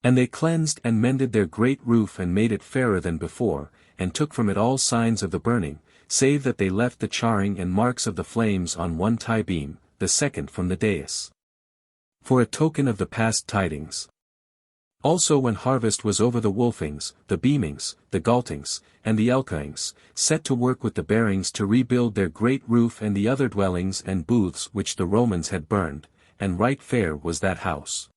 And they cleansed and mended their great roof and made it fairer than before, and took from it all signs of the burning, save that they left the charring and marks of the flames on one tie-beam, the second from the dais. For a token of the past tidings. Also when harvest was over the Wolfings, the Beamings, the Galtings, and the Elkings, set to work with the Bearings to rebuild their great roof and the other dwellings and booths which the Romans had burned, and right fair was that house.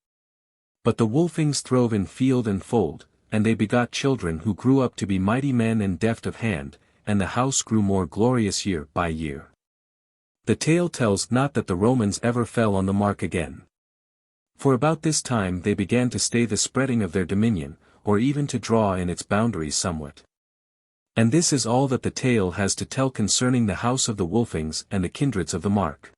But the Wolfings throve in field and fold, and they begot children who grew up to be mighty men and deft of hand, and the house grew more glorious year by year. The tale tells not that the Romans ever fell on the mark again. For about this time they began to stay the spreading of their dominion, or even to draw in its boundaries somewhat. And this is all that the tale has to tell concerning the house of the Wolfings and the kindreds of the Mark.